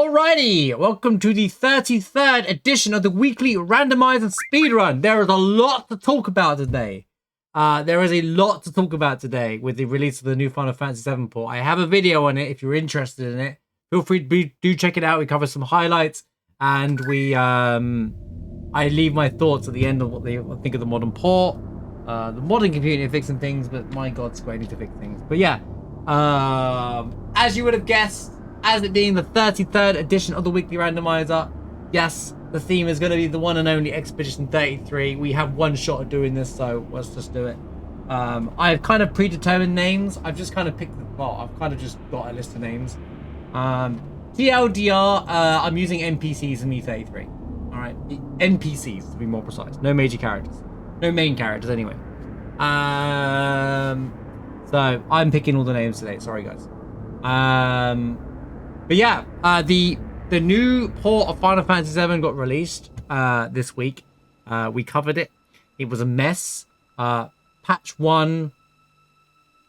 Alrighty, welcome to the 33rd edition of the Weekly Randomizer Speedrun. There is a lot to talk about today. With the release of the new Final Fantasy VII port. I have a video on it if you're interested in it. Feel free to do check it out. We cover some highlights and I leave my thoughts at the end of what they think of the modern port. The modding community fixing things, but my god, Square need to fix things. But yeah, as you would have guessed, as it being the 33rd edition of the Weekly Randomizer, yes, the theme is going to be the one and only Expedition 33. We have one shot at doing this, so let's just do it. I've kind of predetermined names. I've just kind of picked I've kind of just got a list of names. TLDR, I'm using NPCs in E33. Alright, NPCs to be more precise. No major characters. No main characters, anyway. So, I'm picking all the names today. Sorry, guys. But yeah, the new port of Final Fantasy VII got released this week. We covered it. It was a mess. Patch 1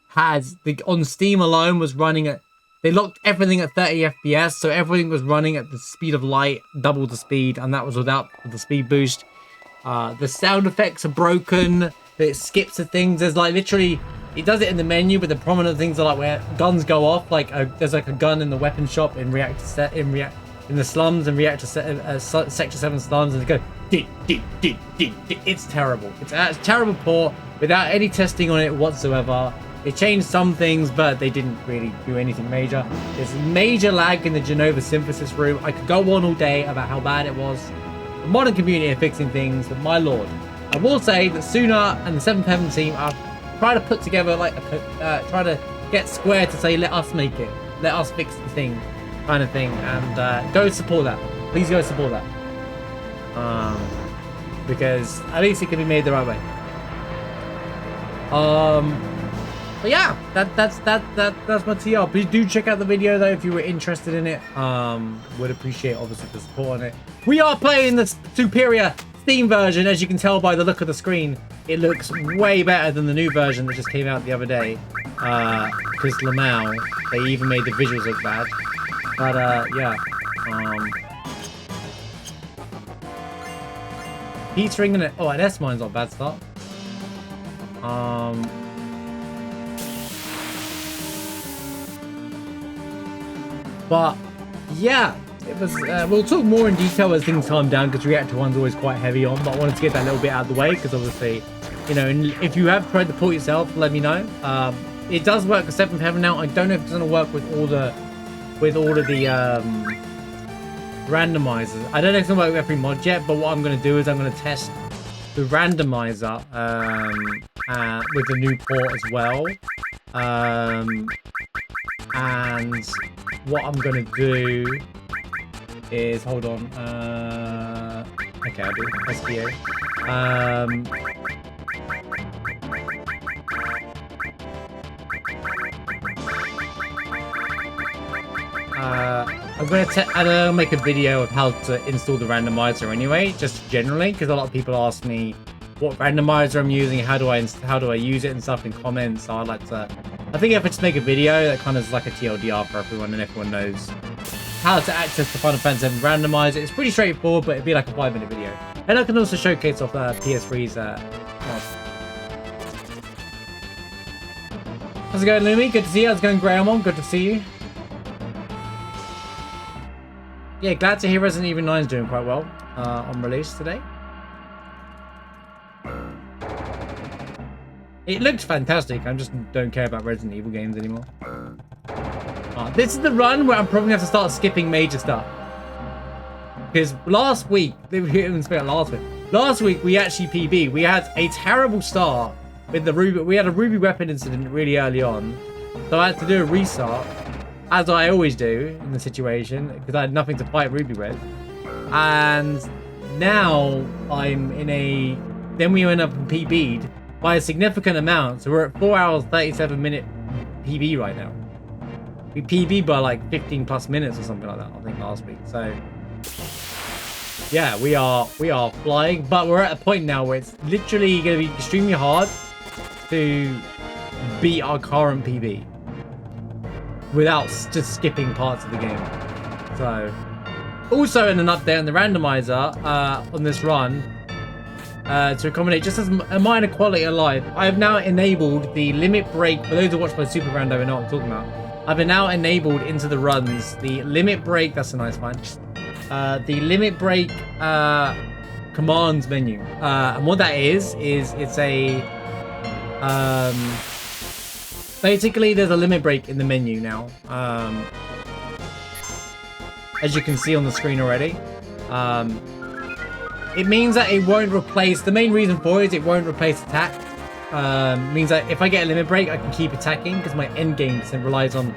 has on Steam alone was running at, they locked everything at 30 FPS, so everything was running at the speed of light, double the speed, and that was without the speed boost. The sound effects are broken. It skips to things. There's like literally, it does it in the menu, but the prominent things are like where guns go off. Like there's like a gun in the weapon shop in in the slums and Sector 7 slums, and it goes. It's terrible. It's a terrible port without any testing on it whatsoever. They changed some things, but they didn't really do anything major. There's major lag in the Genova synthesis room. I could go on all day about how bad it was. The modern community are fixing things, but my lord. I will say that Suna and the 7th Heaven team are trying to put together, like, try to get Square to say, let us make it. Let us fix the thing, kind of thing. And go support that. Please go support that. Because at least it can be made the right way. But yeah, that's my TR. Please do check out the video though if you were interested in it. Would appreciate obviously the support on it. We are playing the superior Steam version, as you can tell by the look of the screen. It looks way better than the new version that just came out the other day. Because Lamau, they even made the visuals look bad. But yeah. Heat's ringing it. Oh, an S mine's not a bad start. But yeah, it was. We'll talk more in detail as things calm down because Reactor 1's always quite heavy on. But I wanted to get that little bit out of the way because obviously, you know, if you have tried the port yourself, let me know. It does work with 7th Heaven now. I don't know if it's going to work with all of the randomizers. I don't know if it's going to work with every mod yet. But what I'm going to do is I'm going to test the randomizer with the new port as well. And what I'm gonna do is hold on. Okay, I'll do SBO. I'm gonna make a video of how to install the randomizer anyway, just generally, because a lot of people ask me what randomizer I'm using, how do I use it and stuff in comments. So I'd like to. I think if I just make a video that kind of is like a TLDR for everyone and everyone knows how to access the Final Fantasy VII randomizer. It's pretty straightforward, but it'd be like a 5-minute video. And I can also showcase off PS3's mod. How's it going, Lumi? Good to see you. How's it going, Graham? Good to see you. Yeah, glad to hear Resident Evil 9 is doing quite well on release today. It looks fantastic. I just don't care about Resident Evil games anymore. This is the run where I'm probably going to have to start skipping major stuff. Because last week we actually PB. We had a terrible start with the Ruby. We had a Ruby weapon incident really early on. So I had to do a restart, as I always do in the situation, because I had nothing to fight Ruby with. And now I'm in a... Then we went up and PB'd by a significant amount. So we're at 4 hours, 37-minute PB right now. We PB'd by like 15 plus minutes or something like that, I think, last week. So yeah, we are flying, but we're at a point now where it's literally going to be extremely hard to beat our current PB without just skipping parts of the game. So Also in an update on the randomizer on this run, to accommodate just as a minor quality of life, I have now enabled the limit break. For those who watch my Super Rando and know what I'm talking about, I've now enabled into the runs the limit break. That's a nice find. The limit break commands menu, and what that is it's a basically there's a limit break in the menu now, as you can see on the screen already. It means that it won't replace, the main reason for it is it won't replace attack. Means that if I get a limit break, I can keep attacking because my end game relies on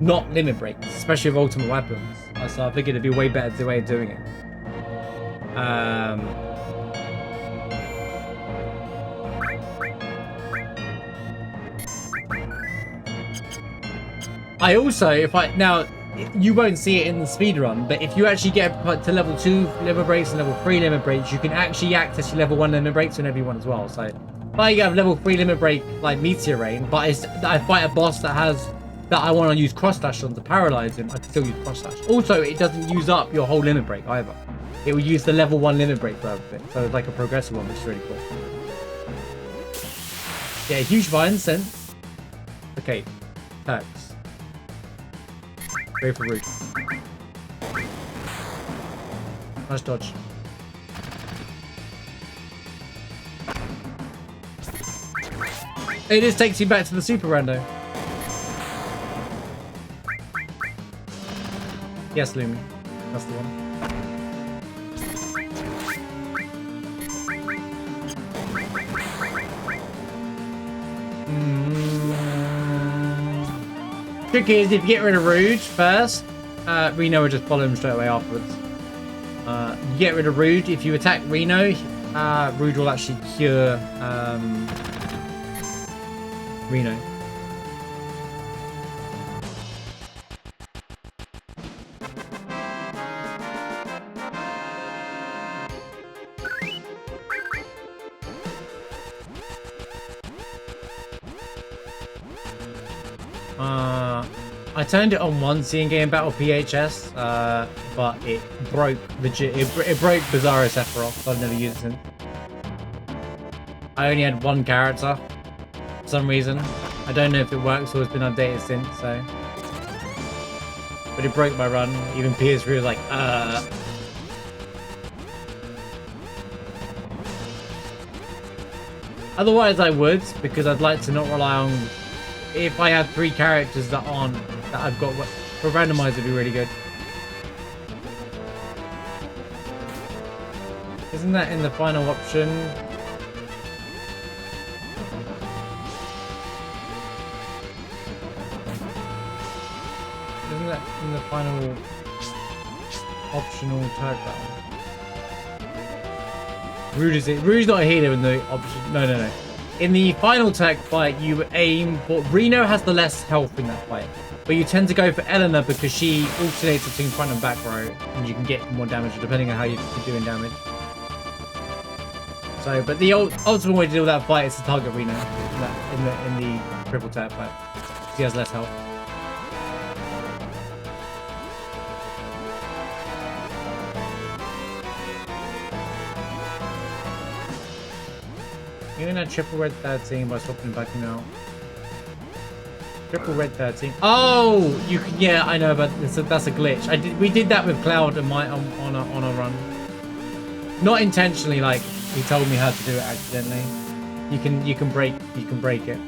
not limit breaks, especially with ultimate weapons. So I figured it'd be a way better way of doing it. I also, now you won't see it in the speedrun, but if you actually get to level 2 limit breaks and level 3 limit breaks, you can actually access your level 1 limit breaks whenever you want as well. So if I have level 3 limit break like meteor rain, but I fight a boss that I want to use cross slash on to paralyze him, I can still use cross slash. Also, it doesn't use up your whole limit break either. It will use the level 1 limit break for everything. So it's like a progressive one, which is really cool. Yeah, huge vine sense. Okay, tags. Go for root. Nice dodge. It just takes you back to the Super Rando. Yes, Lumi. That's the one. Tricky is if you get rid of Rude first, Reno will just follow him straight away afterwards. You get rid of Rude. If you attack Reno, Rude will actually cure Reno. I turned it on once in game battle PHS, but it broke it broke Bizarro Sephiroth, so I've never used it since. I only had one character for some reason. I don't know if it works or it's been updated since, so. But it broke my run. Even PS3 was like, Otherwise I would, because I'd like to not rely on. If I had 3 characters that I've got for randomizer, it'd be really good. Isn't that in the final option? Isn't that in the final optional tag battle? Rude is it? Rude's not a healer in the option. No. In the final tag fight, you aim for... Reno has the less health in that fight. But you tend to go for Eleanor because she alternates between front and back row. And you can get more damage depending on how you're doing damage. So, but the ultimate way to deal with that fight is to target Reno in the triple tap fight. Because he has less health. Even a triple red 13 by swapping back now. Triple red 13. Oh, you can. Yeah, I know, but that's a glitch. We did that with Cloud on a run. Not intentionally. Like he told me how to do it accidentally. You can break it.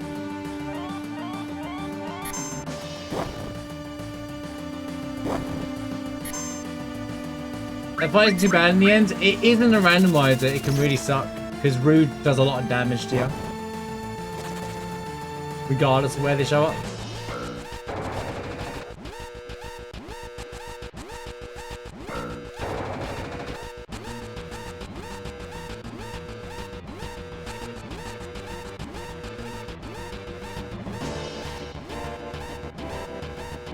That fight isn't too bad in the end. It isn't a randomizer. It can really suck. Because Rude does a lot of damage to you. Regardless of where they show up.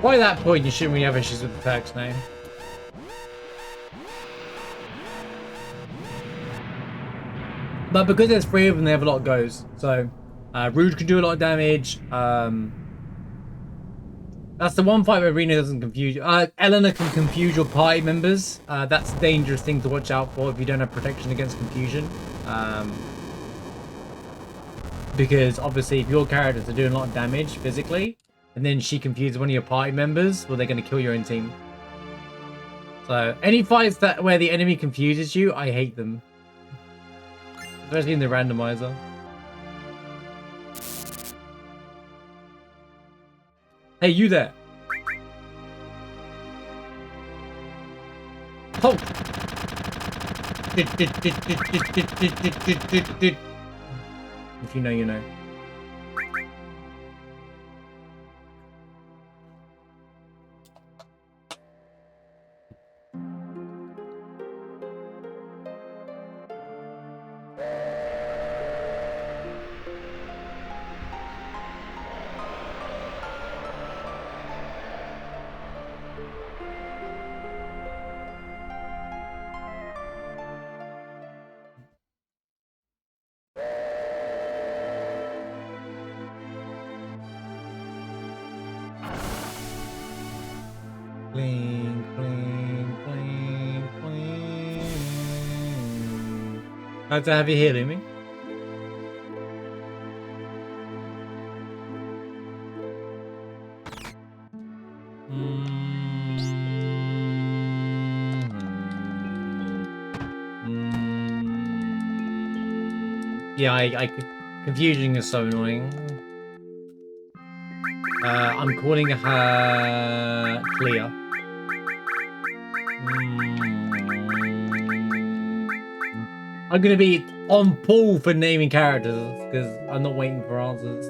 By that point, you shouldn't really have issues with the text now. But because there's 3 of them, they have a lot of goes. So, Rude can do a lot of damage. That's the one fight where Rena doesn't confuse you. Eleanor can confuse your party members. That's a dangerous thing to watch out for if you don't have protection against confusion. Because obviously if your characters are doing a lot of damage physically, and then she confuses one of your party members, well, they're going to kill your own team. So any fights where the enemy confuses you, I hate them. Especially in the randomizer. Hey, you there. Oh! If you know, you know. Bling, bling, bling, bling. How's that? Have you healing me? Yeah, confusion is so annoying. I'm calling her Clea. I'm gonna be on pull for naming characters because I'm not waiting for answers.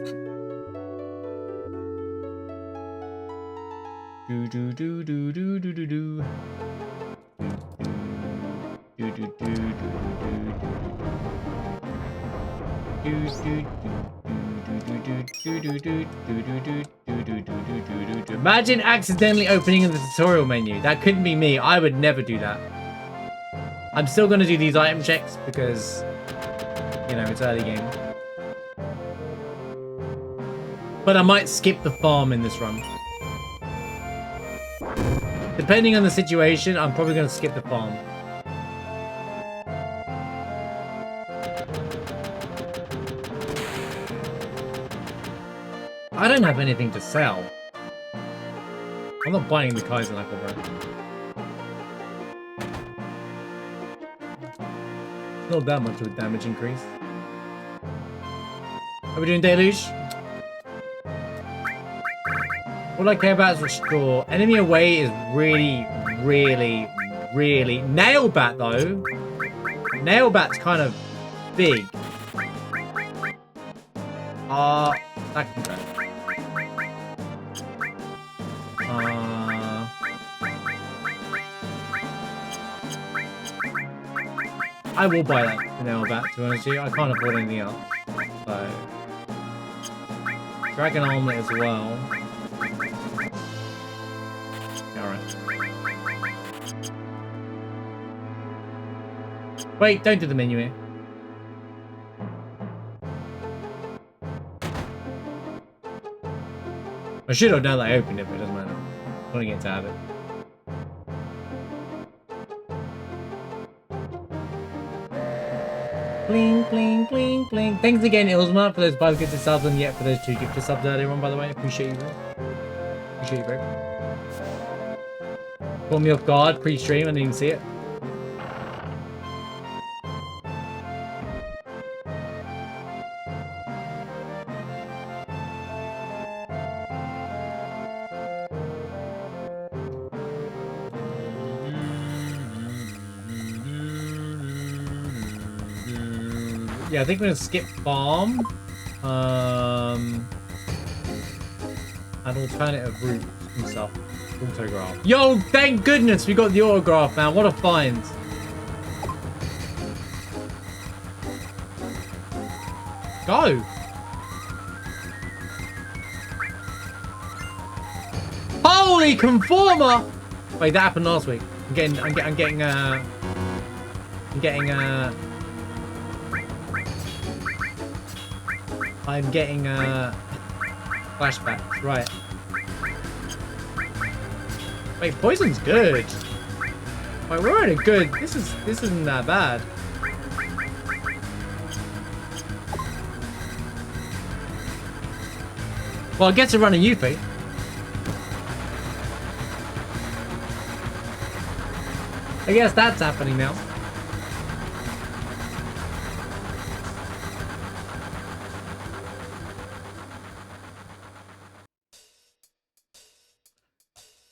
Do do do do do do do do. Do do do do do. Imagine accidentally opening the tutorial menu. That couldn't be me. I would never do that. I'm still going to do these item checks because, you know, it's early game. But I might skip the farm in this run. Depending on the situation, I'm probably going to skip the farm. I don't have anything to sell. I'm not buying the Kaiser Knuckle, bro. Not that much of a damage increase. Are we doing Deluge? All I care about is Restore. Enemy away is really... Nail Bat, though. Nail Bat's kind of big. That can go. I will buy that Nail Bat, to be honest with you. I can't afford anything else. So... Dragon Armlet as well. Alright. Wait, don't do the menu here. I should have done that I opened it, but it doesn't matter. I want to get to have it. Bling, bling, bling, bling. Thanks again, Ilsma, for those 5 gifted subs and yet for those 2 gifted subs earlier on, by the way. Appreciate you, bro. Appreciate you, bro. Caught me off guard pre-stream, I didn't even see it. Yeah, I think we're gonna skip farm. An alternative route and stuff. Autograph. Yo, thank goodness we got the autograph, man. What a find. Go. Holy conformer! Wait, that happened last week. I'm getting flashbacks, right. Wait, poison's good. Wait, we're in a good. This isn't that bad. Well, I get to run a Yuffie. I guess that's happening now.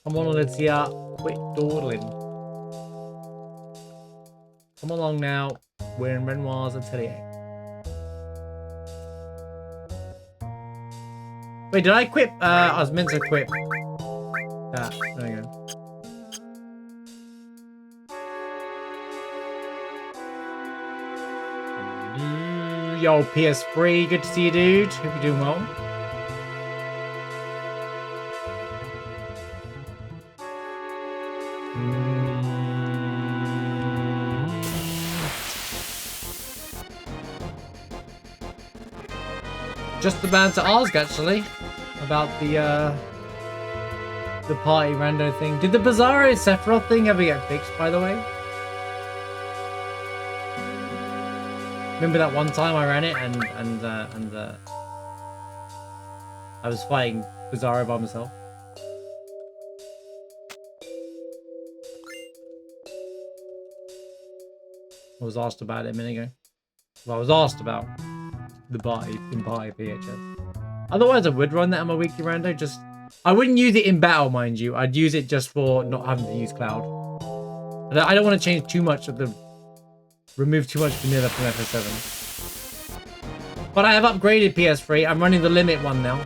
Come on, let's quit dawdling. Come along now. We're in Renoir's atelier. Wait, did I quit? I was meant to quit. There we go. Yo, PS3, good to see you, dude. Hope you're doing well. Just about to ask, actually, about the party rando thing. Did the Bizarro Sephiroth thing ever get fixed, by the way? Remember that one time I ran it and I was fighting Bizarro by myself. I was asked about it a minute ago. Well, I was asked about the party in party PHS. Otherwise, I would run that on my weekly rando. Just I wouldn't use it in battle, mind you. I'd use it just for not having to use Cloud. I don't want to change too much of the. Remove too much vanilla from FF7. But I have upgraded PS3. I'm running the limit one now.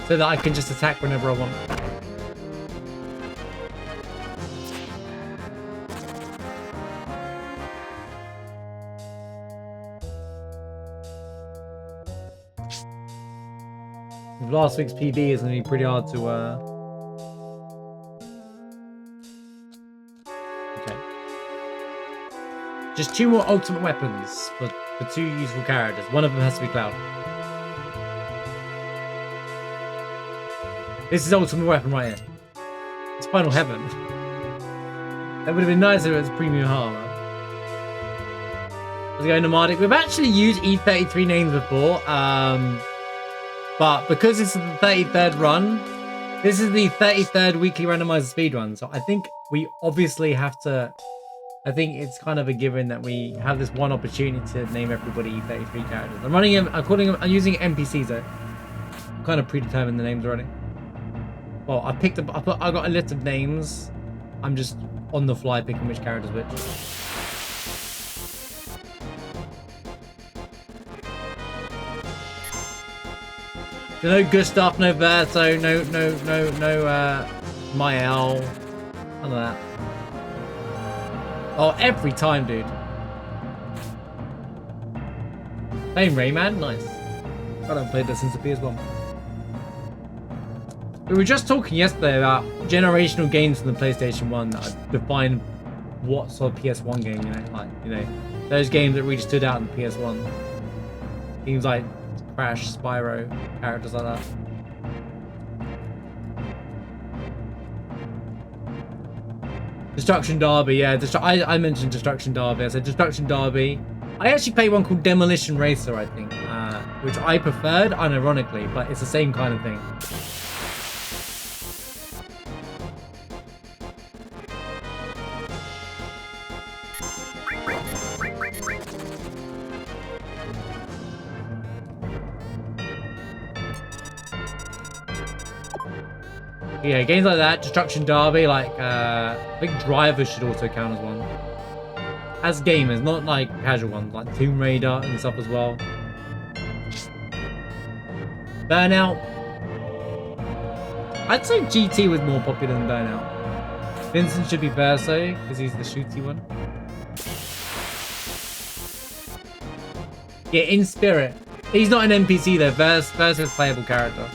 So that I can just attack whenever I want. Last week's PB is going to be pretty hard to... Okay. Just 2 more ultimate weapons for 2 useful characters. One of them has to be Cloud. This is ultimate weapon right here. It's Final Heaven. That would have been nicer if it was premium armor. Let's go nomadic. We've actually used E33 names before. But because this is the 33rd run, this is the 33rd weekly randomizer speedrun. So I think we obviously have to... I think it's kind of a given that we have this one opportunity to name everybody E33 characters. I'm running them, I'm using NPCs though. I'm kind of predetermined the names already. Well, I got a list of names. I'm just on the fly picking which characters which. No Gustav, no Verto, no Mael. None of that. Oh, every time, dude. Same Rayman, nice. I haven't played that since the PS1. We were just talking yesterday about generational games from the PlayStation 1 that define what sort of PS1 game, those games that really stood out in the PS1. Games like Crash, Spyro, characters like that. Destruction Derby, yeah. I mentioned Destruction Derby. I said Destruction Derby. I actually played one called Demolition Racer, I think, which I preferred, unironically, but it's the same kind of thing. Yeah, games like that, Destruction Derby, I think Drivers should also count as one. As gamers, not like casual ones, like Tomb Raider and stuff as well. Burnout. I'd say GT was more popular than Burnout. Vincent should be Verso, because he's the shooty one. Yeah, in spirit. He's not an NPC though, Verso's a playable character.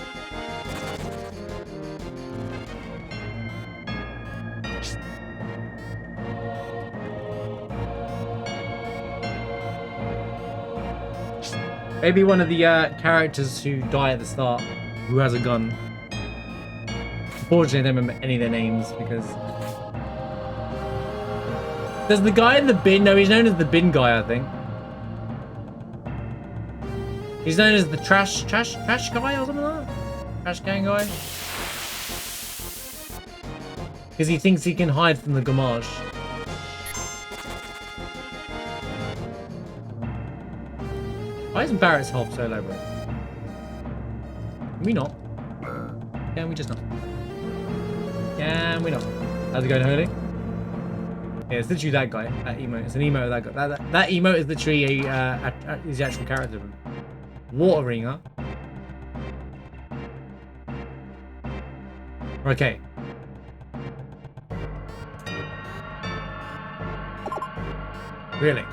Maybe one of the characters who die at the start, who has a gun. Unfortunately, I don't remember any of their names because... There's the guy in the bin. No, he's known as the bin guy, I think. He's known as the trash guy or something like that? Trash can guy? Because he thinks he can hide from the gomage. Why is Barrett's health so low, bro? Can we not? Can we just not? Can we not? How's it going, Holy? Yeah, it's literally that guy, that emote. It's an emote of that guy. That emote is literally is the actual character. Water ringer. Okay. Really?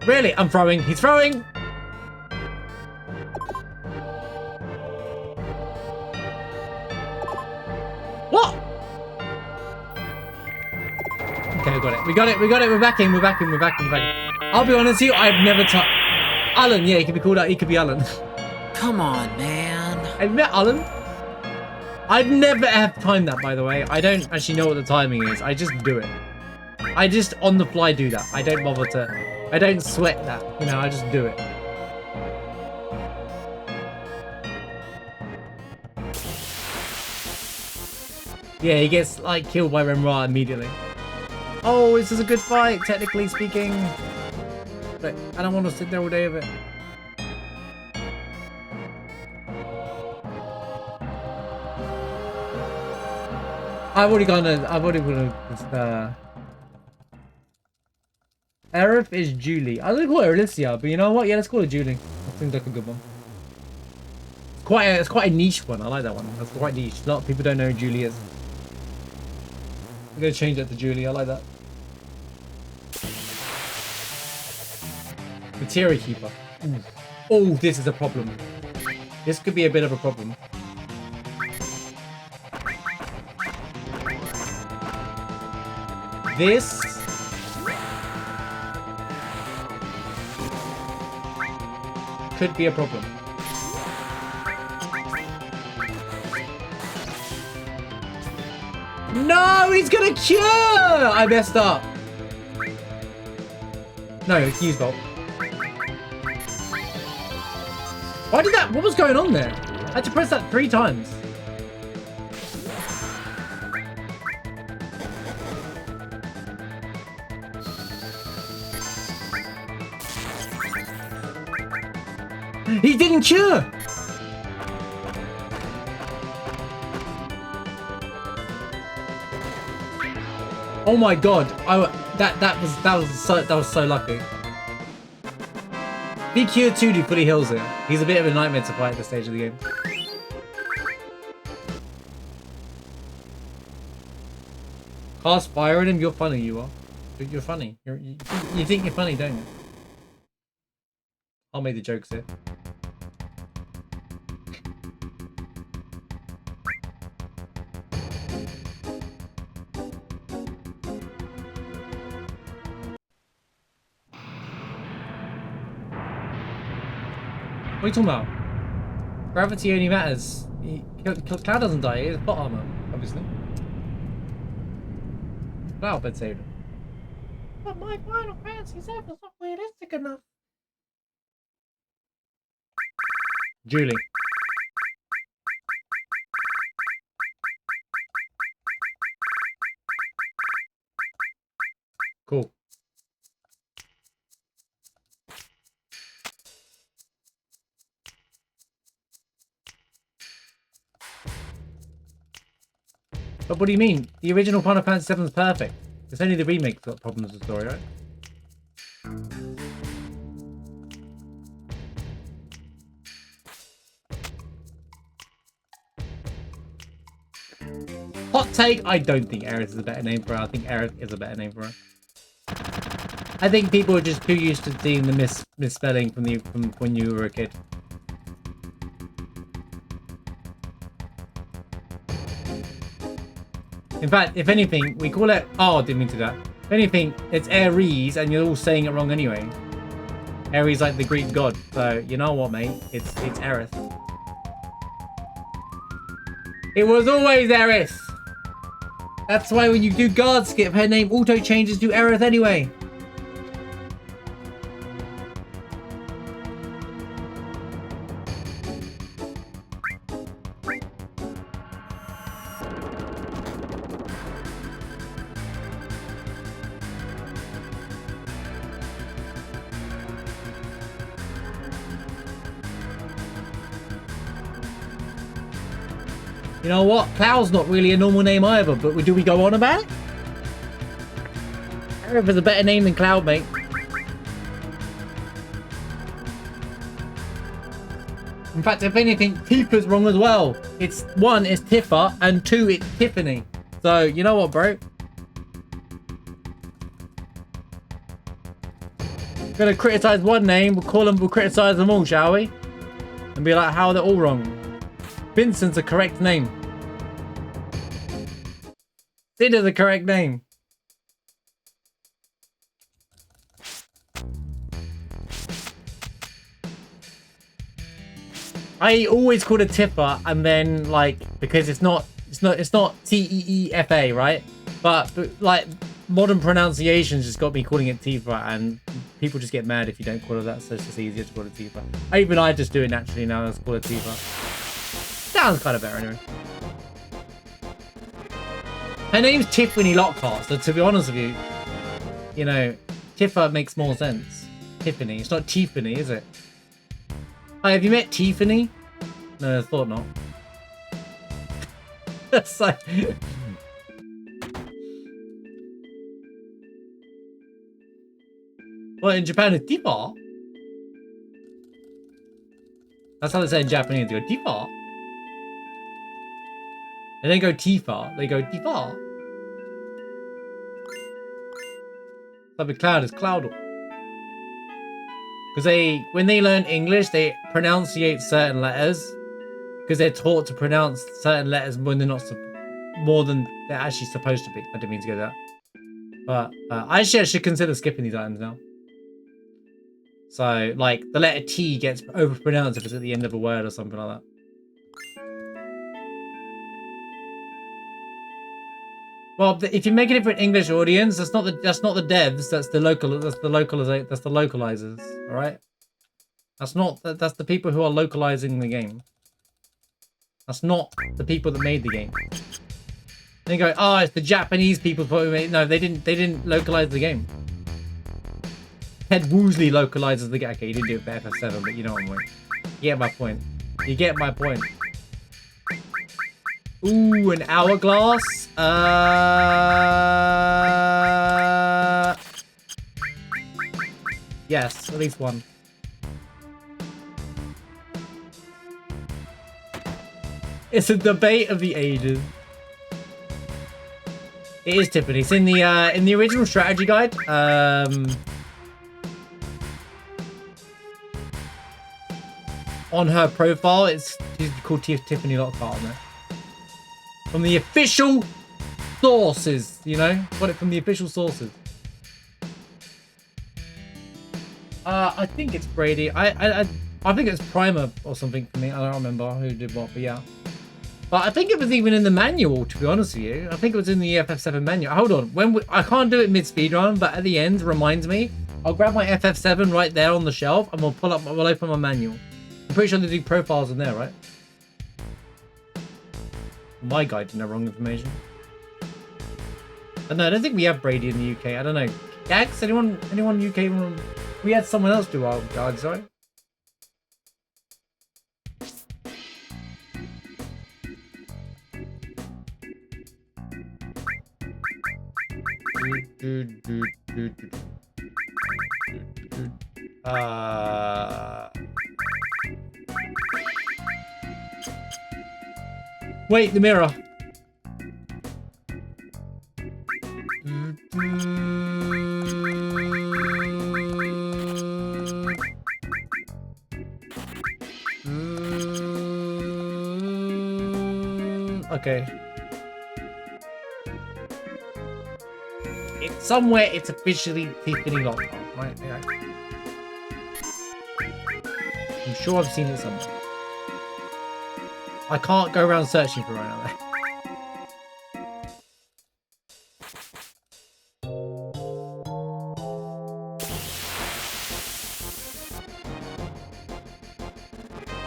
Really? I'm throwing. He's throwing! What? Okay, we got it. We got it. We got it. We're back in. We're back in. We're back in. We're back in. I'll be honest with you. I've never touched... Alan. Yeah, he could be called out. He could be Alan. Come on, man. I've met Alan. I've never have timed that, by the way. I don't actually know what the timing is. I just do it. I just on the fly do that. I don't bother to... I don't sweat that. You know, I just do it. Yeah, he gets, like, killed by Remra immediately. Oh, this is a good fight, technically speaking. But I don't want to sit there all day with it. I've already gone to... Aerith is Julie. I was gonna call her Alicia, but you know what? Yeah, let's call her Julie. That seems like a good one. It's quite a niche one. I like that one. That's quite niche. A lot of people don't know who Julie is. I'm gonna change that to Julie. I like that. Materia Keeper. Ooh. Oh, this is a problem. This could be a bit of a problem. This could be a problem. No, he's gonna cure! I messed up. No, it's use bolt. Why did that? What was going on there? I had to press that 3 times. He didn't cure! Oh my god! That was so lucky. Be cured too, he fully heals it. He's a bit of a nightmare to fight at this stage of the game. Cast fire at him. You're funny. You are. You're funny. You think you're funny, don't you? I'll make the jokes here. What are you talking about? Gravity only matters. Cloud doesn't die, it's bot armor, obviously. Cloud bed saved him. But my Final Fantasy VII is not realistic enough. Julie. Cool. But what do you mean? The original Final Fantasy VII is perfect. It's only the remake that's got problems with the story, right? Hot take, I don't think Aerith is a better name for her. I think Aerith is a better name for her. I think people are just too used to seeing the misspelling from when you were a kid. In fact, if anything, we call it... Oh, I didn't mean to do that. If anything, it's Ares, and you're all saying it wrong anyway. Ares like the Greek god. So, you know what, mate? It's Aerith. It was always Aerith. That's why when you do guard skip, her name auto changes to Aerith anyway. You know what? Cloud's not really a normal name either, but do we go on about it? Aerith is a better name than Cloud, mate. In fact, if anything, Tifa's wrong as well. It's 1, it's Tifa, and 2, it's Tiffany. So, you know what, bro? We're gonna criticize one name, we'll criticize them all, shall we? And be like, how are they all wrong? Vincent's a correct name. Sid is a correct name. I always called it Tifa, and then like because it's not Teefa, right? But like modern pronunciations just got me calling it Tifa, and people just get mad if you don't call it that, so it's just easier to call it Tifa. Even I just do it naturally now. Let's call it Tifa. Sounds kind of better anyway. Her name's Tiffany Lockhart, so to be honest with you, you know, Tifa makes more sense. Tiffany. It's not Tiffany, is it? Hi, have you met Tiffany? No, I thought not. That's like... Well, in Japan, it's Tifa. That's how they say in Japanese. They go Tifa. They don't go Tifa. They go Tifa. Type of cloud is Cloudle. Because when they learn English, they pronunciate certain letters. Because they're taught to pronounce certain letters when they're not more than they're actually supposed to be. I didn't mean to go there. But I should consider skipping these items now. So, like, the letter T gets overpronounced if it's at the end of a word or something like that. Well, if you're making it for an English audience, that's not the devs. That's the localizers. All right. That's the people who are localizing the game. That's not the people that made the game. They go, oh, it's the Japanese people who made. No, they didn't localize the game. Ted Woosley localizes the game. Okay, you didn't do it for FF7, but you know what I mean. You get my point. You get my point. Ooh, an hourglass. Yes, at least one. It's a debate of the ages. It is Tiffany. It's in the original strategy guide. On her profile, she's called Tiffany Lockhart on there. From the official sources, you know? Got it from the official sources. I think it's Brady. I think it's Primer or something for me. I don't remember who did what, but yeah. But I think it was even in the manual, to be honest with you. I think it was in the FF7 manual. Hold on. I can't do it mid-speedrun, but at the end, reminds me. I'll grab my FF7 right there on the shelf, and we'll open my manual. I'm pretty sure they do profiles in there, right? My guide didn't have wrong information. But no, I don't think we have Brady in the UK. I don't know. Gags? Anyone UK? We had someone else do our guides, right? Wait, the mirror. Okay. Somewhere it's officially Tiffany Lockhart, right? Yeah. I'm sure I've seen it somewhere. I can't go around searching for right now.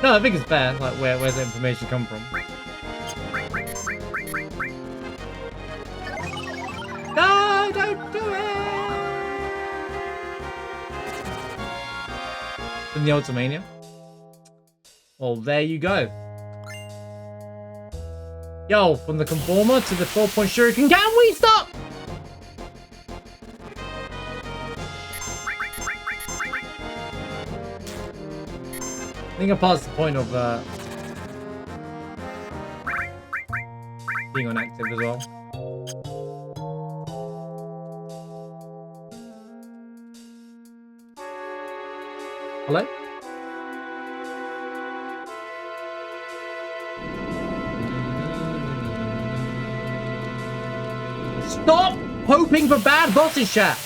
No, I think it's fair. Like, where's the information come from? No, don't do it! In the Ultimania. Well, there you go. Yo, from the Conformer to the 4-point Shuriken, can we stop? I think I passed the point of being on active as well. Hello? Stop hoping for bad bosses, chat!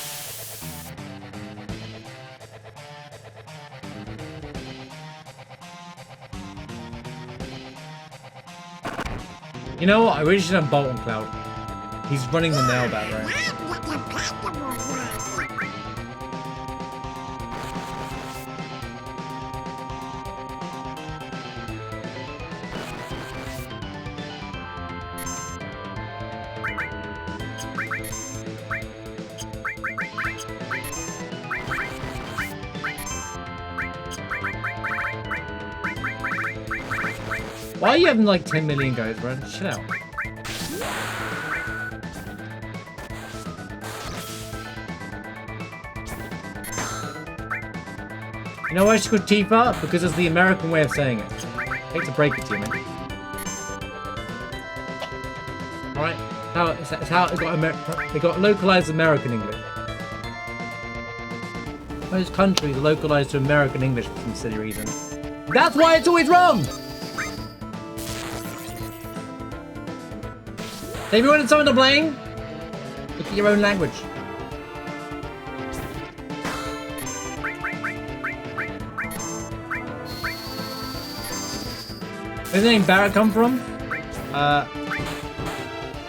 You know what? I really should have Bolt on Cloud. He's running the nail back, right? Why are you having like 10 million guys, bro? Chill out. You know why it's called Tifa? Because it's the American way of saying it. I hate to break it to you, man. Alright? It's how it got localized American English. Most countries are localized to American English for some silly reason. That's why it's always wrong! So if you wanted someone to blame, look at your own language. Where's the name Barrett come from?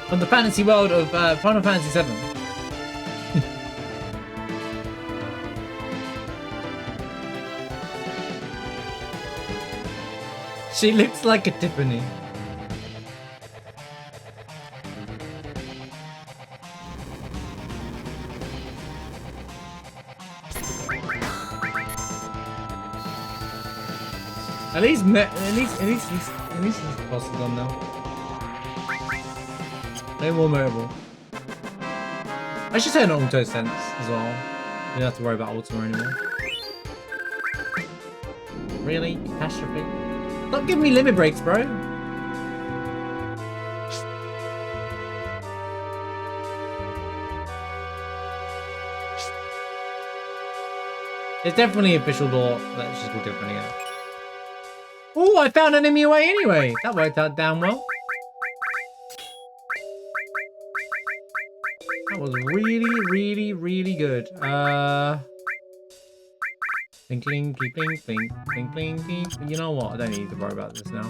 From the fantasy world of Final Fantasy VII. She looks like a Tiffany. At least his boss is done now. No more mobile. I should say an auto sense as well. You don't have to worry about Ultima anymore. Really? Catastrophe? Stop giving me limit breaks, bro. It's definitely official law that it's just called different again. Oh, I found an MUA anyway. That worked out damn well. That was really good. Clink, clink, clink, clink, clink, clink, clink. You know what? I don't need to worry about this now.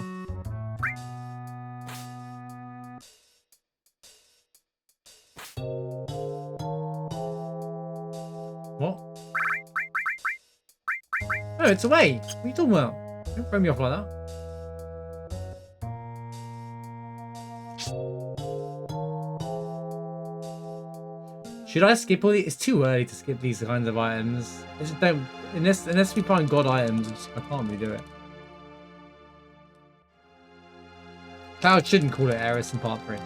What? Oh, it's away. What are you talking about? Don't throw me off like that. Should I skip all these? It's too early to skip these kinds of items. I just don't, unless we find god items, I can't really do it. Cloud shouldn't call it Ares in part 3.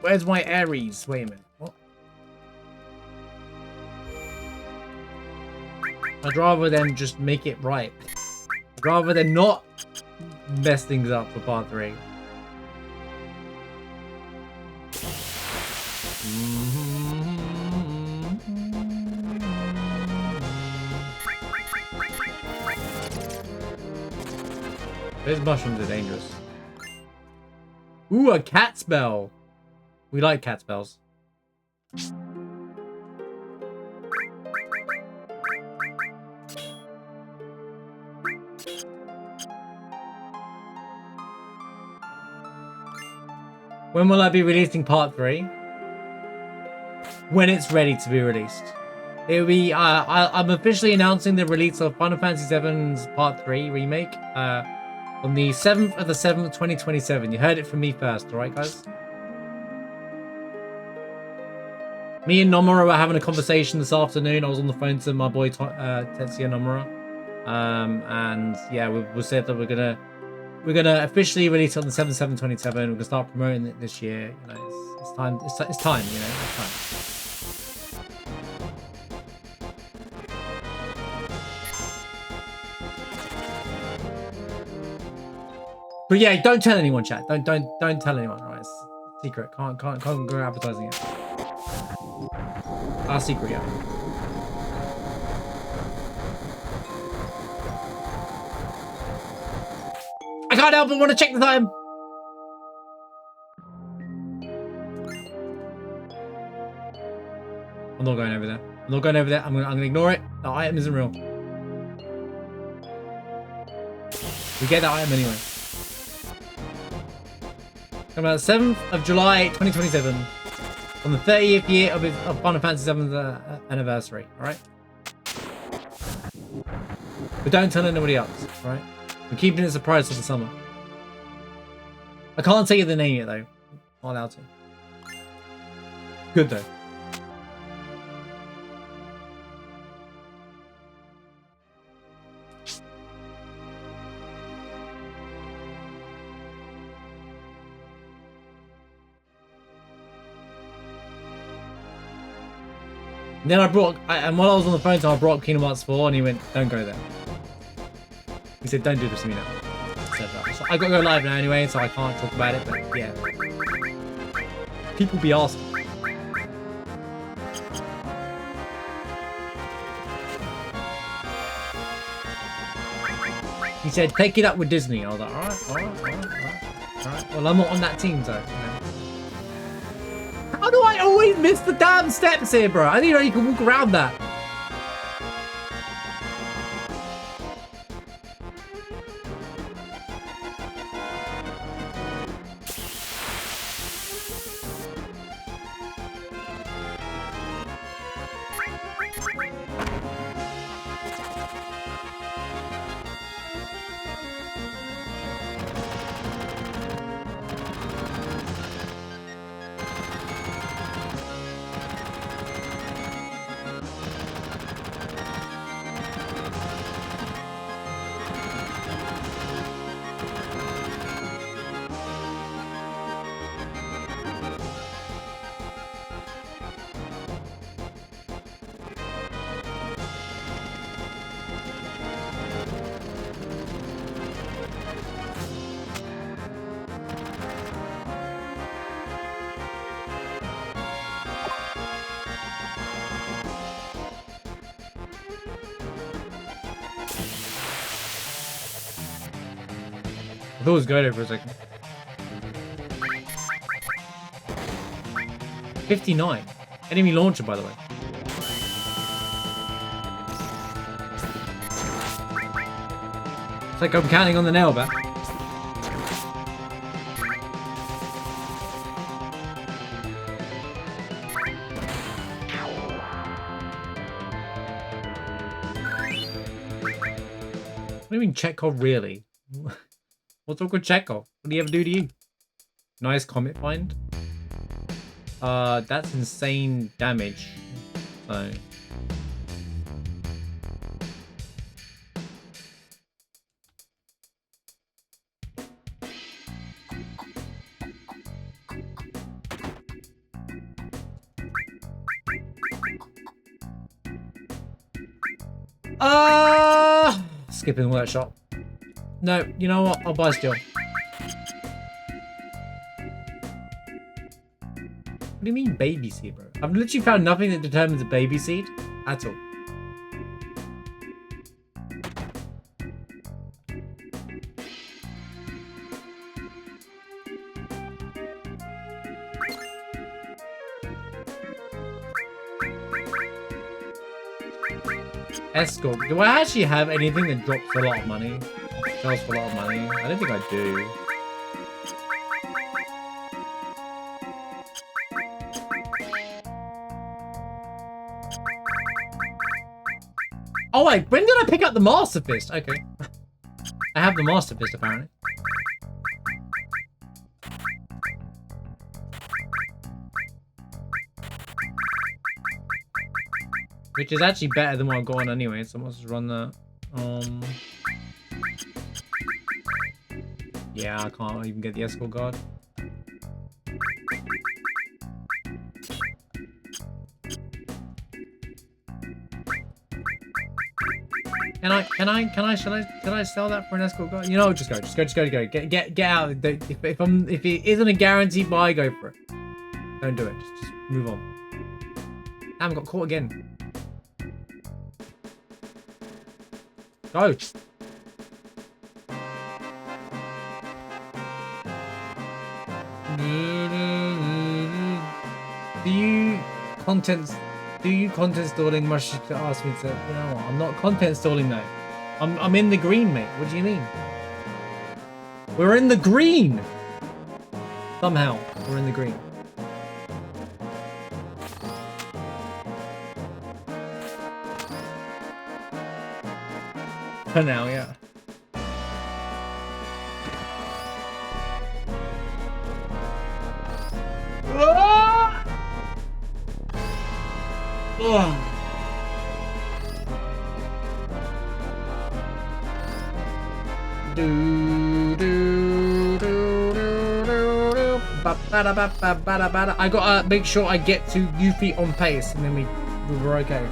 Where's my Ares? Wait a minute. What? I'd rather them just make it right. I'd rather than not mess things up for part 3. Those mushrooms are dangerous. Ooh, a cat spell. We like cat spells. When will I be releasing part 3? When it's ready to be released. It'll be, I'm officially announcing the release of Final Fantasy VII's Part 3 remake on the 7th of the 7th, 2027. You heard it from me first, alright guys? Me and Nomura were having a conversation this afternoon. I was on the phone to my boy Tetsuya Nomura. And yeah, we said that we're gonna officially release it on the 7/7/27. We're gonna start promoting it this year. You know, it's time. It's time. You know, it's time. But yeah, don't tell anyone, chat. Don't tell anyone. Right, it's secret. Can't go advertising it. Our secret, yeah. I can't help but want to check the time. I'm not going over there. I'm not going over there. I'm gonna ignore it. The item isn't real. We get that item anyway. Coming out 7th of July, 2027. On the 30th year of Final Fantasy VII's anniversary. Alright? But don't tell anybody else, alright? We're keeping it a surprise for the summer. I can't tell you the name yet though. Not allowed to. Good though. And then and while I was on the phone to him, I brought up Kingdom Hearts 4 and he went, don't go there. He said, don't do this to me now. So I got to go live now anyway, so I can't talk about it, but yeah. People be asking. He said, take it up with Disney. I was like, alright. Well, I'm not on that team, so, you know. How do I always miss the damn steps here, bro? I didn't know you can walk around that. I thought it was going there for a second. 59. Enemy launcher, by the way. It's like I'm counting on the nail back. What do you mean Chekhov really? What's up with Chekhov? What do you ever do to you? Nice comet find. That's insane damage. So. Skipping all that shot. No, you know what? I'll buy still. What do you mean baby seed, bro? I've literally found nothing that determines a baby seed at all. Escort. Do I actually have anything that drops a lot of money? Sells for a lot of money? I don't think I do. Oh wait, when did I pick up the Master Fist? Okay. I have the Master Fist apparently. Which is actually better than what I've got on anyway, so let's just run that. Yeah, I can't even get the escort guard. Should I sell that for an escort guard? You know, just go. Get out. If it isn't a guaranteed buy, go for it. Don't do it. Just move on. Damn, got caught again. Go. Do you content stalling much to ask me to, you know what, I'm not content stalling though. I'm in the green, mate. What do you mean? We're in the green! Somehow, we're in the green. For now, yeah. Ugh. I gotta make sure I get to Yuffie on pace, and then we're okay.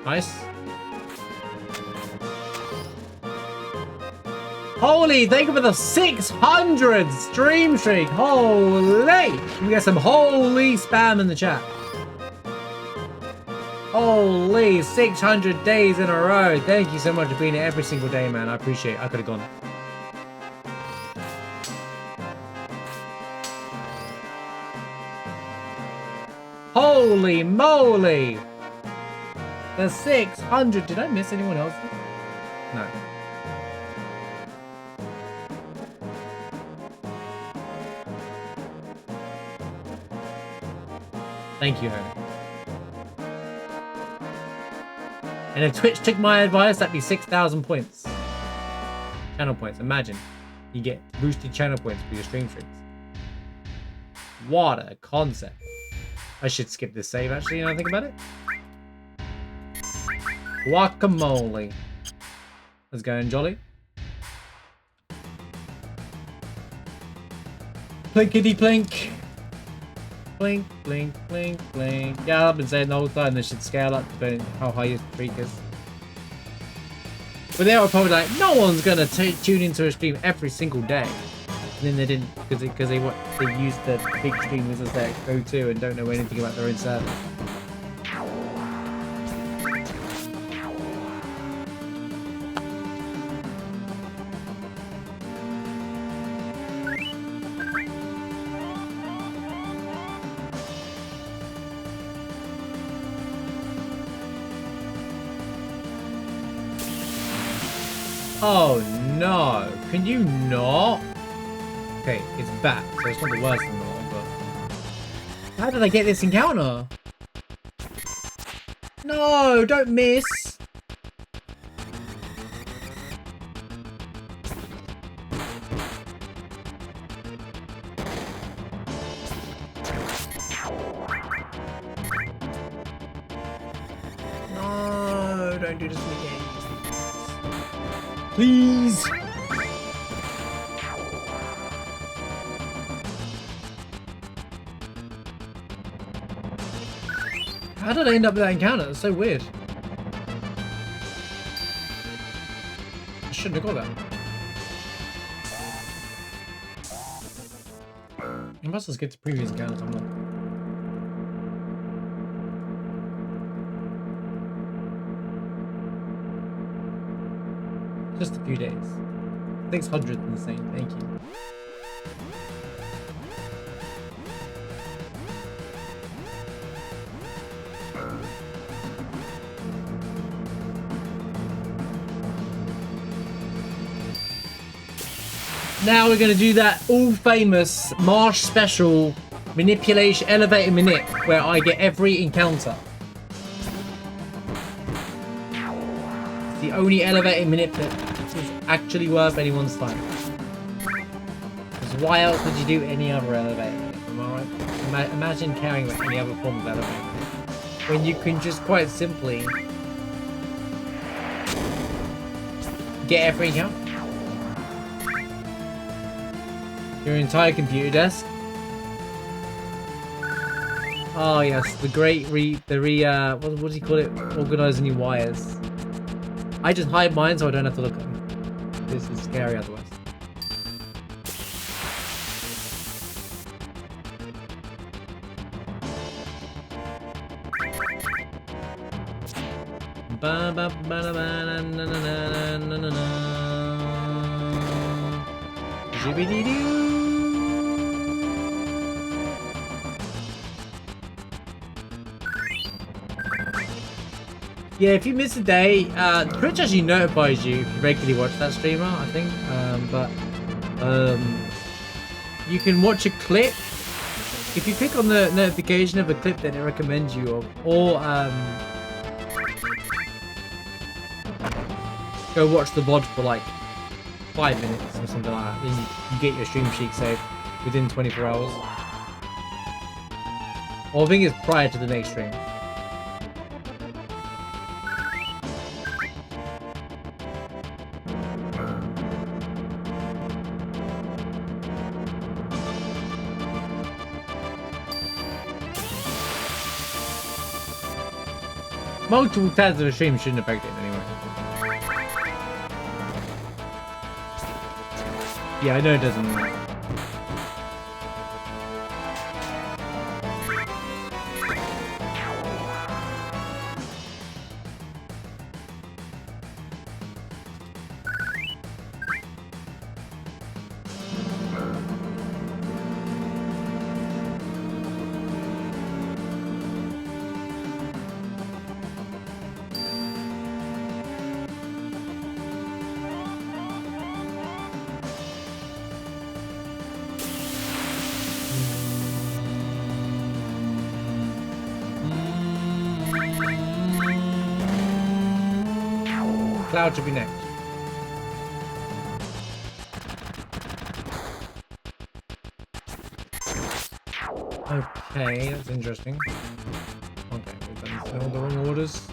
Nice. Holy, thank you for the 600 stream streak. Holy. We get some holy spam in the chat. Holy, 600 days in a row. Thank you so much for being here every single day, man. I appreciate it. I could have gone. Holy moly. The 600. Did I miss anyone else? No. Thank you, Honey. And if Twitch took my advice, that'd be 6,000 points. Channel points. Imagine. You get boosted channel points for your stream streaks. What a concept. I should skip this save, actually, now I think about it. Guacamole. Let's go in, Jolly. Plinkety plink. Blink, blink, blink, blink. Yeah, I've been saying the whole time they should scale up depending on how high your streak is. But they were probably like, no one's gonna tune into a stream every single day. And then they didn't, because they used the big streamers as their go-to and don't know anything about their own server. Oh no, can you not? Okay, it's back, so it's not the worst in the world, but... How did I get this encounter? No, don't miss! No, don't do this again. Please! How did I end up with that encounter? That's so weird. I shouldn't have got that. I must have skipped previous encounters, I'm not. Just a few days. 600 insane, thank you. Now we're going to do that all famous Marsh special Manipulation, elevator manip, where I get every encounter. It's the only elevator manip that is actually worth anyone's time. Because why else would you do any other elevator manip? Am I right? Imagine caring about any other form of elevator manip, when you can just quite simply get every encounter. Your entire computer desk. Oh yes, the great what do you call it? Organizing your wires. I just hide mine so I don't have to look at them. This is scary otherwise. Yeah, if you miss a day, Twitch actually notifies you if you regularly watch that streamer, I think. You can watch a clip. If you click on the notification of a clip that it recommends you of, or go watch the VOD for like 5 minutes or something like that, then you get your stream sheet saved within 24 hours. Or I think it's prior to the next stream. Multiple tabs of a stream shouldn't affect it anyway. Yeah, I know it doesn't. Cloud should be next. Okay, that's interesting. Okay, we've done all the wrong orders.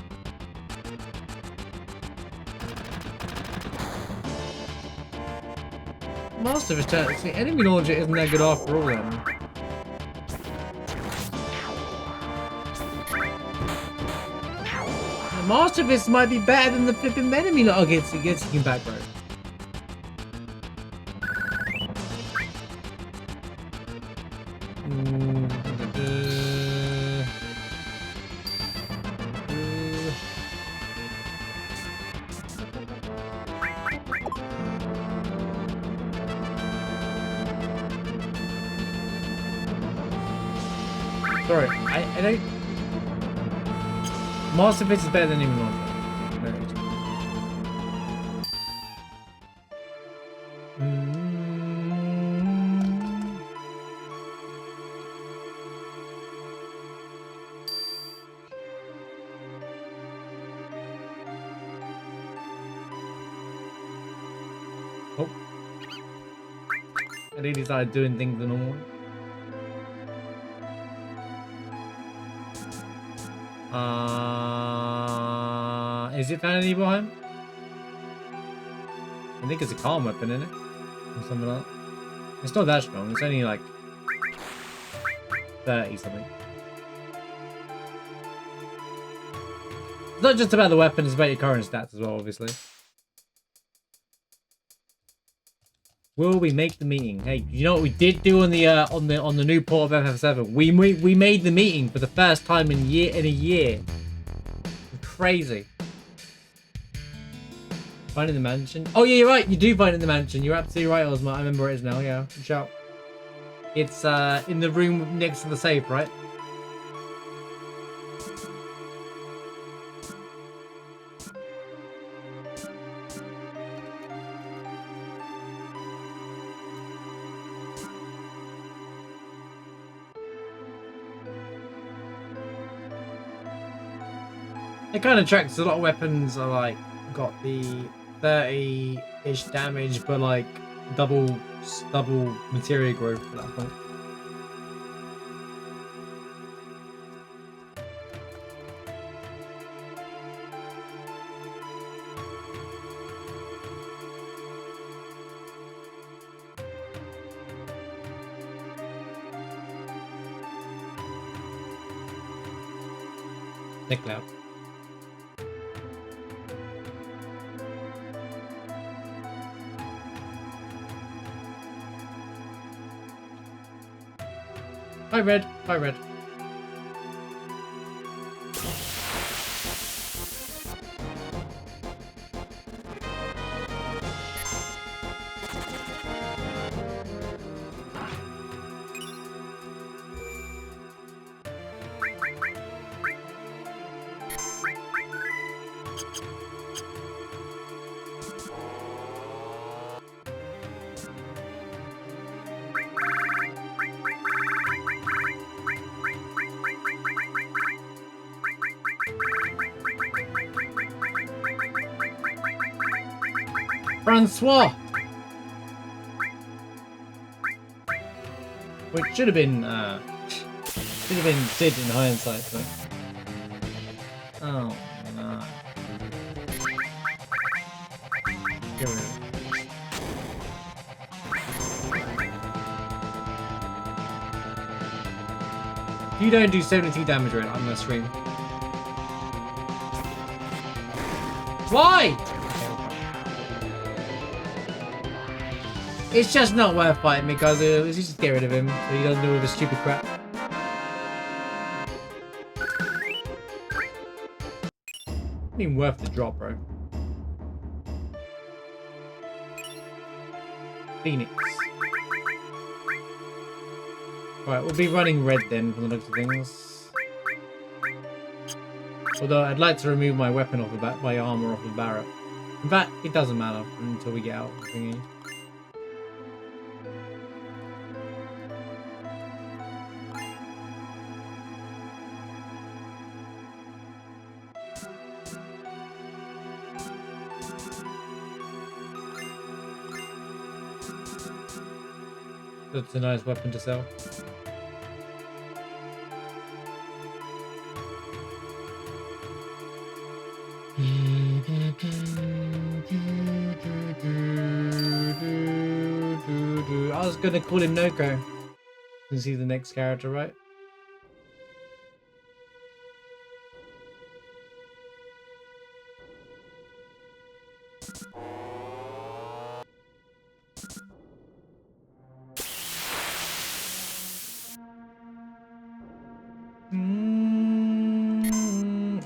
Master of Attack. See, enemy launcher isn't that good after all then. The Master Fist might be better than the flipping enemy launcher. Okay, so it gets you back, bro. Sorry, I don't... Master Fist is better than even launcher. Oh. I think he started doing things the normal way. Is it found any behind? I think it's a calm weapon, isn't it? Or something like that. It's not that strong, it's only like 30 something. It's not just about the weapon, it's about your current stats as well, obviously. Will we make the meeting? Hey, you know what we did do on the new port of FF7? We made the meeting for the first time in a year. Crazy. Find it in the mansion. Oh yeah, you're right. You do find it in the mansion. You're absolutely right, Ozma. I remember it is now. Yeah, good shout. It's in the room next to the safe, right? It kind of tracks. A lot of weapons are like got the 30-ish damage, but like double materia growth at that point. Nick Cloud. Hi Red. Hi Red. Francois! Which should have been Sid in hindsight, but... Oh, no. Get rid of it. If you don't do 72 damage rate, I'm gonna scream. Why? It's just not worth fighting because let's just get rid of him so he doesn't do all this stupid crap. Not even worth the drop, bro. Phoenix. Right, we'll be running red then from the looks of things. Although I'd like to remove my weapon off the back, my armor off the Barret. In fact, it doesn't matter until we get out of the thingy. That's a nice weapon to sell. I was gonna call him Noko. Since he's the next character, right?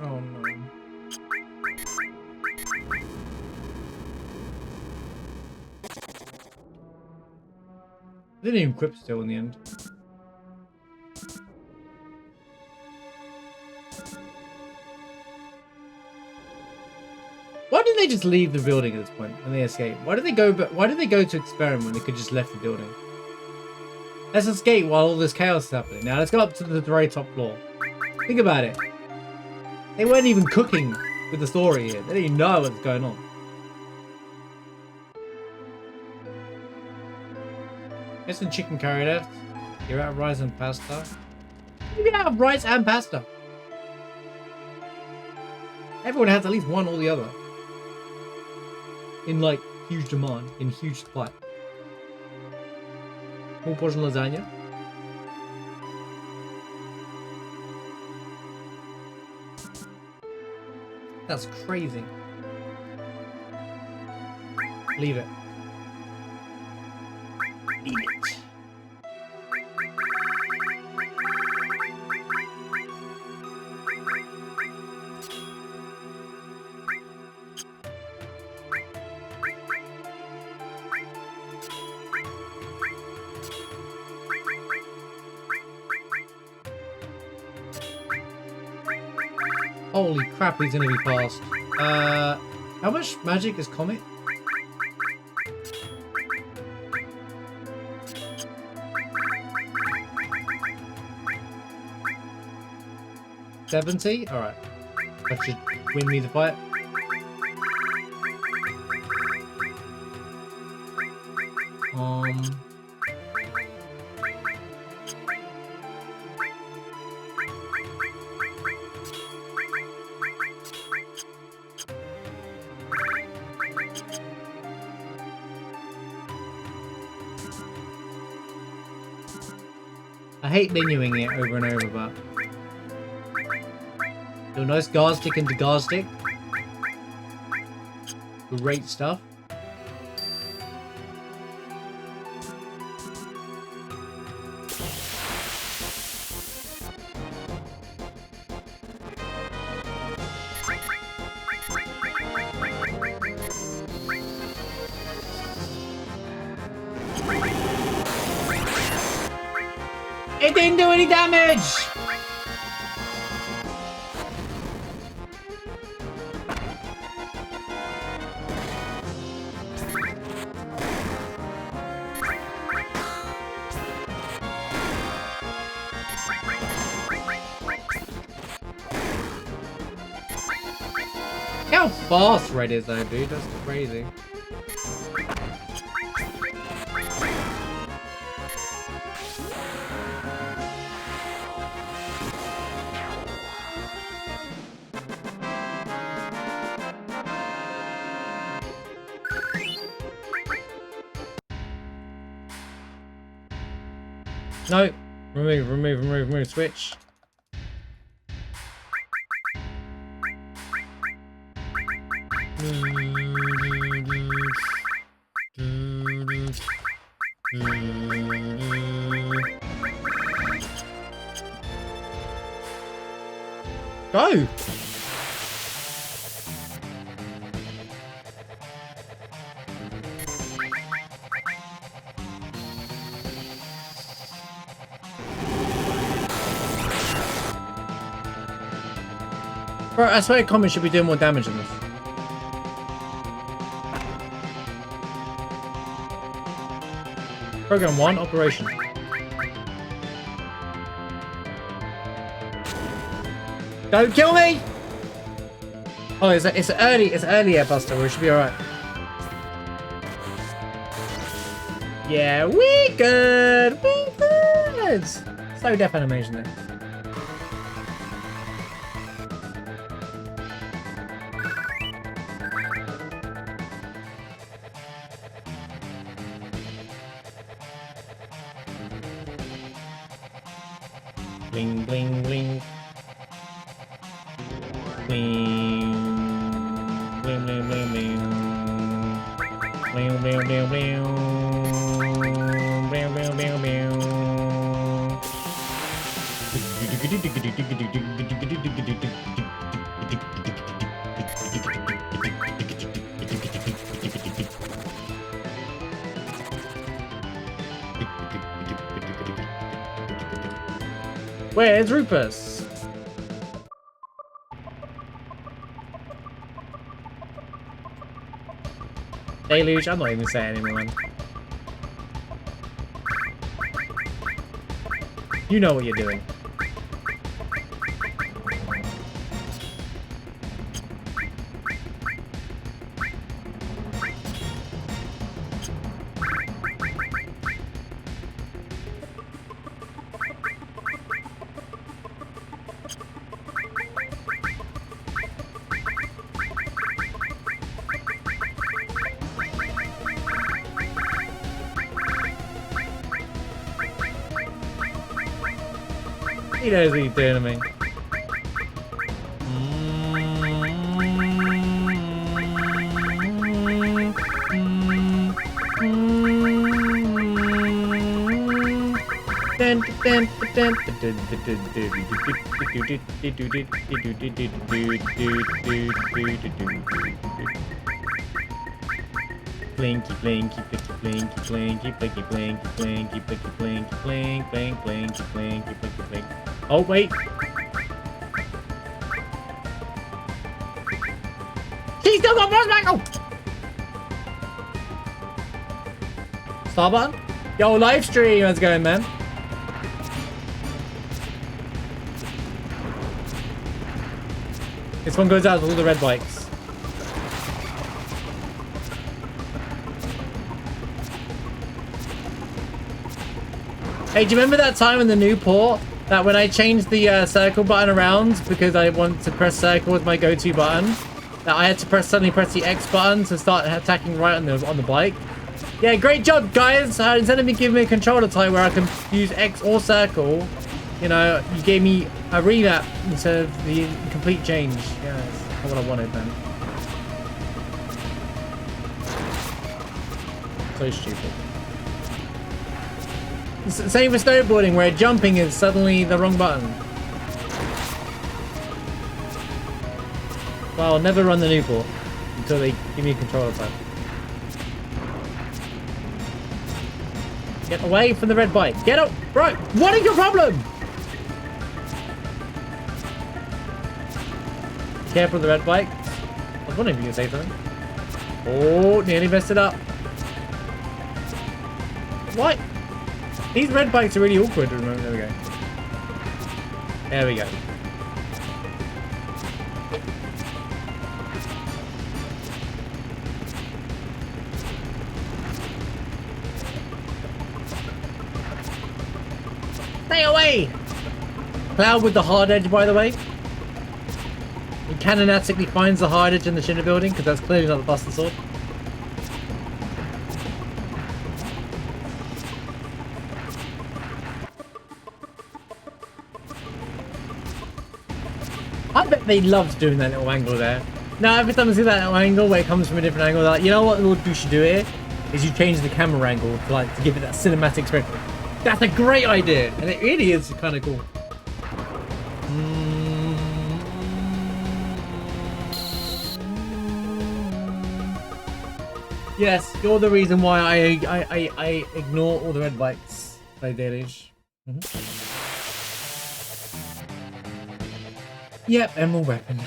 Oh no. They didn't even equip still in the end. Why didn't they just leave the building at this point when they escape? Why did they go? But why did they go to experiment when they could just left the building? Let's escape while all this chaos is happening. Now let's go up to the very top floor. Think about it. They weren't even cooking with the story here. They didn't even know what's going on. Get some chicken curry left. You're out of rice and pasta. You're out of rice and pasta. Everyone has at least one or the other. In like huge demand, in huge supply. Small portion lasagna. That's crazy. Leave it. Leave it. Holy crap, he's gonna be fast. How much magic is Comet? 70? Alright. That should win me the fight. I hate menuing it over and over, but do a nice guard stick into guard stick. Great stuff. It didn't do any damage! How fast Red is though, dude. That's crazy. No. Remove. Switch. Go! Bro, I swear Comet should be doing more damage than this. Program 1, Operation. Don't kill me! Oh, it's early air buster, we should be alright. Yeah, we good! We good! Slow death animation there. Bling, bling, bling. Bling. Bling, bling, bling, bling. Bling, bling, bling, bling. Bling, bling, bling, bling. Where's Rufus? Deluge, I'm not even saying anymore, man. You know what you're doing. He knows what he's doing to me. Blinky, blinky, blinky, blinky, blinky, blinky, blinky, blinky, blinky, blinky, blink, blink, blinky, blinky, blinky, blink. Oh, wait. She's still got Boss Michael! Star button? Yo, live stream, how's it going, man? This one goes out to all the red bikes. Hey, do you remember that time in the new port that when I changed the circle button around because I wanted to press circle with my go-to button, that I had to suddenly press the X button to start attacking right on the bike? Yeah, great job, guys. Instead of me giving me a controller type where I can use X or circle, you know, you gave me a remap instead of the complete change. Yeah, that's not what I wanted then. So stupid. Same with snowboarding, where jumping is suddenly the wrong button. Well, I'll never run the new port until they give me a controller type. Get away from the red bike. Get up! Right! What is your problem? Careful of the red bike. I was wondering if you could say something. Oh, nearly messed it up. What? These red bikes are really awkward at the moment. There we go. There we go. Stay away! Cloud with the hard edge, by the way. He canonatically finds the hard edge in the Shinra building, because that's clearly not the Buster Sword. I bet they loved doing that little angle there. Now, every time I see that little angle where it comes from a different angle, like, you know what we should do here? Is you change the camera angle to give it that cinematic experience. That's a great idea, and it really is kind of cool. Yes, you're the reason why I ignore all the red bikes by Delish. Yep, emerald weapon.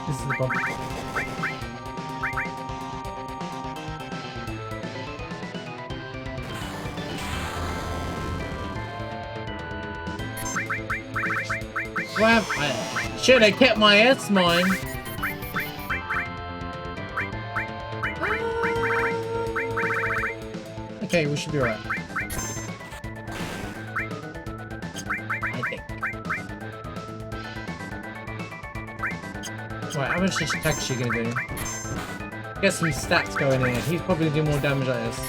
This is the problem. Well, I should have kept my S mine. Okay, we should be alright. I think. Right, how much is Takashi gonna do? Get some stats going in. He's probably gonna do more damage like this.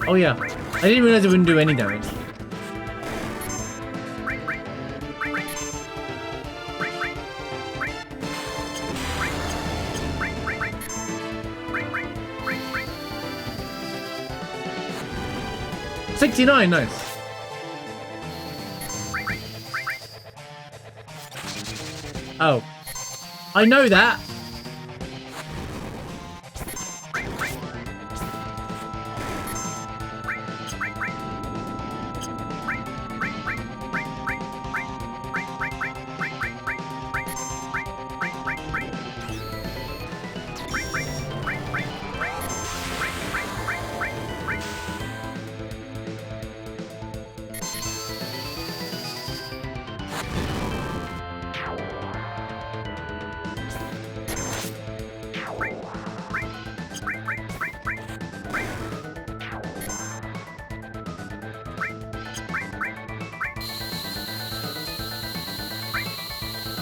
Oh yeah, I didn't realize it wouldn't do any damage. $69, nice. Oh, I know that.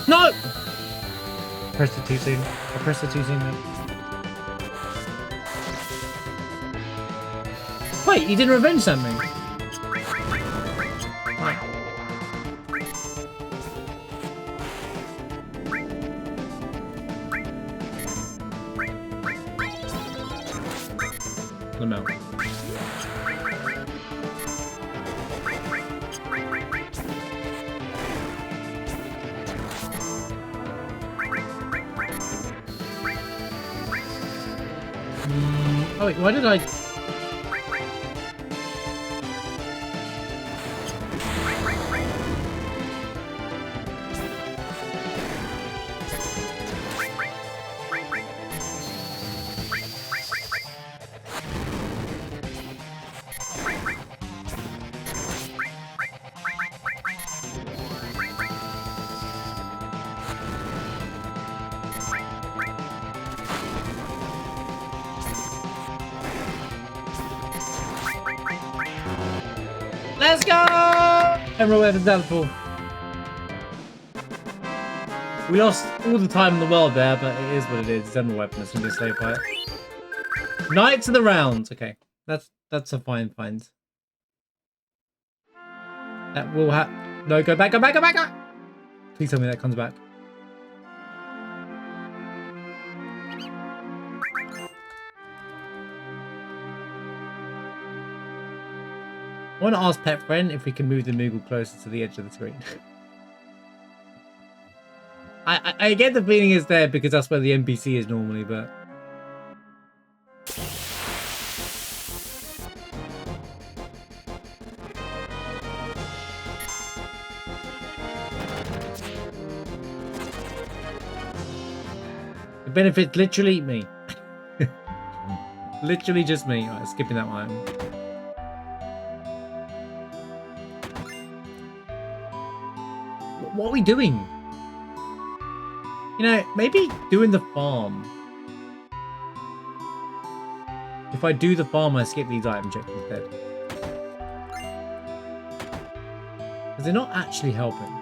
No! Pressed it too soon. I pressed it too soon now. Wait, he didn't revenge send me. Right. The melt. Oh wait, why did I... Let's go! Emerald weapons downfall. We lost all the time in the world there, but it is what it is. It's emerald weapons and just stay quiet. Knights of the round. Okay, that's a fine find. That will have. No, go back, go back, go back, go back! Please tell me that comes back. I want to ask Pet Friend if we can move the Moogle closer to the edge of the screen. I get the feeling it's there because that's where the NPC is normally, but... It benefits literally me. Literally just me. Alright, skipping that one. What are we doing? You know, maybe doing the farm. If I do the farm, I skip these item checks instead. Because they're not actually helping.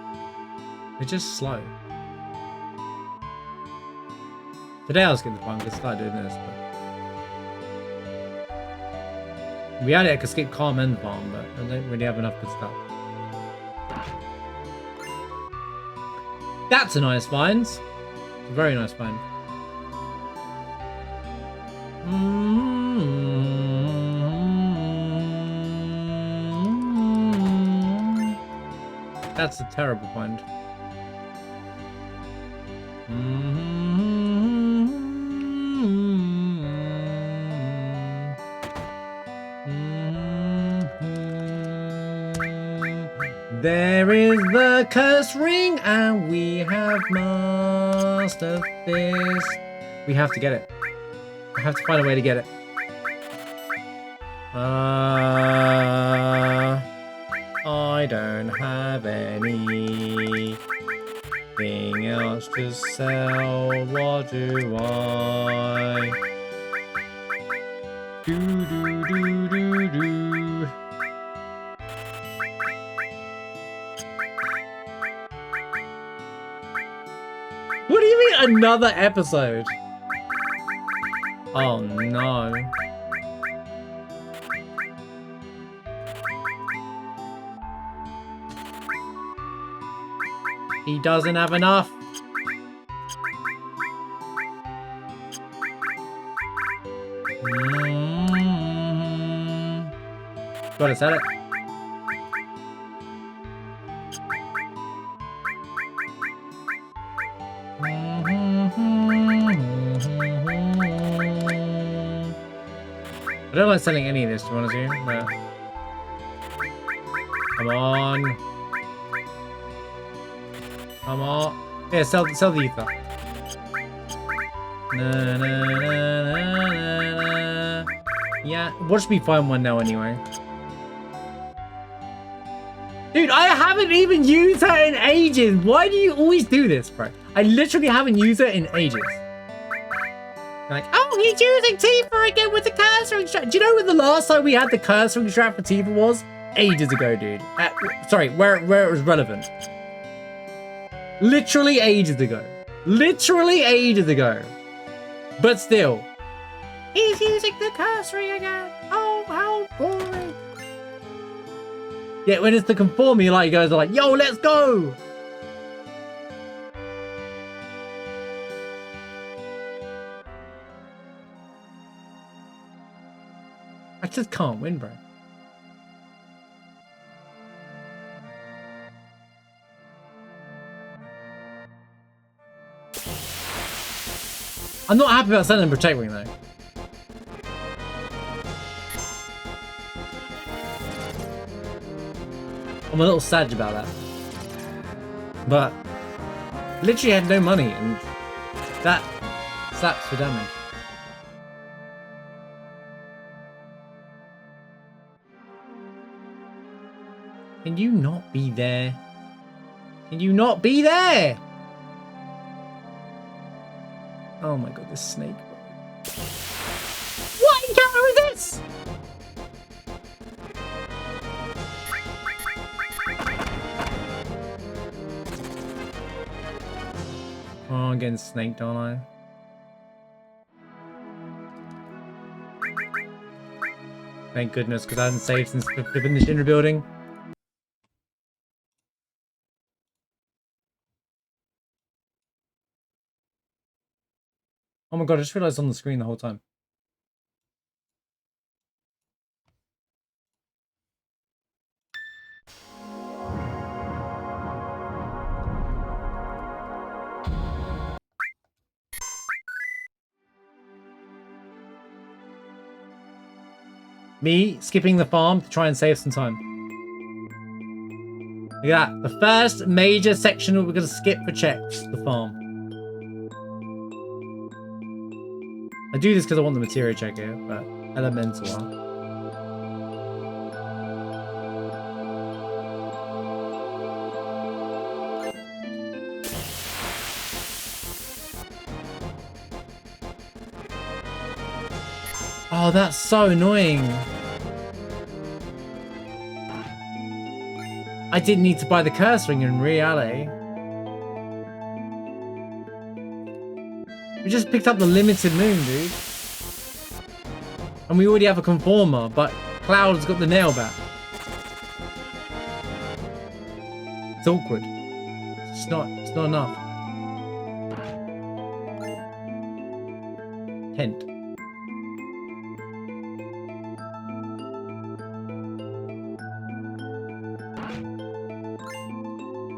They're just slow. Today I'll skip the farm because I started doing this. But... In reality, I could skip calm and farm, but I don't really have enough good stuff. That's a nice find. A very nice find. That's a terrible find. There is the curse ring, and we have mastered this. We have to get it. I have to find a way to get it. I don't have anything else to sell. What do I? Do do do do do. What do you mean another episode? Oh no. He doesn't have enough. Gotta sell it. I don't like selling any of this, to be honest with you, but... Come on. Come on. Yeah, sell the ether. Na, na, na, na, na. Yeah, watch me find one now anyway. Dude, I haven't even used her in ages. Why do you always do this, bro? I literally haven't used her in ages. Like, oh, he's using Tifa again with the cursing strat. Do you know when the last time we had the cursing strat for Tifa was? Ages ago, dude. Sorry, where it was relevant. Literally ages ago. Literally ages ago. But still. He's using the cursing again. Oh, how boring. Yeah, when it's the conforming, like, you guys are like, yo, let's go. I just can't win, bro. I'm not happy about selling Protect Ring, though. I'm a little sad about that. But literally had no money, and that slaps for damage. Can you not be there? Can you not be there? Oh my god, this snake. What encounter is this? Oh, I'm getting snaked, aren't I? Thank goodness, because I hadn't saved since flipping the Shinra building. Oh my god, I just realized on the screen the whole time. Me skipping the farm to try and save some time. Look at that. The first major section we're going to skip for checks, the farm. I do this because I want the materia check here, but elemental. Huh? Oh, that's so annoying. I didn't need to buy the curse ring in reality. We just picked up the limited moon, dude. And we already have a conformer, but Cloud's got the nail back. It's awkward. It's not enough. Tent.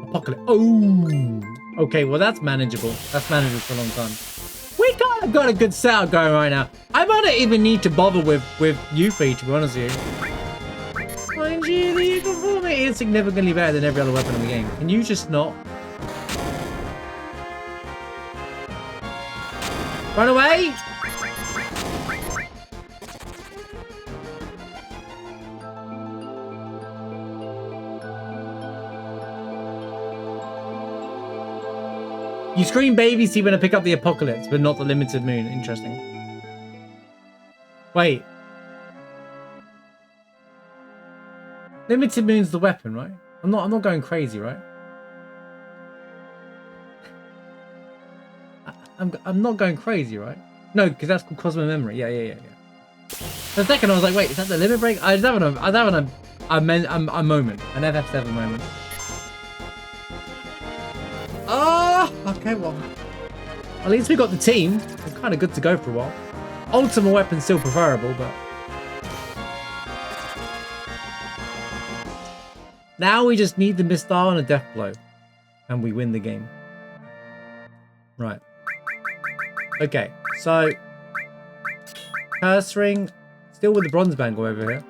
Apocalypse. Oh! Okay, well that's manageable. That's manageable for a long time. We kind of got a good setup going right now. I might not even need to bother with Yuffie, to be honest with you. Mind you, the conformity is significantly better than every other weapon in the game. Can you just not? Run away! You scream baby see when I pick up the apocalypse, but not the limited moon. Interesting. Wait. Limited moon's the weapon, right? I'm not going crazy, right? I'm not going crazy, right? No, because that's called Cosmo Memory. Yeah. For a second I was like, wait, is that the limit break? I was having a moment. An FF7 moment. Oh, okay, well. At least we got the team. We're kind of good to go for a while. Ultimate weapon's still preferable, but... Now we just need the Mistar and a Death Blow. And we win the game. Right. Okay, so... Curse Ring. Still with the Bronze Bangle over here.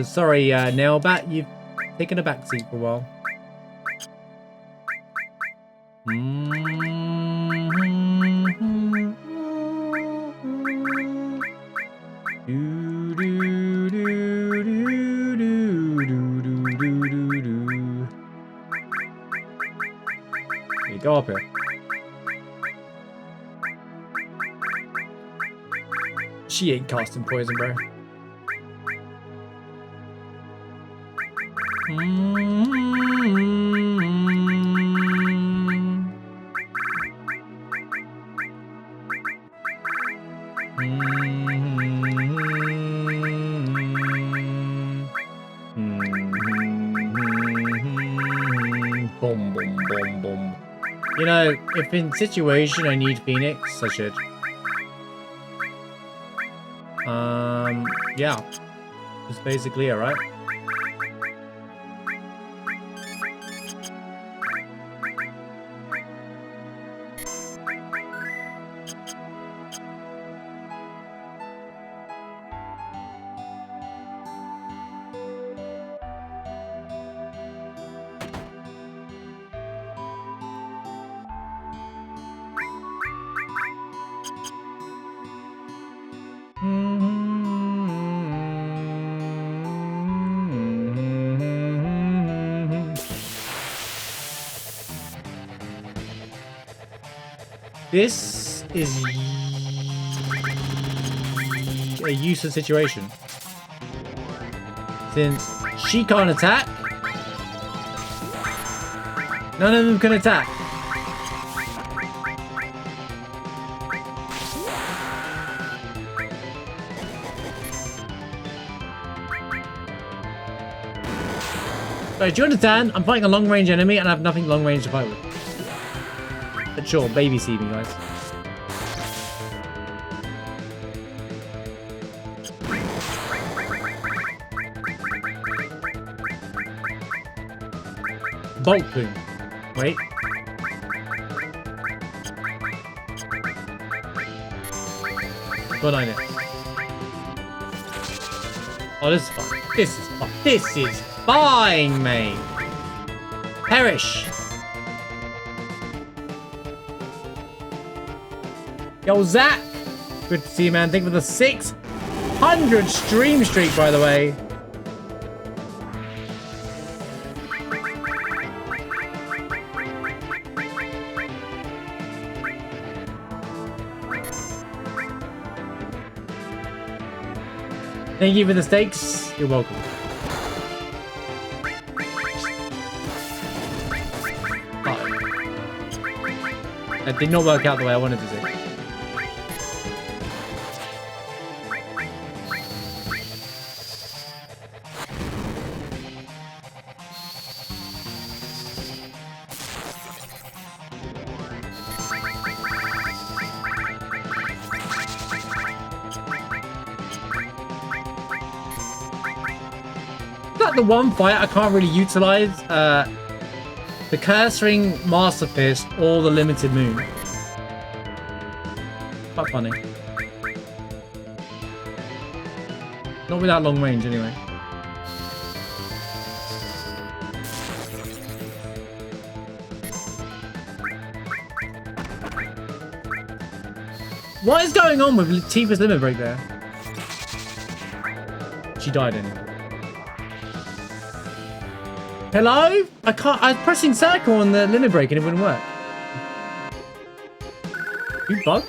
Sorry, Nailbat, you've taken a backseat for a while. Here, go up here. She ain't casting poison, bro. Boom, boom, boom, boom. You know, if in situation I need Phoenix, I should. Yeah. That's basically it, right? This is a useless situation. Since she can't attack, none of them can attack. Right, do you understand? I'm fighting a long-range enemy and I have nothing long-range to fight with. But sure, babysit me, guys. Bulk boom. Wait. Good idea. Oh, this is fine. This is fine. This is fine, mate. Perish. Yo, Zach. Good to see you, man. Thank you for the 600 stream streak, by the way. Thank you for the stakes. You're welcome. Oh. That did not work out the way I wanted to see. The one fight I can't really utilize the Curse-Ring Master Fist or the Limited Moon. Quite funny. Not without long range anyway. What is going on with Tifa's Limit Break there? She died anyway. Hello? I can't. I was pressing circle on the limit break and it wouldn't work. You bug?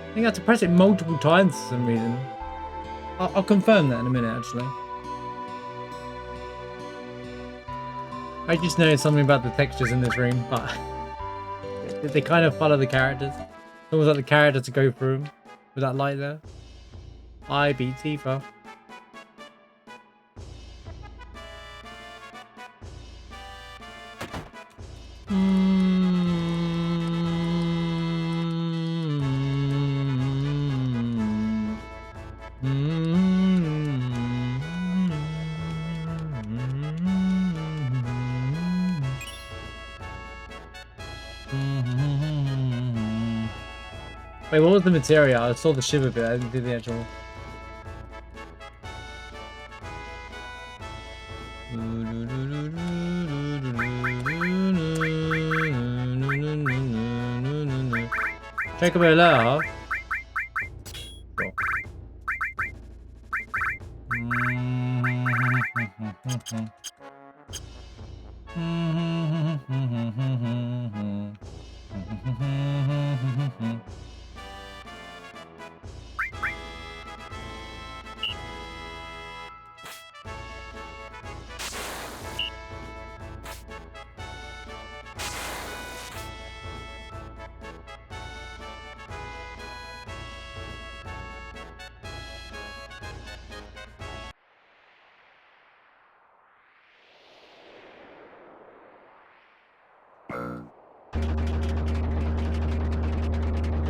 I think I have to press it multiple times for some reason. I'll confirm that in a minute, actually. I just noticed something about the textures in this room, but they kind of follow the characters. It's almost like the character to go through them with that light there. I beat Tifa. Wait, what was the materia? I saw the shiver bit, I didn't do the actual... Check about that.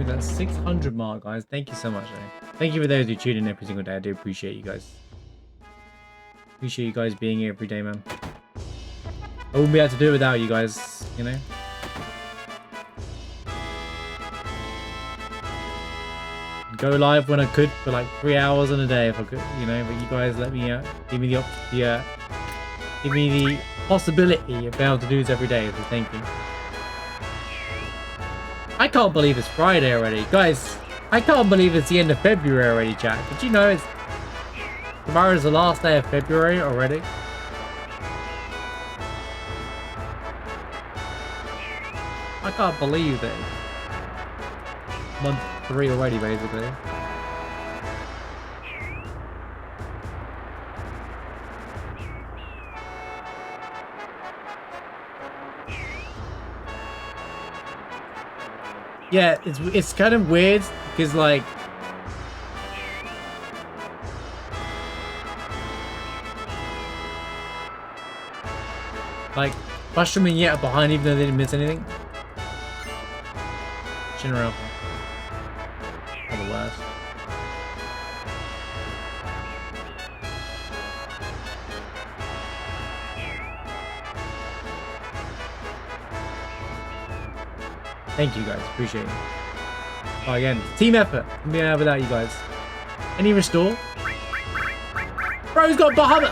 That 600 mark, guys. Thank you so much, eh? Thank you for those who tune in every single day. I do appreciate you guys. Appreciate you guys being here every day, man. I wouldn't be able to do it without you guys, you know? Go live when I could for like 3 hours in a day if I could, you know, but you guys let me give me the possibility of being able to do this every day, so thank you. I can't believe it's Friday already. Guys, I can't believe it's the end of February already, chat. Did you know it's... Tomorrow's the last day of February already? I can't believe it. Month 3 already, basically. Yeah, it's kind of weird because like Buster and Yet are behind even though they didn't miss anything. General are the worst. Thank you guys, appreciate it. Oh, again, team effort. Yeah, without you guys. Any restore? Bro's got Bahamut.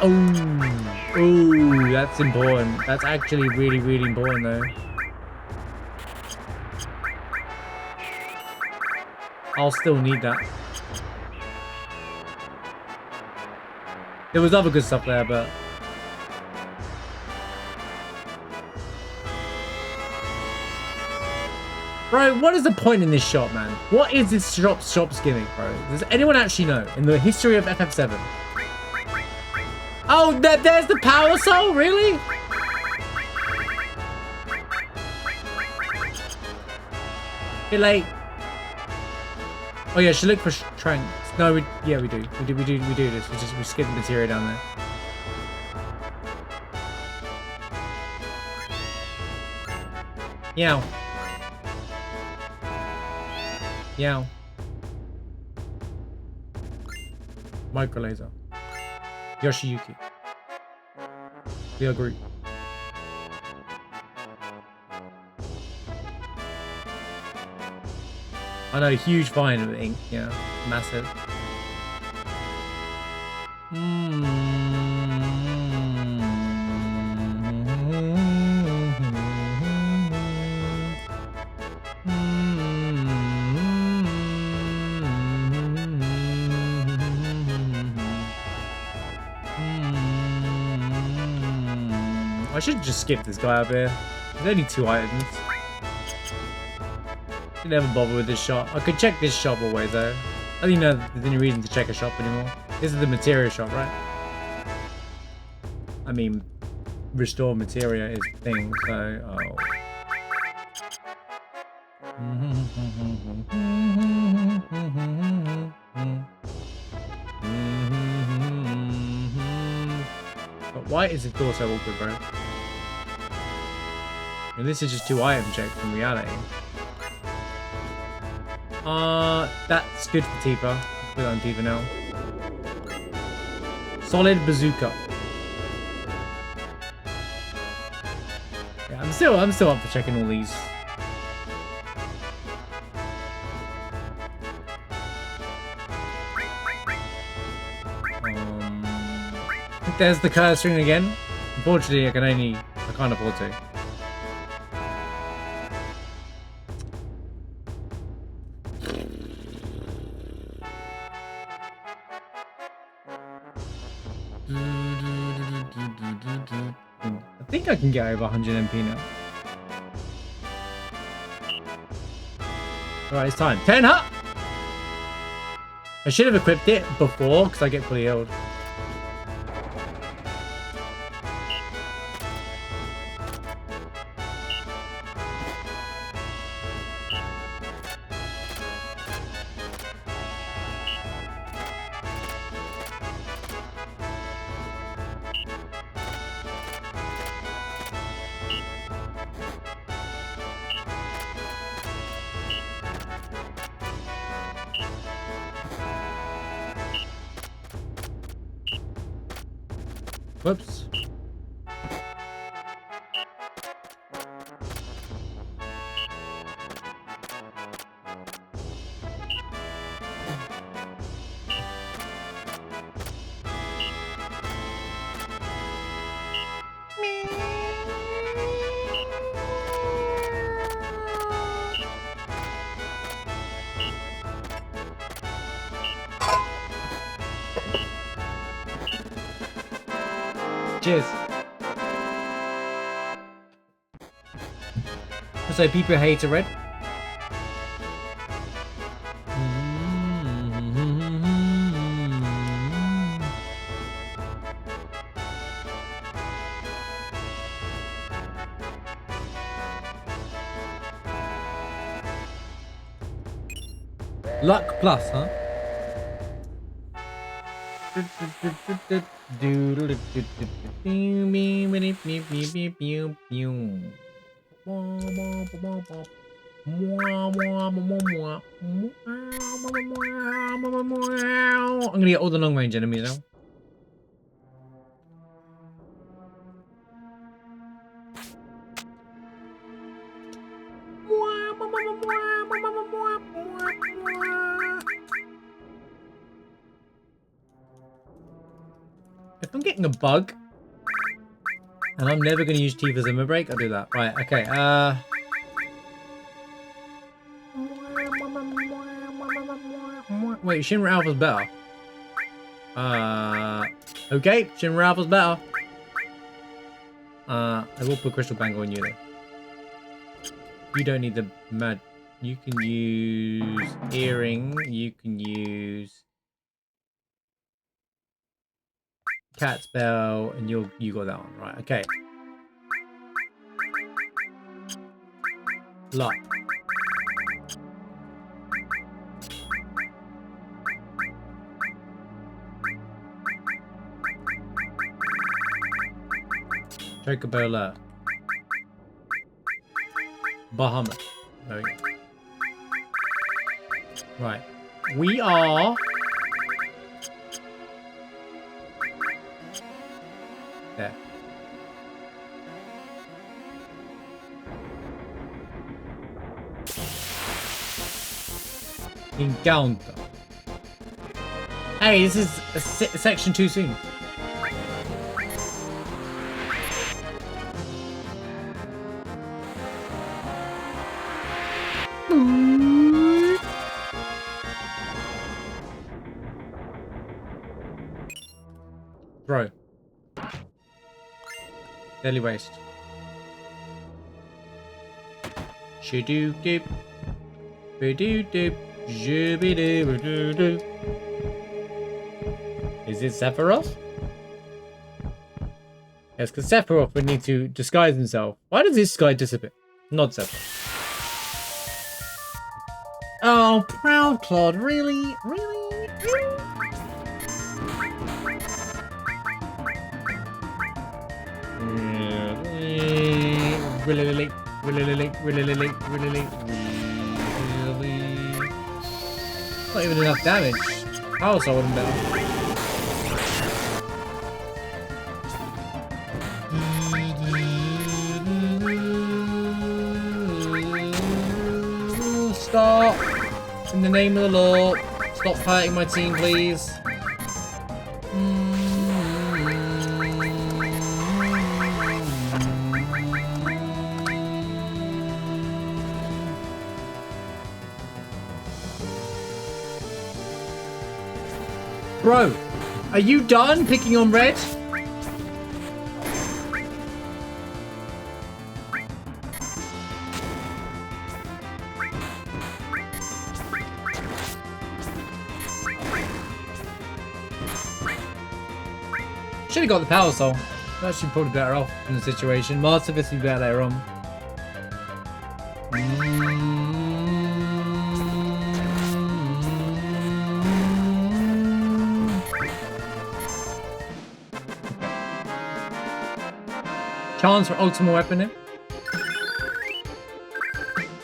Oh, ooh, that's important. That's actually really, really important though. I'll still need that. There was other good stuff there, but bro, what is the point in this shop, man? What is this shop's gimmick, bro? Does anyone actually know in the history of FF7? Oh, there's the power soul, really? Bit late. Oh yeah, should look for Tranks. No, we do this. We skip the materia down there. Meow. Meow. Micro laser. Yoshiyuki. We agree. I know, huge find of ink, yeah, massive. I should just skip this guy up here. There's only 2 items. Never bother with this shop. I could check this shop always though. I don't even know if there's any reason to check a shop anymore. This is the materia shop, right? I mean, restore materia is a thing, so oh. But why is this door so awkward, bro? And this is just 2 item checks in reality. That's good for Tifa. Let's put it on Tifa now. Solid bazooka. Yeah, I'm still up for checking all these. There's the curse string again. Unfortunately, I can't afford to. I think I can get over 100 MP now. Alright, it's time. 10 up! I should have equipped it before because I get fully healed. Whoops. Cheers. So people hate a red. Luck plus, huh? I'm gonna get all the long range enemies now. If I'm getting a bug, and I'm never going to use teeth as a break, I'll do that. Right, okay, wait, Shinra Alpha's better. Okay, Shinra Alpha's better. I will put Crystal Bangle on you, though. You don't need the mad... You can use Earring, you can use... Cat Spell, and you got that one, right? Okay. Luck. Chocobola. Bahamut. There we go. Right. We are... There. Encounter. Hey, this is a section too soon. Throw. Deadly waste. Shadoo doop. Badoo doop. Zoobie doo doo. Is it Sephiroth? Yes, because Sephiroth would need to disguise himself. Why does this guy disappear? Not Sephiroth. Oh, Proud Claude, really? Really? Really? Not even enough damage. Power Soul wouldn't better. Stop! In the name of the law, stop hurting my team, please. Bro, are you done picking on red? Should have got the Power Soul. Actually, probably better off in the situation. Master Fist would be better later on. Chance for ultimate weapon in.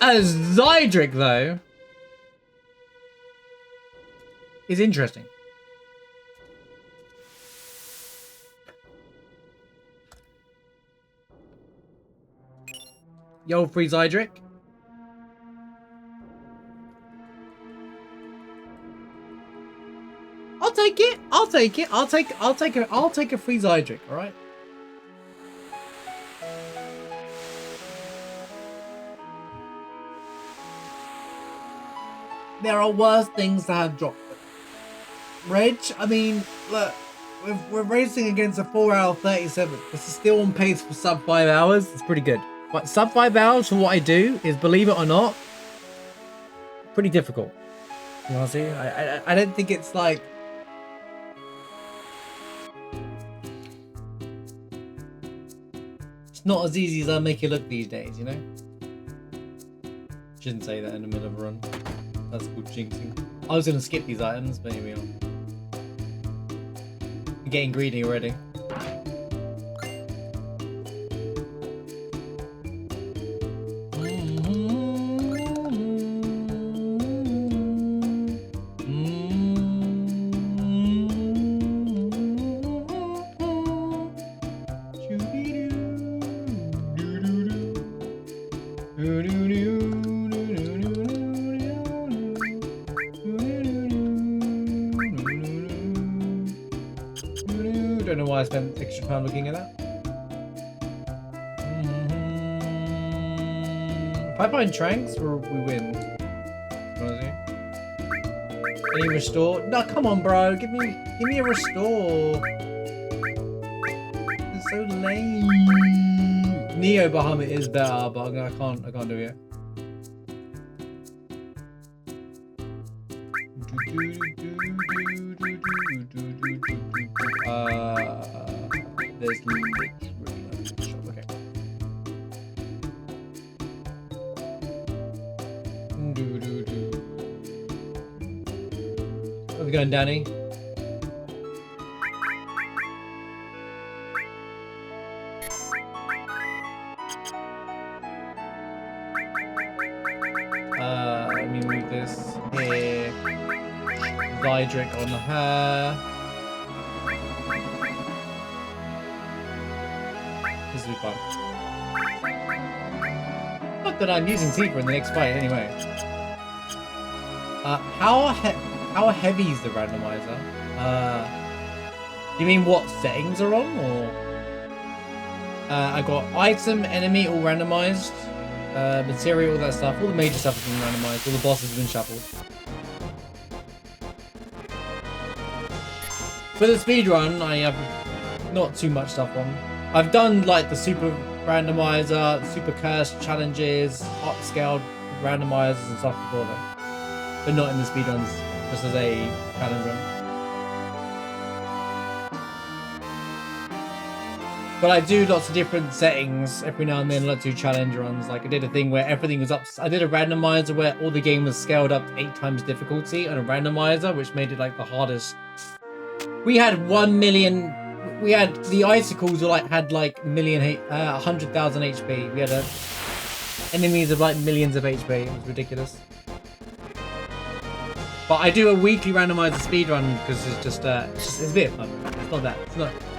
A Zydric, though, is interesting. Yo, free Zydric. I'll take it. I'll take it. I'll take a free Zydric, all right? There are worse things to have dropped. Reg, I mean, look, we're racing against a 4-hour 37. This is still on pace for sub 5 hours. It's pretty good. But sub 5 hours for what I do is, believe it or not, pretty difficult. You know what I'm saying? I don't think it's like... It's not as easy as I make it look these days, you know? Shouldn't say that in the middle of a run. That's called jinxing. I was going to skip these items, but here we are. I'm getting greedy already. Don't know why I spent extra time looking at that. If I find Tranks, we win. Any restore? No, come on, bro. Give me a restore. It's so lame. Neo Bahamut is better, but I can't do it. There's literally no shop. Okay. Where are we going, Danny? Let me move this here. Vidric on her. This will be fun. Not that I'm using Tifa in the next fight anyway. How heavy is the randomizer? You mean what settings are on, or? I got item, enemy, all randomized. Materia, all that stuff. All the major stuff has been randomized. All the bosses have been shuffled. For the speedrun, I have not too much stuff on. I've done like the super randomizer, super curse challenges, upscaled randomizers and stuff before though. But not in the speedruns, just as a challenge run. But I do lots of different settings every now and then. I like to do challenge runs. Like I did a thing where everything was up. I did a randomizer where all the game was scaled up to 8 times difficulty on a randomizer, which made it like the hardest. We had 1 million. We had the icicles were like had like 100,000 HP. We had enemies of like millions of HP. It was ridiculous. But I do a weekly randomizer speedrun because it's a bit fun.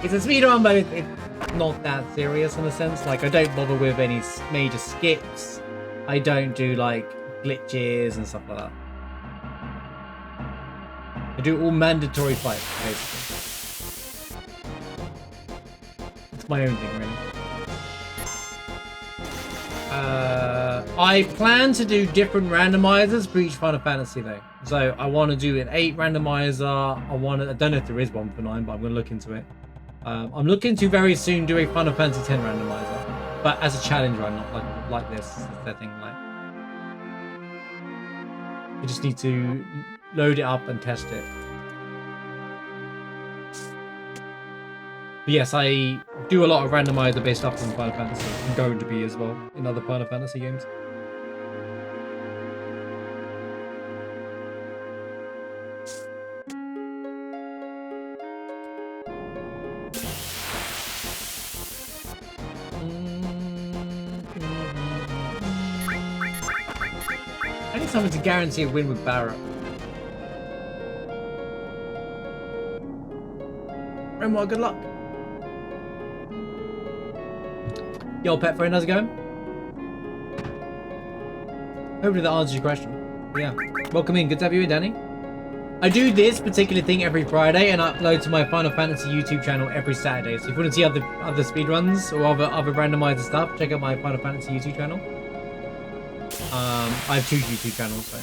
It's a speedrun, but it's not that serious in a sense. Like I don't bother with any major skips. I don't do like glitches and stuff like that. I do all mandatory fights basically. It's my own thing really. I plan to do different randomizers for each Final Fantasy though. So I want to do an 8 randomizer. I don't know if there is one for 9, but I'm going to look into it. I'm looking to very soon do a Final Fantasy X randomizer, but as a challenge run, not like this setting. Like you just need to load it up and test it. But yes, I do a lot of randomizer based stuff in Final Fantasy. I'm going to be as well in other Final Fantasy games. I need someone to guarantee a win with Barrett. Remar, good luck. Yo, pet friend, how's it going? Hopefully that answers your question. Yeah. Welcome in. Good to have you in, Danny. I do this particular thing every Friday and upload to my Final Fantasy YouTube channel every Saturday. So if you want to see other speedruns or other randomizer stuff, check out my Final Fantasy YouTube channel. I have 2 YouTube channels, so.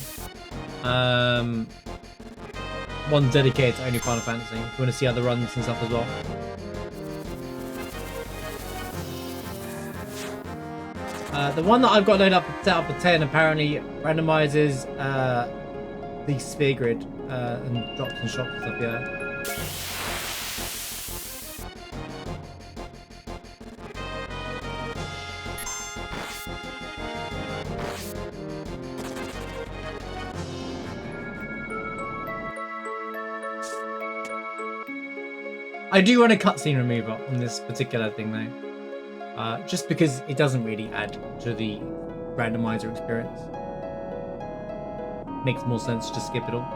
one dedicated to only Final Fantasy. If you want to see other runs and stuff as well. The one that I've got loaded up set up for 10 apparently randomizes the sphere grid and drops and shops and stuff, yeah. I do run a cutscene remover on this particular thing though, just because it doesn't really add to the randomizer experience. Makes more sense to skip it all.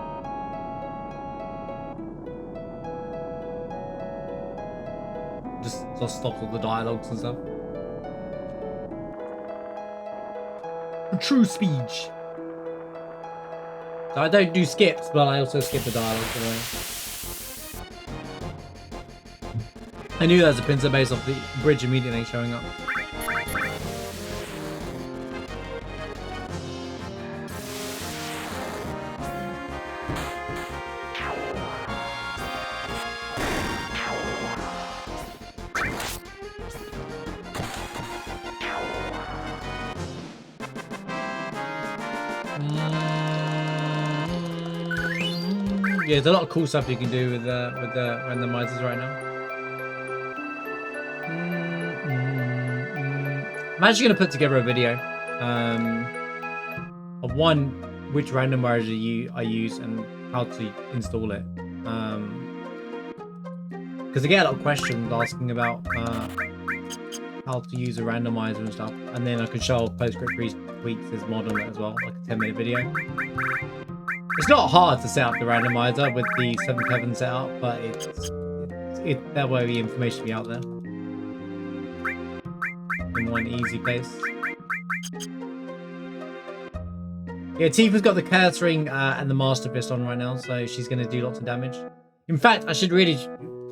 Just stops all the dialogues and stuff. True speech. So I don't do skips, but I also skip the dialogue anyway. I knew there was a pincer based off the bridge immediately showing up. Yeah, there's a lot of cool stuff you can do with the randomizers right now. I'm actually going to put together a video of which randomizer I use and how to install it. Because I get a lot of questions asking about how to use a randomizer and stuff, and then I can show PostScript tweaks mod on it as well, like a 10-minute video. It's not hard to set up the randomizer with the 7.7 setup, but that way the information will be out there in one easy place. Yeah, Tifa's got the Curse Ring and the Master Fist on right now, so she's going to do lots of damage. In fact, I should really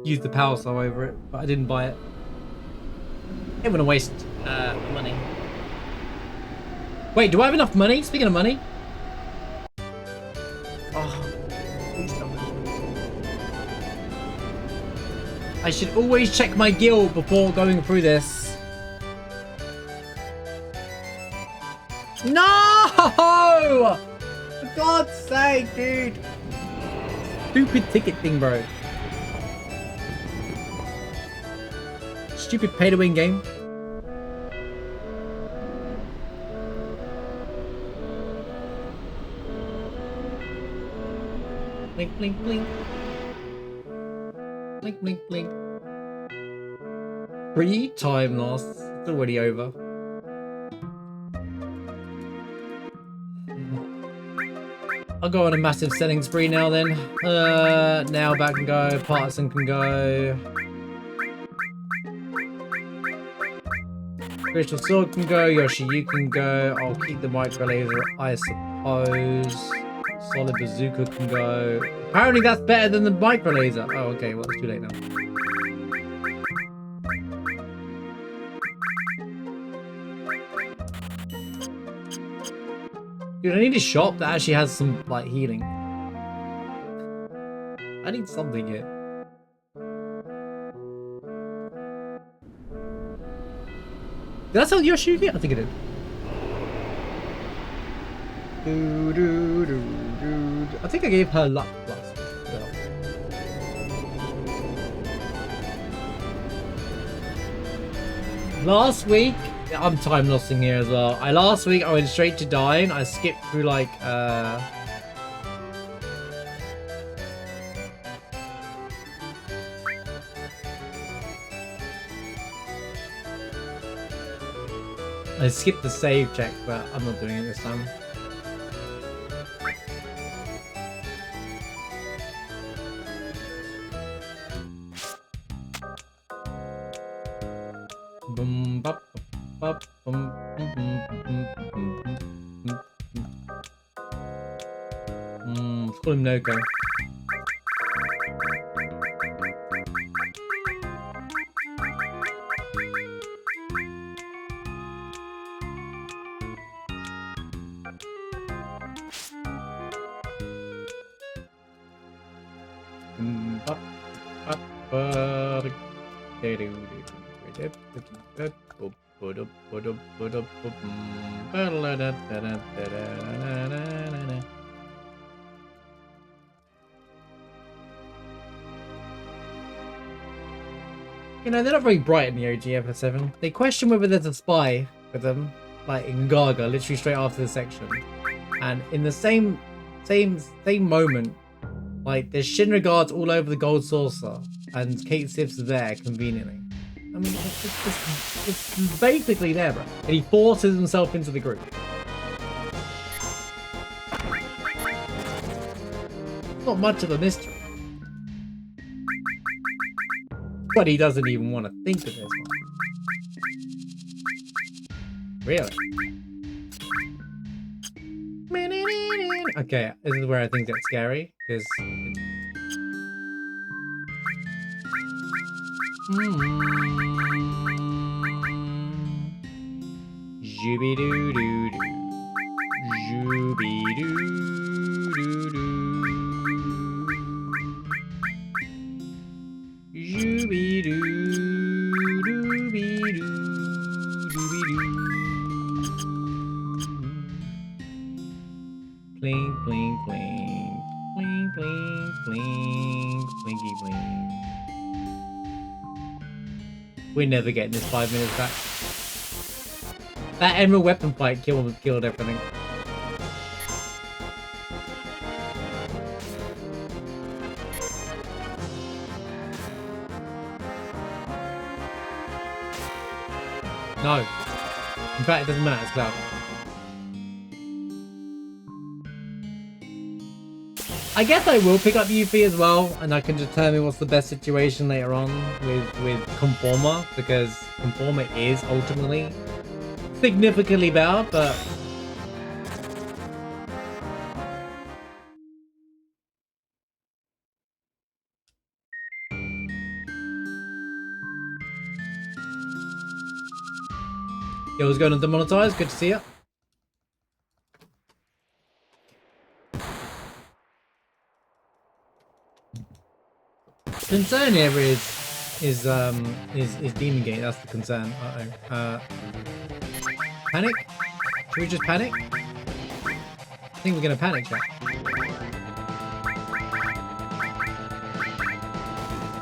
use the Power Slow over it, but I didn't buy it. I didn't want to waste money. Wait, do I have enough money? Speaking of money. Oh, please stop it. I should always check my guild before going through this. No! For God's sake, dude. Stupid ticket thing, bro. Stupid pay-to-win game. Blink, blink, blink. Blink, blink, blink. Free time loss. It's already over. I'll go on a massive selling spree now then. Nailbat can go, Partisan can go. Crystal Sword can go, Yoshi, you can go. I'll keep the Micro Laser, I suppose. Solid Bazooka can go. Apparently that's better than the Micro Laser. Oh, okay, well, it's too late now. Dude, I need a shop that actually has some, like, healing. I need something here. Did I sell Yoshi? I think I did. I think I gave her luck plus. Last week, I'm time lossing here as well. Last week I went straight to dying. I skipped through like I skipped the save check, but I'm not doing it this time. Boom, bop, bop, boom, boom, boom, boom, boom, boom. Let's call him Noko. You know, they're not very bright in the OG FF7. They question whether there's a spy with them, like in Gaga, literally straight after the section. And in the same moment, like there's Shinra guards all over the gold saucer, and Kate Sif's there conveniently. I mean, it's basically there, bro. And he forces himself into the group. Not much of a mystery. But he doesn't even want to think of this one. Really? Okay, this is where things get scary, because... Zooby-doo-doo-doo. Zooby-doo-doo-doo. Bling, bling, bling. Bling, bling, bling. Blinky, bling. We're never getting this 5 minutes back. That emerald weapon fight killed everything. No. In fact, it doesn't matter, it's Cloud. I guess I will pick up Yuffie as well, and I can determine what's the best situation later on with Conformer, because Conformer is ultimately significantly better, but... Yo, what's going on, Demonetized? Good to see you. Concern here is Demon Gate. That's the concern. Panic? Should we just panic? I think we're gonna panic, chat.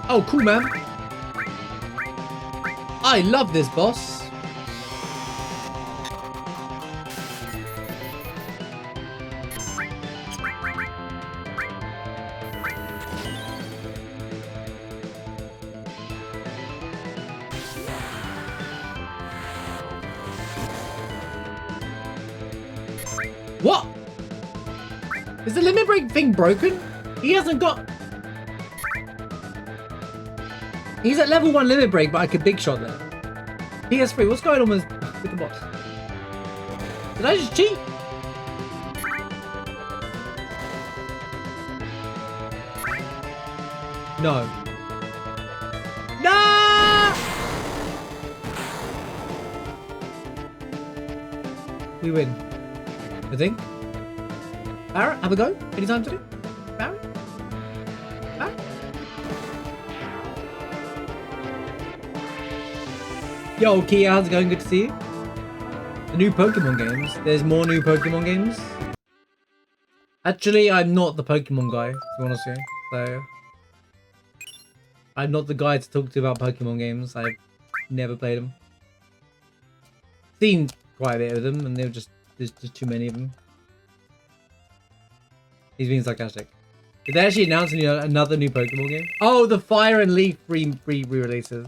Oh, cool, man. I love this boss. What? Is the limit break thing broken? He hasn't got... He's at level 1 limit break, but I could big shot there. PS3, what's going on with the boss? Did I just cheat? No. No! We win. I think. Barrett, have a go? Anytime today? Barrett? Barrett? Yo, Kia, how's it going? Good to see you. The new Pokemon games. There's more new Pokemon games. Actually, I'm not the Pokemon guy, to be honest with you. So, I'm not the guy to talk to about Pokemon games. I've never played them. Seen quite a bit of them, and they're just... There's just too many of them. He's being sarcastic. Did they actually announce another new Pokemon game? Oh, the Fire and Leaf re-releases.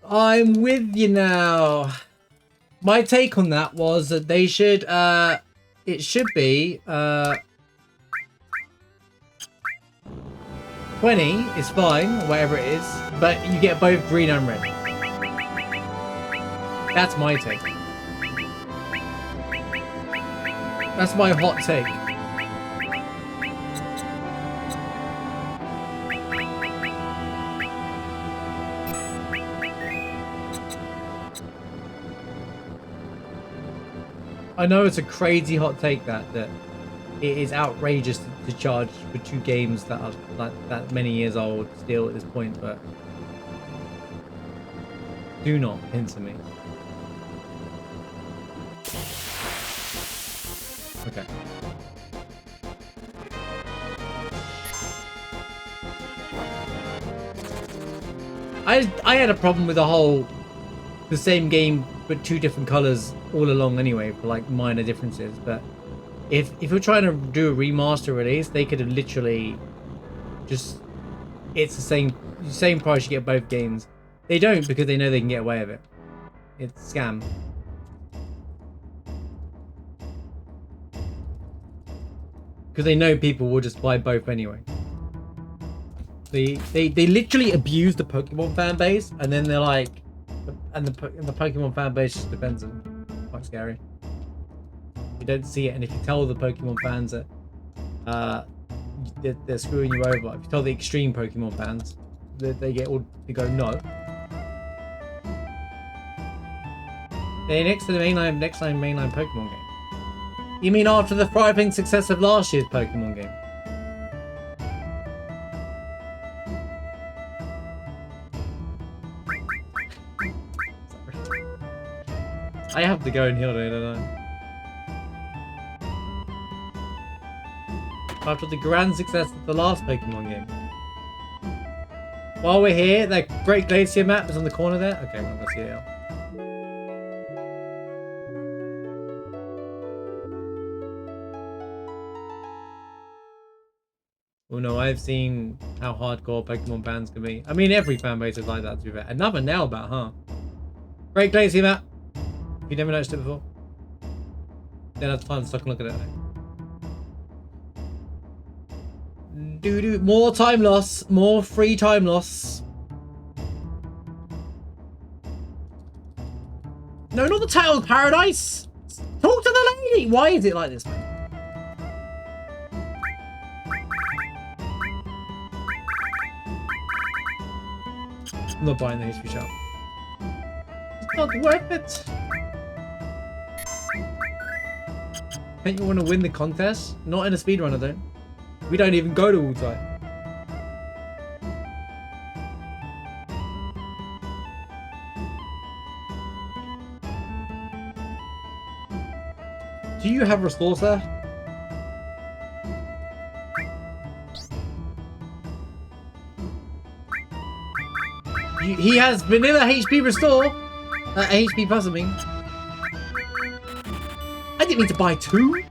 I'm with you now. My take on that was that they should, it should be, 20 is fine, whatever it is, but you get both green and red. That's my take. That's my hot take. I know it's a crazy hot take that it is outrageous to charge for 2 games that are like that many years old still at this point, but do not answer me. Okay. I had a problem with the same game but 2 different colors all along anyway, for like minor differences. But if you're trying to do a remaster release, they could have literally just, it's the same price, you get both games. They don't, because they know they can get away with it. It's a scam. Because they know people will just buy both anyway. They literally abuse the Pokemon fan base, and then they're like, and the Pokemon fan base just defends them. Quite scary. You don't see it, and if you tell the Pokemon fans that they're screwing you over, if you tell the extreme Pokemon fans, they go no. They're next to the mainline Pokemon game. You mean after the thriving success of last year's Pokemon game? I have to go and heal it, don't I? After the grand success of the last Pokemon game. While we're here, that Great Glacier map is on the corner there. Okay, we're gonna see it. Oh no, I've seen how hardcore Pokemon fans can be. I mean, every fan base is like that, to be fair. Another nail bat, huh? Great Glacier map. You never noticed it before? Then that's time to stop and look at it now. More time loss. More free time loss. No, not the Tail of Paradise. Talk to the lady. Why is it like this, man? I'm not buying the history shop. It's not worth it. Don't you want to win the contest? Not in a speedrun, I don't. We don't even go to Ultai. Do you have Restore, sir? He has vanilla HP Restore. HP plus, I mean. I didn't mean to buy 2. 2?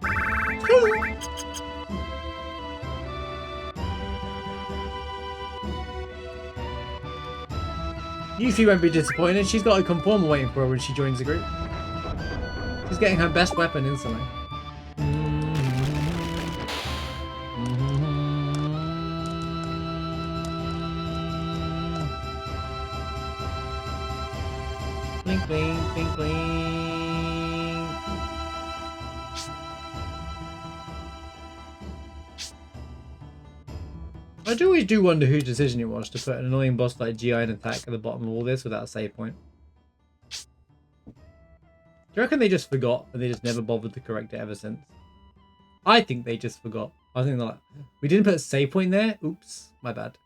Yuffie won't be disappointed. She's got a conformer waiting for her when she joins the group. She's getting her best weapon instantly. Blink, blink, blink, blink. I do always wonder whose decision it was to put an annoying boss like GI and attack at the bottom of all this without a save point. Do you reckon they just forgot and they just never bothered to correct it ever since? I think they just forgot. I think they're like, we didn't put a save point there? Oops, my bad.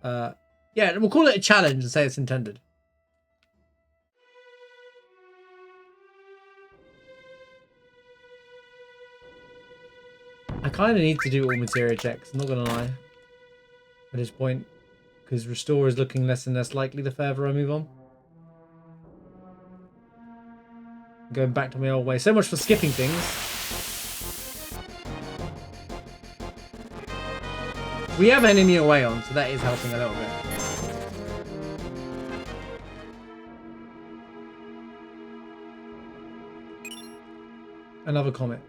Yeah, we'll call it a challenge and say it's intended. I kind of need to do all materia checks, I'm not going to lie. At this point, because Restore is looking less and less likely the further I move on. I'm going back to my old way. So much for skipping things. We have enemy away on, so that is helping a little bit. Another comet.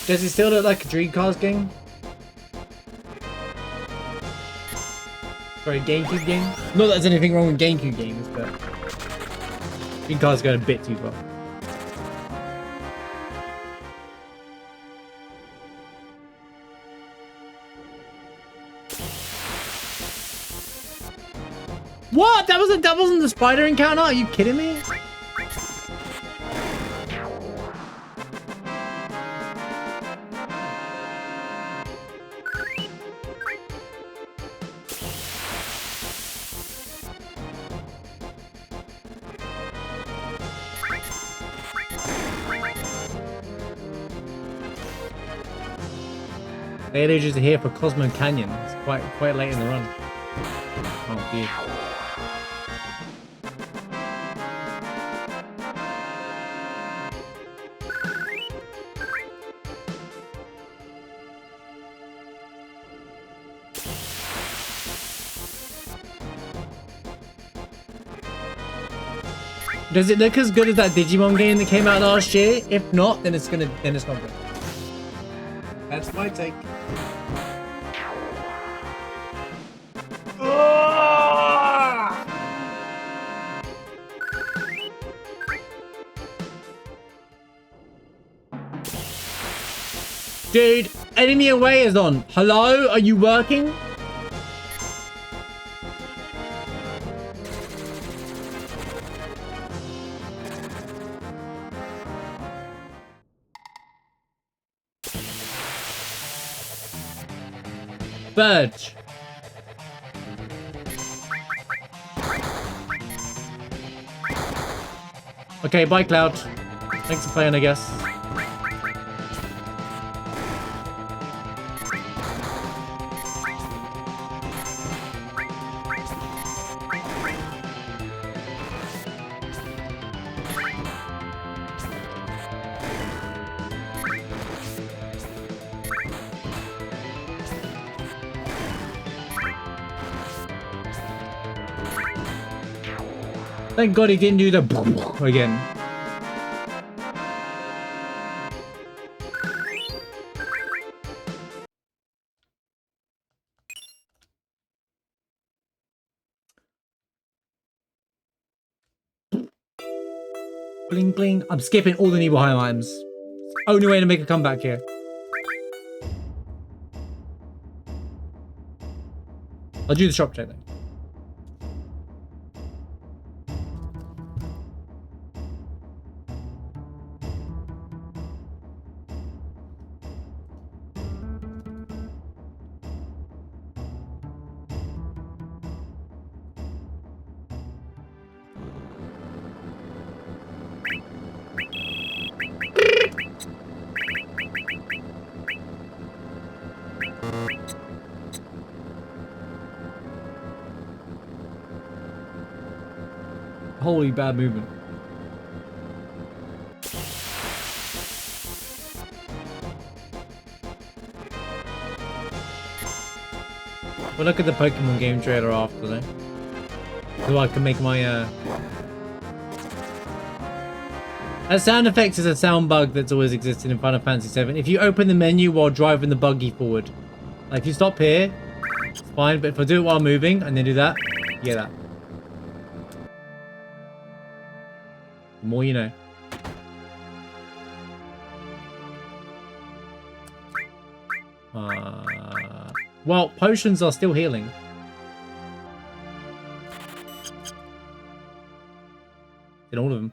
Does it still look like a Dreamcast game? Sorry, GameCube game? Not that there's anything wrong with GameCube games, but Dreamcast going a bit too far. What? That wasn't the spider encounter? Are you kidding me? The agents are here for Cosmo Canyon. It's quite late in the run. Oh dear. Does it look as good as that Digimon game that came out last year? If not, then it's not good. That's my take. Dude, enemy away is on. Hello? Are you working? Burge. Okay, bye Cloud. Thanks for playing, I guess. Thank God he didn't do the again. Bling bling. I'm skipping all the Nibelheim items. Only way to make a comeback here. I'll do the shop check then. Holy bad movement. We'll look at the Pokemon game trailer after though. So I can make my A sound effect is a sound bug that's always existed in Final Fantasy VII. If you open the menu while driving the buggy forward, like if you stop here, it's fine, but if I do it while moving and then do that, you get that. The more you know. Well, potions are still healing. In all of them.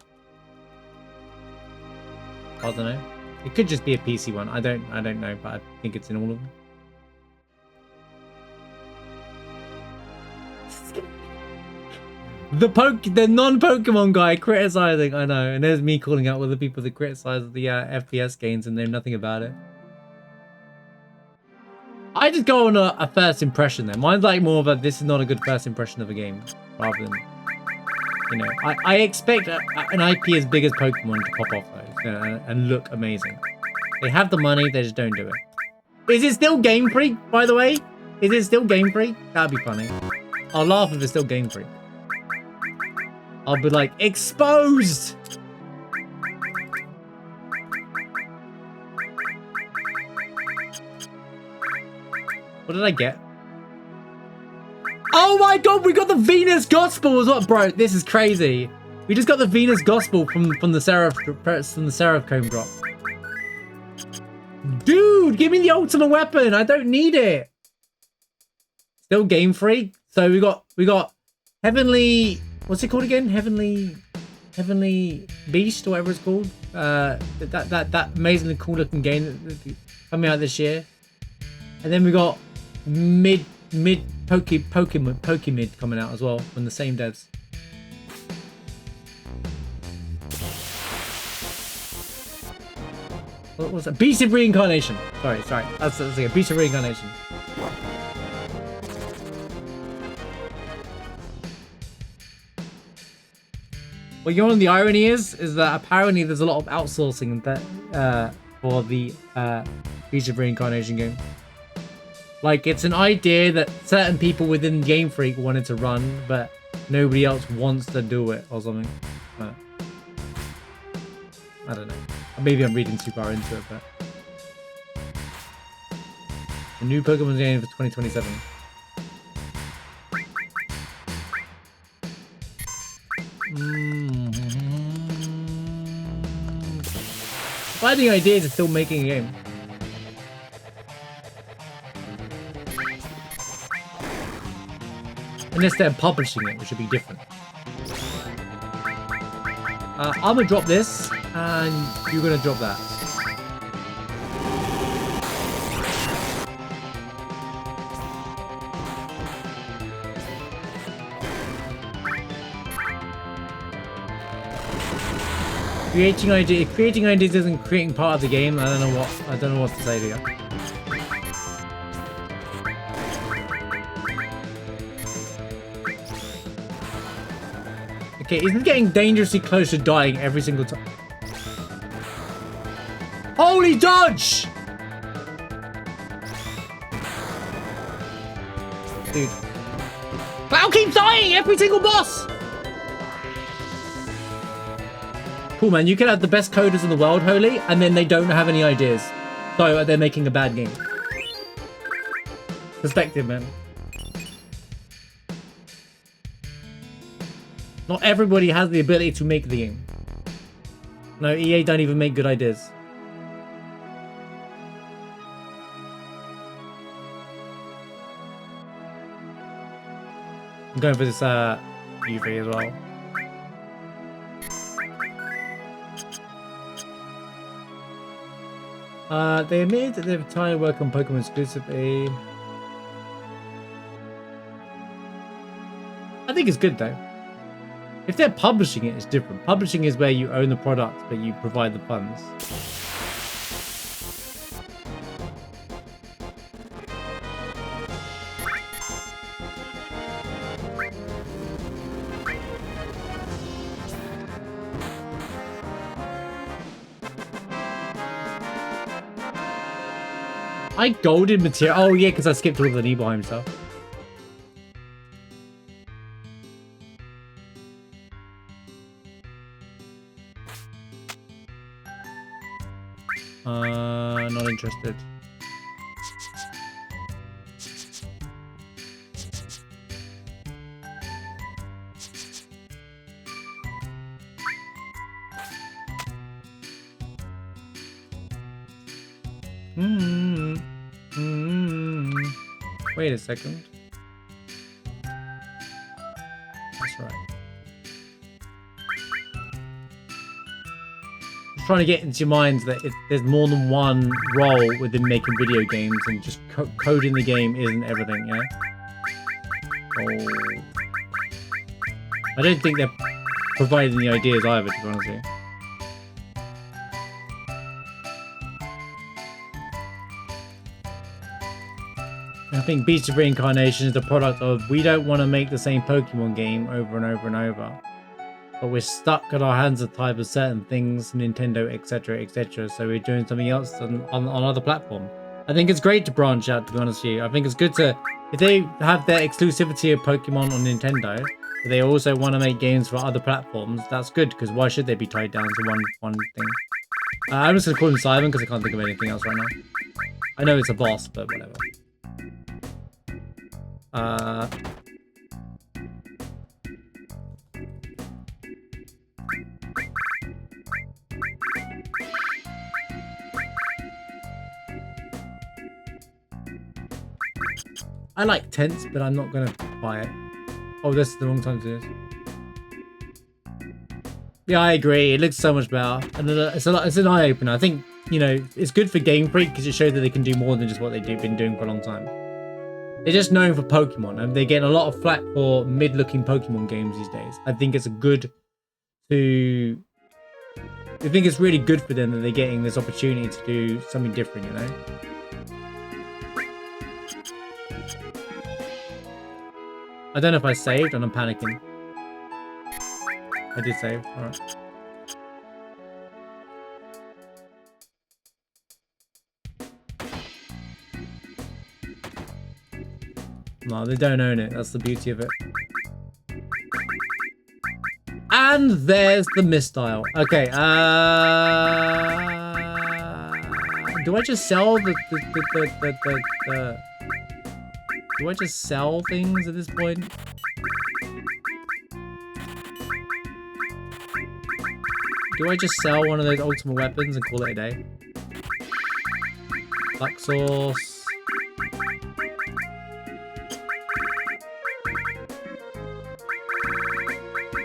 I don't know. It could just be a PC one. I don't know, but I think it's in all of them. The non-Pokemon guy criticizing, I know, and there's me calling out all the people that criticize the FPS games and know nothing about it. I just go on a first impression then. Mine's like more of a, this is not a good first impression of a game, rather than, you know, I expect an IP as big as Pokemon to pop off though, you know, and look amazing. They have the money, they just don't do it. Is it still Game Freak, by the way? Is it still Game Freak? That'd be funny. I'll laugh if it's still Game Freak. I'll be like, exposed! What did I get? Oh my god, we got the Venus Gospel as well, bro. This is crazy. We just got the Venus Gospel from the Seraph Comb drop. Dude, give me the ultimate weapon. I don't need it. Still Game Freak. So we got Heavenly, what's it called again? Heavenly Beast or whatever it's called. That amazingly cool looking game coming out this year. And then we got mid Pokemid coming out as well from the same devs. What was that? Beast of Reincarnation. Sorry. That's like a Beast of Reincarnation. Well, you know what the irony is that apparently there's a lot of outsourcing that for the Beast of Reincarnation game. Like, it's an idea that certain people within Game Freak wanted to run, but nobody else wants to do it or something. I don't know. Maybe I'm reading too far into it, but... A new Pokemon game for 2027. Why the idea is still making a game? Unless they're publishing it, which would be different. I'm gonna drop this, and you're gonna drop that. Creating ideas isn't creating part of the game. I don't know what to say to you. Okay, isn't getting dangerously close to dying every single time? Holy dodge! Dude. Cloud keeps dying every single boss! Cool, man. You can have the best coders in the world, Holy, and then they don't have any ideas. So they're making a bad game. Perspective, man. Not everybody has the ability to make the game. No, EA don't even make good ideas. I'm going for this UV as well. They admitted that they've tried to work on Pokemon exclusively. I think it's good though. If they're publishing it, it's different. Publishing is where you own the product, but you provide the funds. I golden materia. Oh yeah, because I skipped all the Nibelheim stuff. Not interested. Wait a second. That's right. Just trying to get into your minds that there's more than one role within making video games, and just coding the game isn't everything, yeah? Oh. I don't think they're providing the ideas either, to be honest with you. I think Beast of Reincarnation is the product of, we don't want to make the same Pokemon game over and over and over, but we're stuck at our hands are tied with certain things, Nintendo, etc., so we're doing something else on other platforms. I think it's great to branch out, to be honest with you. I think it's good to, if they have their exclusivity of Pokemon on Nintendo, but they also want to make games for other platforms, that's good, because why should they be tied down to one thing? I'm just going to call him Simon, because I can't think of anything else right now. I know it's a boss, but whatever. I like tents, but I'm not gonna buy it. Oh, this is the wrong time to do this. Yeah, I agree. It looks so much better. And it's an eye-opener. I think, you know, it's good for Game Freak because it shows that they can do more than just what they've been doing for a long time. They're just known for Pokemon, and they're getting a lot of flack for mid-looking Pokemon games these days. I think it's I think it's really good for them that they're getting this opportunity to do something different, you know? I don't know if I saved and I'm panicking. I did save, alright. No, they don't own it. That's the beauty of it. And there's the misdial. Okay, do I just sell do I just sell things at this point? Do I just sell one of those ultimate weapons and call it a day? Duck sauce.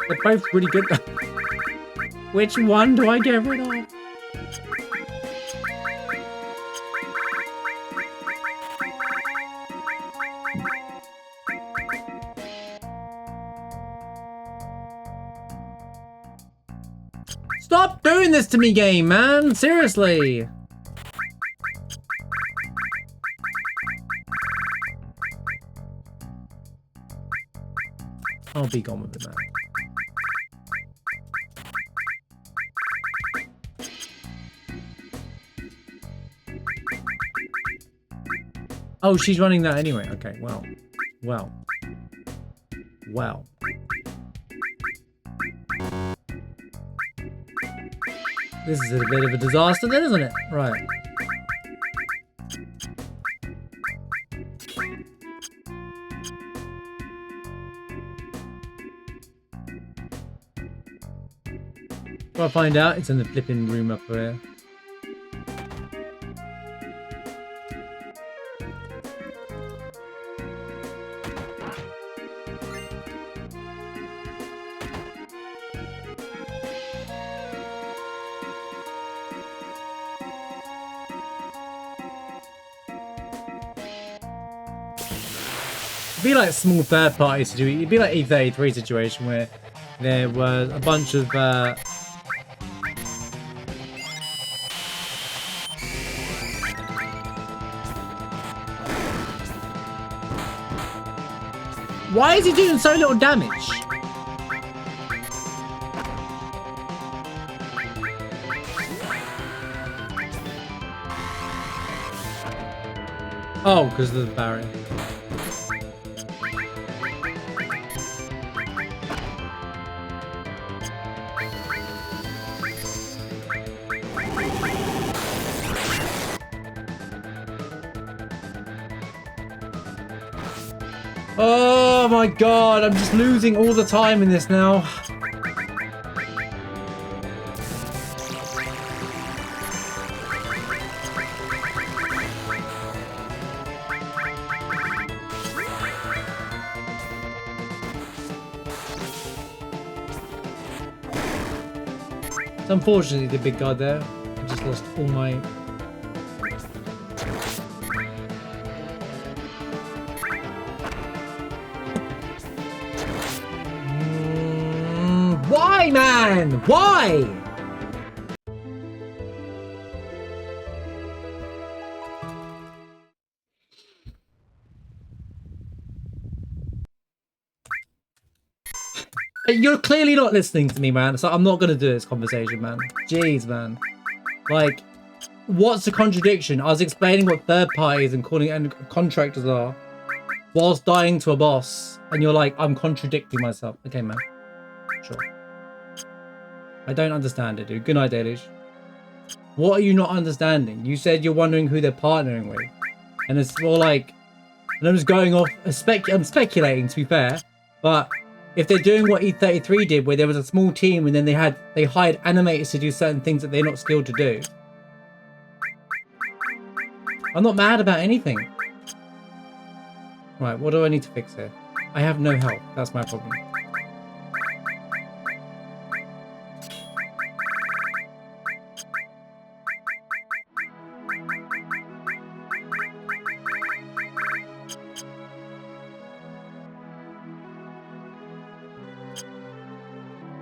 They're both really good. Which one do I get rid of? Stop doing this to me, game, man! Seriously! I'll be gone with it, man. Oh, she's running that anyway. Okay, well. This is a bit of a disaster then, isn't it? Right. Well, I'll find out. It's in the flipping room up there. It'd be like small third parties to do it. It'd be like E33 situation where there was a bunch of why is he doing so little damage? Oh, because of the barrier. Oh my god, I'm just losing all the time in this now. It's unfortunately the big guy there. I just lost all my... Why, man? Why? You're clearly not listening to me, man. So I'm not going to do this conversation, man. Jeez, man. Like, what's the contradiction? I was explaining what third parties and calling and contractors are whilst dying to a boss. And you're like, I'm contradicting myself. Okay, man. Sure. I don't understand it, dude. Good night, Dalish. What are you not understanding? You said you're wondering who they're partnering with. And it's more like... And I'm just going off... I'm speculating, to be fair. But if they're doing what E33 did, where there was a small team and then they hired animators to do certain things that they're not skilled to do. I'm not mad about anything. Right, what do I need to fix here? I have no health. That's my problem.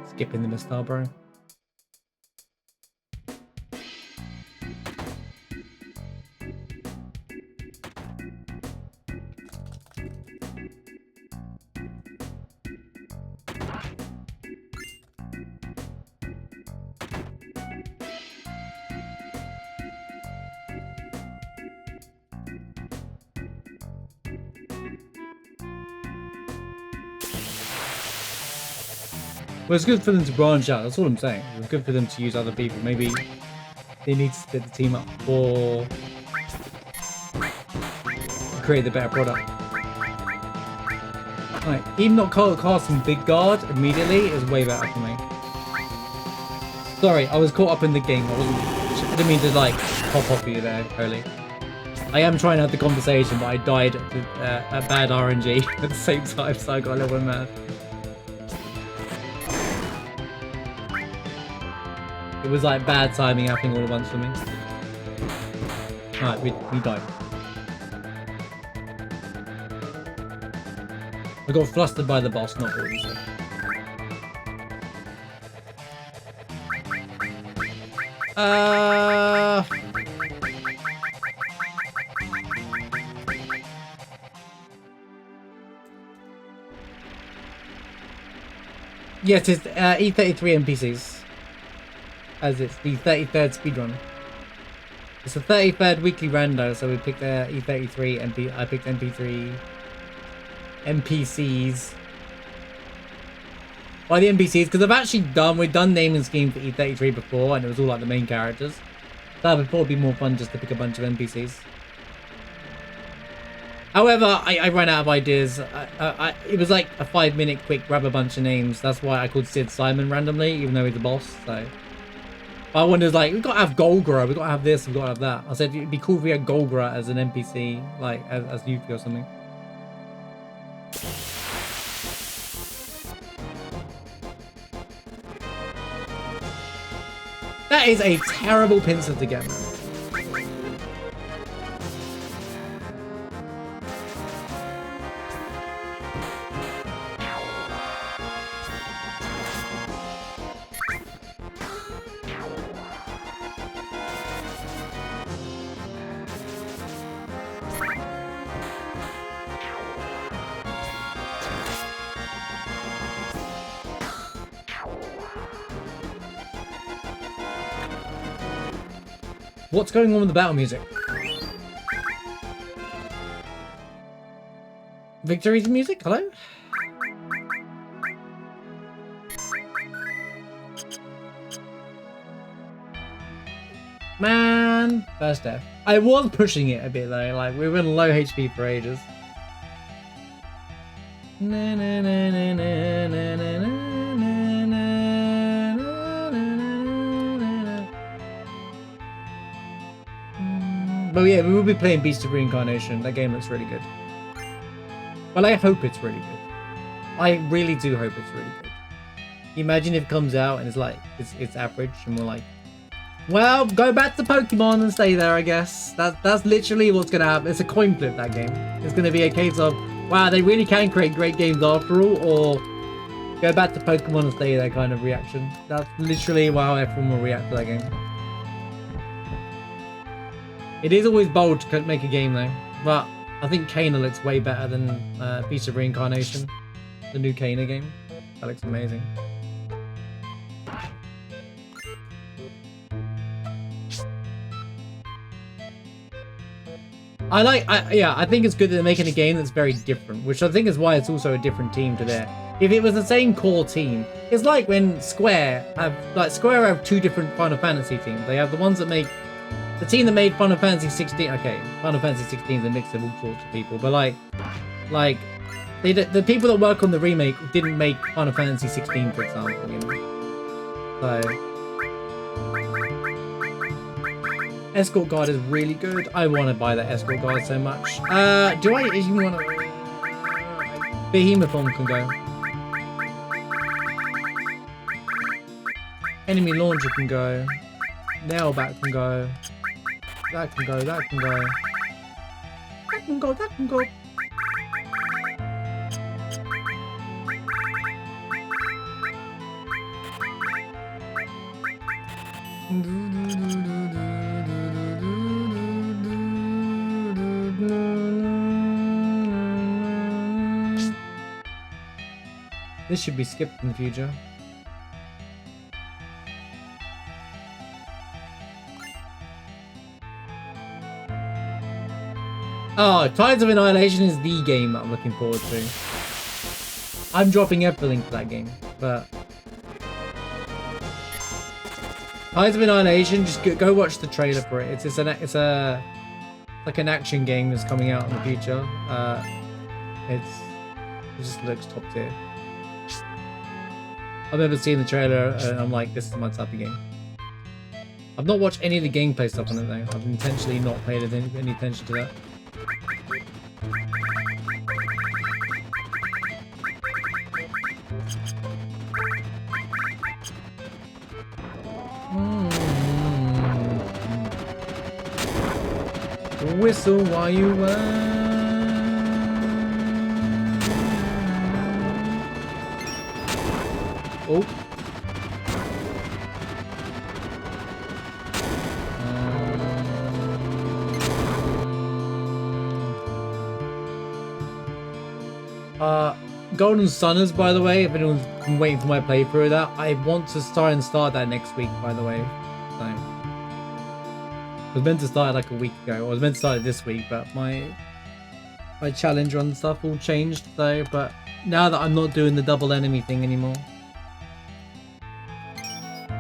Skipping the missile, bro. Well, it's good for them to branch out. That's all I'm saying. It's good for them to use other people. Maybe they need to split the team up or create the better product. Right, even not casting Big Guard immediately is way better for me. Sorry, I was caught up in the game. I didn't mean to like pop off you there, Holy. I am trying to have the conversation, but I died at bad RNG at the same time, so I got a little bit mad. It was like bad timing happening all at once for me. Alright, we died. I got flustered by the boss, not what you said. Yes, it's E33 NPCs. As it's the 33rd speedrun. It's the 33rd weekly rando, so we picked E33 I picked MP3 NPCs. Why the NPCs? Because we've done naming scheme for E33 before, and it was all like the main characters. So I thought it'd be more fun just to pick a bunch of NPCs. However, I ran out of ideas. It was like a 5-minute quick grab a bunch of names. That's why I called Sid Simon randomly, even though he's the boss. So I wanted like, we've got to have Golgara, we've got to have this, we've got to have that. I said it'd be cool if we had Golgara as an NPC, like as Yuffie or something. That is a terrible pincer to get, man. What's going on with the battle music? Victory's music? Hello? Man, first death. I was pushing it a bit though, like we were in low HP for ages. Na, na, na, na, na, na, na, na. But yeah, we will be playing Beast of Reincarnation. That game looks really good. Well, I hope it's really good. I really do hope it's really good. Imagine if it comes out and it's like, it's average and we're like, well, go back to Pokemon and stay there, I guess. That's literally what's going to happen. It's a coin flip, that game. It's going to be a case of, wow, they really can create great games after all, or go back to Pokemon and stay there kind of reaction. That's literally how everyone will react to that game. It is always bold to make a game though, but I think Kana looks way better than Beast of Reincarnation, the new Kana game. That looks amazing. I think it's good that they're making a game that's very different, which I think is why it's also a different team to their. If it was the same core team, it's like when Square have two different Final Fantasy teams. They have the ones that make. The team that made Final Fantasy 16, okay, Final Fantasy 16 is a mix of all sorts of people, but the people that work on the remake didn't make Final Fantasy 16, for example, you know. So, Escort Guard is really good. I want to buy that Escort Guard so much. Do I even want to? Behemothon can go. Enemy launcher can go. Nailback can go. That can go, that can go. That can go, that can go. This should be skipped in the future. Oh, Tides of Annihilation is the game that I'm looking forward to. I'm dropping everything for that game, but Tides of Annihilation, just go watch the trailer for it. It's like an action game that's coming out in the future. It just looks top tier. I remember seeing the trailer and I'm like, this is my type of game. I've not watched any of the gameplay stuff on it though. I've intentionally not paid any attention to that. Whistle while you run. Oh. Golden Sunners, by the way, if anyone's been waiting for my playthrough of that, I want to start that next week, by the way. So, I was meant to start it like a week ago. I was meant to start it this week, but my challenge run stuff all changed, so, but now that I'm not doing the double enemy thing anymore,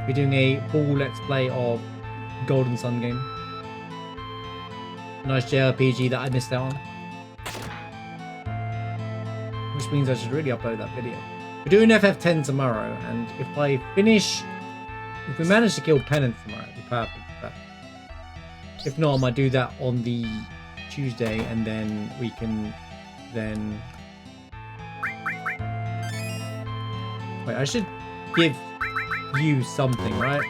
we're doing a full let's play of Golden Sun game. A nice JRPG that I missed out on. Which means I should really upload that video. We're doing FF10 tomorrow, and if we manage to kill Penance tomorrow, it'd be perfect. But if not, I might do that on the Tuesday, and then we can then... Wait, I should give you something, right?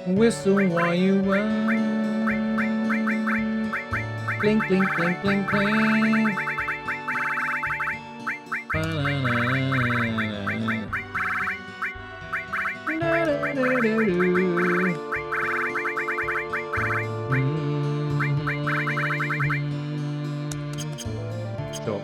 Whistle while you run. Blink, blink, blink, blink, blink. Sure.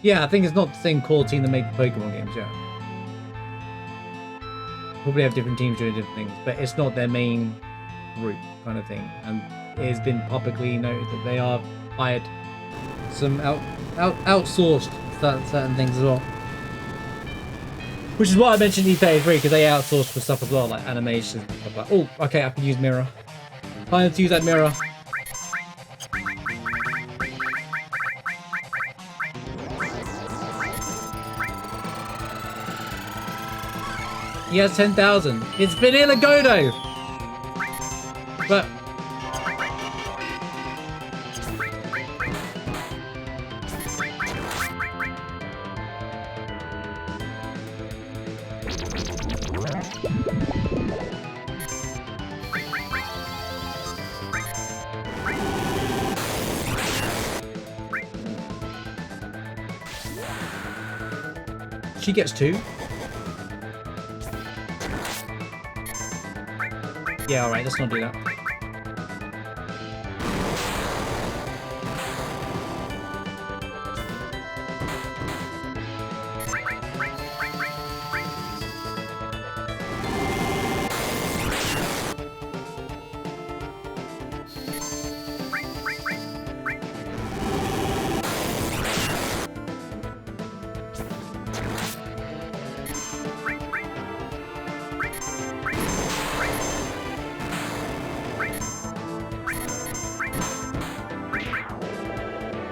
Yeah, I think it's not the same core team that make the Pokemon games, yeah. Probably have different teams doing different things, but it's not their main group kind of thing. And it has been publicly noted that they are hired some outsourced certain things as well. Which is why I mentioned E33, because they outsource for stuff as well, like animation and stuff like that. Oh, okay, I can use mirror. Time to use that mirror. He has 10,000. It's Vanilla Godo! But... she gets 2. Yeah, alright, let's not do that.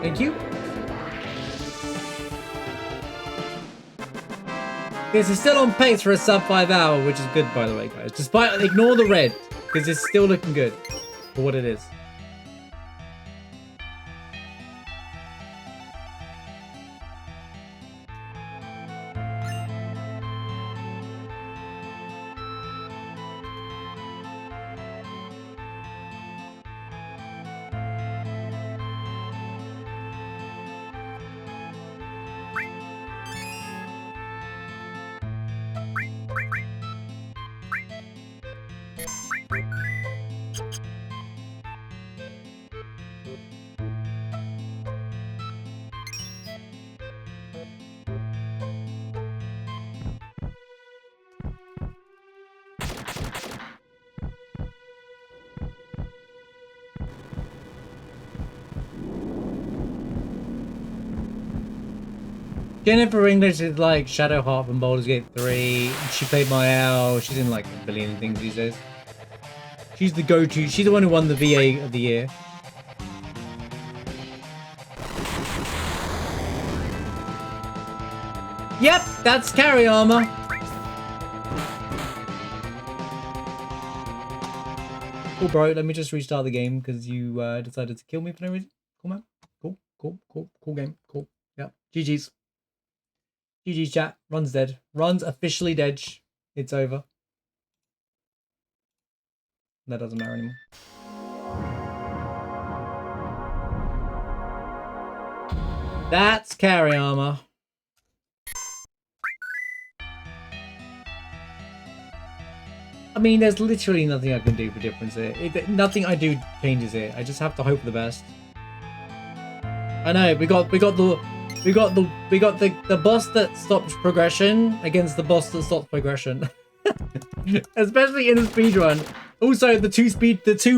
Thank you. This is still on pace for a sub 5 hour, which is good, by the way, guys. Despite, ignore the red, because it's still looking good for what it is. Jennifer English is like Shadowheart from Baldur's Gate 3. She played my L. She's in like a billion things these days. She's the go-to. She's the one who won the VA of the year. Yep, that's carry armor. Cool, bro. Let me just restart the game because you decided to kill me for no reason. Cool, man. Cool game. Cool. Yep. GG's. GG's chat. Run's dead. Run's officially dead. It's over. That doesn't matter anymore. That's carry armor. I mean, there's literally nothing I can do for difference here. Nothing I do changes it. I just have to hope for the best. I know we got the boss that stops progression against the boss that stops progression. Especially in a speedrun. Also, the two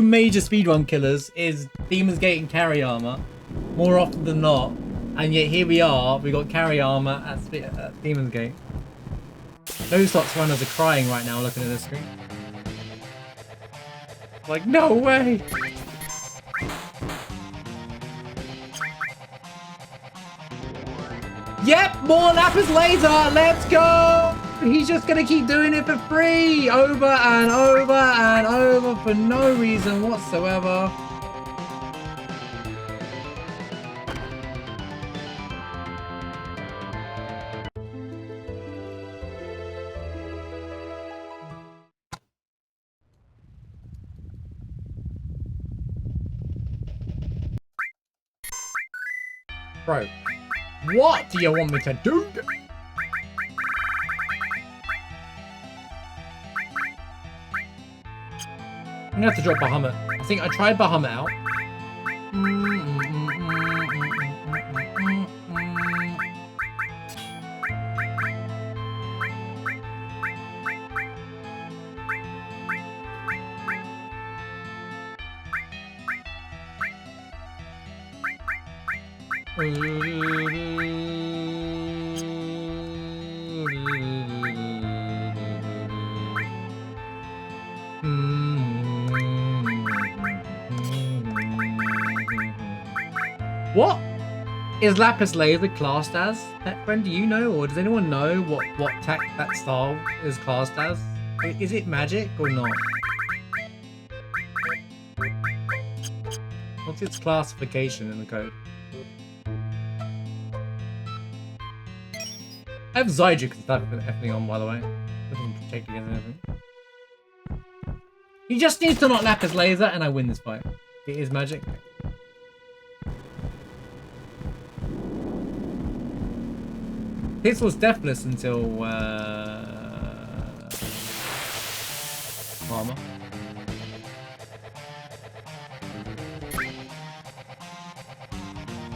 major speedrun killers is Demon's Gate and carry armor, more often than not. And yet here we are. We got carry armor at Demon's Gate. Those slots runners are crying right now looking at the screen. Like, no way! Yep, more Lapis Laser! Let's go! He's just gonna keep doing it for free! Over and over and over for no reason whatsoever. Bro, what do you want me to do? I'm gonna have to drop Bahamut. I think I tried Bahamut out. What is Lapis Laser classed as? Pet friend, do you know, or does anyone know what that style is classed as? Is it magic or not? What's its classification in the code? I have Zyjuk and stuff everything on, by the way. Doesn't protect against anything. He just needs to not Lapis Laser and I win this fight. It is magic. This was deathless until armor.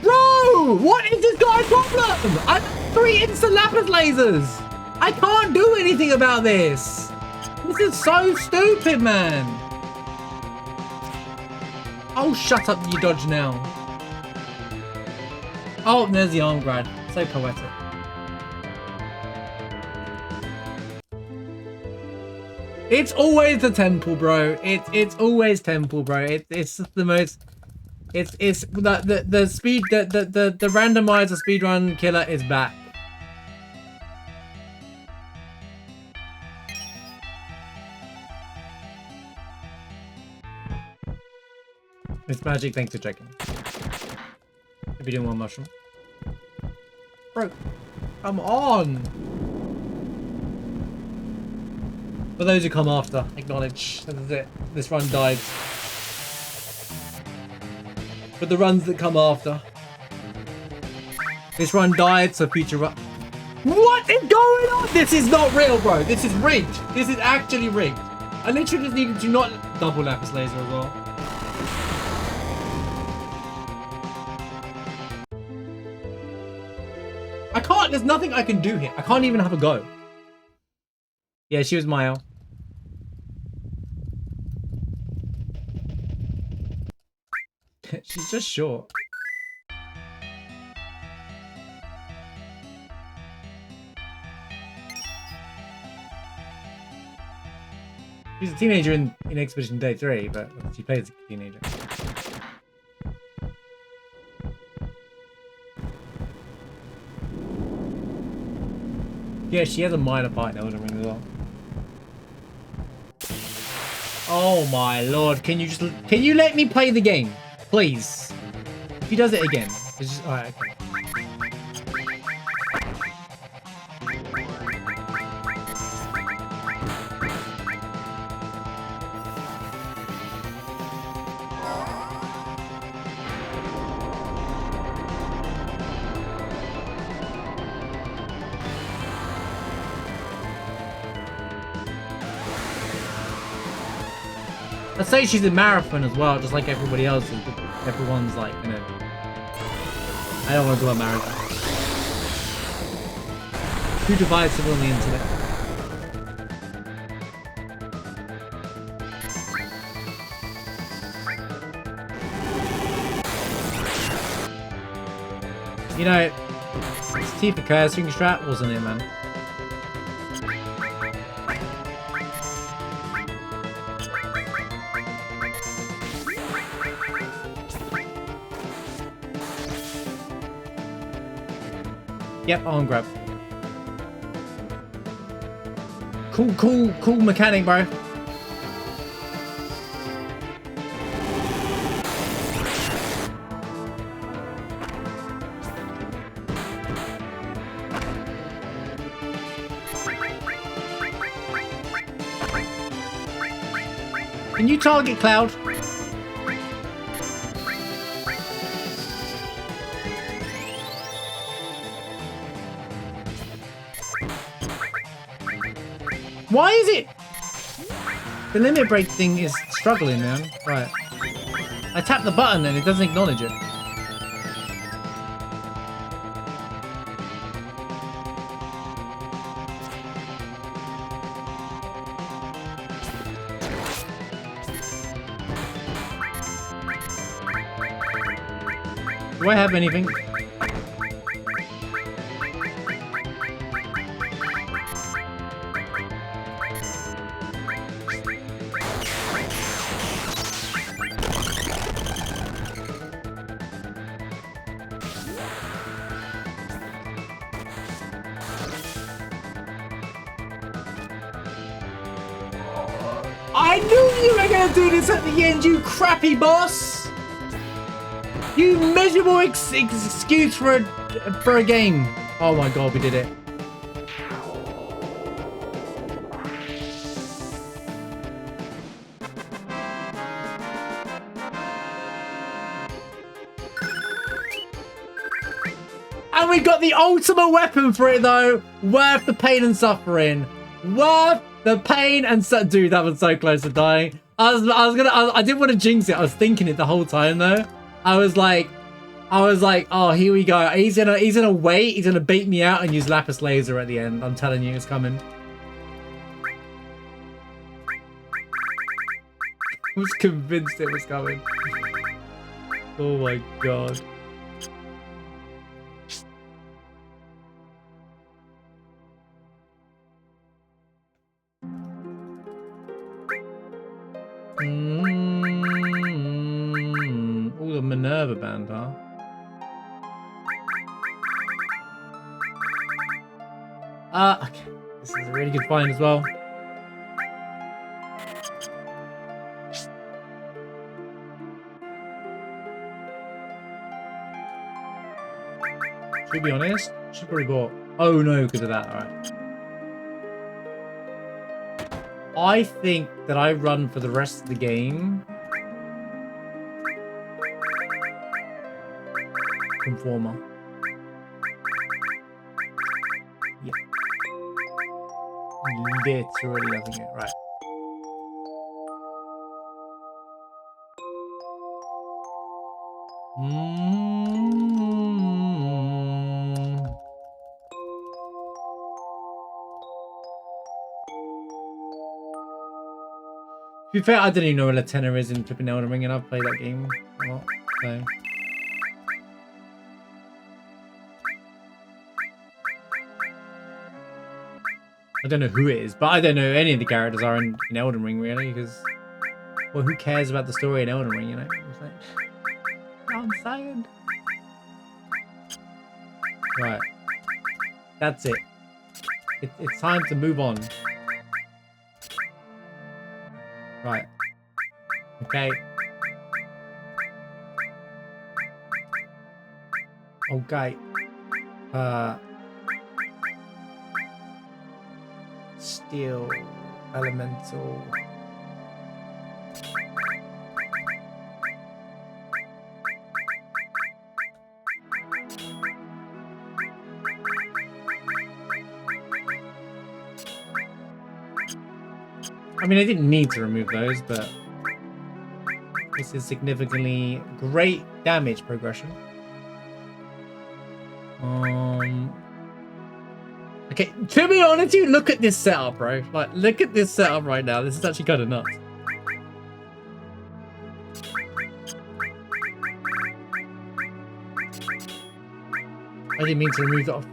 Bro, what is this guy's problem? I have 3 instant Lapis Lasers. I can't do anything about this. This is so stupid, man. Oh, shut up, you dodge now. Oh, there's the arm grad. So poetic. It's always the temple, bro. It's always temple, bro. It's just the most. It's the speed the randomizer speedrun killer is back. It's magic, thanks for checking. If you're doing one mushroom. Bro, come on! For those who come after, acknowledge. This is it. This run died. But the runs that come after. This run died, so future run. What is going on? This is not real, bro. This is rigged. This is actually rigged. I literally just needed to not double lapis laser as well. I can't, there's nothing I can do here. I can't even have a go. Yeah, she was Maya. She's just short. She's a teenager in Expedition Day 3, but she plays a teenager. Yeah, she has a minor part in Elden Ring as well. Oh my lord, can you let me play the game? Please. If he does it again. It's just, alright, okay. I'd say she's a marathon as well, just like everybody else is, but everyone's like, you know. I don't want to do a marathon. Too divisive on the internet. You know, it's T for Chaos Ring Strat, wasn't it, man? Yep, arm grab. Cool mechanic, bro. Can you target Cloud? Why is it? The limit break thing is struggling, man. Right. I tap the button and it doesn't acknowledge it. Do I have anything? I knew you were gonna do this at the end, you crappy boss! You miserable excuse for a game. Oh my god, we did it. And we got the ultimate weapon for it though. Worth the pain and suffering. Worth the pain and dude, that was so close to dying. I didn't want to jinx it. I was thinking it the whole time though. I was like, oh, here we go. He's gonna wait. He's gonna bait me out and use lapis laser at the end. I'm telling you, it's coming. I was convinced it was coming. Oh my god. All the the Minerva band, huh? Okay. This is a really good find as well. To be honest, should probably bought. Oh no, because of that. Alright. I think that I run for the rest of the game. Conformer. Yeah. Literally loving it. Right. To be fair, I don't even know what a tenor is in Flipping Elden Ring, and I've played that game a lot, so. I don't know who it is, but I don't know any of the characters are in Elden Ring, really, because, well, who cares about the story in Elden Ring, you know? It's like, I'm saying. Right. That's it. It's time to move on. Right. Okay. Okay. Steel. Elemental. I mean, I didn't need to remove those, but this is significantly great damage progression. Okay, to be honest, you look at this setup, bro. Like, look at this setup right now. This is actually kind of nuts. I didn't mean to remove that off.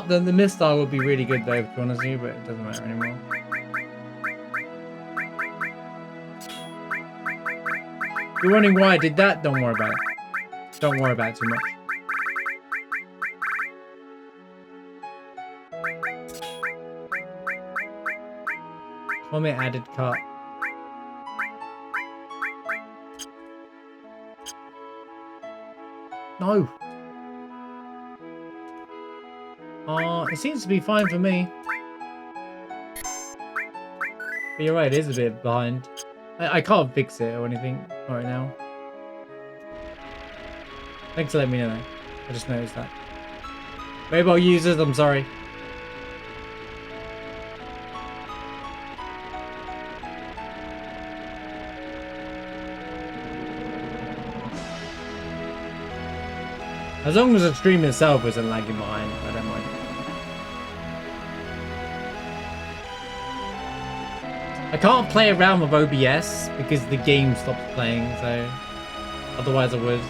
The missile would be really good though, to be honest with you, but it doesn't matter anymore. You're wondering why I did that? Don't worry about it. Don't worry about it too much. Comment added cut. No. It seems to be fine for me. But you're right, it is a bit behind. I can't fix it or anything right now. Thanks for letting me know. I just noticed that. Mobile users, I'm sorry. As long as the stream itself isn't lagging behind, I don't mind. I can't play around with OBS because the game stops playing, so otherwise I would.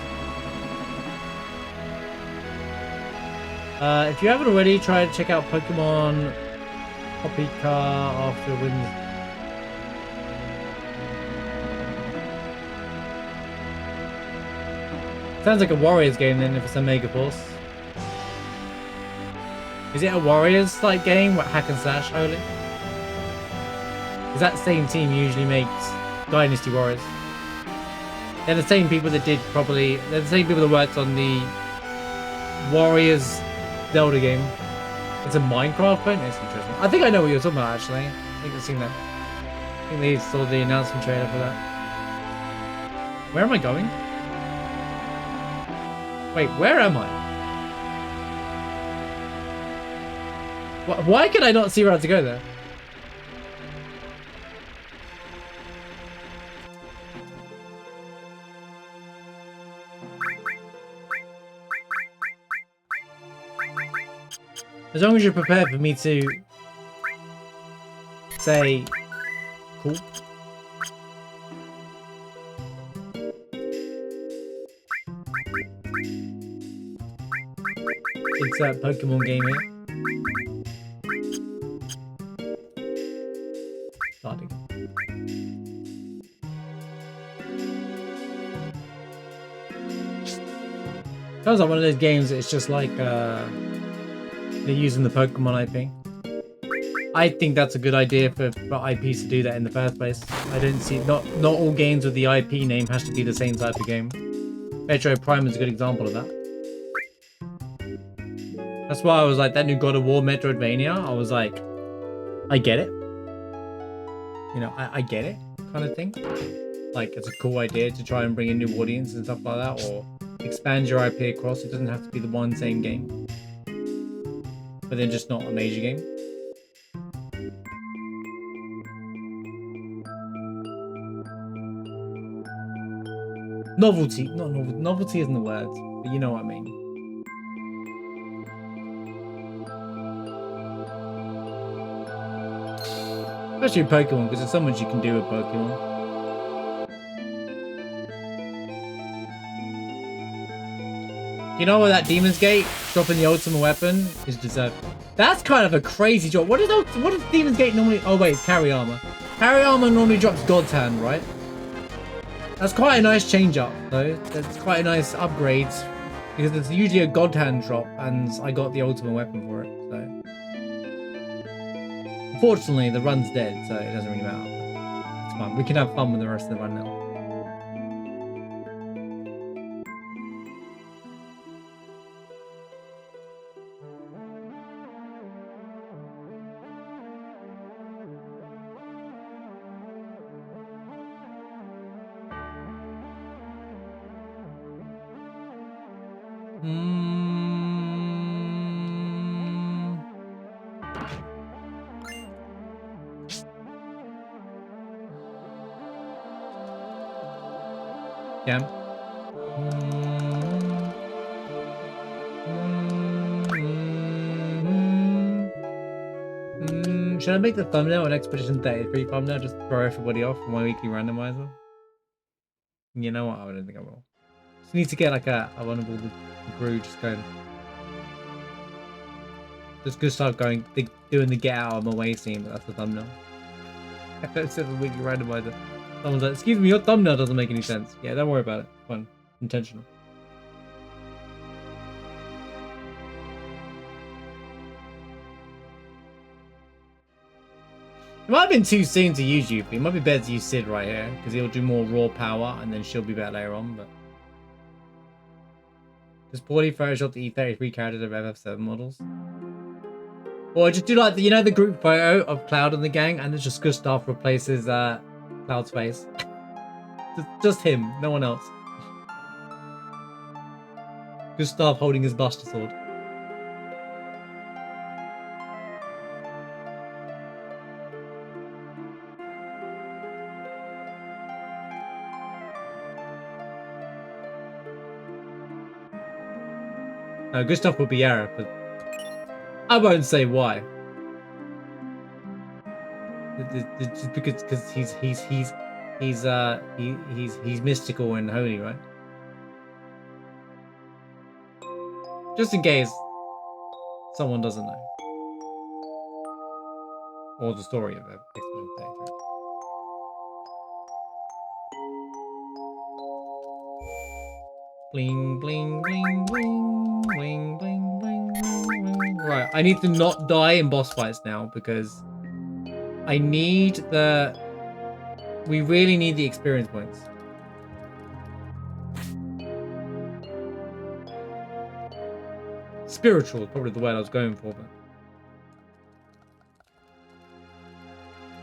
If you haven't already, try to check out Pokemon Poppycar after wins. Sounds like a Warriors game then, if it's a Mega Force. Is it a Warriors-like game? What, hack and slash, holy? Because that same team usually makes Dynasty Warriors. They're the same people that did probably... They're the same people that worked on the Warriors Zelda game. It's a Minecraft phone? It's interesting. I think I know what you're talking about, actually. I think I've seen that. I think they saw the announcement trailer for that. Where am I going? Wait, where am I? Why can I not see where I have to go there? As long as you're prepared for me to say cool. Insert Pokemon game here. Starting. Sounds like one of those games. It's just like they're using the Pokemon IP. I think that's a good idea for IPs to do that in the first place. I don't see not all games with the IP name has to be the same type of game. Metro Prime is a good example of that. That's why I was like, that new God of War Metroidvania, I was like, I get it. You know, I get it, kind of thing. Like, it's a cool idea to try and bring in new audience and stuff like that, or expand your IP across. It doesn't have to be the one same game. But then just not a major game. Novelty, not novelty isn't the word, but you know what I mean. Especially Pokemon, because there's so much you can do with Pokemon. You know what, that Demon's Gate dropping the ultimate weapon is deserved. That's kind of a crazy drop. What does Demon's Gate normally? Oh wait, Carry Armor. Carry Armor normally drops God's Hand, right? That's quite a nice change up, though. That's quite a nice upgrade, because it's usually a God Hand drop, and I got the ultimate weapon for it. So, unfortunately, the run's dead, so it doesn't really matter. It's fun. We can have fun with the rest of the run now. Yeah. Should I make the thumbnail an Expedition 33 thumbnail just to throw everybody off for my weekly randomizer? You know what? I don't think I will. Just need to get like a one of all the crew just going. Just good stuff going, doing the get out of my way scene, but that's the thumbnail. That's a weekly randomizer. Someone's like, excuse me, your thumbnail doesn't make any sense. Yeah, don't worry about it. Fun. Intentional. It might have been too soon to use Yuffie. It might be better to use Sid right here, because he'll do more raw power, and then she'll be better later on, but... Just poorly Photoshop the E33 characters of FF7 models. Or just do like, the group photo of Cloud and the gang, and it's just Gustav replaces Cloud's face. just him, no one else. Gustav holding his Buster Sword. Gustav will be Yara, but I won't say why. Just because he's mystical and holy, right? Just in case someone doesn't know. Or the story of it. Bling, bling, bling, bling, bling, bling, bling, bling. Right, I need to not die in boss fights now, because I need the... We really need the experience points. Spiritual is probably the word I was going for, but...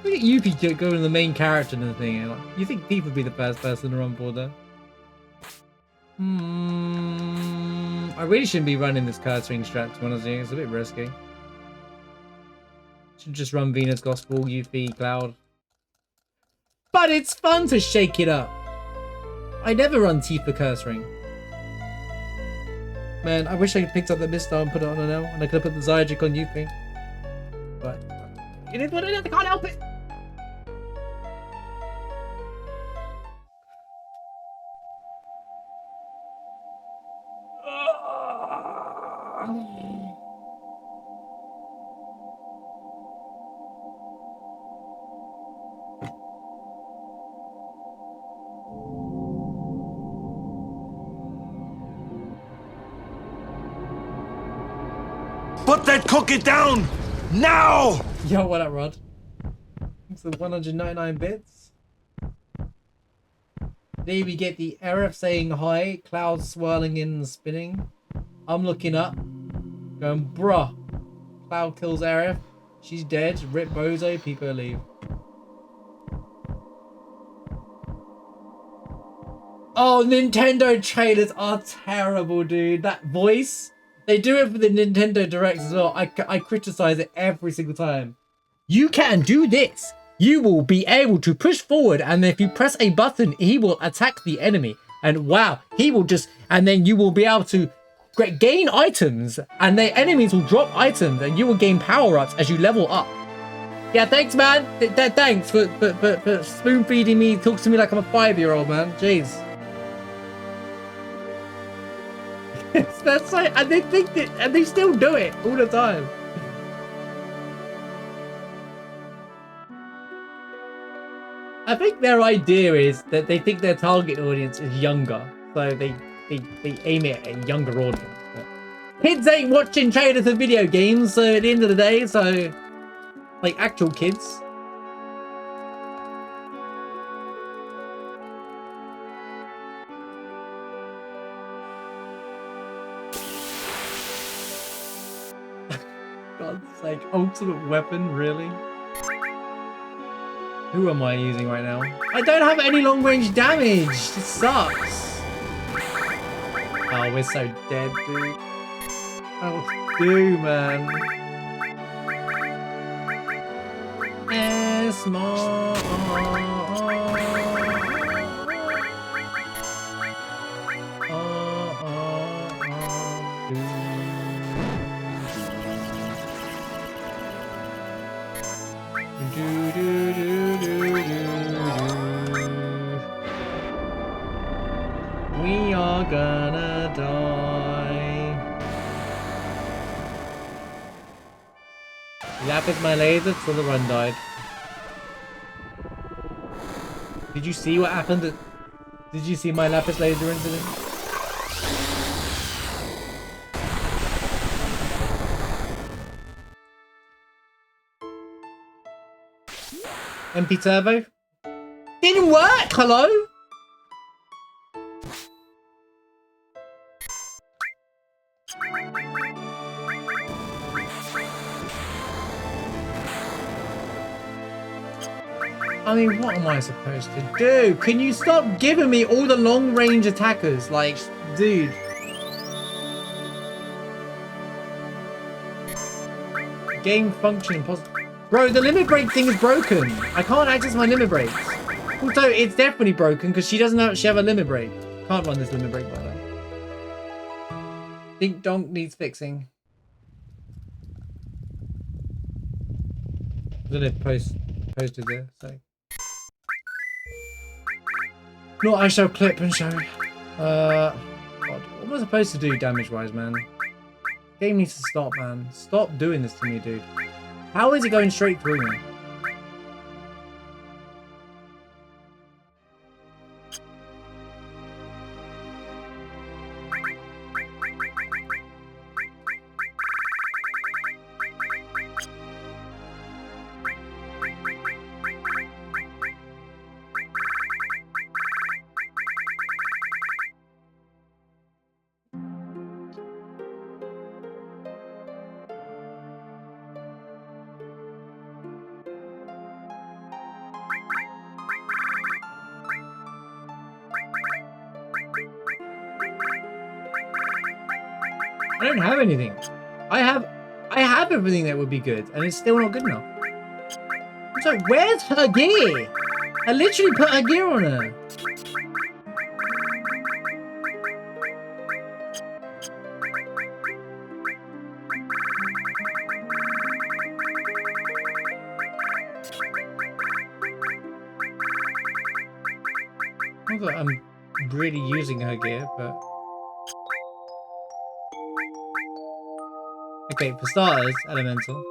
Look at Yuffie going the main character in the thing. Like, you think Pete would be the first person to run for there? I really shouldn't be running this curse ring strat, to be honest with you. It's a bit risky. Should just run Venus Gospel, Yuffie, Cloud. But it's fun to shake it up. I never run Tifa curse ring. Man, I wish I picked up the Mistar and put it on an L, and I could have put the Zygic on Yuffie. But it is what it is, I can't help it. Put that cookie down! Now! Yo, what up, Rod? It's the 199 bits. There we get the Aerith saying hi, clouds swirling in and spinning. I'm looking up, going, bruh. Cloud kills Aerith. She's dead. Rip Bozo, people leave. Oh, Nintendo trailers are terrible, dude. That voice. They do it for the Nintendo Directs as well. I criticize it every single time. You can do this. You will be able to push forward, and if you press a button, he will attack the enemy. And wow, he will just, and then you will be able to gain items, and the enemies will drop items, and you will gain power-ups as you level up. Yeah, thanks, man. Thanks for spoon feeding me. Talks to me like I'm a 5-year-old, man. Jeez. That's like, and they think that, and they still do it all the time. I think their idea is that they think their target audience is younger, so they aim it at a younger audience. But kids ain't watching trailers of video games, so at the end of the day, so like actual kids. God's sake, ultimate weapon, really? Who am I using right now? I don't have any long-range damage. This sucks. Oh, we're so dead, dude. I don't know what to do, man. Small. We are gonna die. Lapis my laser till the run died. Did you see what happened? Did you see my lapis laser incident? MP Turbo? Didn't work! Hello? I mean, what am I supposed to do? Can you stop giving me all the long-range attackers? Like, dude. Game function impossible. Bro, the limit break thing is broken. I can't access my limit breaks. Also, it's definitely broken because she doesn't actually have a limit break. Can't run this limit break by the way. Dink Donk needs fixing. I don't know if posted there, so. No, I shall clip and show. God, what am I supposed to do damage-wise, man? Game needs to stop, man. Stop doing this to me, dude. How is it going straight through me? I don't have anything. I have everything that would be good, and it's still not good enough. So where's her gear? I literally put her gear on her. Not that I'm really using her gear, but Okay, for starters, elemental.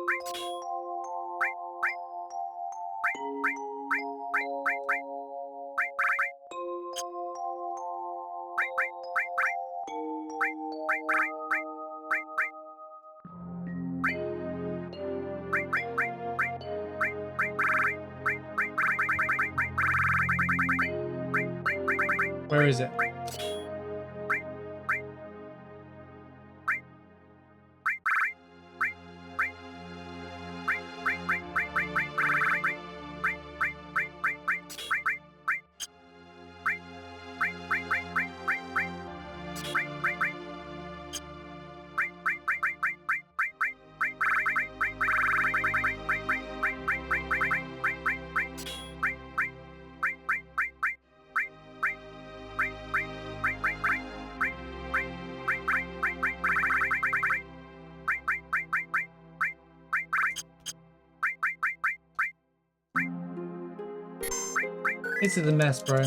Where is it? This is a mess, bro.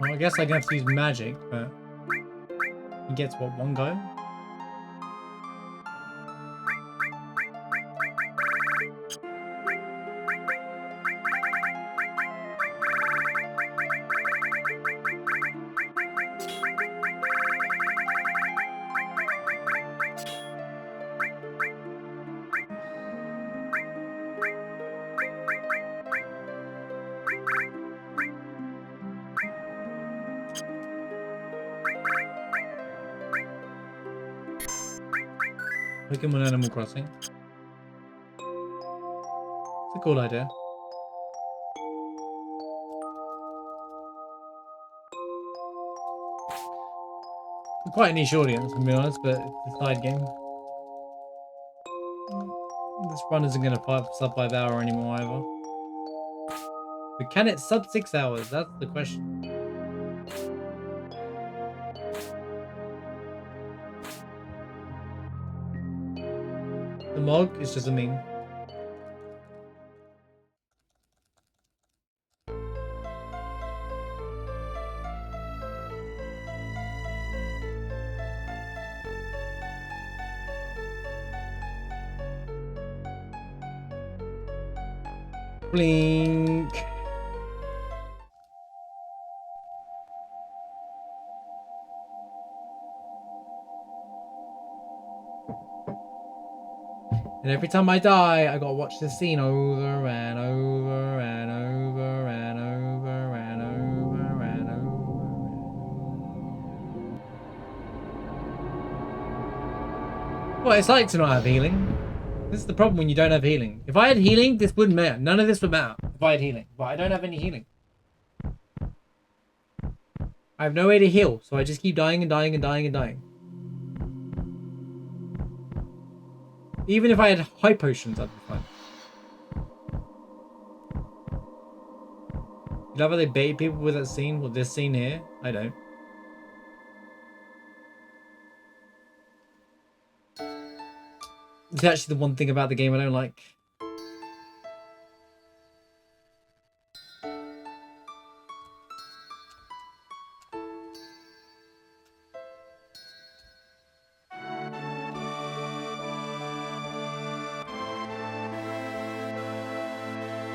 Well, I guess I'm gonna have to use magic, but he gets what, one go? Pokemon Animal Crossing. It's a cool idea. Quite a niche audience, to be honest, but it's a side game. This run isn't going to sub 5 hour anymore either. But can it sub 6 hours? That's the question. The Mog is just a meme. Blink. And every time I die, I gotta watch this scene over and over and over and over and over and over. Well, it's like to not have healing. This is the problem when you don't have healing. If I had healing, this wouldn't matter. None of this would matter if I had healing. But I don't have any healing. I have no way to heal, so I just keep dying and dying and dying and dying. Even if I had high potions, I'd be fine. You love how they bait people with that scene? Well, this scene here? I don't. It's actually the one thing about the game I don't like.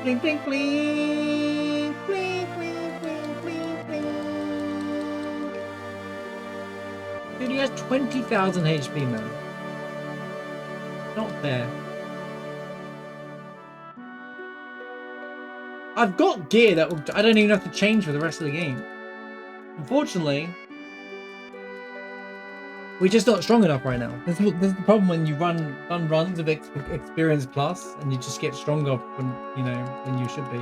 Blink, blink, blink, blink, blink, blink, blink, blink. Dude, he has 20,000 HP, man. Not fair. I've got gear that I don't even have to change for the rest of the game. Unfortunately, we're just not strong enough right now. This is the problem when you run runs of experience plus, and you just get stronger when you should be.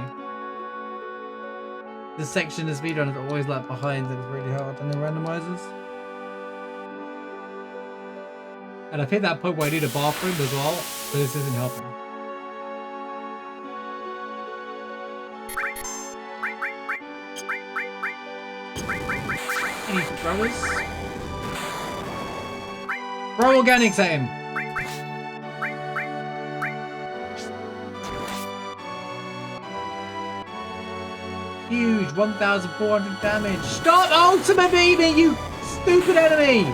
This section of speedrun is always like behind, and it's really hard on the randomizers. And I've hit that point where I need a bathroom as well, so this isn't helping. Any throwers? Throw organics at him! Huge, 1,400 damage. Stop ultimating me, you stupid enemy!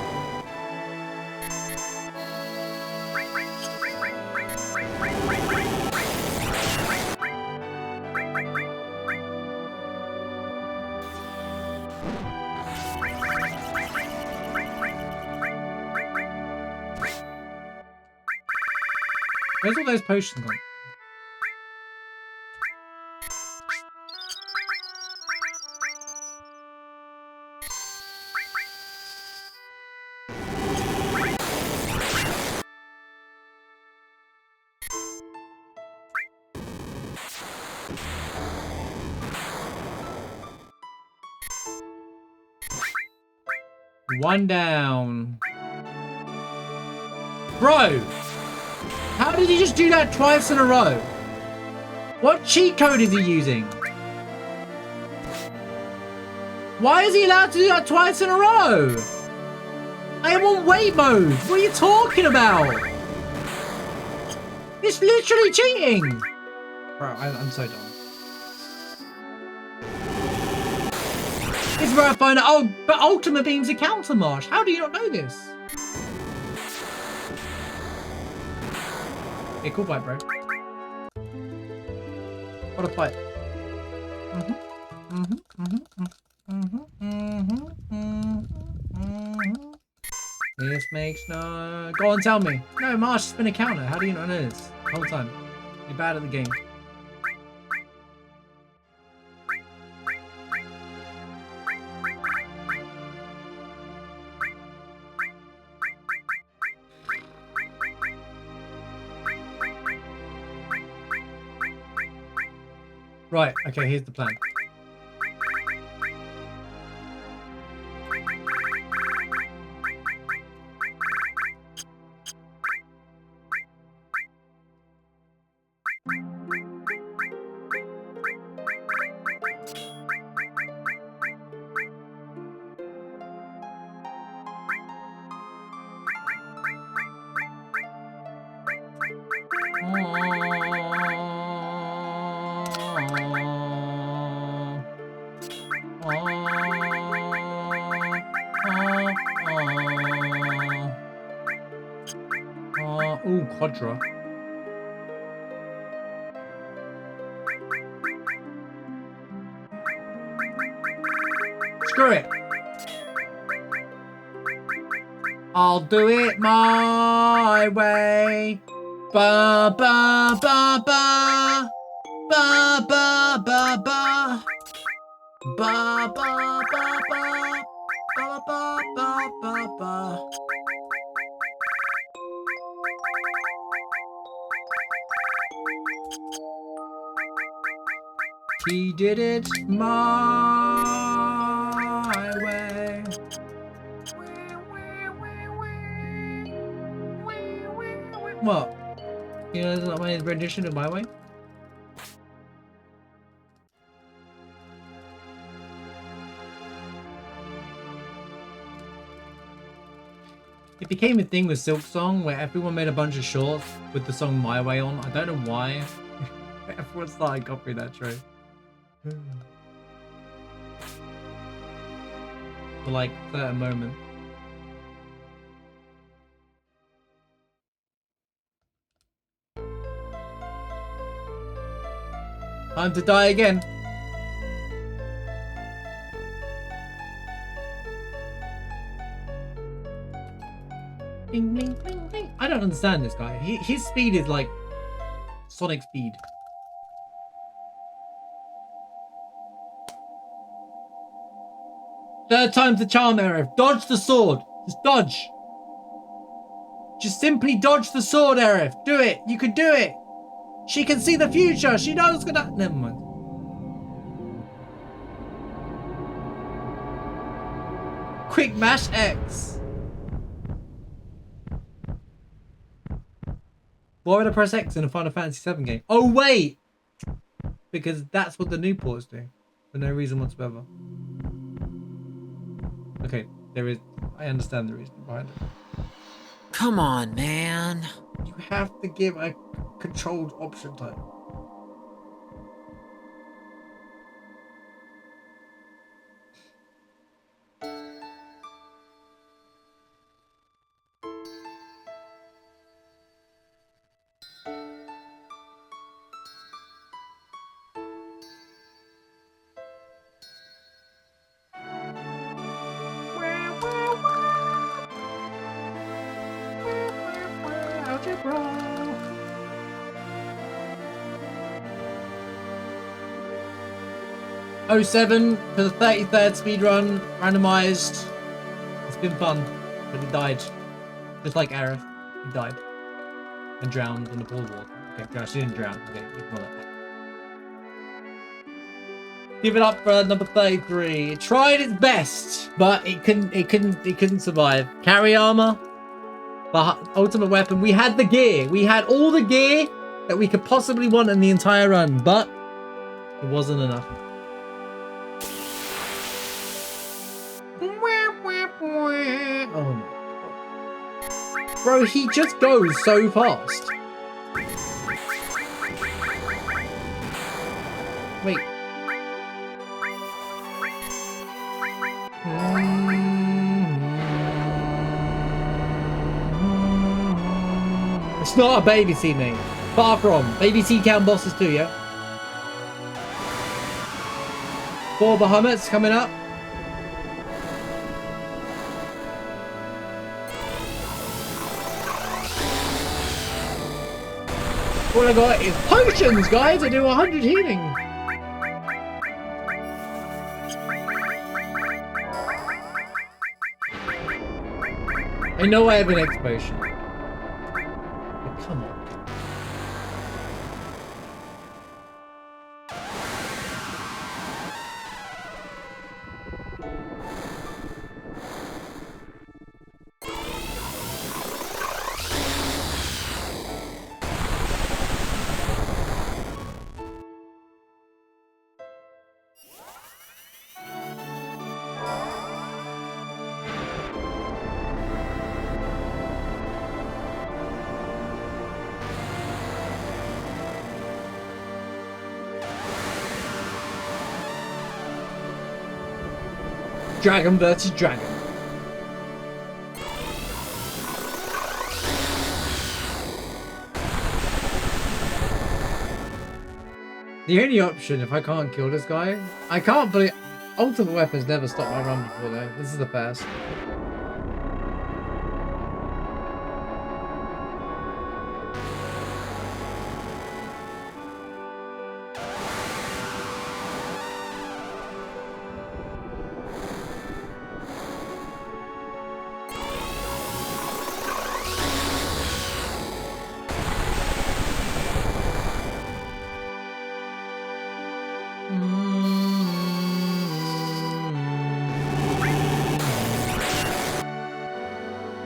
Where's all those potions gone? One down. Bro! How did he just do that twice in a row? What cheat code is he using? Why is he allowed to do that twice in a row? I am on wait mode. What are you talking about? It's literally cheating. Bro, I'm so dumb. This is where I find out. Oh, but Ultimate Beam's a counter march. How do you not know this? Okay, cool fight, bro. What a fight. This makes no... Go on, tell me. No, Marsh has been a counter. How do you not know this? The whole time. You're bad at the game. Right, okay, here's the plan. Ooh, Quadra. Screw it. I'll do it my way. Ba ba ba ba. Ba ba ba ba. Ba ba ba ba. Ba ba ba ba ba. He did it my way. What? You know, that's not my rendition of my way? It became a thing with Silk Song where everyone made a bunch of shorts with the song My Way on. I don't know why. Everyone started copying that track. For like certain moment. Time to die again. Ding, ding, ding, ding. I don't understand this guy. His speed is like Sonic speed. Third time's the charm, Arif. Dodge the sword. Just dodge. Just simply dodge the sword, Arif. Do it. You can do it. She can see the future. She knows what's gonna... Never mind. Quick mash X. Why would I press X in a Final Fantasy VII game? Oh, wait. Because that's what the new ports do. For no reason whatsoever. Okay, there is... I understand the reason behind it. Come on, man. You have to give a controlled option type. Algebra. FFVII for the 33rd speedrun, randomized. It's been fun, but he died. Just like Aerith, he died. And drowned in the pool of water. Okay, no, she didn't drown. Okay, ignore that. Give it up for number 33. It tried its best, but it couldn't survive. Carry armor, but ultimate weapon. We had the gear. We had all the gear that we could possibly want in the entire run, but it wasn't enough. Oh my god. Bro, he just goes so fast. Wait. It's not a baby seat, mate. Far from. Baby seat count bosses too, yeah? 4 Bahamuts coming up. All I got is potions, guys. I do 100 healing. I know I have an X potion. But come on. Dragon versus dragon. The only option, if I can't kill this guy, I can't believe ultimate weapons never stopped my run before though. This is the first.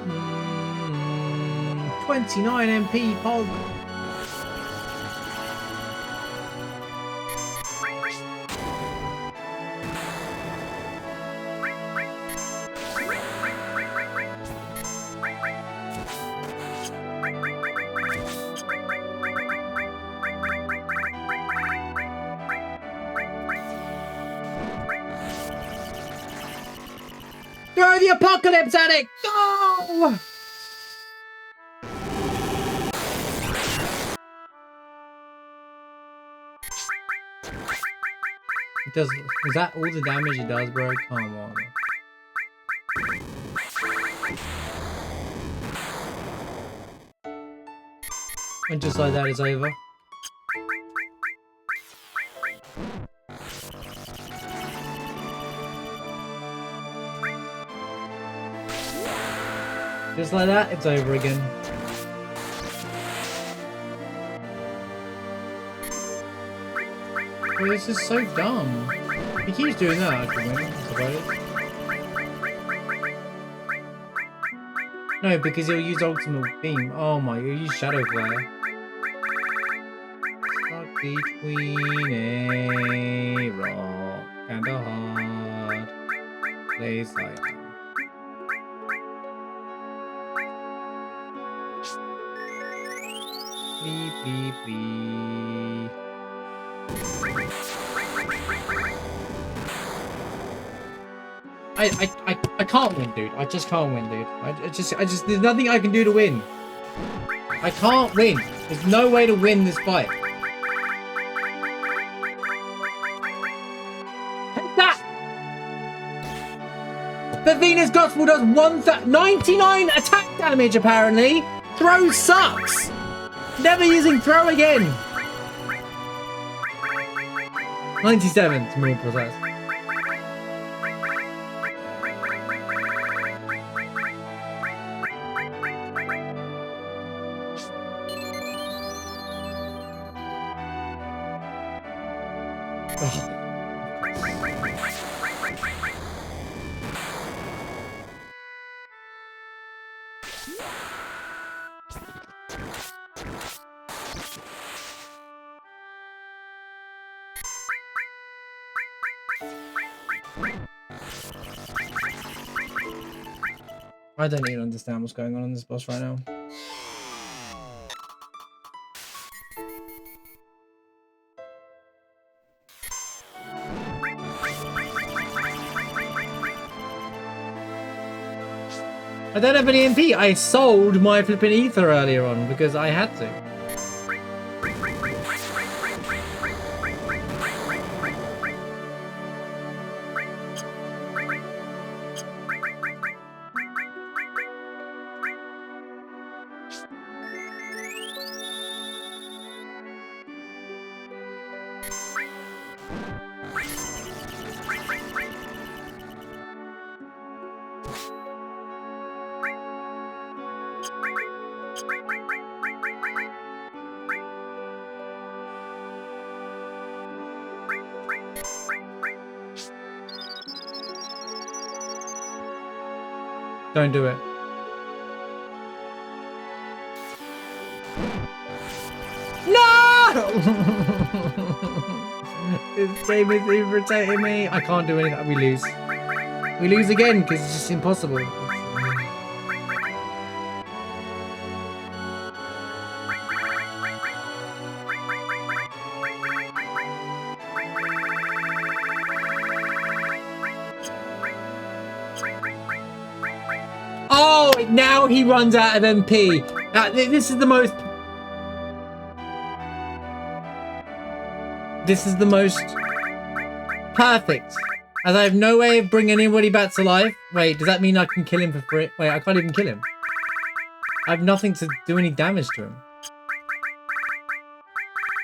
Mm, 29 MP Pog. Throw the apocalypse at it! Go! It does. Is that all the damage it does, bro? Come on. And just like that, it's over. Just like that, it's over again. Well, this is so dumb. He keeps doing that, I can win, I suppose. No, because he'll use ultimate beam. Oh my, he'll use shadow flare. Stuck between a rock and a hard place like that. Beep, beep, beep. I can't win, dude. I just can't win, dude. I just, there's nothing I can do to win. I can't win. There's no way to win this fight. Take that! The Venus Gospel does 99 attack damage, apparently. Throw sucks. Never using throw again. 97 to be more precise. Oh. I don't even understand what's going on in this boss right now. I don't have any MP. I sold my flipping ether earlier on because I had to. Don't do it. No! This game is irritating me. I can't do anything. We lose. We lose again because it's just impossible. Oh, now he runs out of MP. This is the most... This is the most perfect. As I have no way of bringing anybody back to life. Wait, does that mean I can kill him for free? Wait, I can't even kill him. I have nothing to do any damage to him.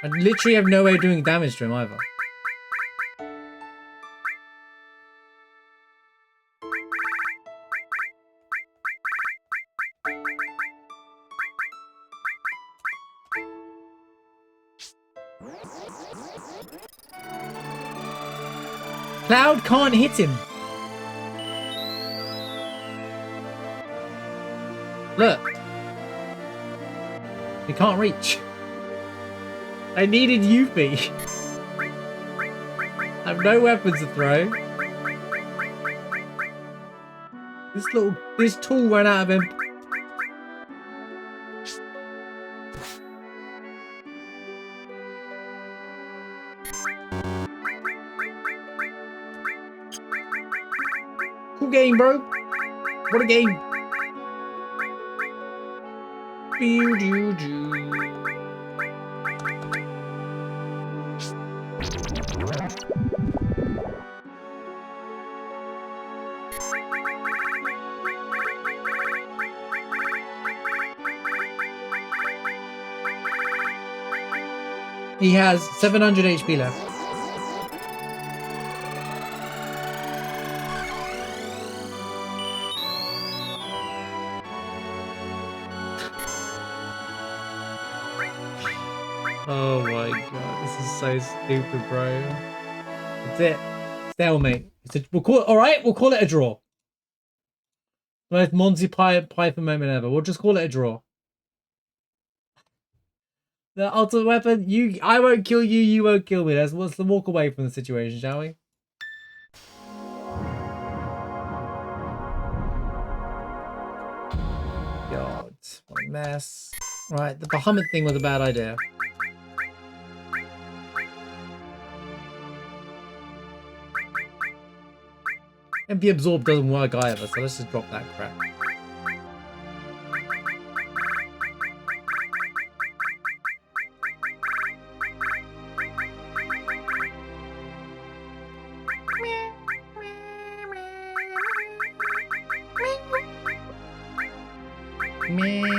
I literally have no way of doing damage to him either. Cloud can't hit him. Look. He can't reach. I needed Yuffie. I have no weapons to throw. This tool ran out of him. Cool game, bro. What a game. He has 700 HP left. Oh my god, this is so stupid, bro. That's it. Stalemate. We'll call it a draw. The most Monty Python moment ever. We'll just call it a draw. The ultimate weapon, I won't kill you, you won't kill me. Let's walk away from the situation, shall we? God, what a mess. Right, the Bahamut thing was a bad idea. MP Absorb doesn't work either, so let's just drop that crap. Mew.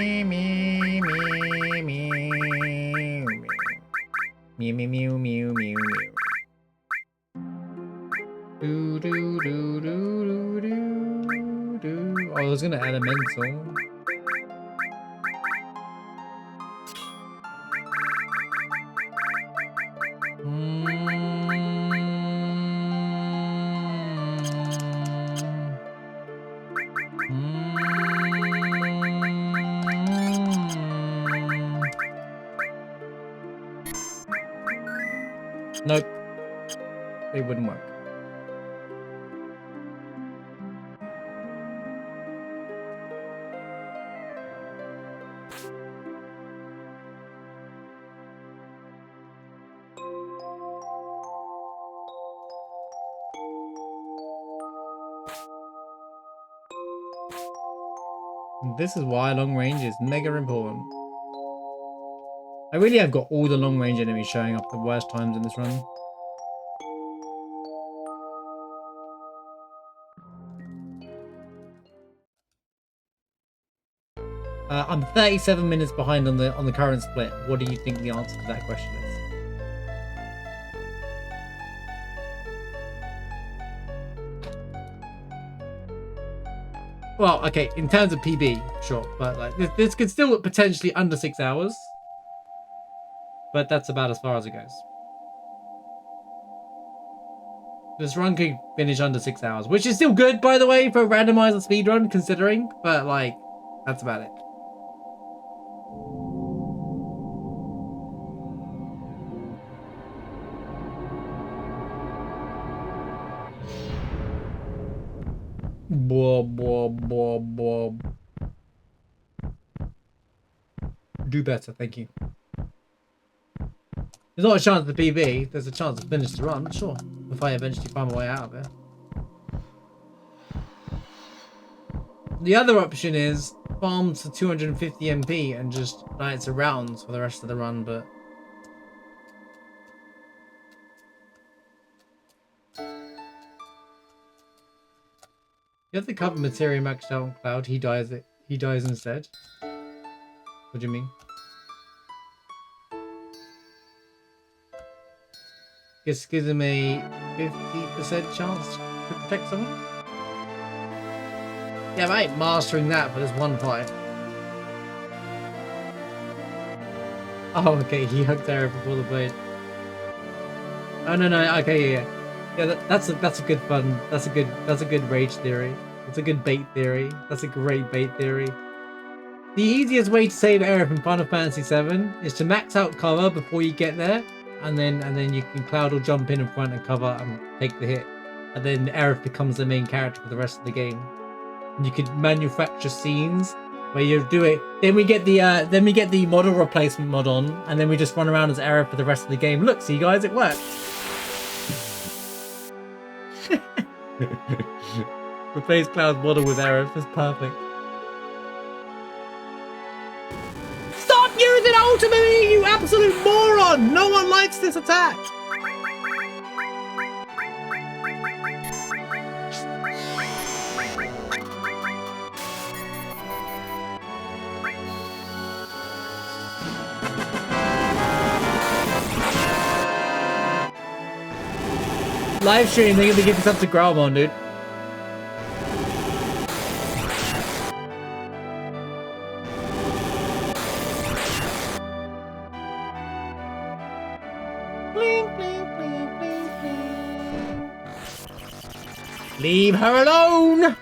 was gonna elemental. Nope. It wouldn't work. This is why long range is mega important. I really have got all the long range enemies showing up the worst times in this run. I'm 37 minutes behind on the current split. What do you think the answer to that question is? Well, okay, in terms of PB, sure, but like this could still potentially under 6 hours. But that's about as far as it goes. This run could finish under 6 hours, which is still good, by the way, for a randomizer speedrun, considering. But like, that's about it. Bob. Do better, thank you. There's not a chance of the PB. There's a chance to finish the run, sure. If I eventually find my way out of it. The other option is farm to 250 MP and just knights around for the rest of the run, but you have to cover materia maxed out on Cloud. He dies instead. What do you mean? Gives him a 50% chance to protect someone. Yeah, mate, mastering that for this one fight. Oh, okay, he hooked arrow before the blade. Oh no, okay, yeah. That's a good fun. That's a good rage theory. That's a good bait theory. That's a great bait theory. The easiest way to save Aerith in Final Fantasy VII is to max out cover before you get there, and then you can Cloud will jump in front and cover and take the hit, and then Aerith becomes the main character for the rest of the game. And you could manufacture scenes where you do it. Then we get the model replacement mod on, and then we just run around as Aerith for the rest of the game. Look, see guys, it works. Replace Cloud's model with Aerith. That's perfect. Stop using ultimately, you absolute moron! No one likes this attack. Live stream, they're gonna give this up to Growlmon, dude. Leave her alone!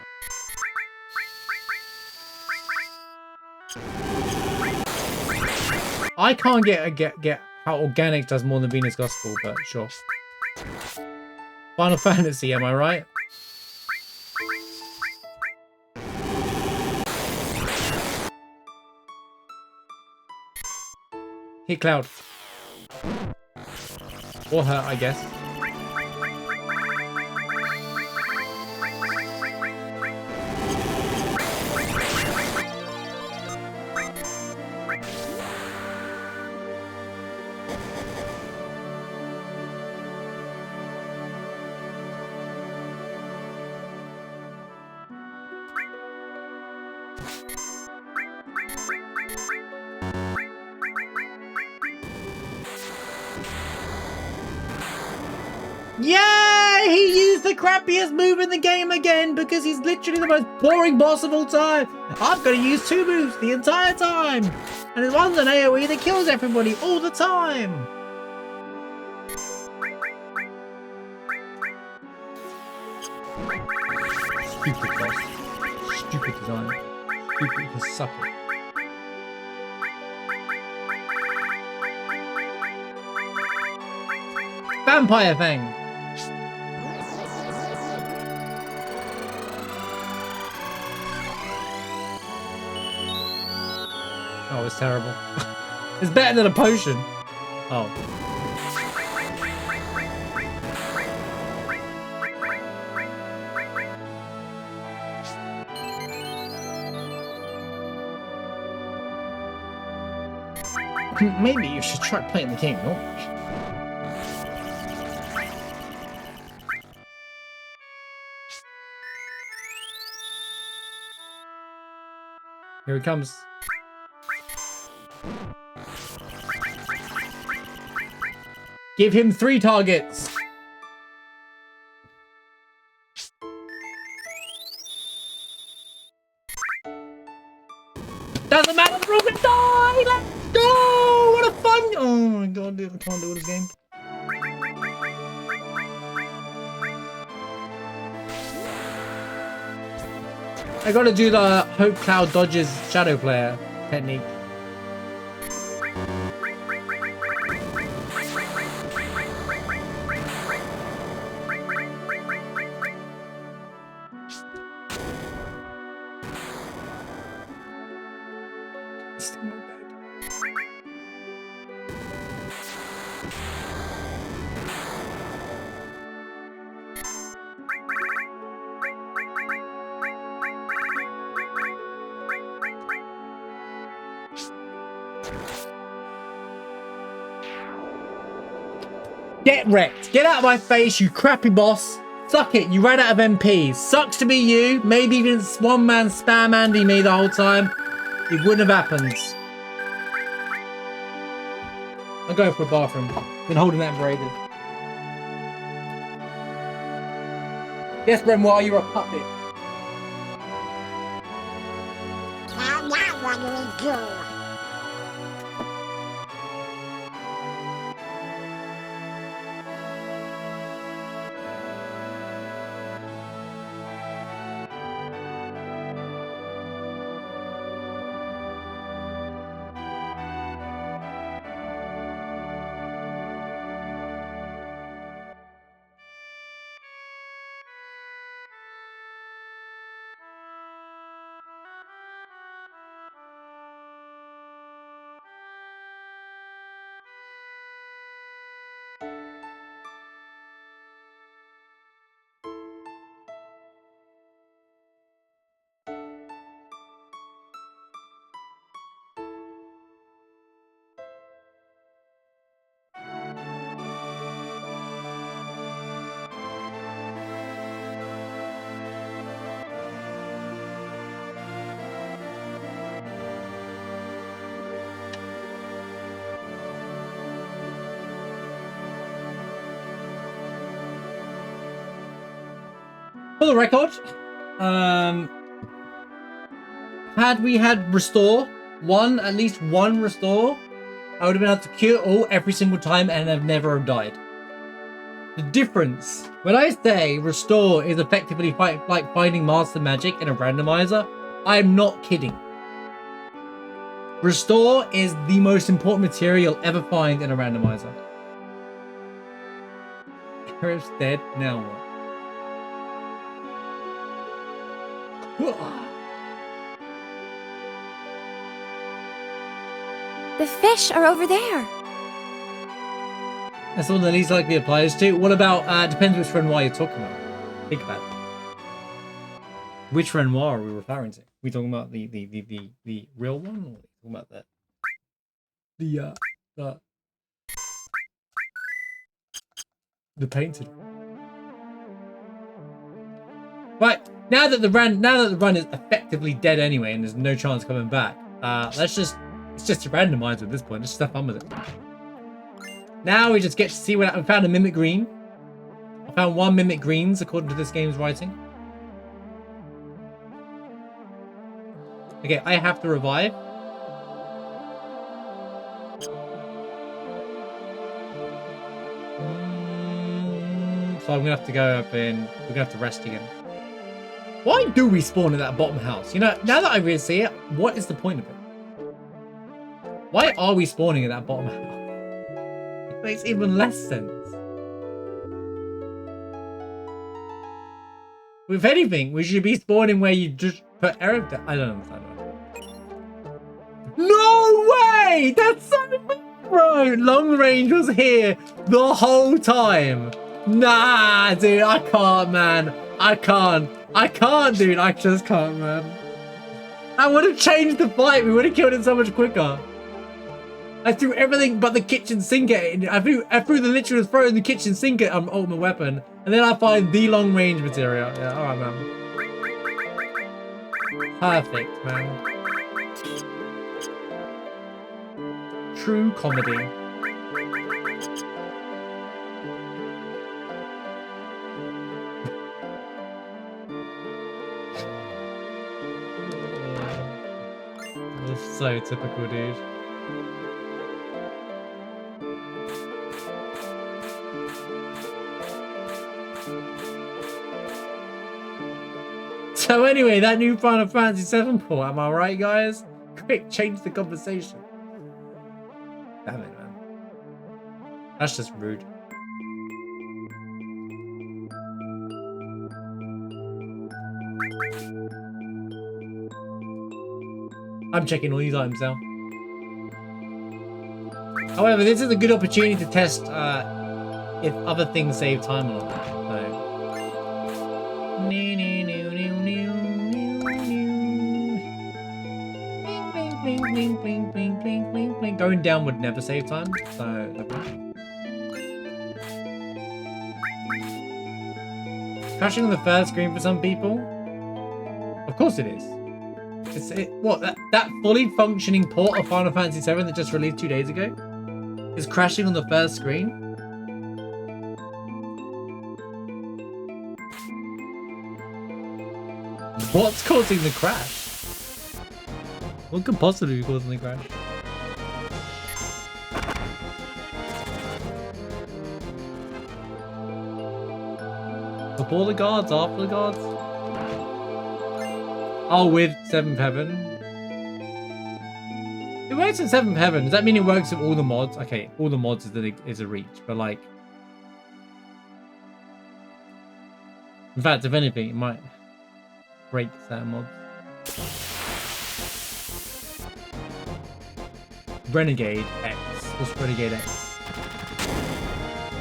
I can't get how organic does more than Venus Gospel, but sure. Final Fantasy, am I right? Hit Cloud. Or her, I guess. Yeah, he used the the crappiest move in the game again because he's literally the most boring boss of all time. I've got to use 2 moves the entire time. And there's one's an AoE that kills everybody all the time. Stupid boss. Stupid design. Stupid, you can suck it. Vampire thing. Oh, it's terrible. It's better than a potion. Oh. Maybe you should try playing the game, no? Here it comes. Give him 3 targets. Doesn't matter, the room can die! Let's go! What a fun! Oh my god, dude, I can't do this game. I gotta do the Hope Cloud dodges Shadow Player technique. Still not bad. Get wrecked. Get out of my face, you crappy boss. Suck it, you ran out of MP. Sucks to be you. Maybe even one man spam Andy me the whole time. It wouldn't have happened. I'm going for a bathroom. Been holding that braided. Yes, Renoir, you're a puppet. Now what do we do? For the record, had we had restore, at least one restore, I would have been able to cure all every single time and have never have died. The difference, when I say restore is effectively like finding master magic in a randomizer, I am not kidding. Restore is the most important material you'll ever find in a randomizer. Eric's dead, now what? The fish are over there. That's the one that least likely applies to. What about, depends which Renoir you're talking about. Think about it. Which Renoir are we referring to? Are we talking about the real one? Or are we talking about the painted one? Right, now that the run is effectively dead anyway and there's no chance of coming back, it's just a randomizer at this point. Let's just have fun with it. Now we just get to see what we found a Mimic Green. I found 1 mimic greens according to this game's writing. Okay, I have to revive. So I'm gonna have to go up in. We're gonna have to rest again. Why do we spawn in that bottom house? You know, now that I really see it, what is the point of it? Why are we spawning in that bottom house? It makes even less sense. If anything, we should be spawning where you just put Eric down. I don't understand. No way! That's so bad, bro! Long range was here the whole time. Nah, dude, I can't, man. I can't, dude. I just can't, man. I would have changed the fight. We would have killed it so much quicker. I threw everything but the kitchen sink at it. I threw the literally throw in the kitchen sink at ultimate weapon, and then I find the long range material. Yeah, all right, man. Perfect, man. True comedy. That's so typical, dude. So anyway, that new Final Fantasy VII port, am I right, guys? Quick, change the conversation. Damn it, man. That's just rude. I'm checking all these items now. However, this is a good opportunity to test if other things save time or not. So. Going down would never save time, so crashing on the first screen for some people. Of course it is. What that fully functioning port of Final Fantasy VII that just released 2 days ago is crashing on the first screen. What's causing the crash? What could possibly be causing the crash? Before the guards, after the guards? Oh, with 7th Heaven. It works in 7th Heaven. Does that mean it works with all the mods? Okay, all the mods is a reach, but like... In fact, if anything, it might break certain mods. Renegade X. What's Renegade X?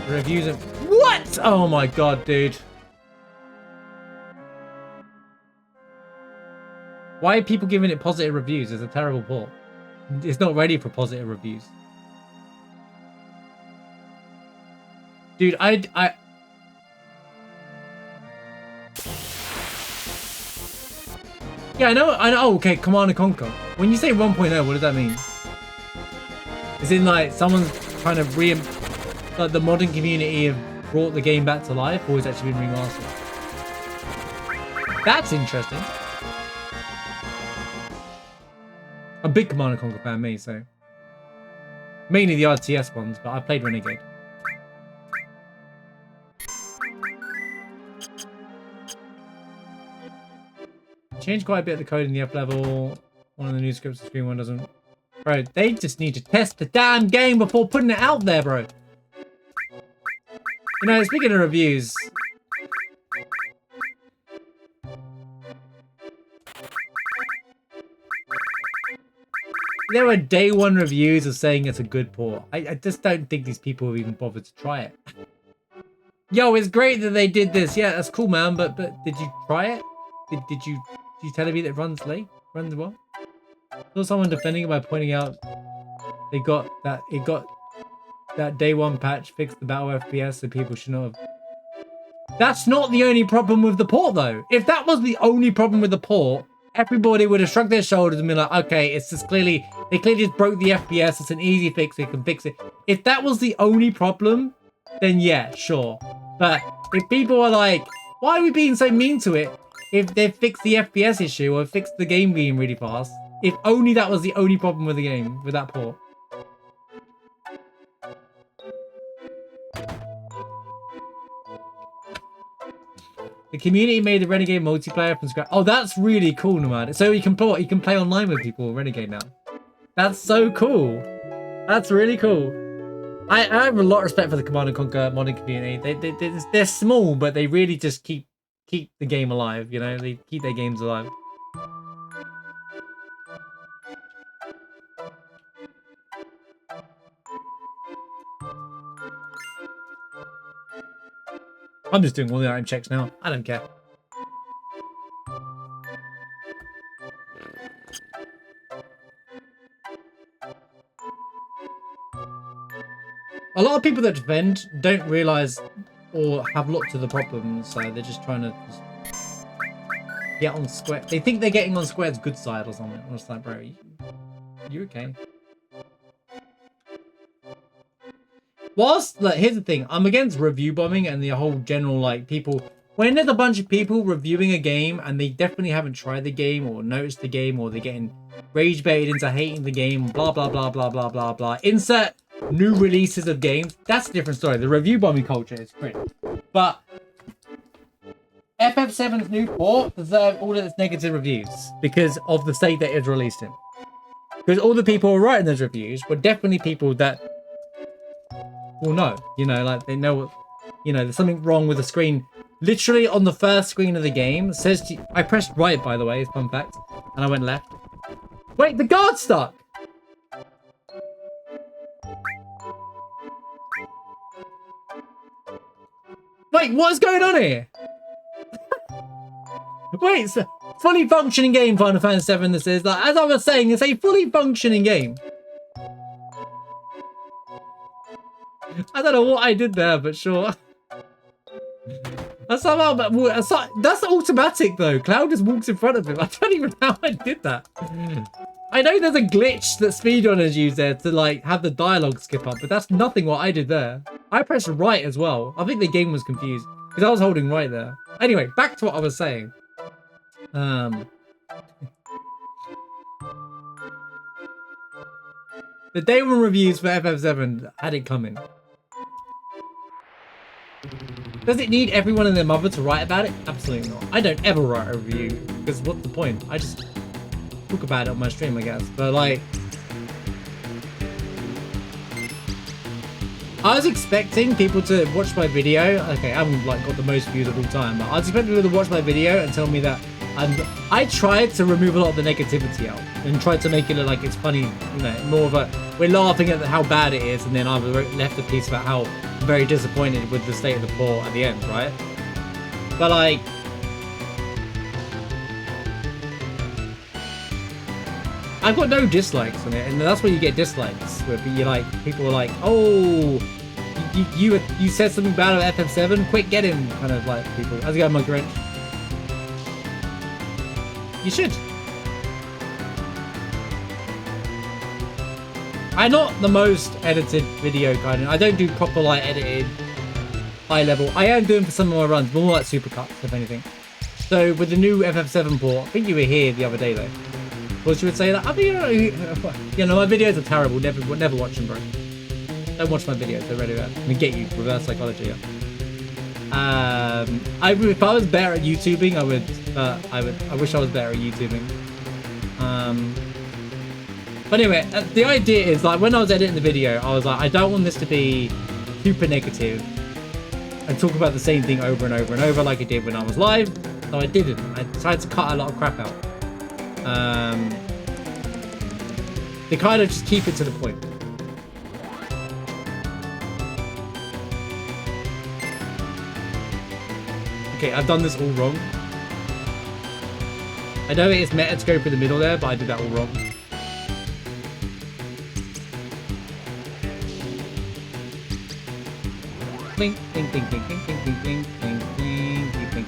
Reviews of... What? Oh my god, dude. Why are people giving it positive reviews? It's a terrible port. It's not ready for positive reviews. Dude, I yeah, I know. Oh, okay, Command & Conquer. When you say 1.0, what does that mean? Is it like someone's kind of like the modern community have brought the game back to life, or it's actually been remastered? That's interesting. A big Command & Conquer fan, me, so mainly the RTS ones, but I played Renegade. Changed quite a bit of the code in the F level. One of the new scripts on screen, one doesn't. Bro, they just need to test the damn game before putting it out there, bro. You know, speaking of reviews, there were day one reviews of saying it's a good port. I just don't think these people have even bothered to try it. Yo, it's great that they did this. Yeah, that's cool, man. But did you try it? Did you tell me that it runs late? Runs well? I saw someone defending it by pointing out it got that day one patch fixed the battle FPS, so people should not have. That's not the only problem with the port, though. If that was the only problem with the port, everybody would have shrugged their shoulders and been like, okay, it's just clearly, they clearly just broke the FPS, it's an easy fix, they can fix it. If that was the only problem, then yeah, sure. But if people are like, why are we being so mean to it? If they fixed the FPS issue or fixed the game being really fast, if only that was the only problem with the game, with that port. The community made the Renegade multiplayer from scratch. Oh, that's really cool, Nomad. So you can play online with people with Renegade now. That's so cool. That's really cool. I have a lot of respect for the Command & Conquer modding community. They're small, but they really just keep the game alive, you know? They keep their games alive. I'm just doing all the item checks now. I don't care. A lot of people that defend don't realize or have looked at the problems, so they're just trying to get on Square. They think they're getting on Square's good side or something. I'm just like, bro, you okay? Whilst, like, here's the thing, I'm against review bombing and the whole general, like, people, when there's a bunch of people reviewing a game and they definitely haven't tried the game or noticed the game, or they're getting rage baited into hating the game, blah, blah, blah, blah, blah, blah, blah, insert new releases of games, that's a different story. The review bombing culture is great. But FF7's new port deserves all of its negative reviews because of the state that it's released in. Because all the people who were writing those reviews were definitely people that will know, you know, like they know what, you know, there's something wrong with the screen. Literally on the first screen of the game, says to you, I pressed right, by the way, fun fact, and I went left. Wait, the guard's stuck! Wait, what's going on here? Wait, it's a fully functioning game, Final Fantasy VII, this is. Like, as I was saying, it's a fully functioning game. I don't know what I did there, but sure. That's automatic though. Cloud just walks in front of him. I don't even know how I did that. I know there's a glitch that speedrunners use there to like have the dialogue skip up, but that's nothing what I did there. I pressed right as well. I think the game was confused because I was holding right there. Anyway, back to what I was saying. The day one reviews for FF7 had it coming. Does it need everyone and their mother to write about it? Absolutely not. I don't ever write a review because what's the point? I just talk about it on my stream, I guess. But like, I was expecting people to watch my video. Okay, I haven't like got the most views of all time, but I was expecting people to watch my video and tell me that. And I tried to remove a lot of the negativity out and tried to make it look like it's funny, you know, more of a we're laughing at how bad it is, and then I've left a piece about how I'm very disappointed with the state of the port at the end, right? But like, I've got no dislikes on it, and that's where you get dislikes, where you like people are like, oh, you said something bad about FF7, quick get him, kind of like people. How's it going, Monkey Wrench? You should. I'm not the most edited video kind of. I don't do proper like edited high level. I am doing for some of my runs, more like supercuts, if anything. So with the new FF7 port, I think you were here the other day though. What you would say that? I mean, you know, my videos are terrible. Never watch them, bro. Don't watch my videos. They're really bad. I'm gonna get you reverse psychology. Yeah. If I was better at YouTubing, I wish I was better at YouTubing. But anyway, the idea is like when I was editing the video, I was like, I don't want this to be super negative and talk about the same thing over and over and over like I did when I was live. So I didn't. I tried to cut a lot of crap out. They kind of just keep it to the point. Okay, I've done this all wrong. I know it's meta to go through the middle there, but I did that all wrong. Blink, blink, blink, blink, blink, blink, blink, blink, blink, blink, blink, blink, blink,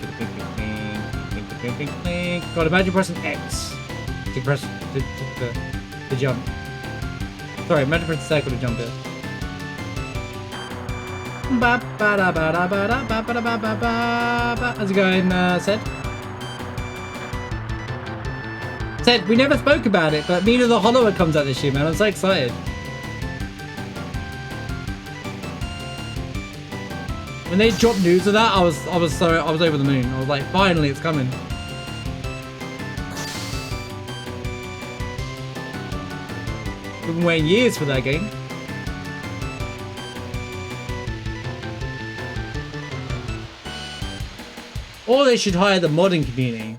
blink, blink, blink, blink. God, imagine pressing X to press to jump. Sorry, imagine pressing circle to jump it. How's it going, Sed? Sed, we never spoke about it, but Mina the Hollower comes out this year, man. I'm so excited. When they dropped news of that, I was over the moon. I was like, finally, it's coming. We've been waiting years for that game. Or they should hire the modding community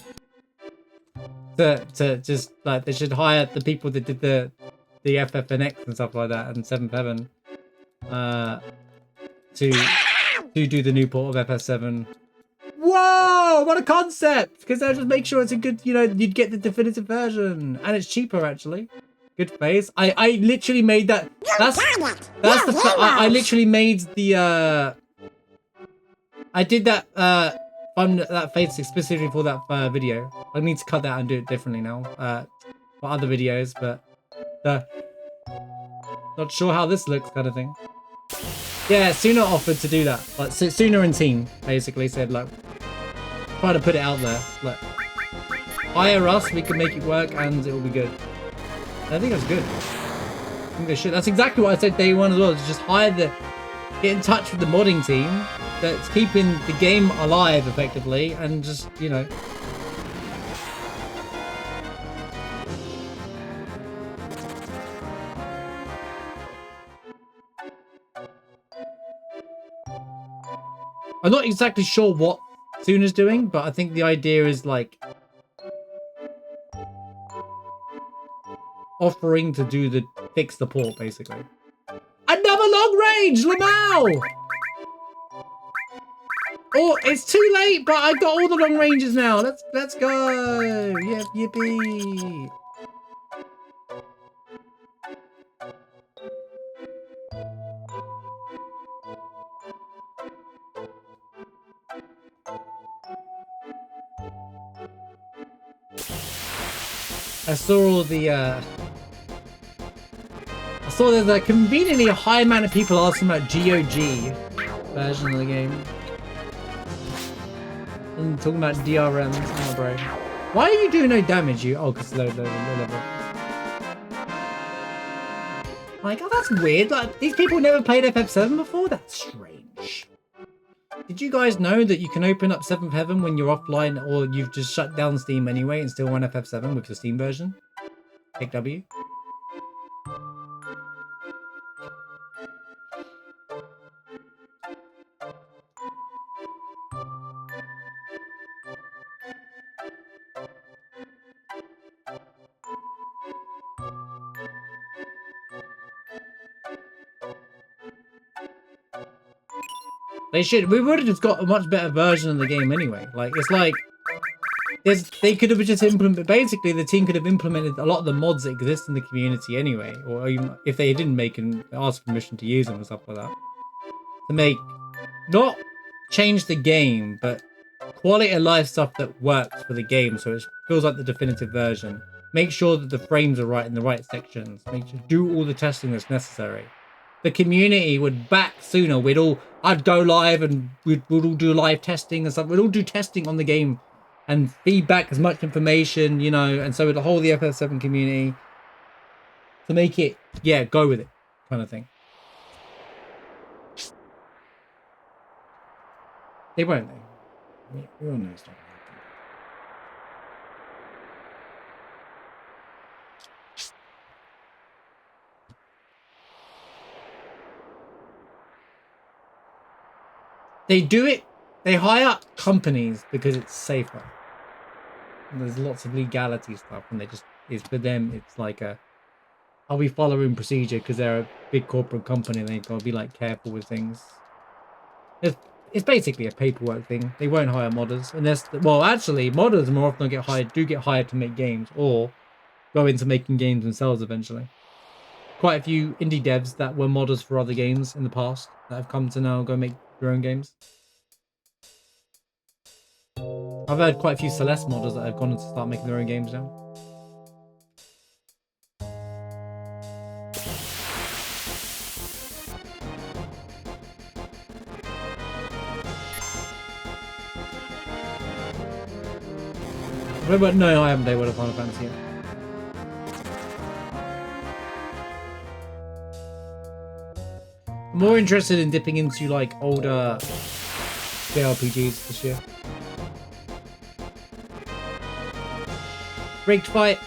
to just like they should hire the people that did the FFNX and stuff like that and 7th Heaven to do the new port of FF7. Whoa, what a concept! Because they'll just make sure it's a good, you know, you'd get the definitive version and it's cheaper actually. Good face. I literally made that. I literally made the I did that that face specifically for that video. I need to cut that and do it differently now for other videos, but not sure how this looks, kind of thing. Yeah, Suna offered to do that. Like Suna and team basically said, like, try to put it out there. Like, hire us, we can make it work, and it will be good. I think that's good. I think they should. That's exactly what I said day one as well. Is just get in touch with the modding team that's keeping the game alive effectively, and just, you know. I'm not exactly sure what Suna's doing, but I think the idea is like offering to fix the port basically. Another long range, Lamau! Oh, it's too late, but I've got all the long ranges now. Let's go. Yep, yippee. I saw there's a conveniently high amount of people asking about GOG version of the game. And talking about DRMs. Oh, bro. Why are you doing no damage, you? Oh, because low level. Like, oh, that's weird. Like, these people never played FF7 before? That's strange. Did you guys know that you can open up 7th Heaven when you're offline, or you've just shut down Steam anyway and still run FF7 with the Steam version? Take W. They should. We would have just got a much better version of the game anyway. Like, it's like they could have just implemented. Basically, the team could have implemented a lot of the mods that exist in the community anyway, or even if they didn't make and ask permission to use them and stuff like that, to make not change the game, but quality of life stuff that works for the game, so it feels like the definitive version. Make sure that the frames are right in the right sections. Make sure do all the testing that's necessary. The community would back sooner. I'd go live and we'd all do live testing and stuff. We'd all do testing on the game and feedback as much information, you know, and so would the whole the FF7 community to make it, yeah, go with it kind of thing. They won't, though. We all know it's not going to happen. They do it, they hire companies because it's safer. And there's lots of legality stuff, and it's for them, it's like are we following procedure because they're a big corporate company and they've got to be like careful with things. It's basically a paperwork thing. They won't hire modders unless, well, actually, modders more often get hired to make games or go into making games themselves eventually. Quite a few indie devs that were modders for other games in the past that have come to now go make their own games. I've heard quite a few Celeste modders that have gone to start making their own games now. But no, I haven't played World of Final Fantasy yet. I'm more interested in dipping into like older JRPGs this year. Rigged fight.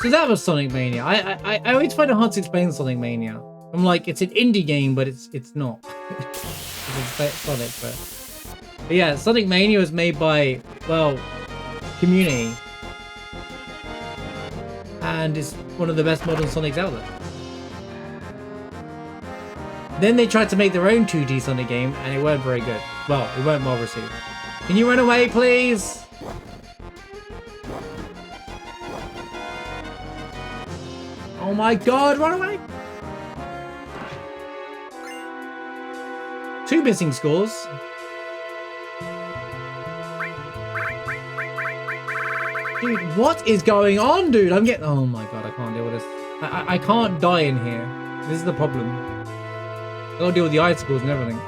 So that was Sonic Mania. I always find it hard to explain Sonic Mania. I'm like, it's an indie game, but it's not. It's Sonic, but yeah, Sonic Mania was made by, well, Community, and it's one of the best modern Sonics out there. Then they tried to make their own 2D Sonic game, and it weren't very good. Well, it weren't well received. Can you run away, please? Oh my god, run away! 2 missing scores. Dude, what is going on, dude? I'm getting... Oh my god, I can't deal with this. I can't die in here. This is the problem. I gotta deal with the icicles and everything.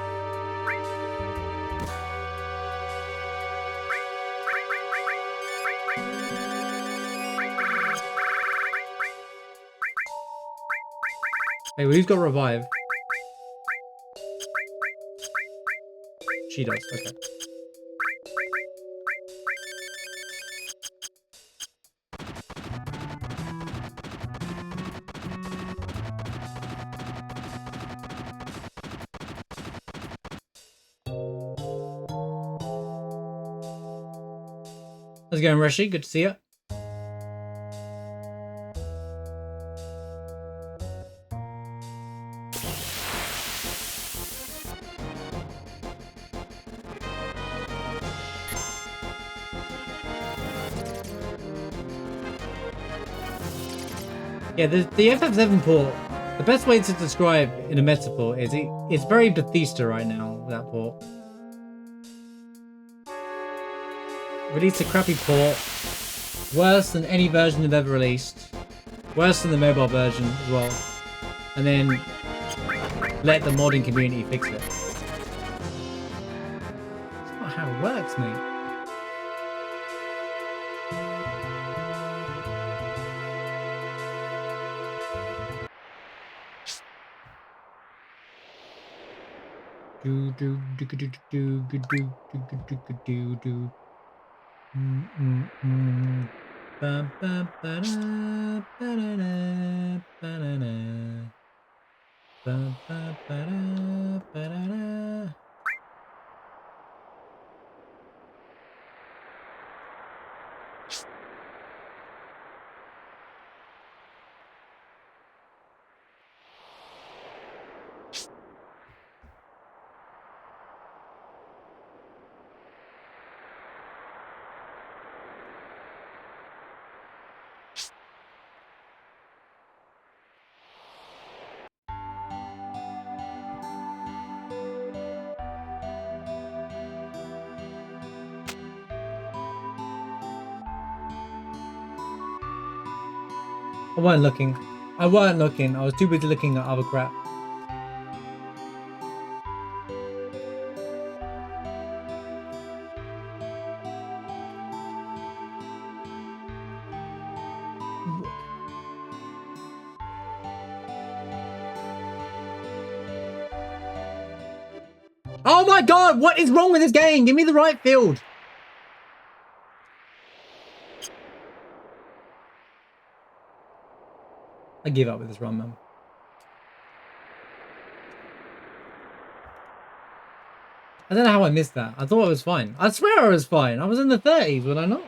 Hey, well, who's got revive? She does, okay. How's it going, Rishi? Good to see you. Yeah, the FF7 port, the best way to describe in a metaphor is it's very Bethesda right now, that port. Released a crappy port, worse than any version they've ever released, worse than the mobile version as well, and then let the modding community fix it. That's not how it works, mate. Do do do do do do do do do do do. Ba ba ba da ba da da ba da da. Ba ba ba da ba da da. I weren't looking. I weren't looking. I was too busy looking at other crap. Oh my god, what is wrong with this game? Give me the right field. I give up with this run, man. I don't know how I missed that. I thought I was fine. I swear I was fine. I was in the 30s, was I not? I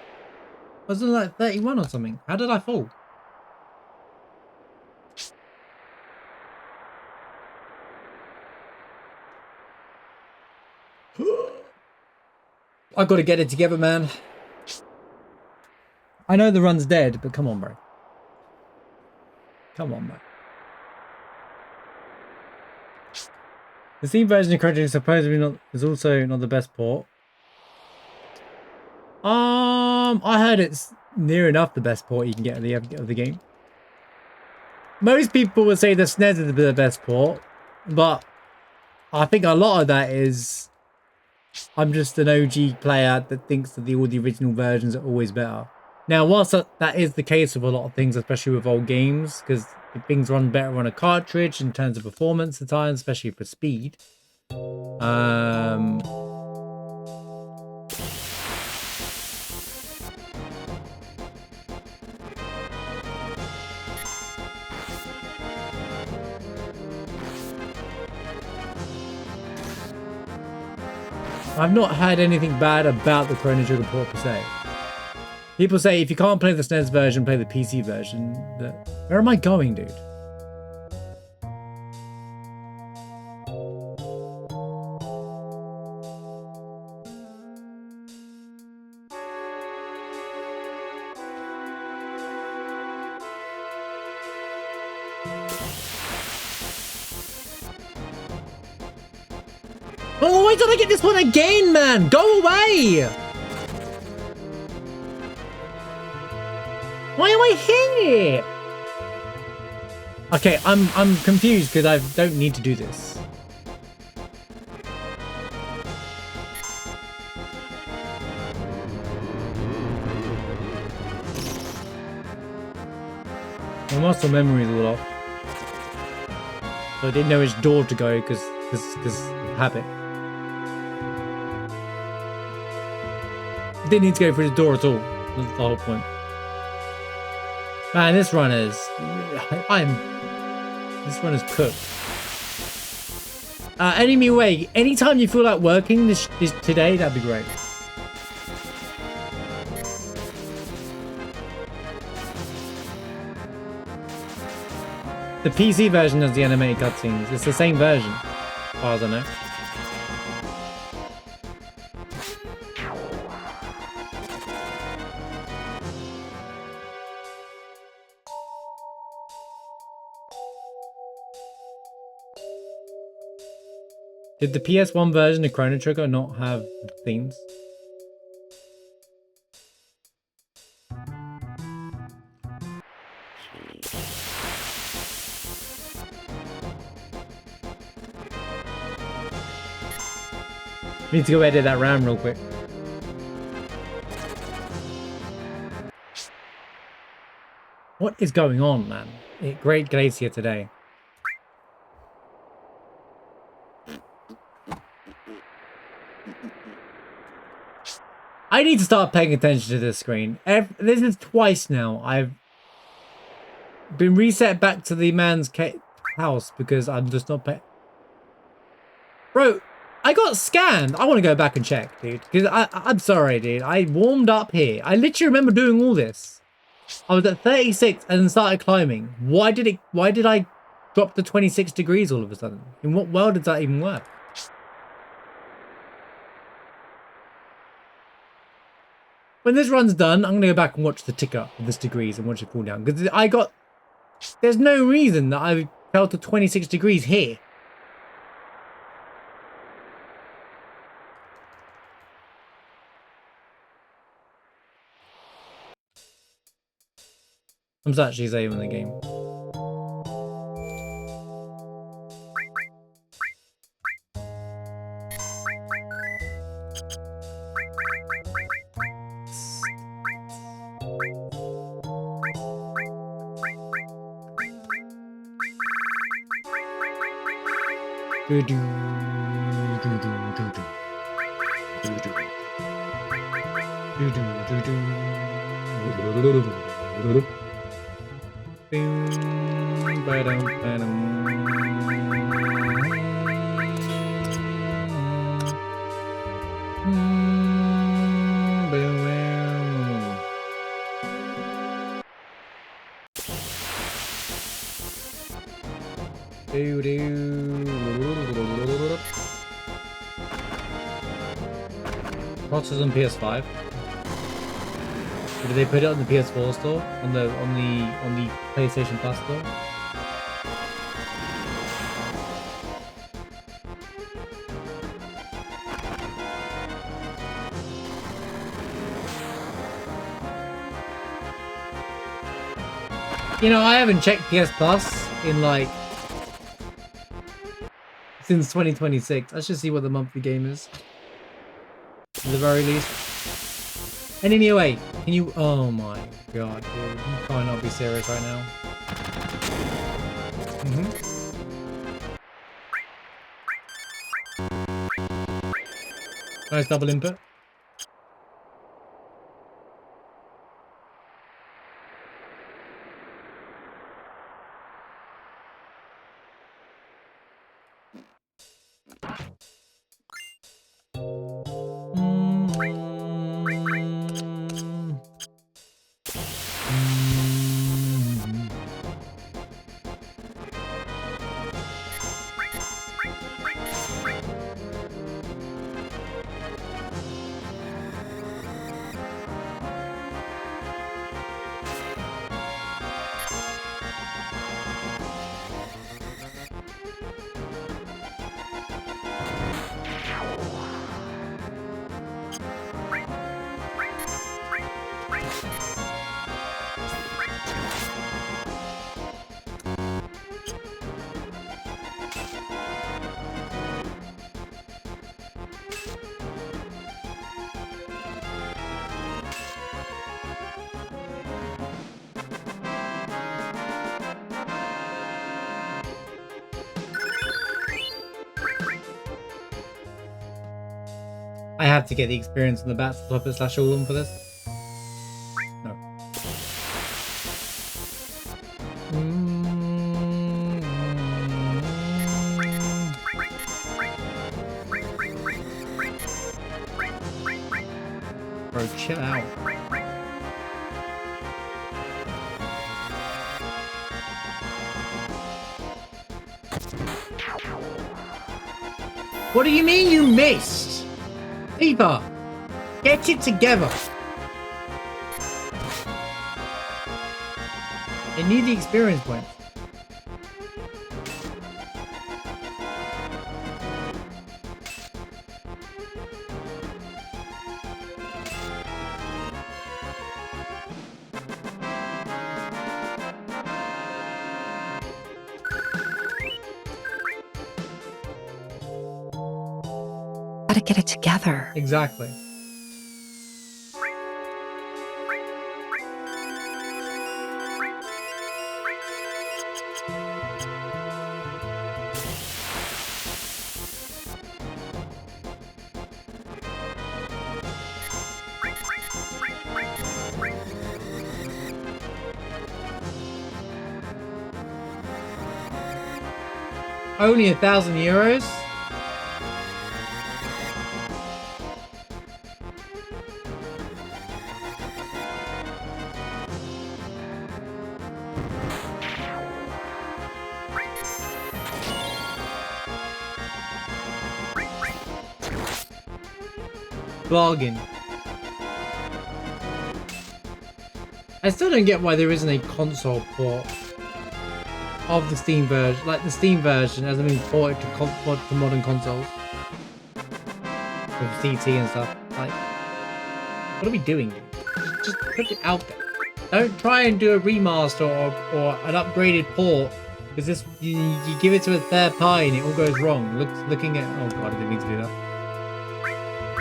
was in like 31 or something. How did I fall? I've got to get it together, man. I know the run's dead, but come on, bro. Come on, bro. The Steam version of Chrono Trigger is also not the best port. I heard it's near enough the best port you can get of the game. Most people would say the SNES is the best port, but I think a lot of that is I'm just an OG player that thinks that all the original versions are always better. Now, whilst that is the case with a lot of things, especially with old games, because things run better on a cartridge in terms of performance at times, especially for speed. I've not had anything bad about the Chrono Trigger port per se. People say if you can't play the SNES version, play the PC version. Where am I going, dude? Oh, why did I get this one again, man? Go away! Why am I here? Okay, I'm confused because I don't need to do this. My muscle memory is all off. So I didn't know which door to go because habit. Didn't need to go through the door at all. That's the whole point. Man, this run is cooked. Anyway, anytime you feel like working this today, that'd be great. The PC version has the animated cutscenes. It's the same version, as far as I know. Did the PS1 version of Chrono Trigger not have themes? Need to go edit that RAM real quick. What is going on, man? Great Glacier today. I need to start paying attention to this screen. This is twice now. I've been reset back to the man's house because I'm just not paying. Bro, I got scanned. I want to go back and check, dude. Because I'm sorry, dude. I warmed up here. I literally remember doing all this. I was at 36 and then started climbing. Why did I drop to 26 degrees all of a sudden? In what world did that even work? When this run's done, I'm going to go back and watch the ticker of this degrees and watch it fall down. Because there's no reason that I fell to 26 degrees here. I'm actually saving the game. Process on PS5. Or did they put it on the PS4 store? On the PlayStation Plus store? You know, I haven't checked PS Plus in like since 2026. I should see what the monthly game is. At the very least. And anyway, can you... Oh my god, dude. You can't not be serious right now. Nice double input. I have to get the experience on the bats puppet slash all for this. No. Bro, chill out. What do you mean you missed? Eva, get it together. They need the experience points. Gotta get it together. Exactly. Only €1,000? Bargain. I still don't get why there isn't a console port of the Steam version, like the Steam version hasn't been ported to modern consoles with CT and stuff. Like, what are we doing? Just put it out there. Don't try and do a remaster or an upgraded port, because this you give it to a third party and it all goes wrong. Looking at, oh god, I didn't mean to do that.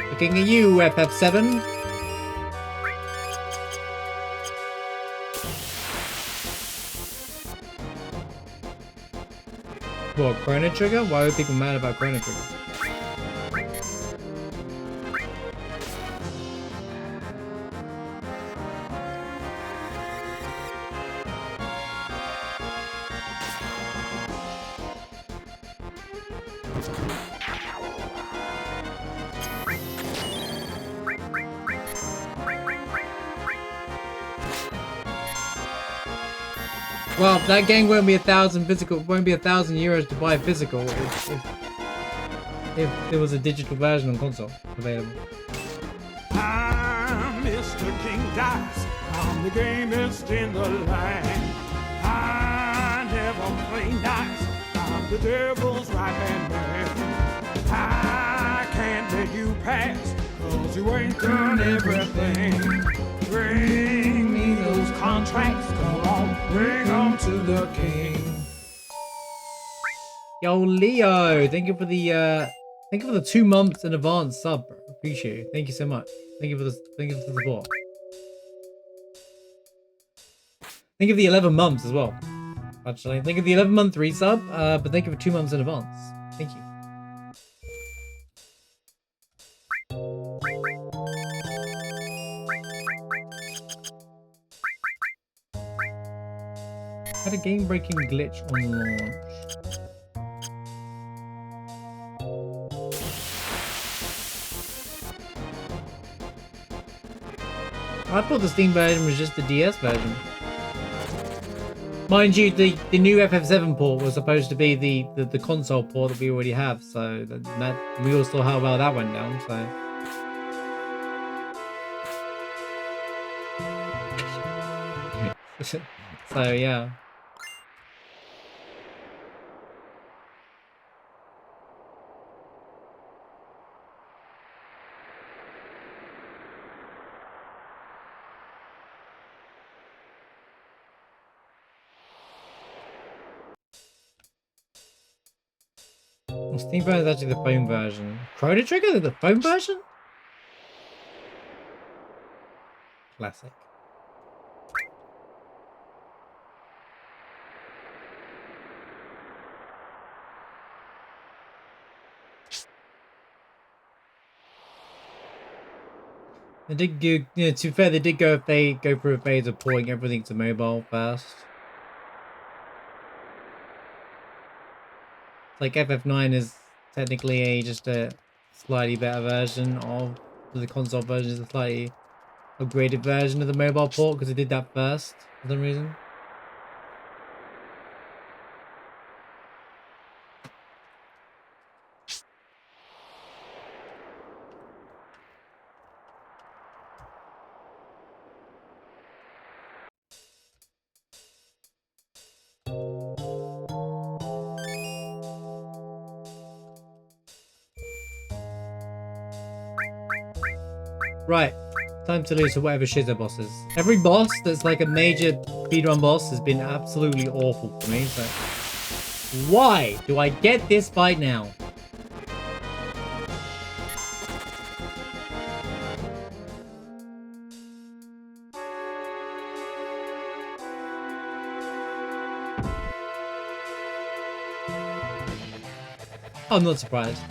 Looking at you, FF7. What, Chrono Trigger? Why are people mad about Chrono Trigger? Well, that game won't be €1,000 to buy physical if there was a digital version on console available. I'm Mr. King Dice. I'm the gamest in the land. I never play nice. I'm the devil's right hand man. I can't let you pass, 'cause you ain't done everything. Bring me those contracts, come on. Bring 'em to the king. Yo, Leo, thank you for the 2 months in advance sub, bro. Appreciate it. Thank you so much. Thank you for the support. Think of the 11 months as well. Actually, think of the 11-month resub, but thank you for 2 months in advance. Thank you. Had a game-breaking glitch on launch. I thought the Steam version was just the DS version. Mind you, the new FF7 port was supposed to be the console port that we already have, so that we all saw how well that went down. So, so yeah. Well, Steam version is actually the phone version. Chrono Trigger, the phone version? Classic. They did go, to be fair, they did go through a phase of porting everything to mobile first. Like FF9 is technically just a slightly better version of the console version, is a slightly upgraded version of the mobile port because it did that first for some reason. Right, time to lose to whatever Shizo boss is. Every boss that's like a major speedrun boss has been absolutely awful for me, so... Why do I get this fight now? I'm not surprised.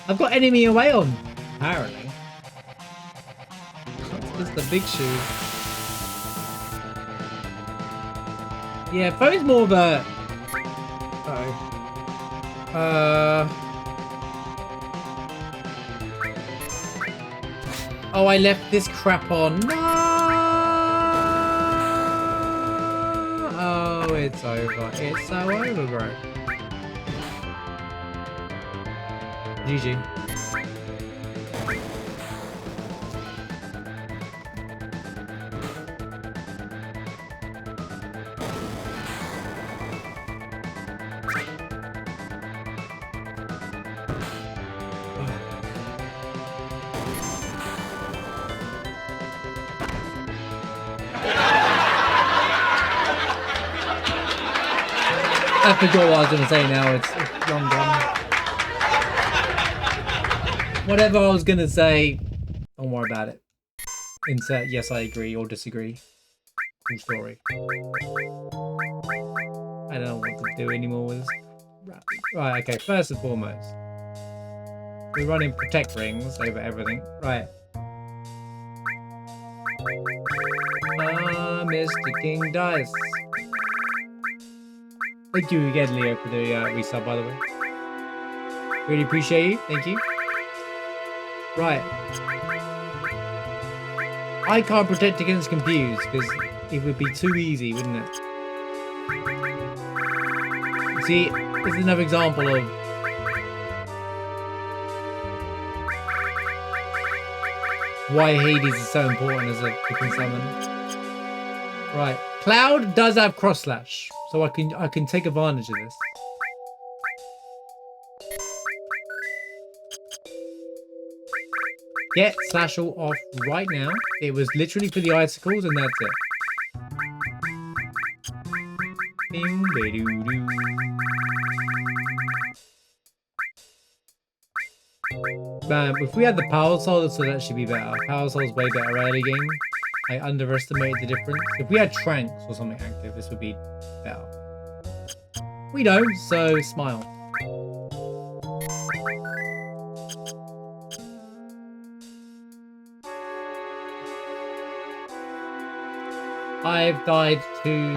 I've got enemy away on, apparently. It's the big shoe. Yeah, phone's more of a... Oh, I left this crap on. No! Oh, it's over. It's so over, bro. GG. I forgot what I was going to say now. It's long gone. Whatever I was going to say, don't worry about it. Insert yes, I agree or disagree. True story. I don't know what to do anymore with this. Right, okay, first and foremost. We're running protect rings over everything. Right. Mr. King Dice. Thank you again, Leo, for the resub, by the way. Really appreciate you. Thank you. Right. I can't protect against confuse because it would be too easy, wouldn't it? See, this is another example of why Hades is so important as a freaking summon. Right. Cloud does have cross slash, so I can take advantage of this. Get Satchel off right now. It was literally for the icicles and that's it. If we had the power soul, this would actually be better. Power soul's way better early game. I underestimated the difference. If we had Tranks or something active, this would be better. We don't, so smile. I've died to...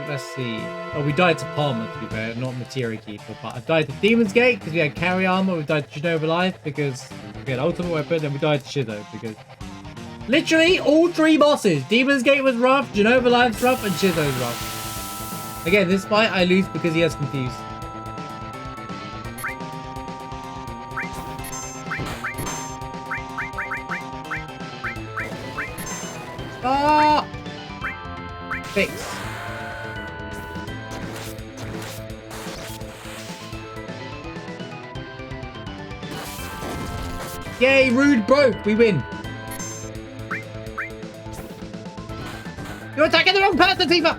Let's see. Oh, we died to Palmer, to be fair, not Materia Keeper. But I've died to Demon's Gate because we had Carry Armor. We've died to Genova Life because we had Ultimate Weapon. And we died to Shizo because... Literally, all three bosses. Demon's Gate was rough, Genova Life's rough, and Shizo's rough. Again, this fight I lose because he has Confused. Stop! Fix. Yay, Rude broke. We win. You're attacking the wrong person, Tifa!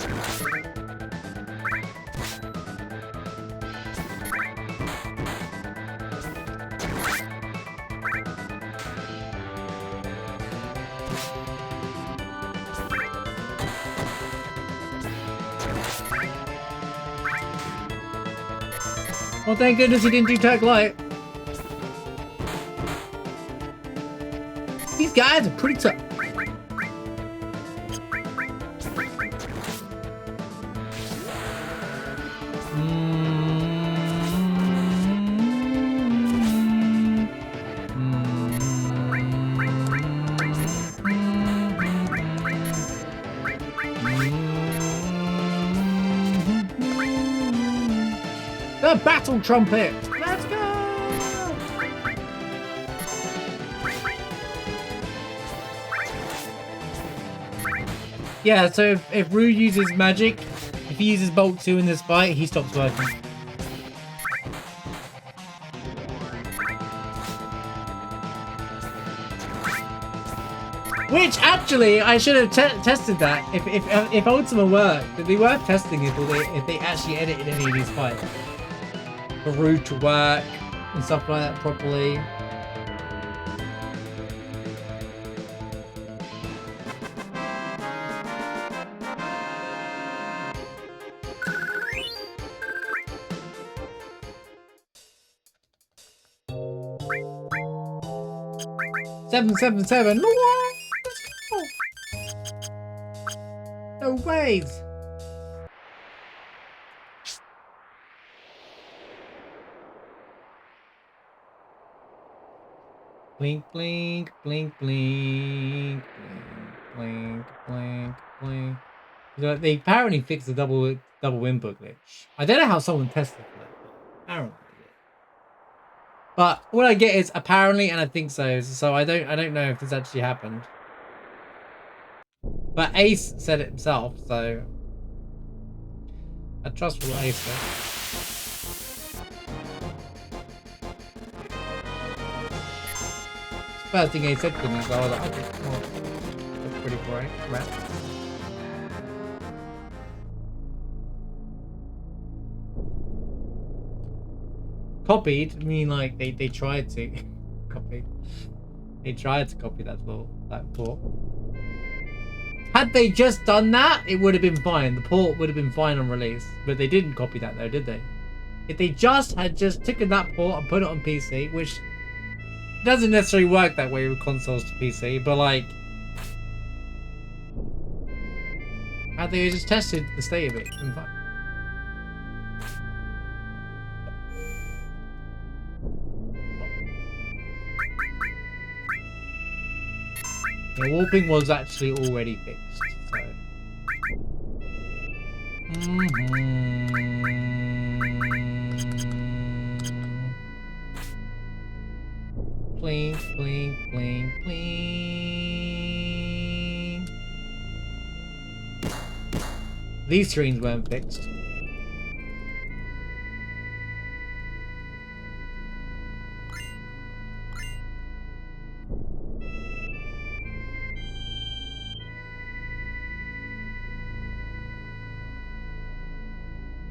Well, thank goodness he didn't do Tag Light. These guys are pretty tough. The battle trumpet! Let's go! Yeah, so if Rue uses magic, if he uses Bolt 2 in this fight, he stops working. Which, actually, I should have tested that. If Ultima worked, it'd be worth testing if they actually edited any of these fights. For Rue to work and stuff like that properly. $777. No ways. Blink, blink, blink, blink, blink, blink, blink. You know, they apparently fixed the double input glitch. I don't know how someone tested for that, but apparently. But what I get is apparently, and I think so. So I don't know if this actually happened. But Ace said it himself, so I trust what Ace said. First thing he said to me, so I was like, okay, well, that's pretty great. Right. Copied? I mean, like, they tried to. Copy. They tried to copy that port. Had they just done that, it would have been fine. The port would have been fine on release. But they didn't copy that, though, did they? If they had just taken that port and put it on PC, which... doesn't necessarily work that way with consoles to PC, but like, had they just tested the state of it? In fact, the warping was actually already fixed, so. Blink, blink, blink, blink. These screens weren't fixed.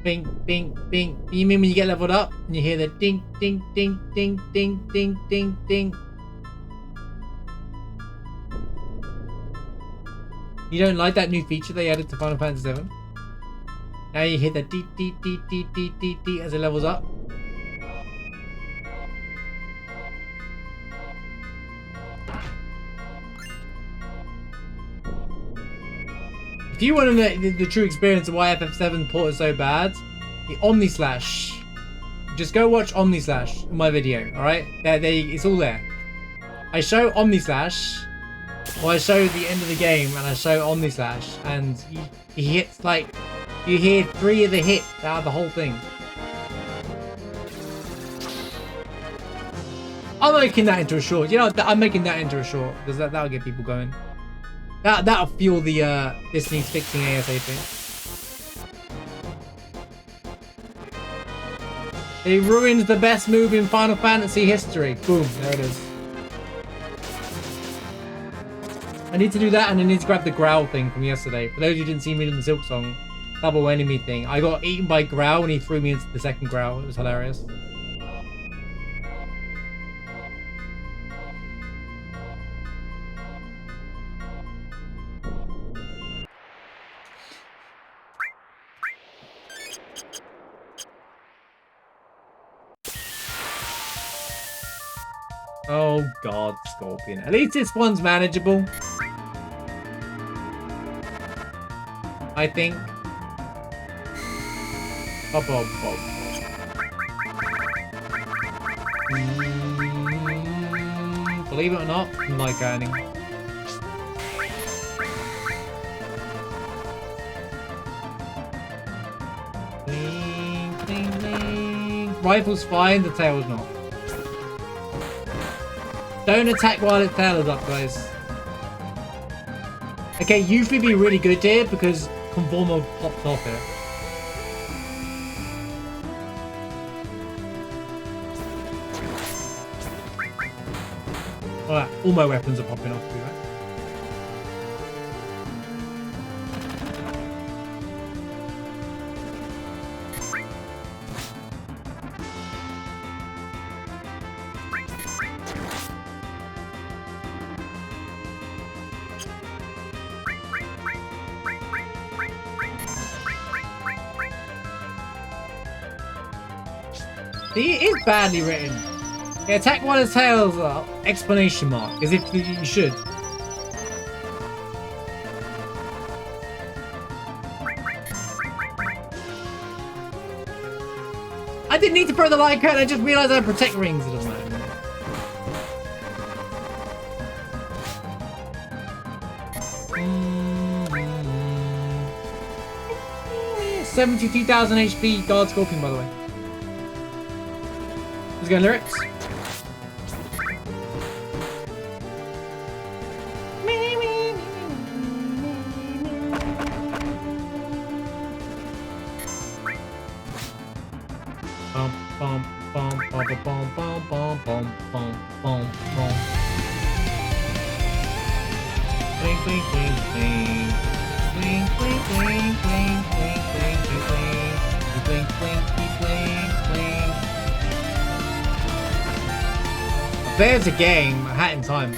Bing, bing, bing. You mean when you get leveled up and you hear the ding, ding, ding, ding, ding, ding, ding, ding? You don't like that new feature they added to Final Fantasy VII? Now you hear the dee dee dee dee dee dee dee as it levels up. If you want to know the true experience of why FF7 port is so bad, the Omni Slash. Just go watch Omni Slash in my video, alright? It's all there. I show Omni Slash, or I show the end of the game and I show Omni Slash, and he hits like, you hear 3 of the hits out of the whole thing. I'm making that into a short. You know, I'm making that into a short because that'll get people going. That'll fuel the this needs fixing ASAP. It ruins the best move in Final Fantasy history. Boom, there it is. I need to do that, and I need to grab the Growl thing from yesterday. For those who didn't see me in the Silk Song double enemy thing, I got eaten by Growl and he threw me into the second Growl. It was hilarious. Oh god, Scorpion. At least this one's manageable. I think. Believe it or not, I like earning. Bling, bling, bling. Rifle's fine, the tail's not. Don't attack while its tail is up, guys. Okay, usually be really good here because Conformer pops off here. Alright, all my weapons are popping off, right? It is badly written. Yeah, attack while its tail's up! Explanation mark. As if you should. I didn't need to throw the light card, I just realized I had protect rings. It doesn't matter. 72,000 HP guard Scorpion, by the way. Let's go lyrics. Bum bum bum bum bum bum bum bum bum bum bum. Bling bling bling bling. Bling bling bling bling bling bling bling bling bling bling bling. There's a game, a hat in time.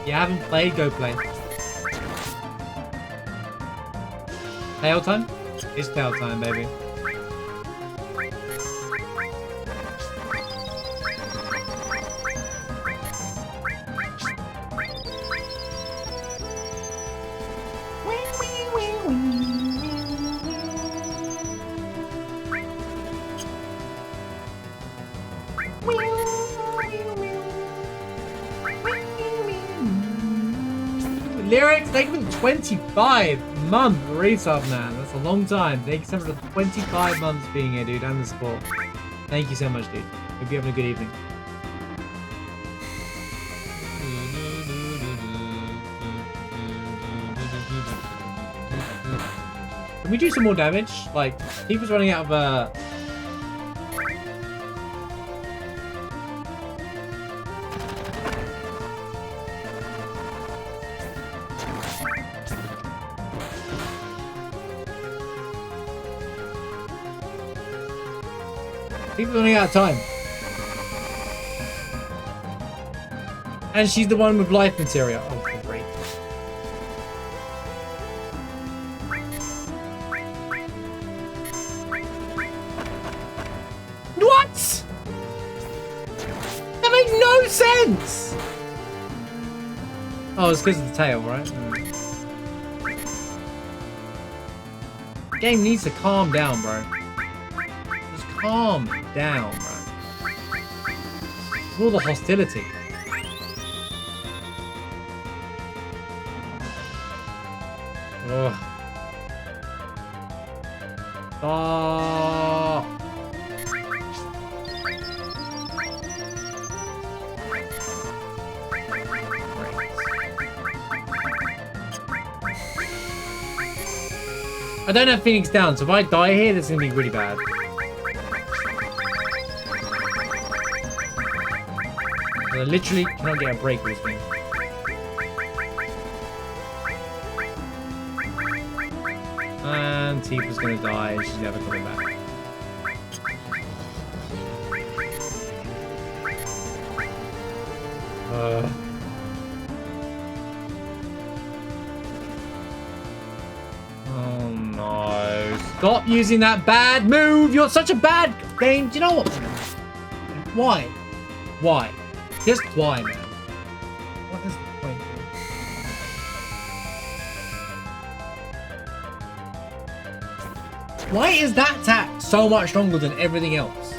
You haven't played, go play. Tail time? It's tail time, baby. Lyrics, thank you for the 25 month resub, man. That's a long time. Thank you so much for the 25 months being here, dude, and the support. Thank you so much, dude. Hope you're having a good evening. Can we do some more damage? Like, people's running out of People running out of time. And she's the one with life materia. Oh, great. What? That makes no sense! Oh, it's because of the tail, right? Game needs to calm down, bro. Just calm down, bro. All the hostility. Ugh. Oh. I don't have Phoenix down, so if I die here, this is gonna be really bad. I literally cannot get a break with this thing. And Tifa's gonna die, she's never coming back. Oh no. Stop using that bad move! You're such a bad game! Do you know what? Why? Why? Just why, man? What is the point? Why is that attack so much stronger than everything else?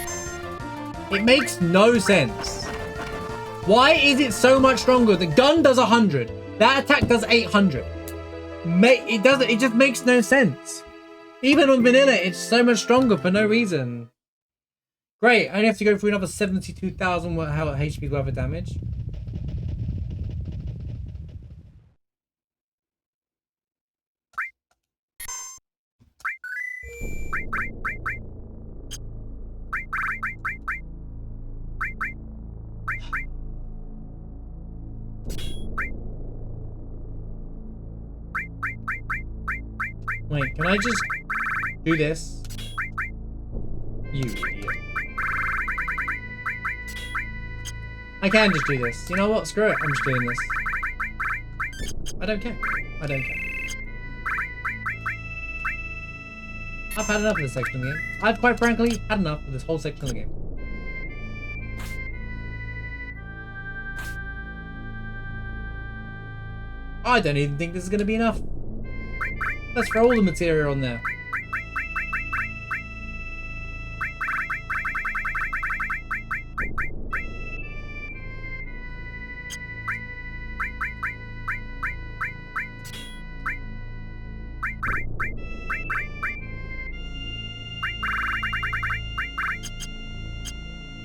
It makes no sense. Why is it so much stronger? The gun does 100. That attack does 800. It just makes no sense. Even on vanilla, it's so much stronger for no reason. Great, I only have to go through another 72,000 HP worth of damage. Wait, can I just do this? You idiot. I can just do this. You know what? Screw it. I'm just doing this. I don't care. I don't care. I've had enough of this section of the game. I've quite frankly had enough of this whole section of the game. I don't even think this is going to be enough. Let's throw all the materia on there.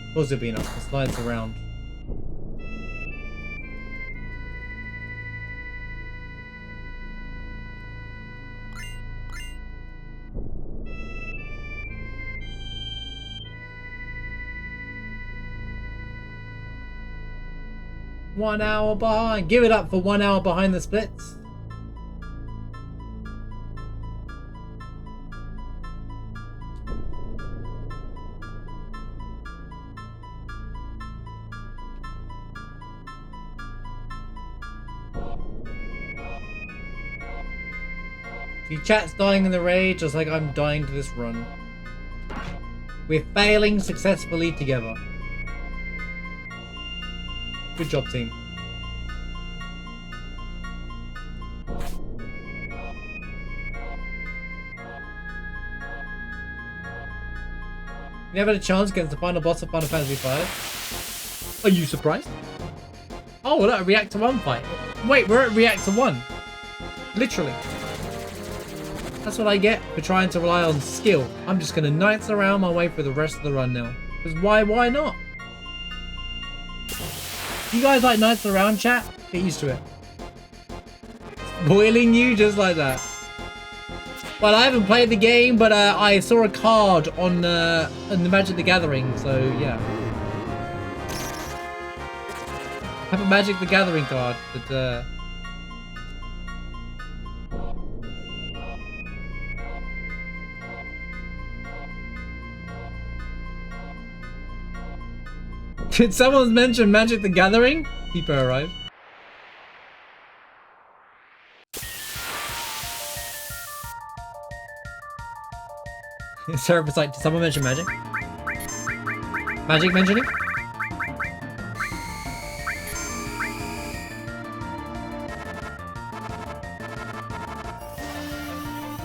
Of course it'll be enough. It slides around. One hour behind. Give it up for 1 hour behind the splits. See, chat's dying in the rage just like I'm dying to this run. We're failing successfully together. Good job, team. You never had a chance against the final boss of Final Fantasy V. Are you surprised? Oh, look, a Reactor 1 fight. Wait, we're at Reactor 1. Literally. That's what I get for trying to rely on skill. I'm just gonna knights around my way for the rest of the run now. Because why not? You guys like knights around, chat? Get used to it. Boiling you just like that. Well, I haven't played the game, but I saw a card on the Magic the Gathering, so yeah. I have a Magic the Gathering card, but Did someone mention Magic the Gathering? Keeper arrived. Serapis like, did someone mention Magic? Magic mentioning?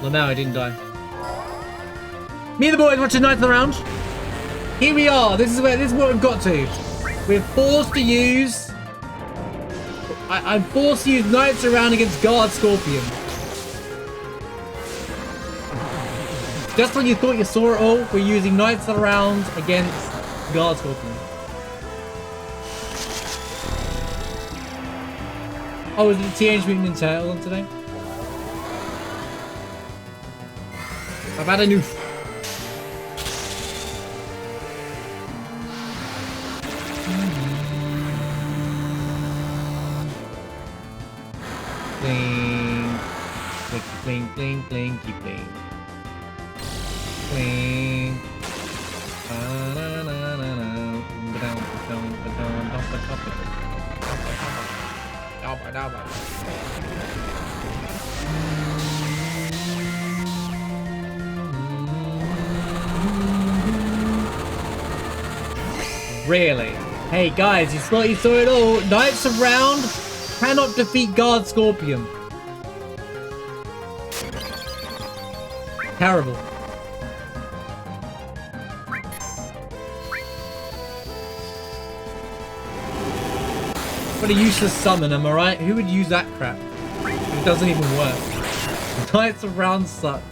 Well, now I didn't die. Me and the boys watching Knights of the Round. Here we are. This is what we've got to. We're forced to use. I'm forced to use Knights around against Guard Scorpion. Just when you thought you saw it all, we're using Knights around against Guard Scorpion. Oh, is it the Teenage Mutant Ninja Turtle on today? I've had a new. Bling, bling, bling, bling, keep bling. Bling. Really? Hey guys, you saw it all. Knights around cannot defeat Guard Scorpion. Terrible. What a useless summon, am I right? Who would use that crap? It doesn't even work. Knights around sucks.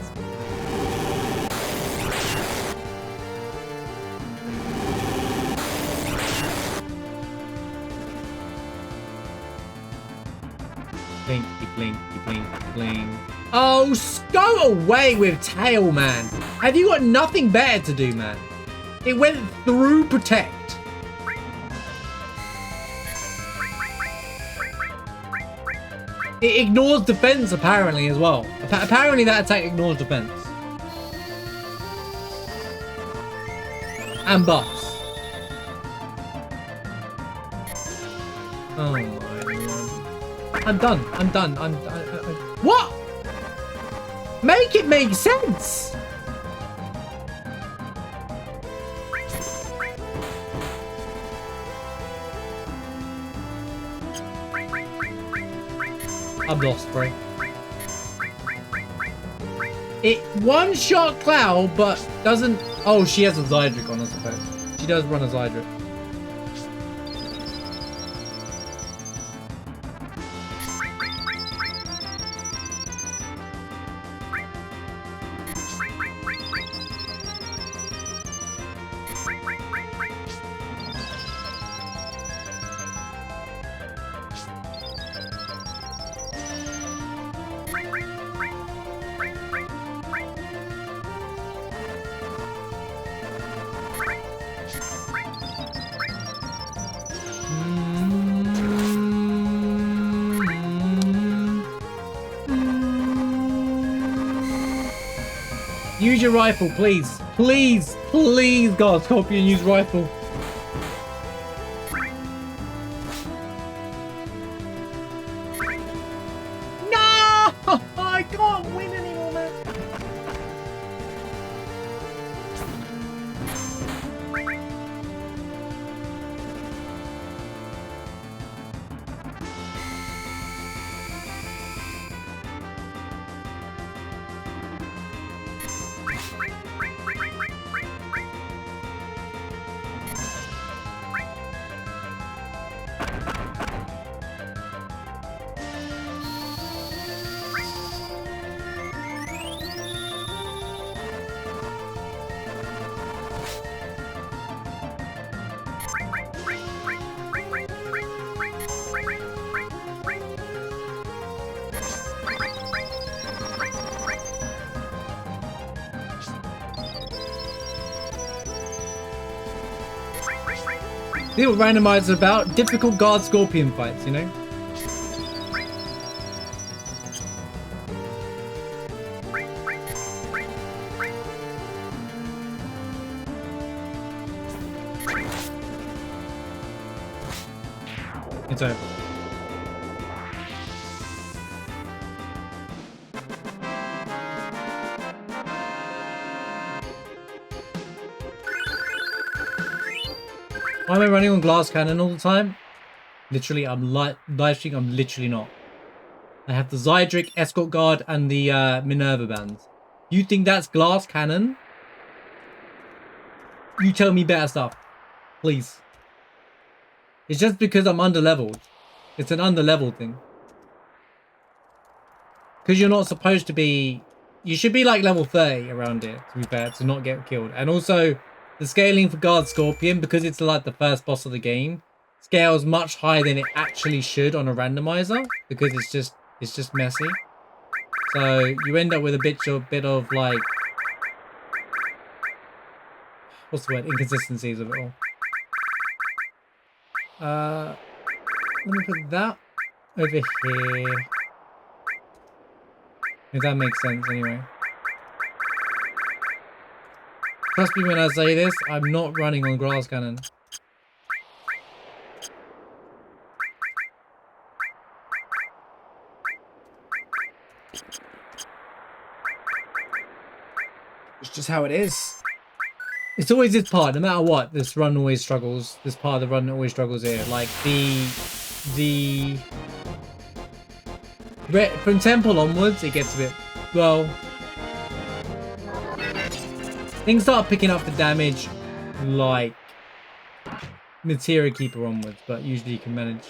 Blinky, blinky, blinky, bling. Oh, go away with Tail, man. Have you got nothing better to do, man? It went through Protect. It ignores defense, apparently, as well. Apparently, that attack ignores defense. And buffs. Oh, my lord. I'm done. I'm done. What? Make it make sense. I'm lost, bro. It one-shot Cloud, but doesn't... Oh, she has a Zydric on, I suppose. She does run a Zydric. Use your rifle, please. Please, please, God, Scorpion, use rifle. No! I can't win anymore, man. See what randomized is about? Difficult Guard Scorpion fights, you know? It's over. Why am I running on glass cannon all the time? Literally, I'm live streaming. I'm literally not. I have the Zydric, Escort Guard, and the Minerva bands. You think that's glass cannon? You tell me better stuff, please. It's just because I'm under-leveled. It's an under-leveled thing. Because you're not supposed to be... You should be like level 30 around here, to be fair, to not get killed. And also, the scaling for Guard Scorpion, because it's like the first boss of the game, scales much higher than it actually should on a randomizer, because it's just messy. So you end up with a bit of like... What's the word? Inconsistencies of it all. Let me put that over here. If that makes sense anyway. Trust me when I say this, I'm not running on glass cannon. It's just how it is. It's always this part, no matter what, this run always struggles. This part of the run always struggles here. Like from Temple onwards, it gets a bit, well, things start picking up the damage like Materia Keeper onwards, but usually you can manage.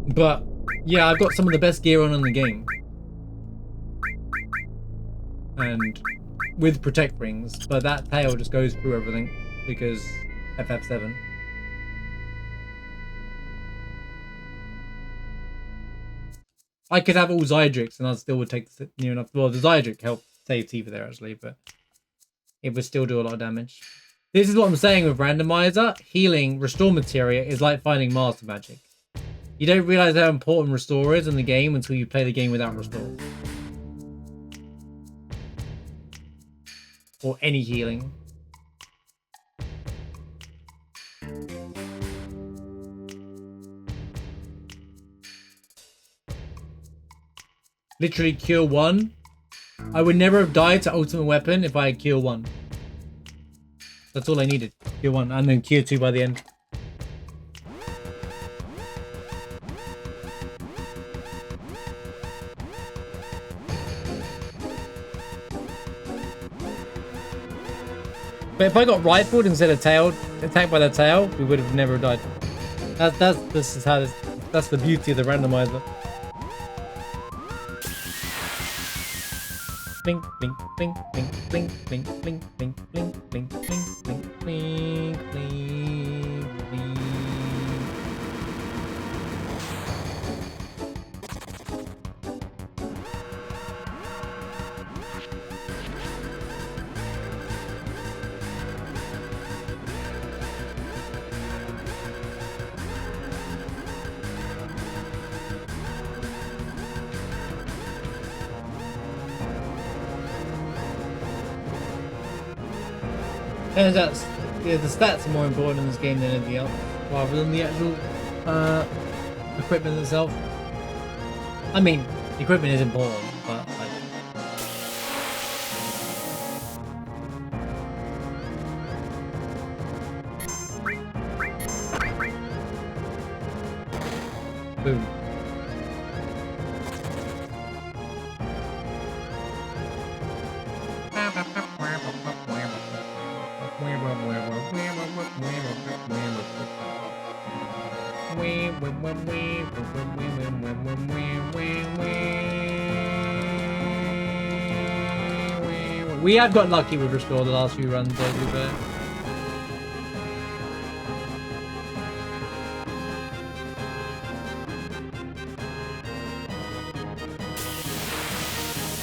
But yeah, I've got some of the best gear on in the game. And with protect rings, but that tail just goes through everything because FF7. I could have all Zydrics and I still would take the near enough. Well, the Zydric helped save Tifa there actually, but it would still do a lot of damage. This is what I'm saying with randomizer. Healing, restore materia is like finding master magic. You don't realize how important restore is in the game until you play the game without restore. Or any healing. Literally cure 1. I would never have died to ultimate weapon if I had cure 1. That's all I needed. Cure 1 and then cure 2 by the end. But if I got rifled instead of tailed, attacked by the tail, we would have never died. That's the beauty of the randomizer. Blink, blink, blink, blink, blink, blink, blink, blink, blink, blink, blink, blink, blink, blink, blink. And that's, yeah, the stats are more important in this game than anything else, rather than the actual equipment itself. I mean, equipment is important, but like, boom. We have got lucky with restore the last few runs, though, to be fair.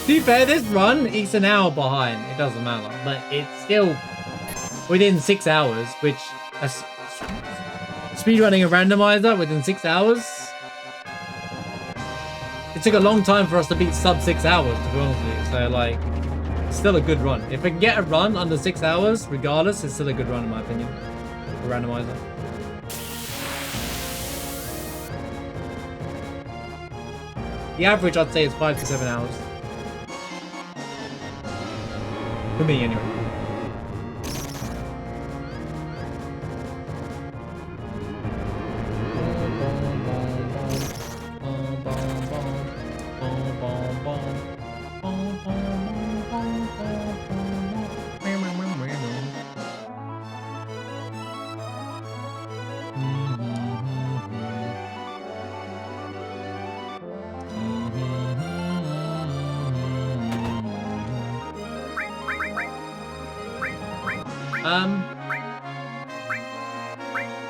To be fair, this run, it's an hour behind. It doesn't matter, but it's still within 6 hours, which speedrunning a randomizer within 6 hours. It took a long time for us to beat sub 6 hours, to be honest with you. So like, It's still a good run. If I can get a run under 6 hours, regardless, it's still a good run in my opinion. The randomizer. The average, I'd say, is 5 to 7 hours. For me, anyway.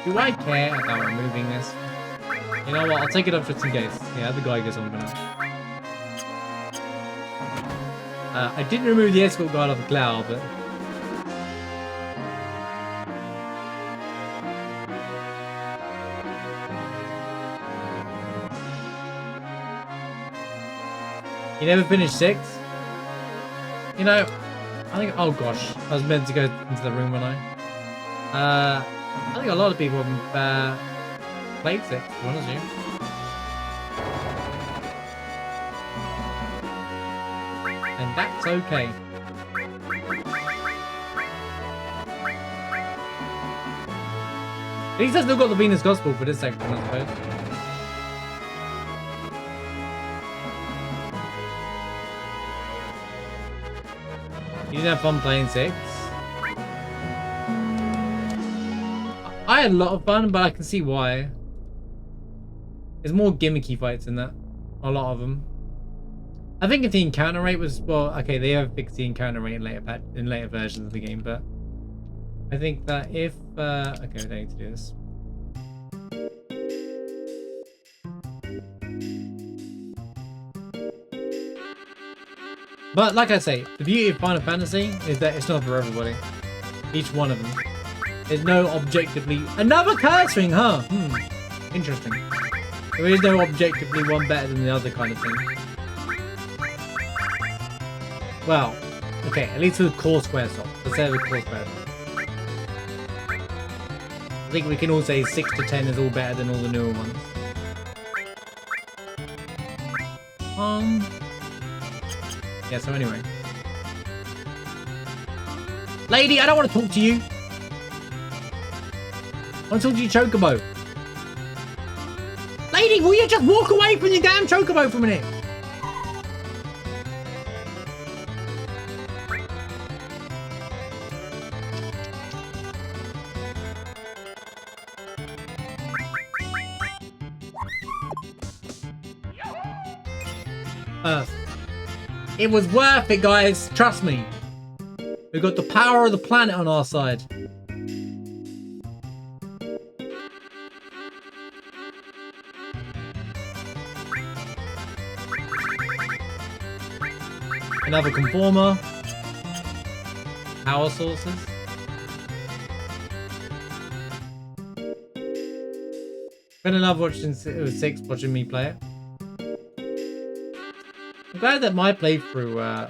Do I care about removing this? You know what? I'll take it up just in case. Yeah, the guy goes on for now. I didn't remove the escort guard off the cloud, but... You never finished 6? You know, I think... Oh gosh, I was meant to go into the room when I think a lot of people have played 6, to be honest with you. And that's okay. At least I've still got the Venus Gospel for this section, I suppose. You didn't have fun playing 6? I had a lot of fun, but I can see why. There's more gimmicky fights in that. A lot of them. I think if the encounter rate was... Well, okay, they have fixed the encounter rate in later versions of the game, but... I think that if... okay, I don't need to do this. But like I say, the beauty of Final Fantasy is that it's not for everybody. Each one of them. There's no objectively... Another curse ring, huh? Interesting. There is no objectively one better than the other kind of thing. Well, okay, at least with core square swap. Let's say with core square swap. I think we can all say 6 to 10 is all better than all the newer ones. Yeah, so anyway. Lady, I don't want to talk to you. I want to talk to you, Chocobo. Lady, will you just walk away from your damn Chocobo for a minute? It was worth it, guys. Trust me. We've got the power of the planet on our side. Another conformer. Power sources. Been enough watching 6 watching me play it. I'm glad that my playthrough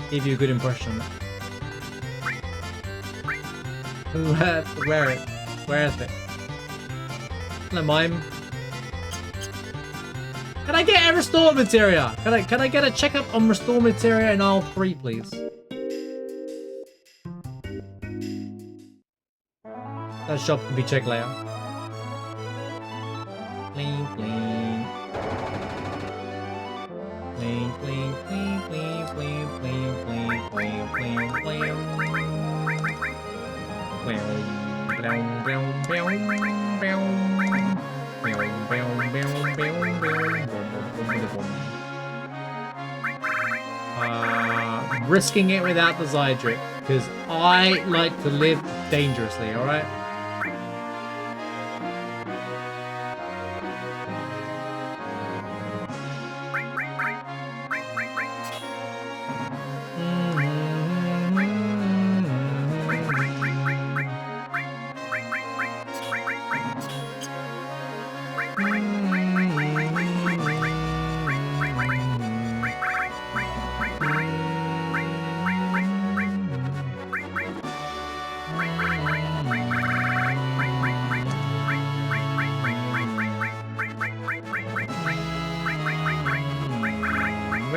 gave you a good impression. Where is it? Hello, Mime. Can I get a restore materia? Can I get a checkup on restore materia in aisle 3, please? That shop can be checked later. Bling bling. Bling bling bling bling bling bling bling bling bling bling. Risking it without the Zydric, because I like to live dangerously, alright?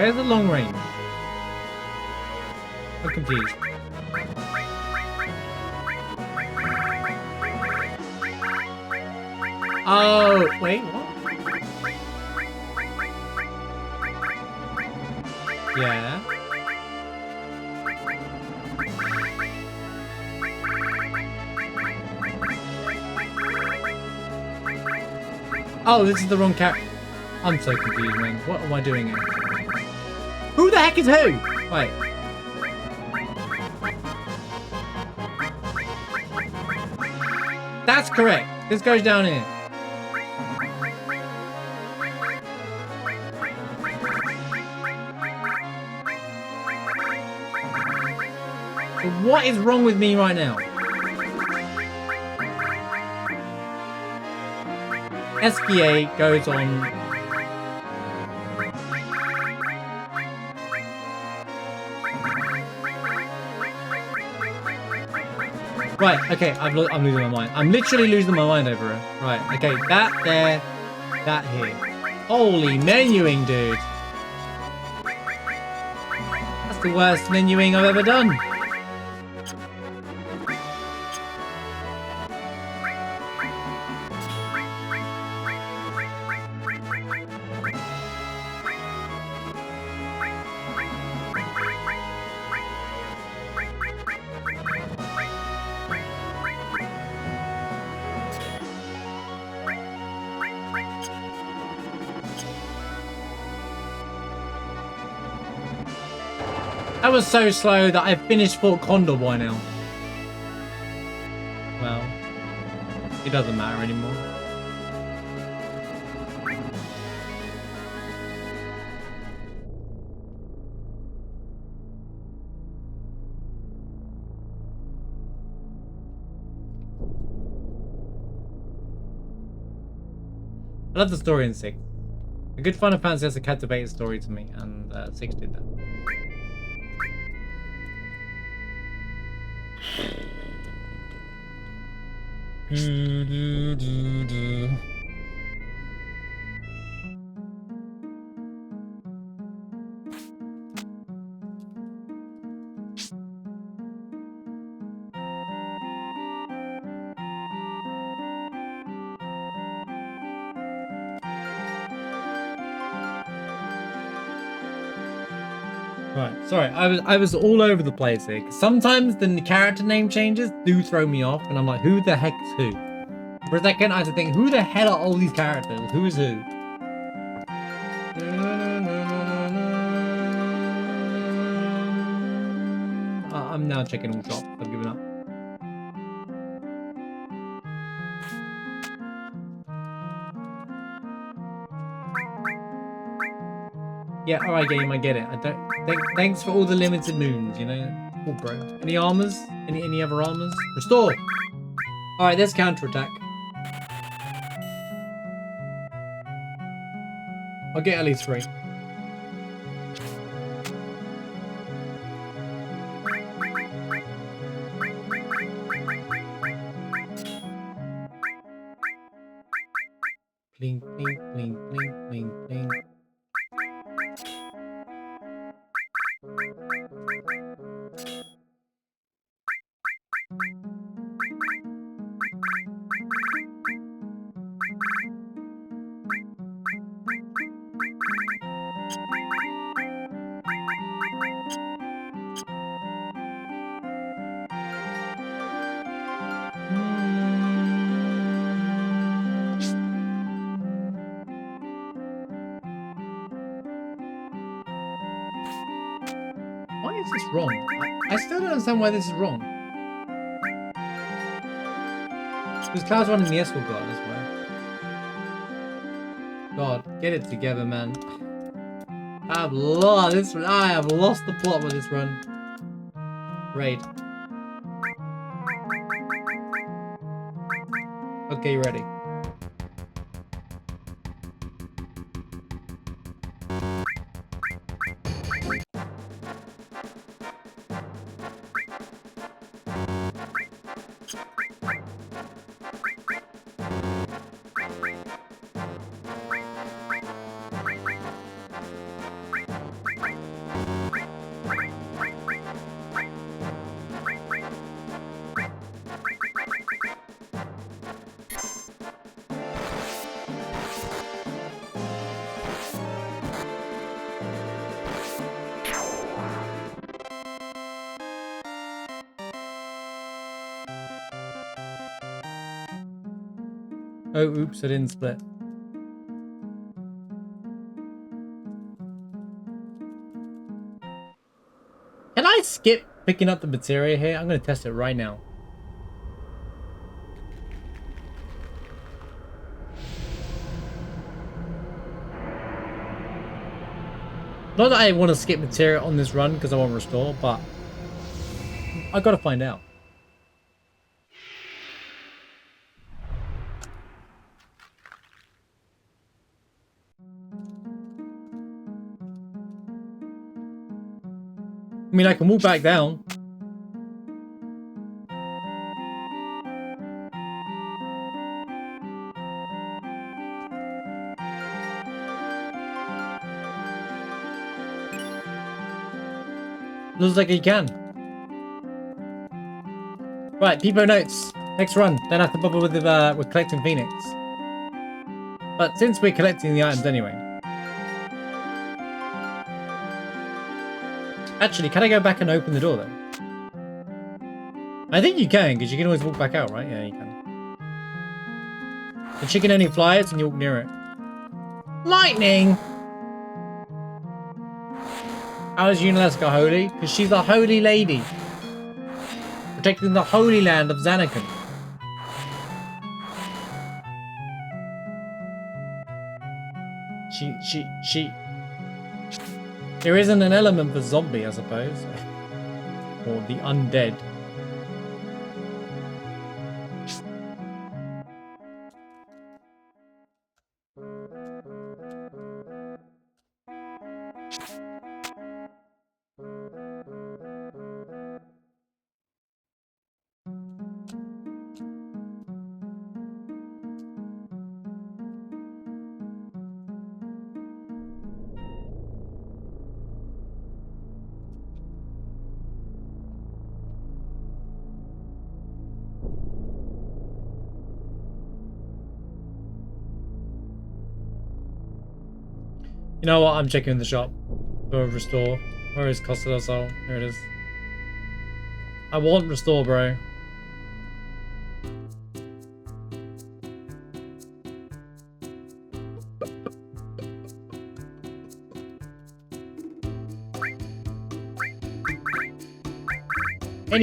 Where's the long range? I'm confused. Oh, wait, what? Yeah. Oh, this is the wrong character. I'm so confused, man. What am I doing here? Who the heck is who? Wait. That's correct. This goes down here. So what is wrong with me right now? SPA goes on. Right, okay, I'm losing my mind. I'm literally losing my mind over it. Right, okay, that there, that here. Holy menuing, dude. That's the worst menuing I've ever done. That was so slow that I finished Fort Condor by now. Well, it doesn't matter anymore. I love the story in 6. A good Final Fantasy has a captivating story to me, and 6 did that. Right, sorry, I was all over the place here. Sometimes the character name changes do throw me off, and I'm like, who the heck is who? For a second, I had to think, who the hell are all these characters? Who is who? I'm now checking all shops. I've given up. Yeah, alright game, I get it. I don't. Thanks for all the limited moons, you know. Oh, bro. Any armors? Any other armors? Restore. All right, let's counterattack. I'll get at least 3. Bling, bling, bling, bling, bling, bling. Why is this wrong? I still don't understand why this is wrong. Because Cloud's running the escort guard as well. God, get it together, man. I have lost the plot with this run. Raid. Okay, ready. Oh, oops, I didn't split. Can I skip picking up the materia here? I'm going to test it right now. Not that I want to skip materia on this run because I want to restore, but I got to find out. I mean, I can walk back down. Looks like you can. Right, Peepo notes. Next run. Don't have to bother with collecting Phoenix. But since we're collecting the items anyway. Actually, can I go back and open the door though? I think you can, because you can always walk back out, right? Yeah, you can. The chicken only flies and you walk near it. Lightning! How is Unalaska holy? Because she's a holy lady. Protecting the holy land of Zanakan. She... There isn't an element for zombie, I suppose. Or the undead. You know what? I'm checking the shop for restore. Where is Costa del Sol? Here it is. I want restore, bro. No.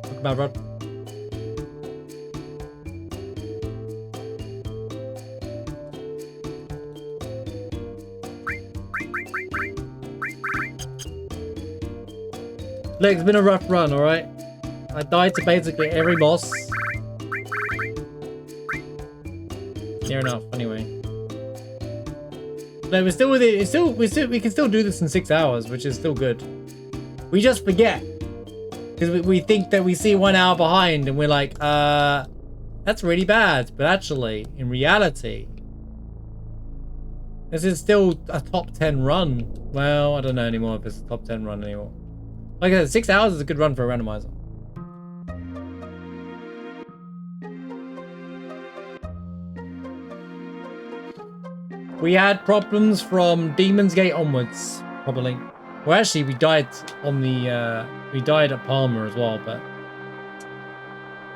Talk about rod. Look, it's been a rough run, alright? I died to basically every boss. Near enough, anyway. No, we're still with it. We can still do this in 6 hours, which is still good. We just forget. Because we think that we see 1 hour behind and we're like, that's really bad. But actually, in reality, this is still a top 10 run. Well, I don't know anymore if it's a top 10 run anymore. Like I said, 6 hours is a good run for a randomizer. We had problems from Demon's Gate onwards, probably. Well, actually, we died on the we died at Palmer as well, but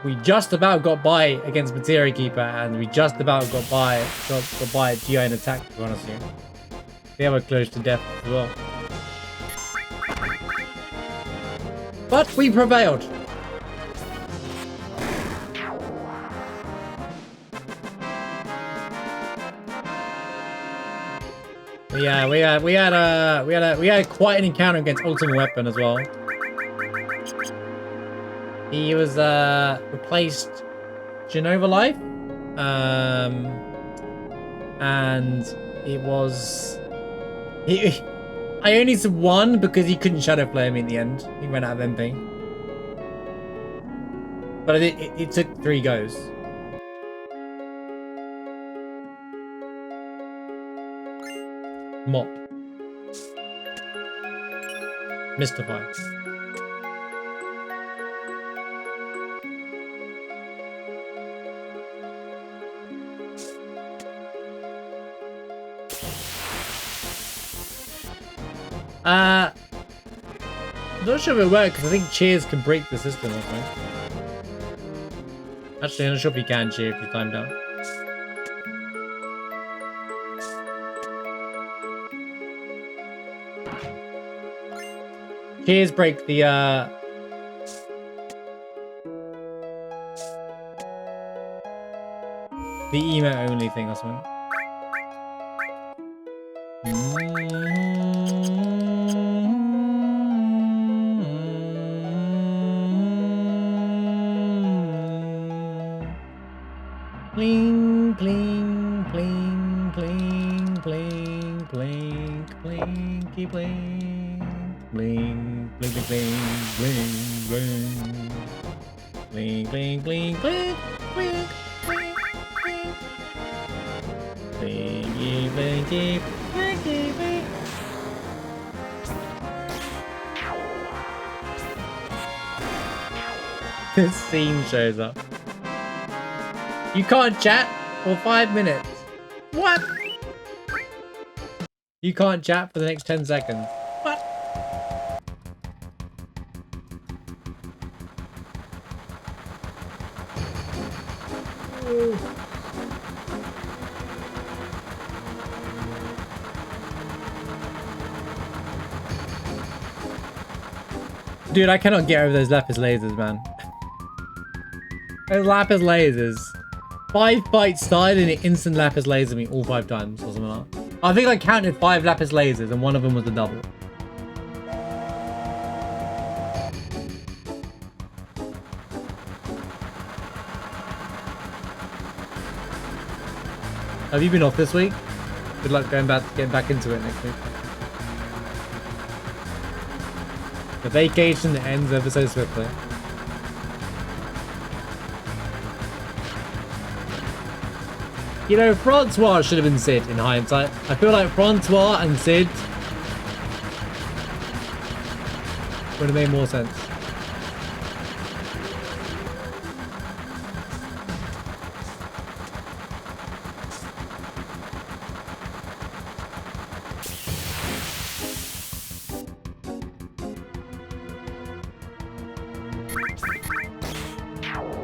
we just about got by against Materia Keeper, and we just about got by at GI and Attack, to be honest with you. They were close to death as well. But we prevailed. Yeah, we had quite an encounter against Ultimate Weapon as well. He was replaced Genova Life, and it was I only won because he couldn't Shadow Flare me in the end. He ran out of MP. But it took 3 goes. Mop. Mystify. I'm not sure if it works because I think cheers can break the system or something. Actually, I'm not sure if you can cheer if you timed out. Cheers break the emote only thing or something. Bling, bling, bling, bling, bling, bling, blinky, bling, bling, bling, bling, bling, bling, bling, bling, bling, bling, bling, bling, blinky, blinky, blinky, bling. This scene shows up. You can't chat for 5 minutes. What? You can't chat for the next 10 seconds. What? Dude, I cannot get over those lapis lasers, man. Those lapis lasers. 5 fights started and it instant lapis lasered me all 5 times or something like that. I think I counted 5 lapis lasers and one of them was the double. Have you been off this week? Good luck getting back into it next week. The vacation that ends ever so swiftly. You know, Francois should have been Sid in hindsight. I feel like Francois and Sid would have made more sense.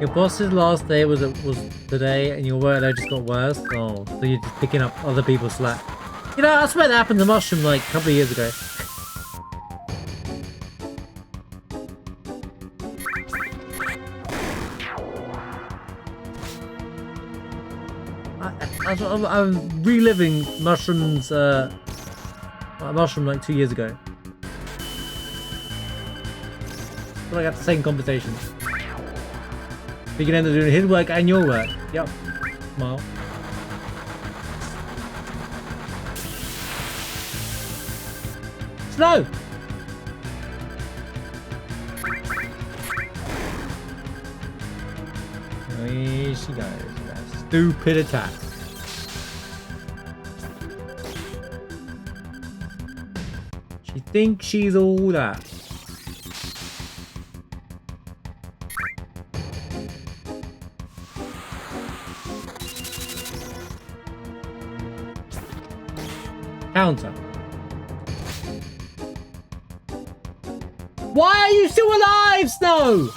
Your boss's last day was today, and your workload just got worse. Oh, so you're just picking up other people's slack. You know, I swear that happened to Mushroom like a couple of years ago. I'm reliving Mushroom's Mushroom like 2 years ago. I feel like I have the same conversation. We can end up doing his work and your work. Yep. Smile. Slow! There she goes. That stupid attack. She thinks she's all that. Counter. Why are you still alive, Snow?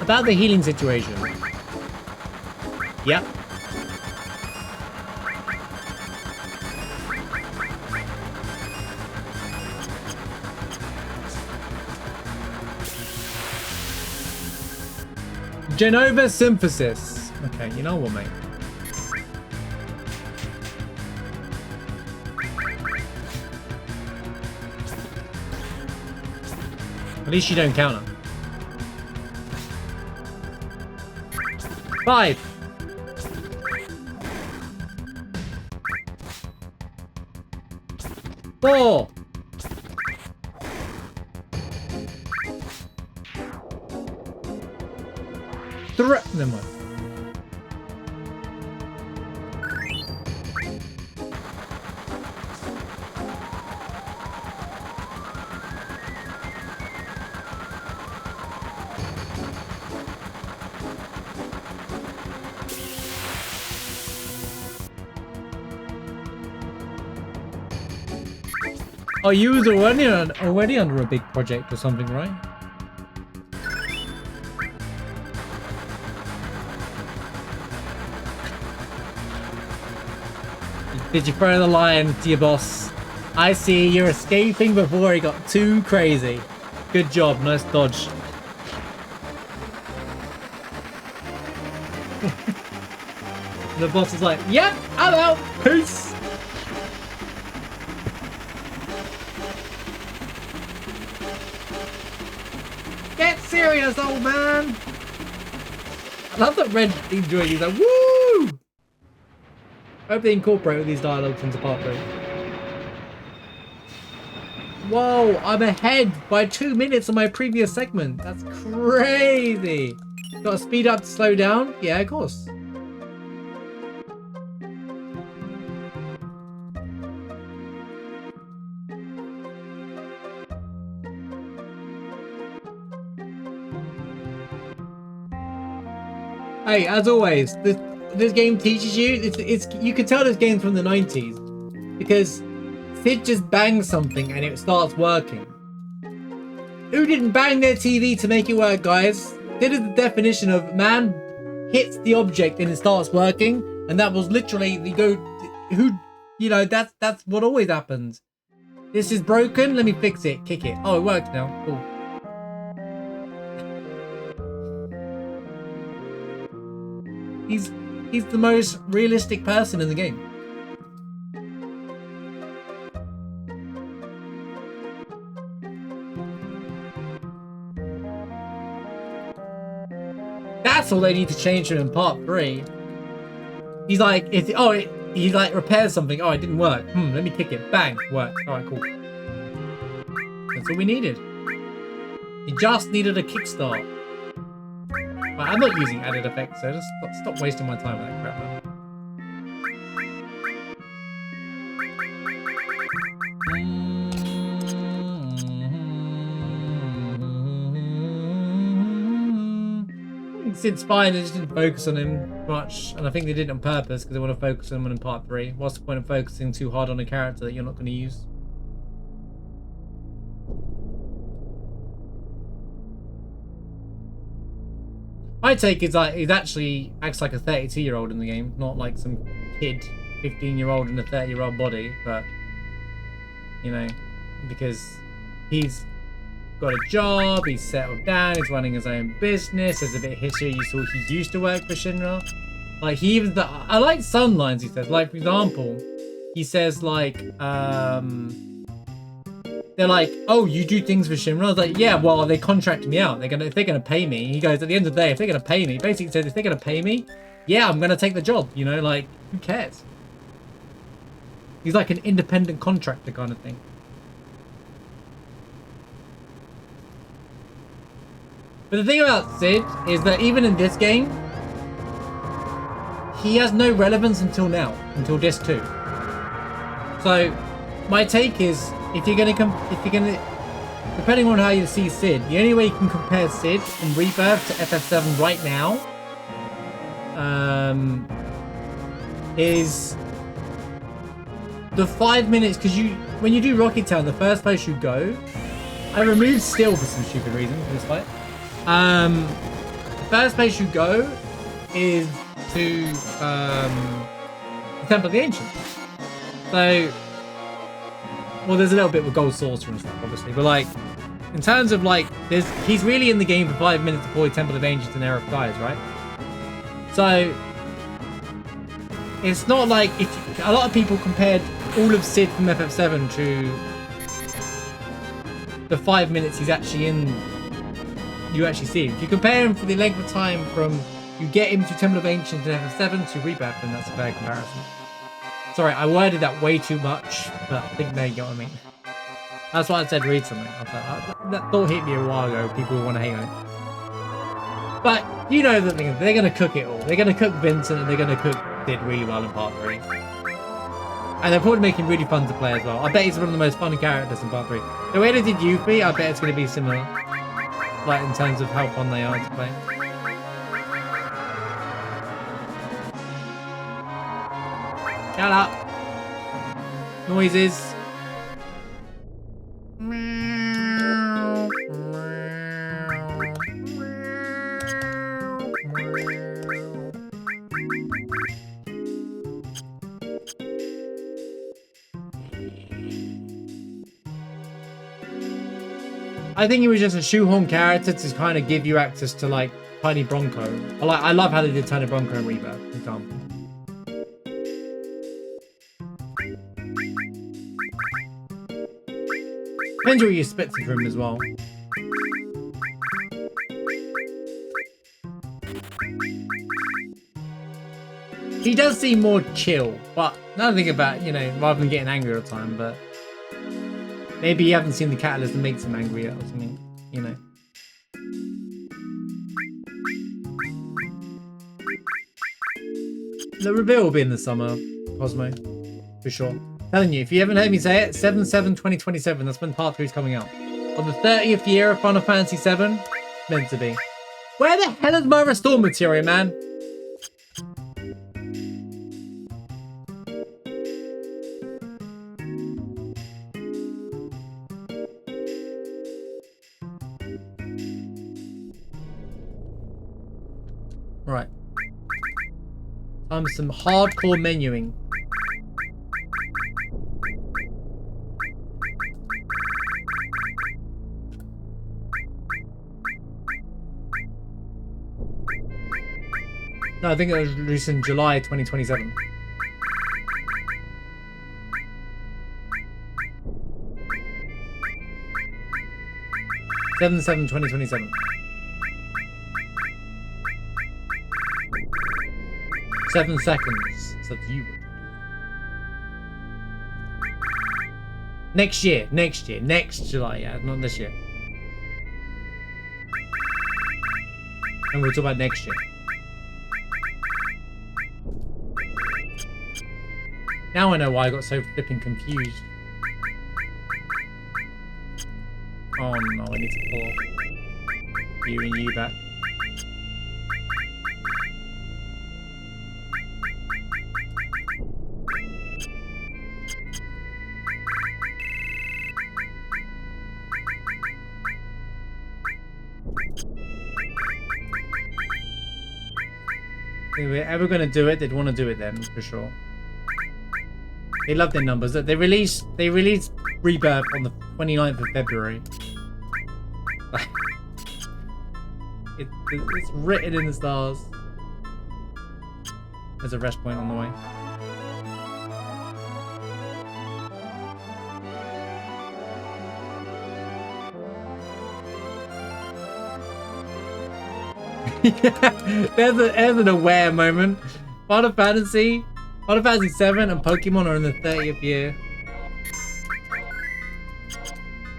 About the healing situation. Yep. Genova synthesis. Okay, you know what, mate. At least you don't counter. 5. Four. Never mind. Oh, you was already under a big project or something, right? Did you throw the lion to your boss? I see you're escaping before he got too crazy. Good job, nice dodge. The boss is like, yep, I'm out, peace. Get serious, old man. I love that Red enjoying. He's like, woo! I hope they incorporate these dialogues into part 3. Whoa, I'm ahead by 2 minutes on my previous segment. That's crazy. Got to speed up to slow down? Yeah, of course. Hey, as always, this game teaches you. It's you can tell this game's from the 90s because Sid just bangs something and it starts working. Who didn't bang their TV to make it work, guys? Sid is the definition of man hits the object and it starts working, and that was literally that's what always happens. This is broken. Let me fix it. Kick it. Oh, it worked now. Cool. He's the most realistic person in the game. That's all they need to change him in part 3. He's like, he like repairs something. Oh, it didn't work. Let me kick it. Bang, worked. All right, cool. That's all we needed. He just needed a kickstart. Right, I'm not using added effects, so just stop wasting my time with that crap, man. Sid's fine, they just didn't focus on him much, and I think they did it on purpose because they want to focus on him in part 3. What's the point of focusing too hard on a character that you're not going to use? My take is like he actually acts like a 32-year-old in the game, not like some kid 15-year-old in a 30-year-old body, but you know, because he's got a job, he's settled down, he's running his own business, there's a bit of history. You saw he used to work for Shinra. Like he even I like some lines he says. Like for example, he says like they're like, oh, you do things for Shinra? I was like, yeah, well, they contract me out. If they're gonna pay me. He goes, at the end of the day, if they're gonna pay me, basically says, if they're gonna pay me, yeah, I'm gonna take the job. You know, like, who cares? He's like an independent contractor kind of thing. But the thing about Sid is that even in this game, he has no relevance until now, until Disc 2. So, my take is, if you're gonna, depending on how you see Sid, the only way you can compare Sid from Rebirth to FF7 right now, is the 5 minutes. Because when you do Rocky Town, the first place you go, I removed Steel for some stupid reason for this fight. The first place you go is to the Temple of the Ancients. So. Well, there's a little bit with Gold Saucer and stuff, obviously, but like, in terms of like, he's really in the game for 5 minutes before the Temple of Ancients and Aerith dies, right? So, it's not like, a lot of people compared all of Sid from FF7 to the 5 minutes he's actually in, you actually see him. If you compare him for the length of time from you get him to Temple of Ancients and FF7 to Rebirth, then that's a fair comparison. Sorry, I worded that way too much, but I think there you go what I mean. That's why I said read something. I thought, that thought hit me a while ago. People will want to hate on it. But, you know the thing, they're going to cook it all. They're going to cook Vincent and they're going to cook Sid really well in part 3. And they're probably making really fun to play as well. I bet he's one of the most fun characters in part 3. The way they did Yuffie, I bet it's going to be similar. Like, in terms of how fun they are to play. Shut up. Noises. I think it was just a shoehorn character to kind of give you access to like Tiny Bronco. I love how they did Tiny Bronco in Rebirth, for example. Depends what you expect from him as well. He does seem more chill, but another thing about, you know, rather than getting angry all the time, but maybe you haven't seen the catalyst that makes him angry yet or something, you know. The reveal will be in the summer, Cosmo, for sure. Telling you, if you haven't heard me say it, 7/7/2027, that's when part 3 is coming out. On the 30th year of Final Fantasy VII, meant to be. Where the hell is my restore materia, man? Right. Time for some hardcore menuing. No, I think it was released in July 2027. Seven 2027. 7 seconds. So you would. Next year. Next July, yeah, not this year. And we'll talk about next year. Now I know why I got so flipping confused. Oh no, I need to pull you and you back. If we're ever gonna do it, they'd want to do it then, for sure. They love their numbers. They released Rebirth on the 29th of February. It's written in the stars. There's a rest point on the way. There's an aware moment. Final Fantasy VII and Pokemon are in the 30th year.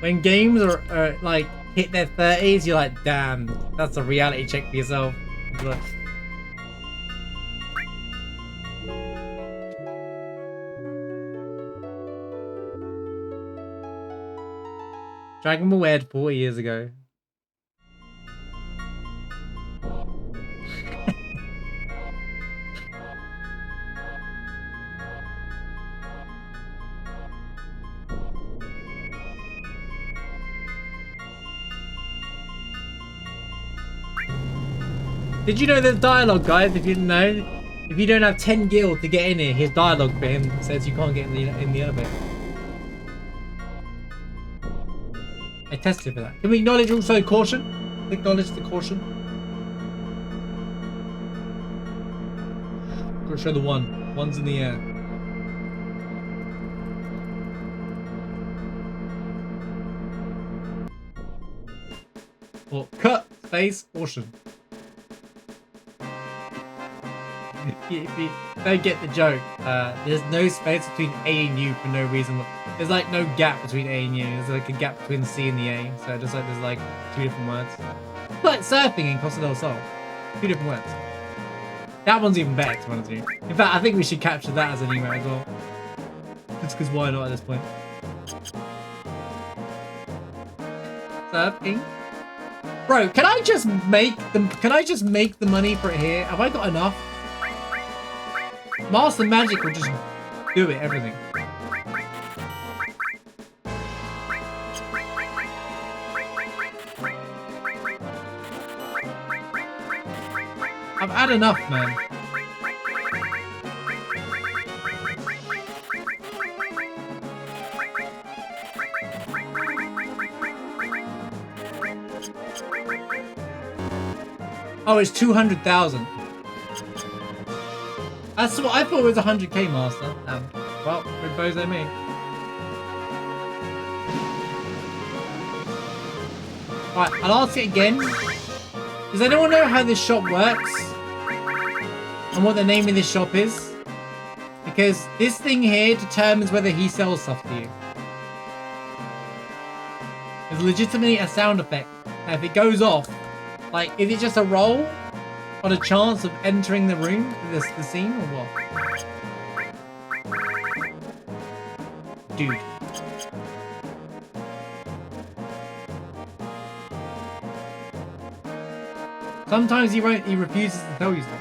When games are like hit their 30s, you're like, damn, that's a reality check for yourself. Dragon Ball aired 40 years ago. Did you know there's dialogue, guys? If you didn't know, if you don't have 10 gil to get in here, his dialogue for him says you can't get in the elevator. I tested for that. Can we acknowledge also caution? Acknowledge the caution. Gotta show the one. One's in the air. Or cut, space, caution. If you don't get the joke, there's no space between A and U for no reason. There's like no gap between A and U. There's like a gap between the C and the A. So just like there's like 2 different words. It's like surfing in Costa del Sol. 2 different words. That one's even better, to be honest with you. In fact, I think we should capture that as an email as well. Just because why not at this point? Surfing. Bro, can I just make the money for it here? Have I got enough? Master Magic will just do it, everything. I've had enough, man. Oh, it's 200,000. That's what I thought it was 100k, Master. Well, good bozo me. Alright, I'll ask it again. Does anyone know how this shop works? And what the name of this shop is? Because this thing here determines whether he sells stuff to you. It's legitimately a sound effect. Now, if it goes off, like, is it just a roll on a chance of entering the room, the scene, or what? Dude. Sometimes he refuses to tell you stuff.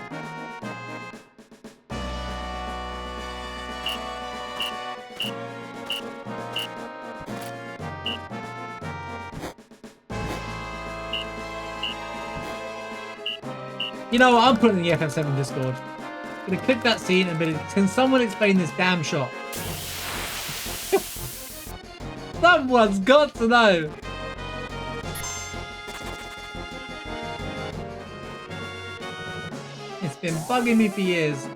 You know what? I'm putting in the FF7 Discord. I'm gonna click that scene and be like, can someone explain this damn shot? Someone's got to know. It's been bugging me for years.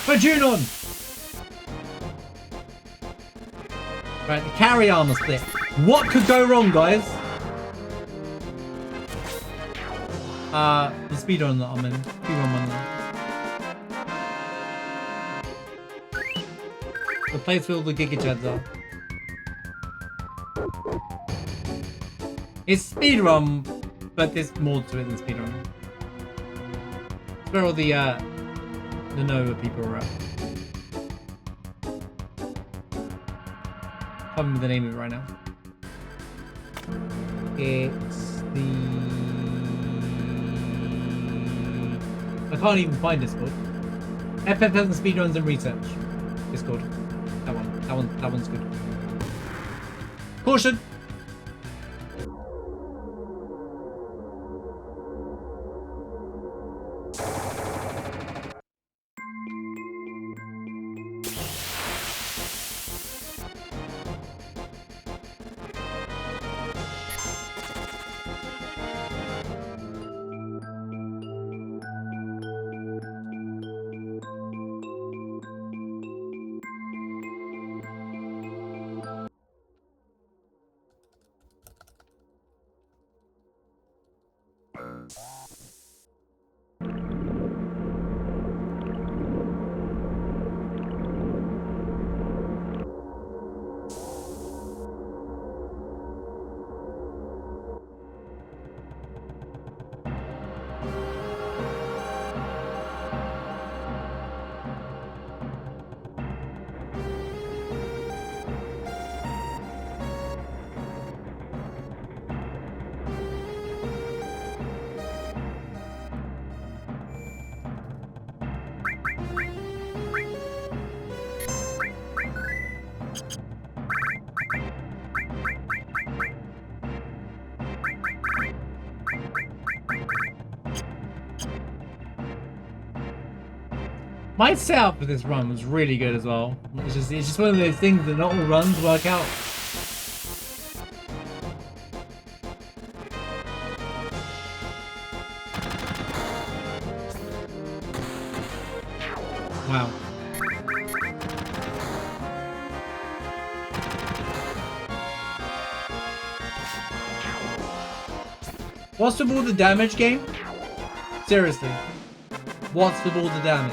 For Junon! Right, the carry armor split. What could go wrong, guys? The speedrun that I'm in. Speedrun one. The place where all the Giga Chads are. It's speedrun, but there's more to it than speedrun. It's where all the Nova people are at. I can't remember the name of it right now. It's the... I can't even find Discord. FF7 Speedruns and Research. Discord. That one's good. Caution! My setup for this run was really good as well. It's just one of those things that not all runs work out. Wow. What's with all the damage, game? Seriously. What's with all the damage?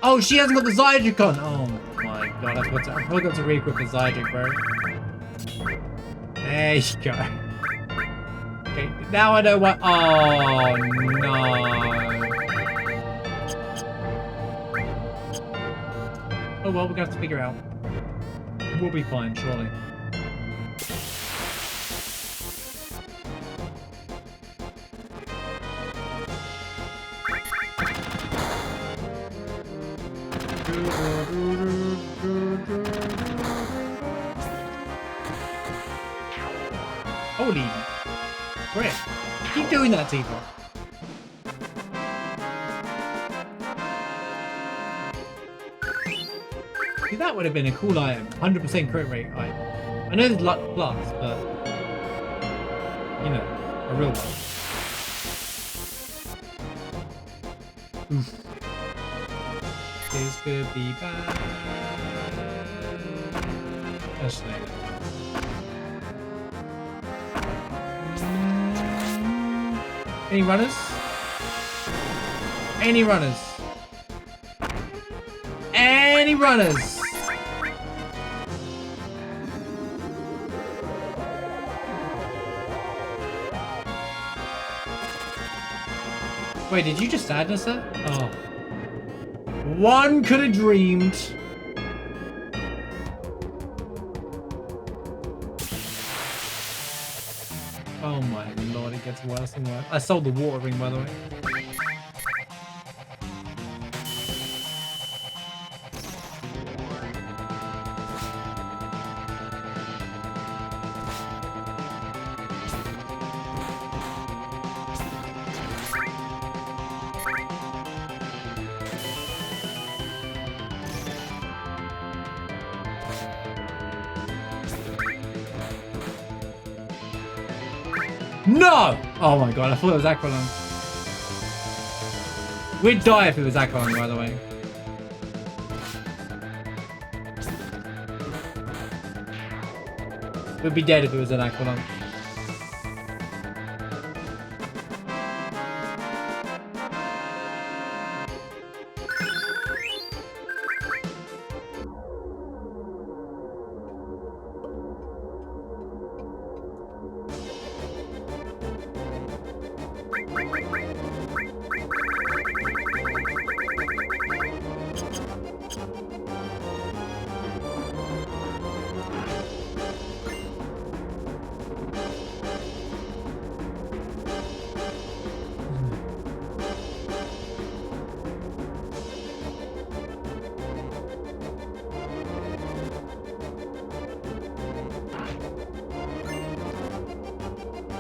Oh, she hasn't got the Zydrac on! Oh my god, I forgot to re-equip the Zydrac, bro. There you go. Okay, now I know what... Oh, no. well, we're gonna have to figure it out. We'll be fine, surely. Holy crap. Keep doing that, Tifa. See, that would have been a cool item. 100% crit rate item. I know there's luck plus, but you know, a real one. Oof. This could be bad. Actually. Any runners? Any runners? Any runners? Wait, did you just sadness her? Oh. One could have dreamed. Oh my lord, it gets worse and worse. I sold the water ring, by the way. No! Oh my god, I thought it was Aqualung. We'd die if it was Aqualung, by the way. We'd be dead if it was an Aqualung.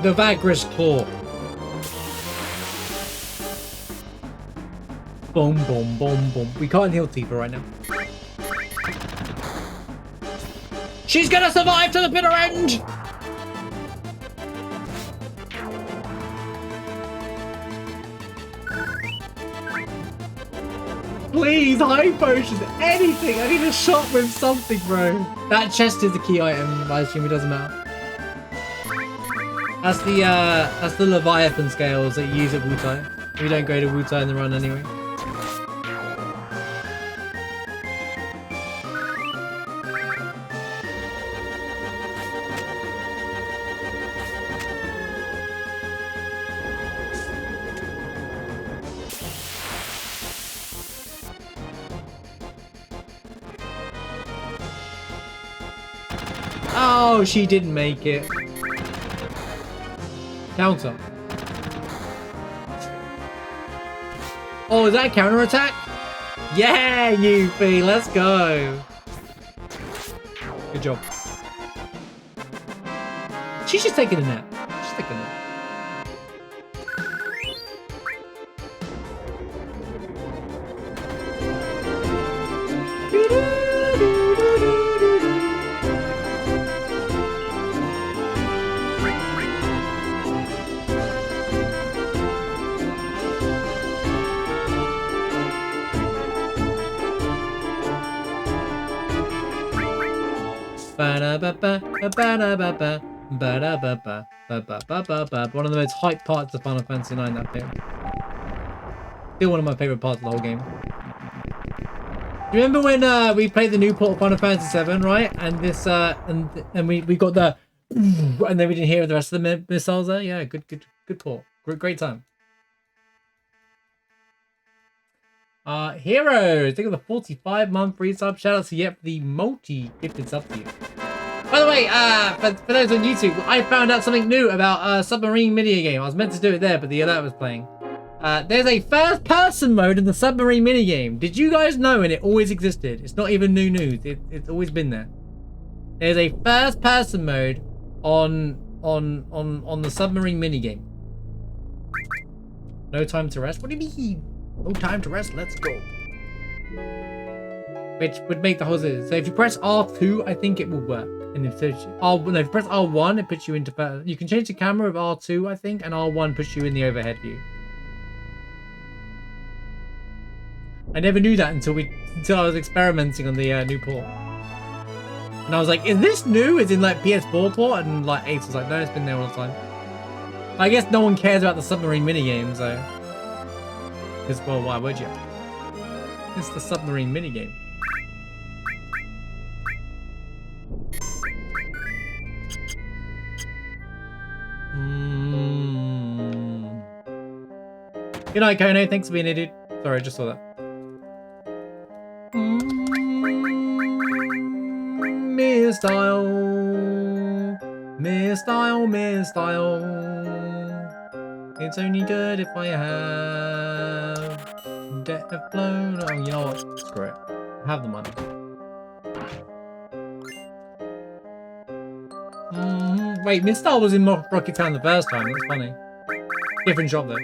The Vagris Claw. Boom, boom, boom, boom. We can't heal Tifa right now. She's gonna survive to the bitter end! Please, high potions, anything! I need a shot with something, bro. That chest is the key item, I assume it doesn't matter. That's the Leviathan scales that you use at Wutai. We don't go to Wutai in the run anyway. Oh, she didn't make it. Counter. Oh, is that a counter attack? Yeah, Yuffie, let's go. Good job. She's just taking a nap. She's taking a nap. One of the most hype parts of Final Fantasy IX, that bit. Still one of my favorite parts of the whole game. Do you remember when we played the new port of Final Fantasy VII, right? And this and we got the and then we didn't hear the rest of the missiles there. Yeah, good port. Great time. Heroes, think of the 45-month free sub. Shout out to Yep, the multi-gifted sub to you. By the way, for those on YouTube, I found out something new about submarine minigame. I was meant to do it there, but the alert was playing. There's a first-person mode in the submarine minigame. Did you guys know? And it always existed. It's not even new news. It's always been there. There's a first-person mode on the submarine minigame. No time to rest. What do you mean? No time to rest. Let's go. Which would make the whole thing. So if you press R2, I think it will work. And if you press R1, it puts you into. You can change the camera with R2, I think, and R1 puts you in the overhead view. I never knew that until I was experimenting on the new port. And I was like, is this new? Is in like PS4 port? And like Ace was like, no, it's been there all the time. I guess no one cares about the submarine minigame, so. Because, well, why would you? It's the submarine minigame. Good night, Kono. Thanks for being here, dude. Sorry, I just saw that. Mistyle. It's only good if I have death flown. Oh, you know what? Screw it. I have the money. Wait, Mistyle was in Rocket Town the first time. That's funny. Different shop though.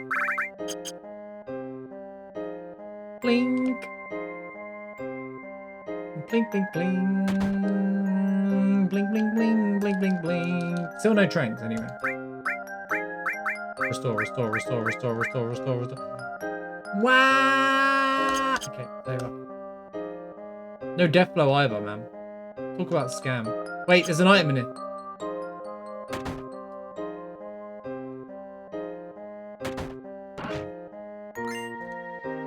Blink. Blink, blink, blink. Blink, blink, blink, blink, blink, blink. Still no tranks anyway. Restore. Wow. Okay, there we go. No death blow either, man. Talk about scam. Wait, there's an item in it.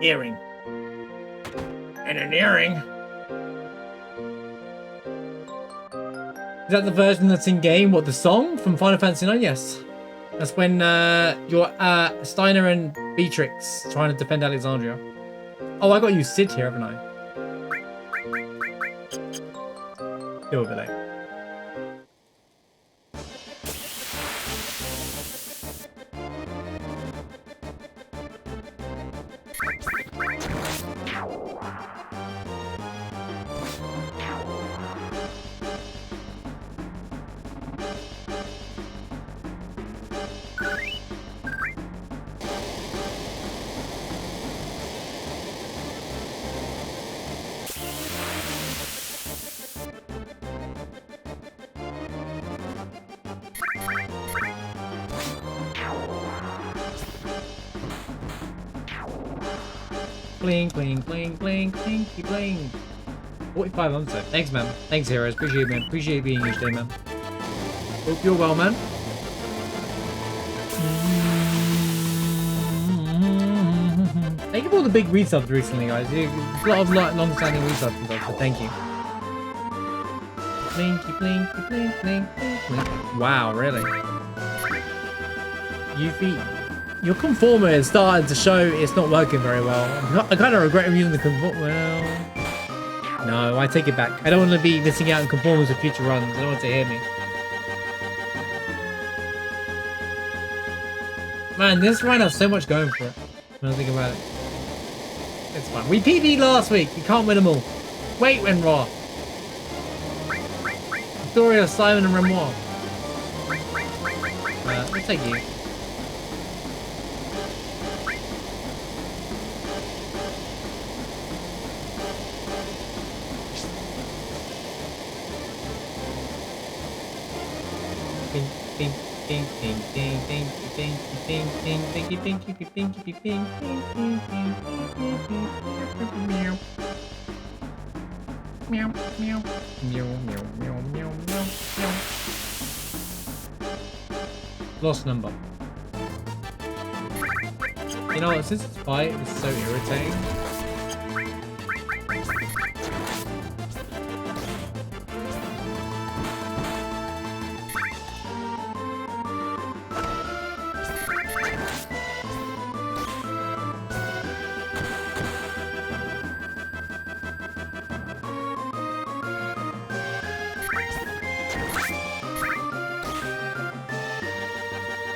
Earring. And an earring. Is that the version that's in game? What, the song from Final Fantasy IX? Yes. That's when you're Steiner and Beatrix trying to defend Alexandria. Oh, I got you Sid here, haven't I? Still a bit late. Blink, blink, blink, blink, blinky, blink. 45 on set. Thanks, man. Thanks, heroes. Appreciate it, man. Appreciate being here today, man. Hope you're well, man. Thank you for all the big resubs recently, guys. A lot of long-standing resubs and stuff, so thank you. Blinky, blinky, blink, blink, blink, blink. Wow, really? Yuffie. Your conformer is starting to show it's not working very well. I kind of regret using the conformer. Well, no, I take it back. I don't want to be missing out on conformers with future runs. I don't want to hear me. Man, this run has so much going for it. When I think about it. It's fine. We PB'd last week. You can't win them all. Wait, when Raw. Story of Simon and Renoir. Let's take you. Ding, ding, ding, ding, ding, ding, ding, ding, ding, ding, ding, ding, ding, ding, ding, meow. Meow, meow, meow, meow, meow, meow, meow, meow. Lost number. You know what, since it's fight, it's so irritating.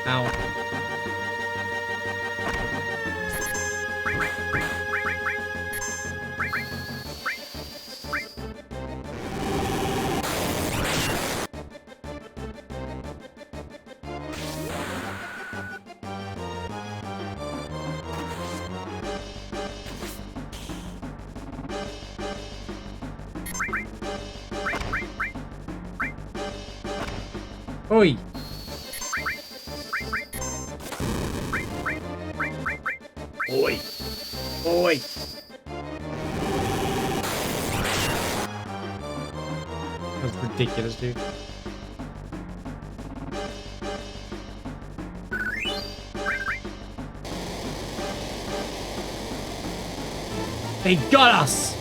Ow. Oi! Oi! Oi! That's ridiculous, dude. They got us!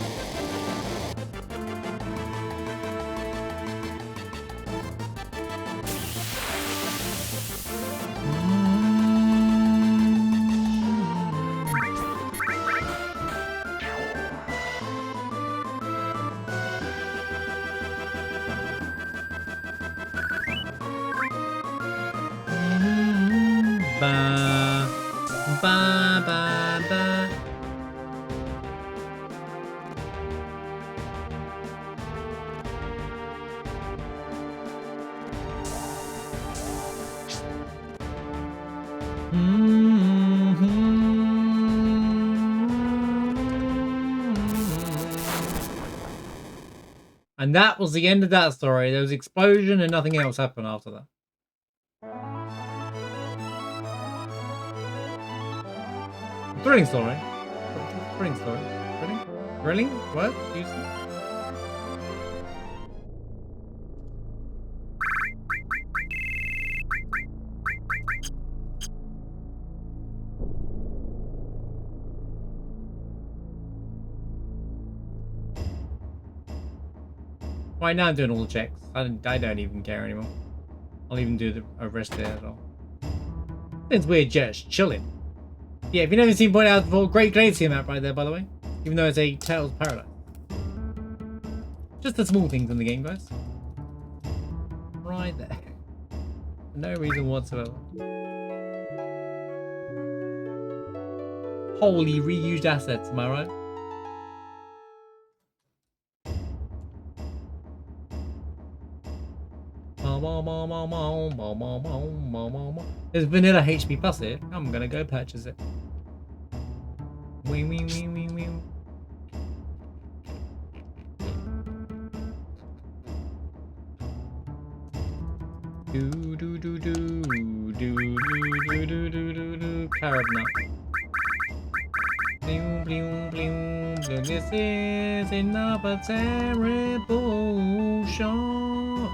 Ba, ba, ba, ba. And that was the end of that story. There was an explosion and nothing else happened after that. Thrilling story. Thrilling story. Thrilling? Thrilling? What? Excuse me? Right now I'm doing all the checks. I don't even care anymore. I'll even do the rest there as well. Since we're just chilling. Yeah, if you've never seen point out before, great glacier map right there, by the way. Even though it's a Tails Paradise. Just the small things in the game, guys. Right there. For no reason whatsoever. Holy reused assets, am I right? There's vanilla HP Plus here. I'm gonna go purchase it. Wee wee wee wee wee. Do do do do do do do do do do. Carrot nut. Blew blew blew blew. This is another terrible shot.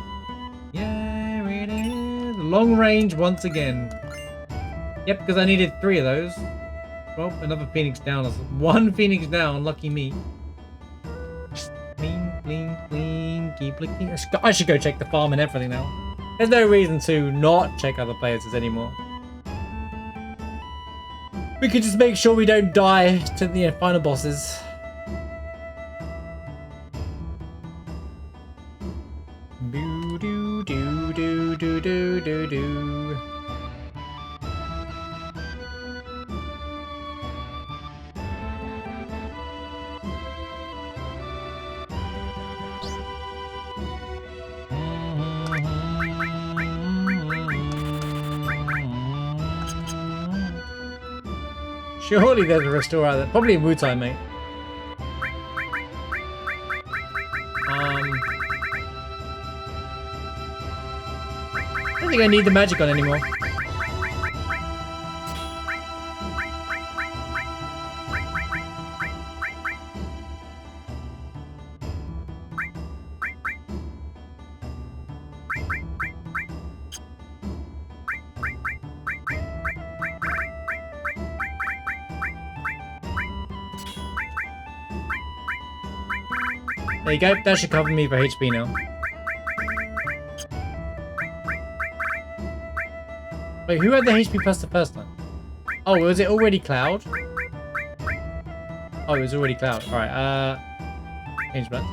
Yeah, it is. Long range once again. Yep, because I needed 3 of those. Well, another Phoenix down. 1 Phoenix down. Lucky me. Clean, clean, clean. Keep looking. I should go check the farm and everything now. There's no reason to not check other players' anymore. We could just make sure we don't die to the final bosses. Do do do do do do do do. Surely there's a restore out there. Probably in Wu time, mate. I don't think I need the magic on anymore. There you go. That should cover me for HP now. Wait, who had the HP plus the first time? Oh, was it already Cloud? Oh, it was already Cloud. Alright, change plans.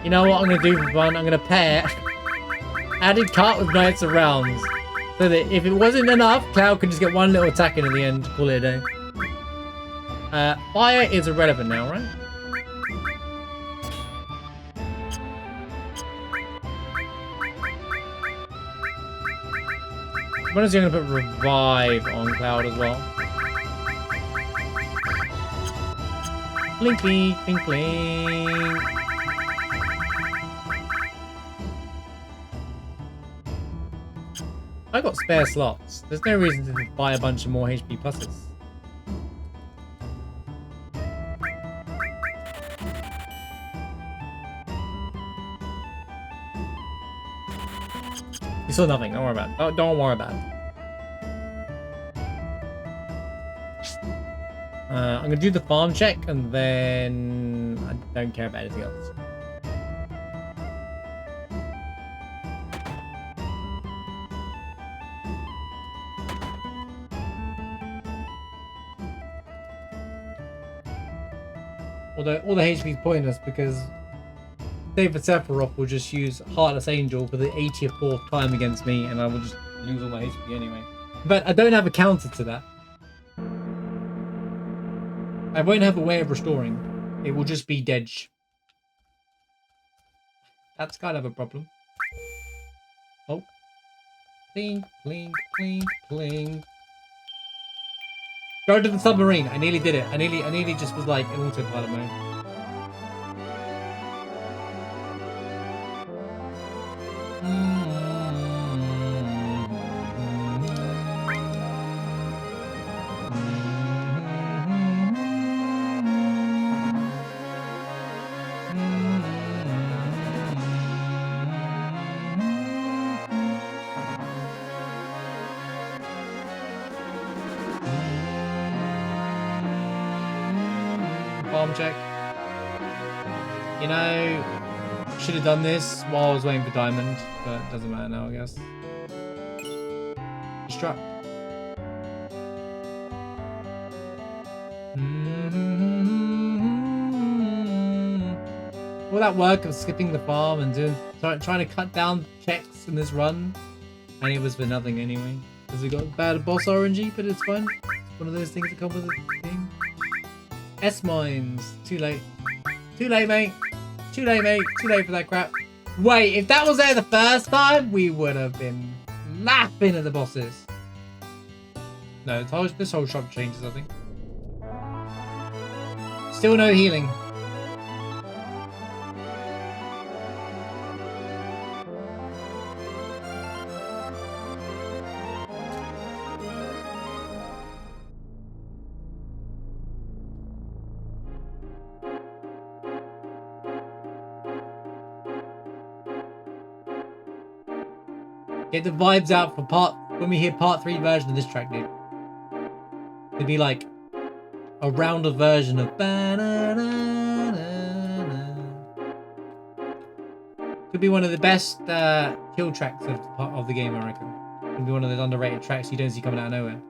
You know what I'm gonna do for fun? I'm gonna pair added cart with Knights of Rounds. So that if it wasn't enough, Cloud could just get one little attack in at the end, call it a day. Fire is irrelevant now, right? When is he gonna put revive on Cloud as well? Blinky, blink, blink. I got spare slots. There's no reason to buy a bunch of more HP pluses. You saw nothing. Don't worry about it. Don't worry about it. I'm gonna do the farm check and then I don't care about anything else. Although all the HP is pointless because David Sephiroth will just use Heartless Angel for the 84th time against me and I will just lose all my HP anyway. But I don't have a counter to that. I won't have a way of restoring. It will just be dead. That's kind of a problem. Oh. Plink, plink, plink, plink. Go to the submarine. I nearly did it. I nearly just was like in autopilot mode. Check. You know, should have done this while I was waiting for Diamond, but it doesn't matter now, I guess. Destruct. All that work of skipping the farm and trying to cut down checks in this run, and it was for nothing anyway. Because we got bad boss RNG, but it's fine. It's one of those things that come with the game. S-Mines. Too late. Too late, mate. Too late, mate. Too late for that crap. Wait, if that was there the first time, we would have been laughing at the bosses. No, this whole shop changes, I think. Still no healing. Get the vibes out for when we hear part 3 version of this track, dude. It'd be like a rounder version of could be one of the best kill tracks of the game, I reckon. Could be one of those underrated tracks you don't see coming out of nowhere.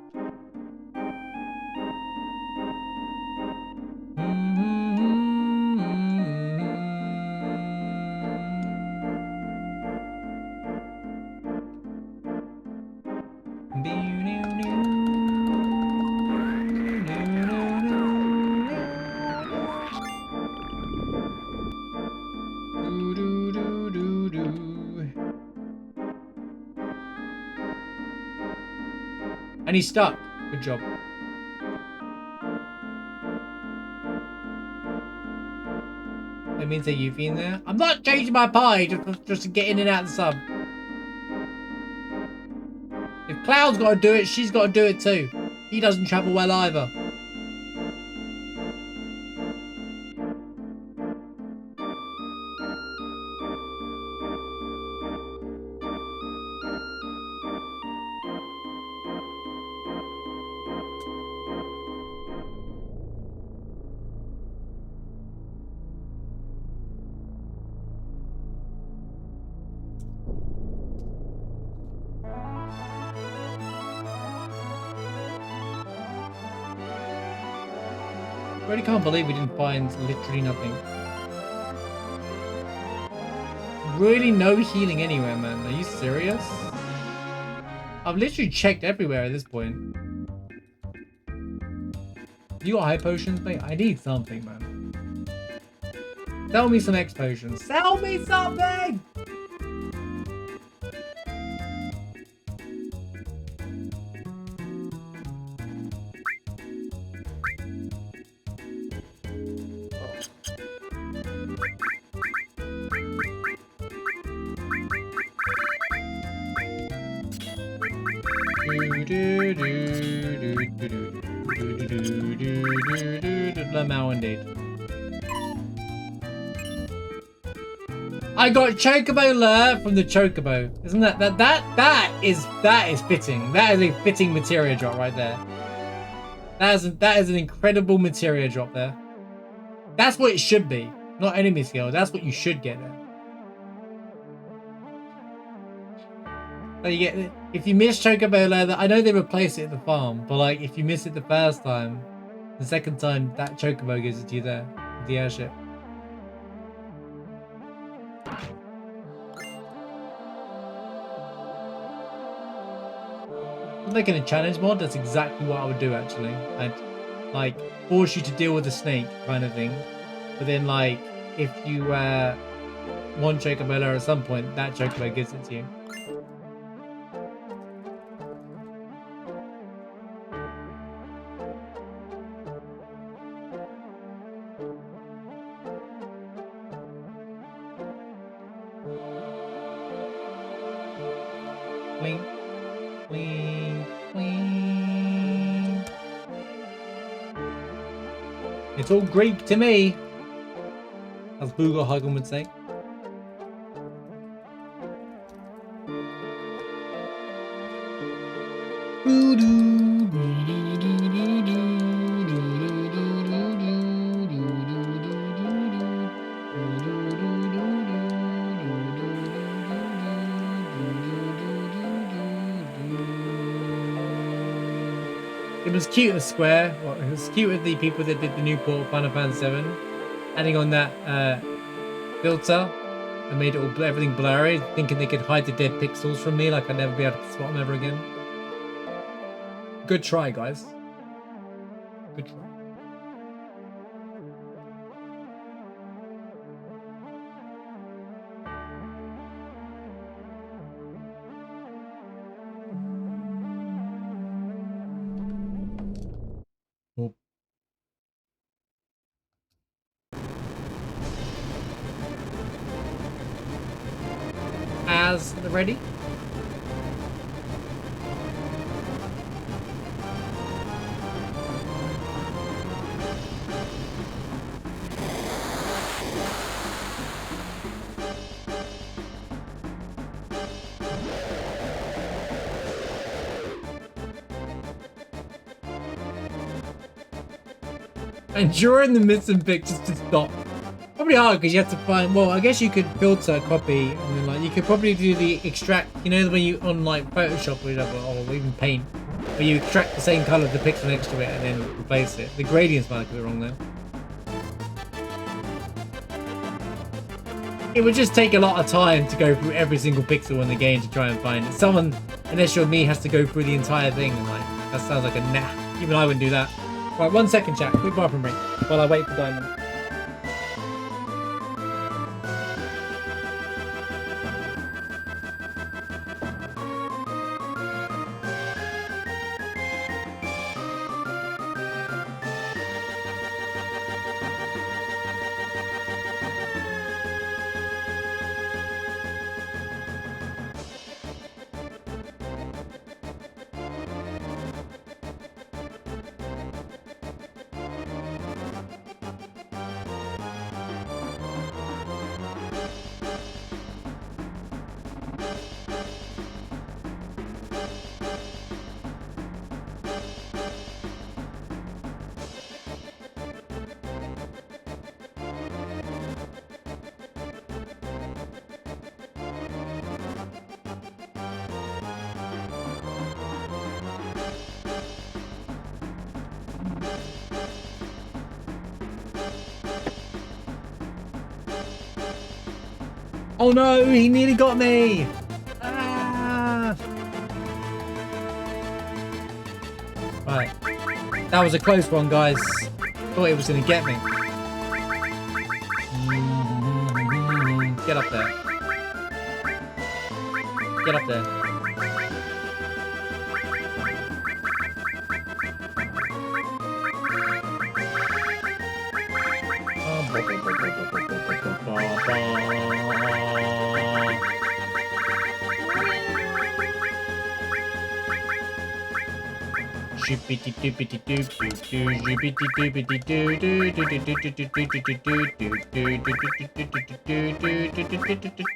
And he's stuck. Good job. That means that you've been there. I'm not changing my pie just to get in and out of the sub. If Cloud's got to do it, she's got to do it too. He doesn't travel well either. I really can't believe we didn't find literally nothing. really no healing anywhere, man. Are you serious? I've literally checked everywhere at this point. You got high potions, mate? I need something, man. Sell me some X potions. Sell me something! Lemau indeed. I got Chocobo Lure from the Chocobo. Isn't that is fitting. That is a fitting materia drop right there. That is an incredible materia drop there. That's what it should be. Not enemy skill. That's what you should get there. So you get, if you miss Chocobo Leather, I know they replaced it at the farm, but like if you miss it the first time, the second time that Chocobo gives it to you there, with the airship. Making a challenge mod, that's exactly what I would do actually. I'd like force you to deal with a snake kind of thing, but then like if you want Chocobo Leather at some point, that Chocobo gives it to you. Wing, wing, wing. It's all Greek to me, as Booger Hagen would say. It was cute at Square. Well, it was cute with the people that did the new port of Final Fantasy VII, adding on that filter and made it all everything blurry, thinking they could hide the dead pixels from me, like I'd never be able to spot them ever again. Good try, guys. Good try. Oh. As ready. And during the missing pictures to stop. Probably hard because you have to find. Well, I guess you could filter, copy, and then like you could probably do the extract. You know when you on like Photoshop or whatever, or even Paint, where you extract the same color of the pixel next to it and then replace it. The gradients might be wrong there. It would just take a lot of time to go through every single pixel in the game to try and find it. Someone, unless you're me, has to go through the entire thing, and like that sounds like a nah. Even I wouldn't do that. Right, 1 second, chat. Quick bathroom break while I wait for Diamond. Oh no, he nearly got me. Ah. Right. That was a close one, guys. Thought it was going to get me. Get up there. Get up there.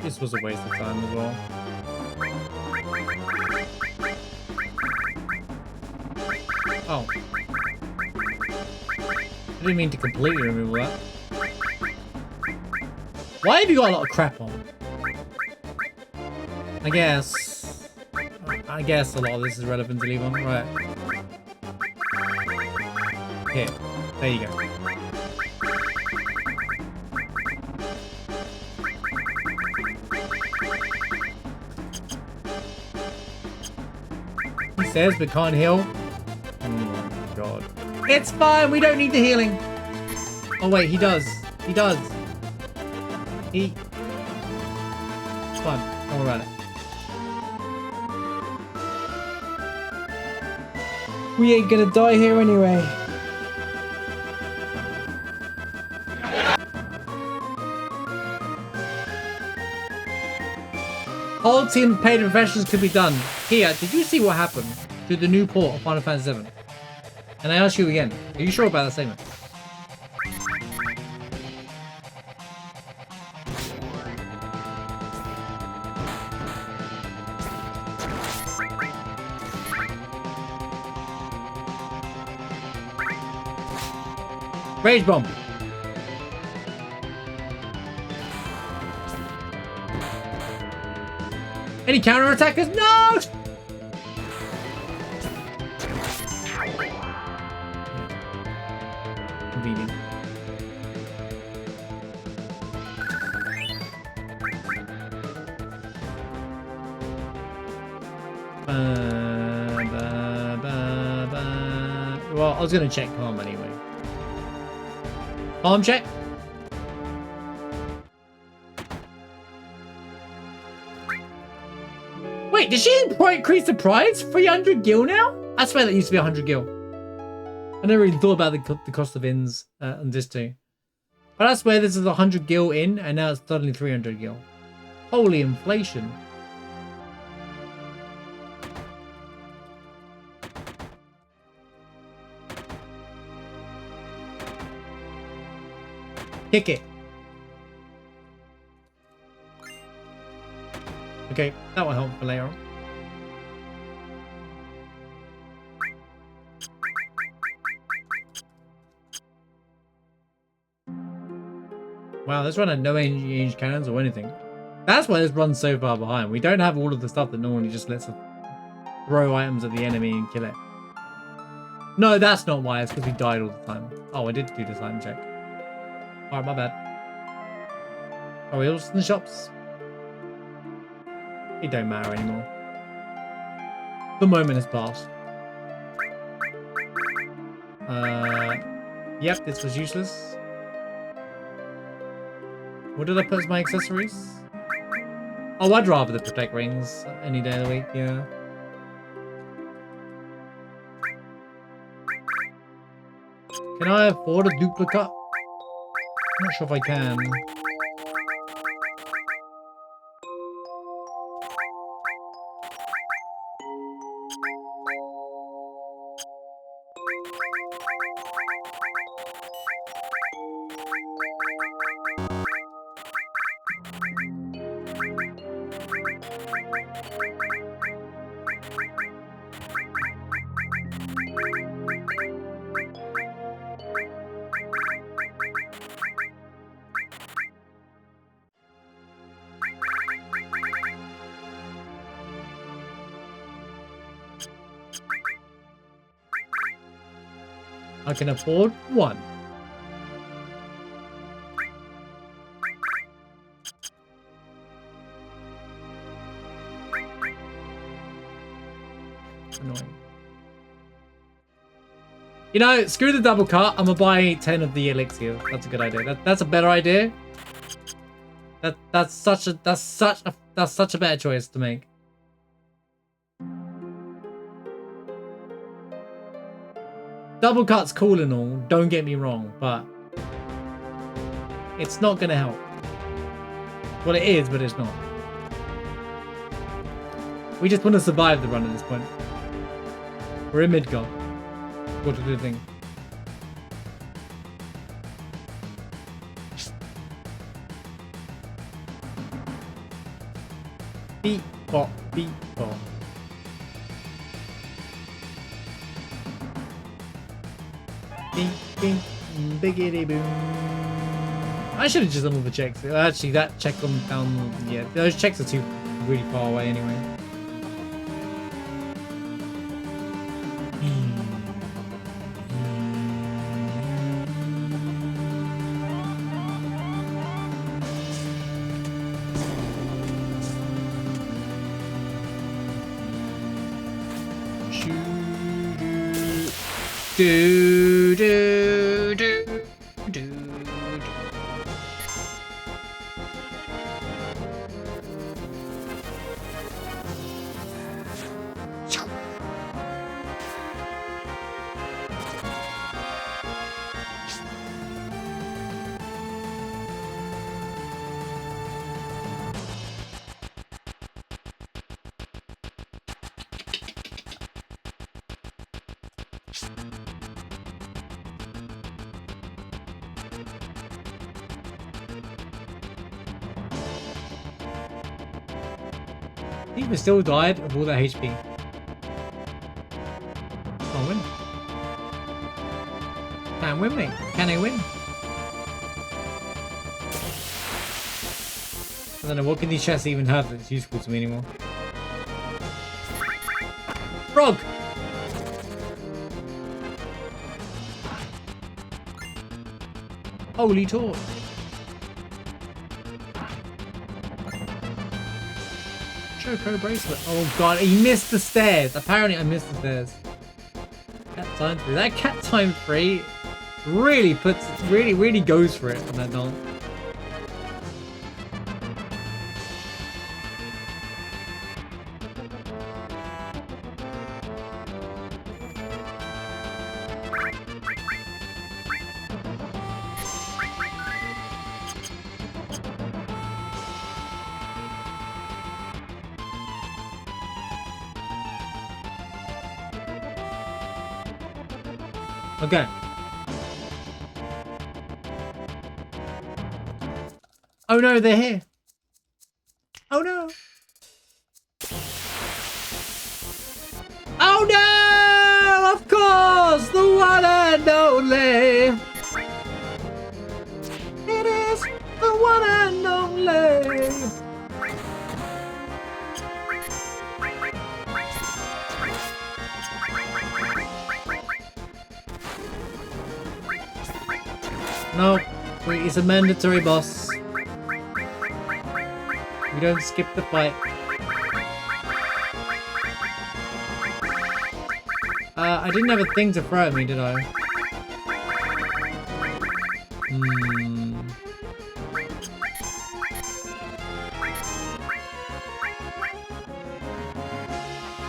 This was a waste of time as well. Oh. I didn't mean to completely remove that. Why have you got a lot of crap on? I guess a lot of this is relevant to leave on. Right. Here. There you go. He says we can't heal. Oh my god. It's fine, we don't need the healing. Oh wait, he does. He does. It's fine. Don't worry about it. We ain't gonna die here anyway. Whole team paid professionals could be done. Here, did you see what happened to the new port of Final Fantasy VII? And I ask you again, are you sure about that statement? Rage bomb. Any counter attackers? No! Convenient. Well, I was gonna check calm anyway. Calm check. Wait, did she increase the price? 300 gil now? I swear that used to be 100 gil. I never really thought about the cost of ins on this too. But I swear this is 100 gil in, and now it's suddenly 300 gil. Holy inflation. Kick it. Okay, that will help for later on. Wow, this run had no range cannons or anything. That's why this run's so far behind. We don't have all of the stuff that normally just lets us throw items at the enemy and kill it. No, that's not why. It's because we died all the time. Oh, I did do the time check. Alright, my bad. Are we all in the shops? It don't matter anymore. The moment has passed. Yep, this was useless. What did I put as my accessories? Oh, I'd rather the protect rings any day of the week, yeah. Can I afford a duplicate? I'm not sure if I can. I can afford one. Annoying. You know, screw the double cut. I'm gonna buy 10 of the elixir. That's a good idea. That's a better idea. That's such a better choice to make. Double cut's cool and all, don't get me wrong, but it's not gonna help. Well, it is, but it's not. We just want to survive the run at this point. We're in Midgard. What to do thing. Beep bop, beep bop. Bing, bing, biggity boom. I should have just done all the checks. Actually, that check on down. Yeah, those checks are too really far away anyway. Do do do do do. He still died of all that HP. Can't win. Can't win, mate. Can they win? I don't know, what can these chests even have that's useful to me anymore? Frog! Holy torch! Choco bracelet. Oh god, he missed the stairs. Apparently I missed the stairs. Cat time 3. That cat time 3 really really goes for it on that dance. Okay. Oh no, they're here. Oh no. Oh no! Of course! The one and only! It is the one and only! No, it's a mandatory boss. We don't skip the fight. I didn't have a thing to throw at me, did I?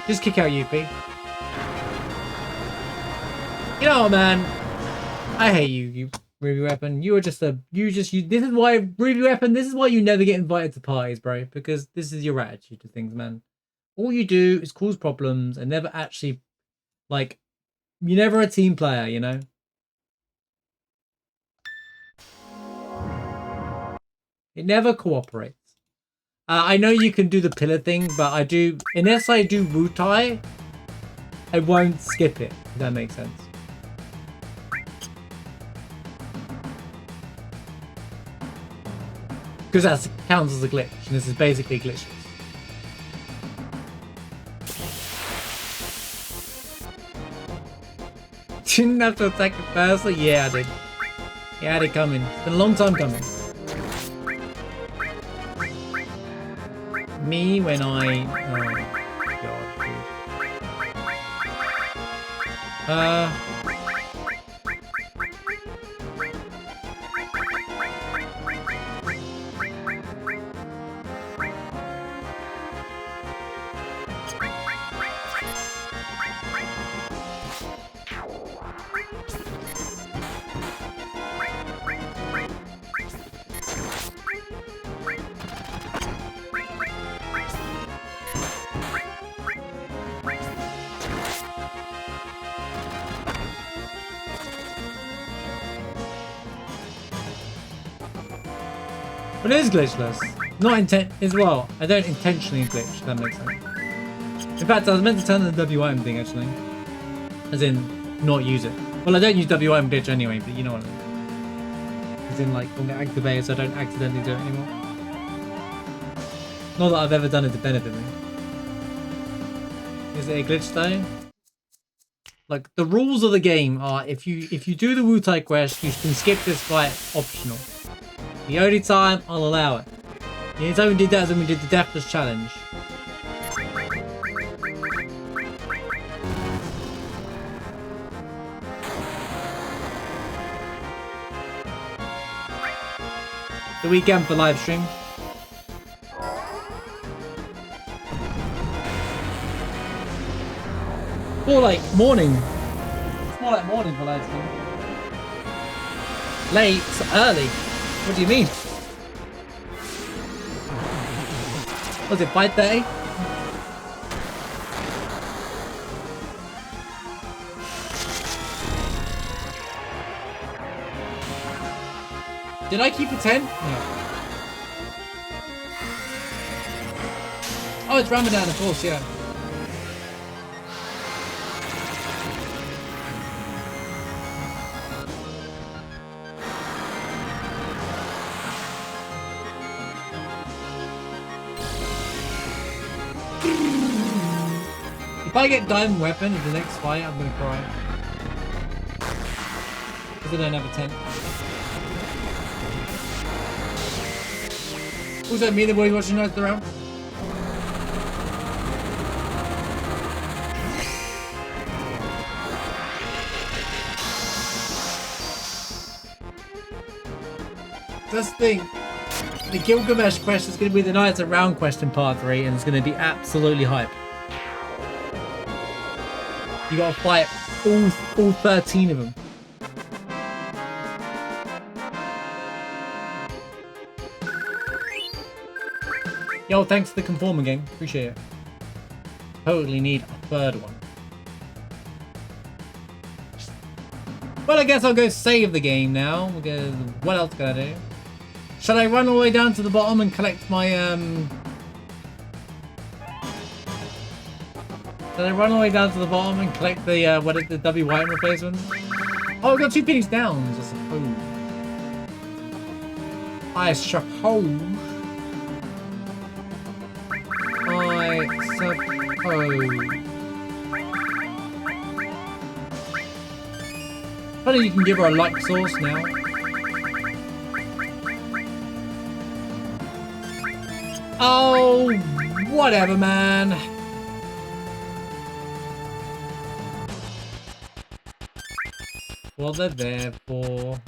Just kick out Yuppie. You know what, man? I hate you, you Ruby Weapon. You are just a this is why Ruby Weapon, this is why you never get invited to parties, bro. Because this is your attitude to things, man. All you do is cause problems and never actually, like, you're never a team player, you know? It never cooperates. I know you can do the pillar thing, but I do, unless I do Wutai, I won't skip it, if that makes sense. Because that counts as a glitch, and this is basically glitchless. Didn't have to attack it first? Yeah, I did. Yeah, I had it coming. It's been a long time coming. Me when I... Oh, God, dude. But it is glitchless. Not intent as well. I don't intentionally glitch, if that makes sense. In fact, I was meant to turn the WIM thing actually. As in, not use it. Well, I don't use WIM glitch anyway, but you know what I mean. As in, like, when it activates, so I don't accidentally do it anymore. Not that I've ever done it to benefit me. Is it a glitch though? Like, the rules of the game are if you do the Wu-Tai quest, you can skip this fight optional. The only time I'll allow it. The only time we did that is when we did the Deathless Challenge. The weekend for live stream. More like morning. It's more like morning for live stream. Late, early. What do you mean? Was it 5:30? Did I keep it 10? No. Oh, it's Ramadan, of course, yeah. If I get diamond weapon in the next fight, I'm gonna cry. Because I don't have a tent. Also, me and the boys watching Nights around. Just think, the Gilgamesh quest is going to be the Nights Around quest in part 3, and it's going to be absolutely hype. You got to fight all 13 of them. Yo, thanks for the Conformer game. Appreciate it. Totally need a third one. Well, I guess I'll go save the game now. Because what else can I do? Shall I run all the way down to the bottom and collect my Shall I run all the way down to the bottom and collect the what is the WIM replacement? Oh, I got 2 pennies down, I suppose. I suppose. Funny you can give her a luck source now. Oh, whatever, man. What they're there for.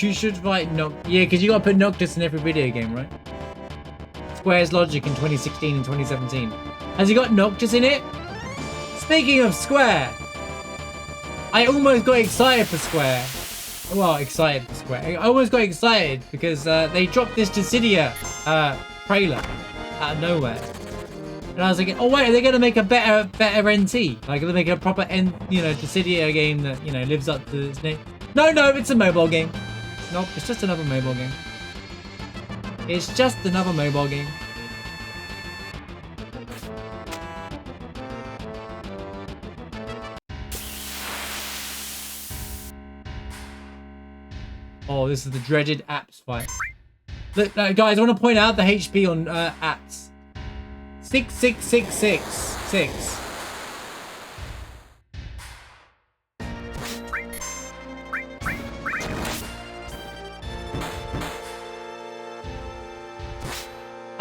You should write yeah, because you gotta put Noctis in every video game, right? Square's logic in 2016 and 2017. Has he got Noctis in it? Speaking of Square, I almost got excited for Square. Well, excited for Square. I almost got excited because they dropped this Dissidia trailer out of nowhere. And I was like, oh wait, are they gonna make a better NT? Like, are they make a proper Dissidia game that, lives up to its name? No, it's a mobile game. Nope, it's just another mobile game. It's just another mobile game. Oh, this is the dreaded apps fight. Look, guys, I want to point out the HP on apps. 6666.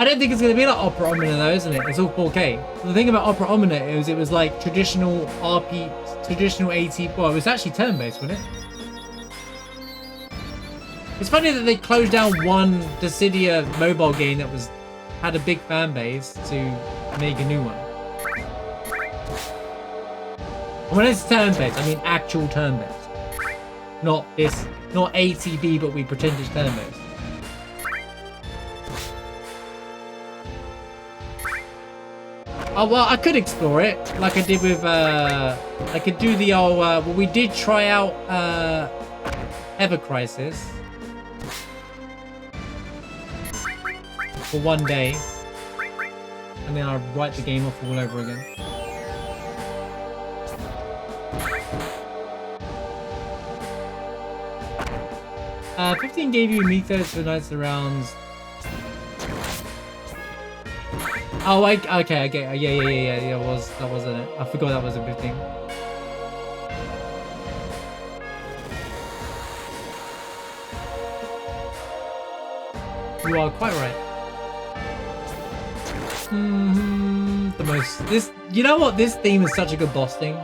I don't think it's going to be like Opera Omnia though, isn't it? It's all 4K. The thing about Opera Omnia is it was like traditional traditional AT. Well, it was actually turn-based, wasn't it? It's funny that they closed down one Dissidia mobile game that had a big fan base to make a new one. When it's turn-based, I mean actual turn-based. Not ATB, but we pretend it's turn-based. Oh, well, I could explore it, like I did with, I could do the old, well, we did try out, Ever Crisis. For one day. And then I'll write the game off all over again. Uh, 15 gave you Mythos for Knights of the Rounds. Oh, okay, I get, yeah, that wasn't it. I forgot that was a big thing. You are quite right. You know what? This theme is such a good boss thing.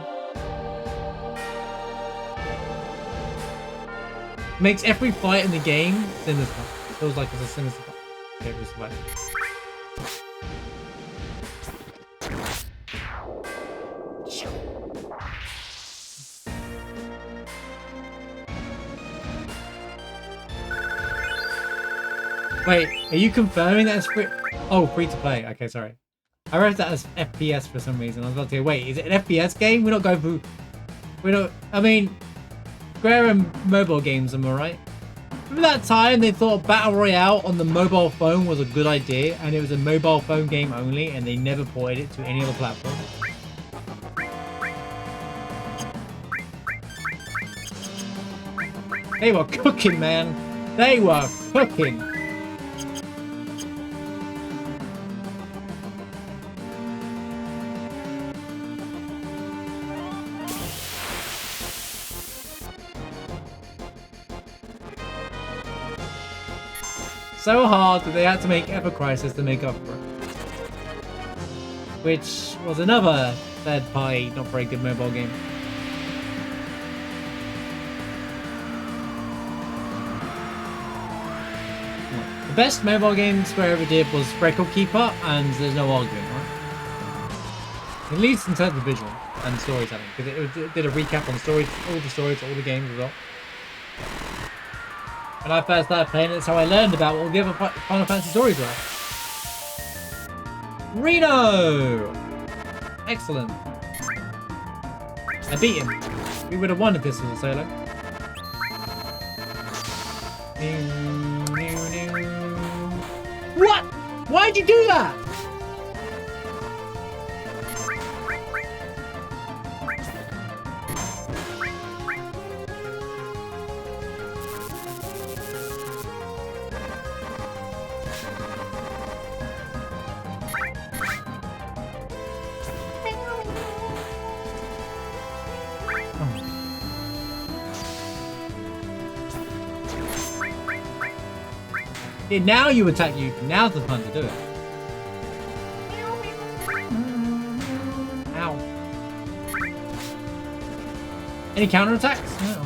Makes every fight in the game sinister. Feels like it's a sinister fight. Okay, this fight. Wait, are you confirming that it's free? Oh, free to play. Okay, sorry. I read that as FPS for some reason. I was about to say, wait, is it an FPS game? We're not going through. I mean, Square and mobile games, am I right? Remember that time they thought Battle Royale on the mobile phone was a good idea, and it was a mobile phone game only, and they never ported it to any other platform? They were cooking, man. They were cooking. So hard that they had to make Ever Crisis to make up for it. Which was another third-party, not very good mobile game. The best mobile game Square ever did was Record Keeper, and there's no arguing, right? At least in terms of visual and storytelling, because it did a recap on all the stories, all the games as well. When I first started playing it, that's how I learned about what the other Final Fantasy stories were. Reno! Excellent. I beat him. We would have won if this was a solo. What? Why'd you do that? Yeah, now you attack you. Now's the time to do it. Ow. Any counterattacks? No,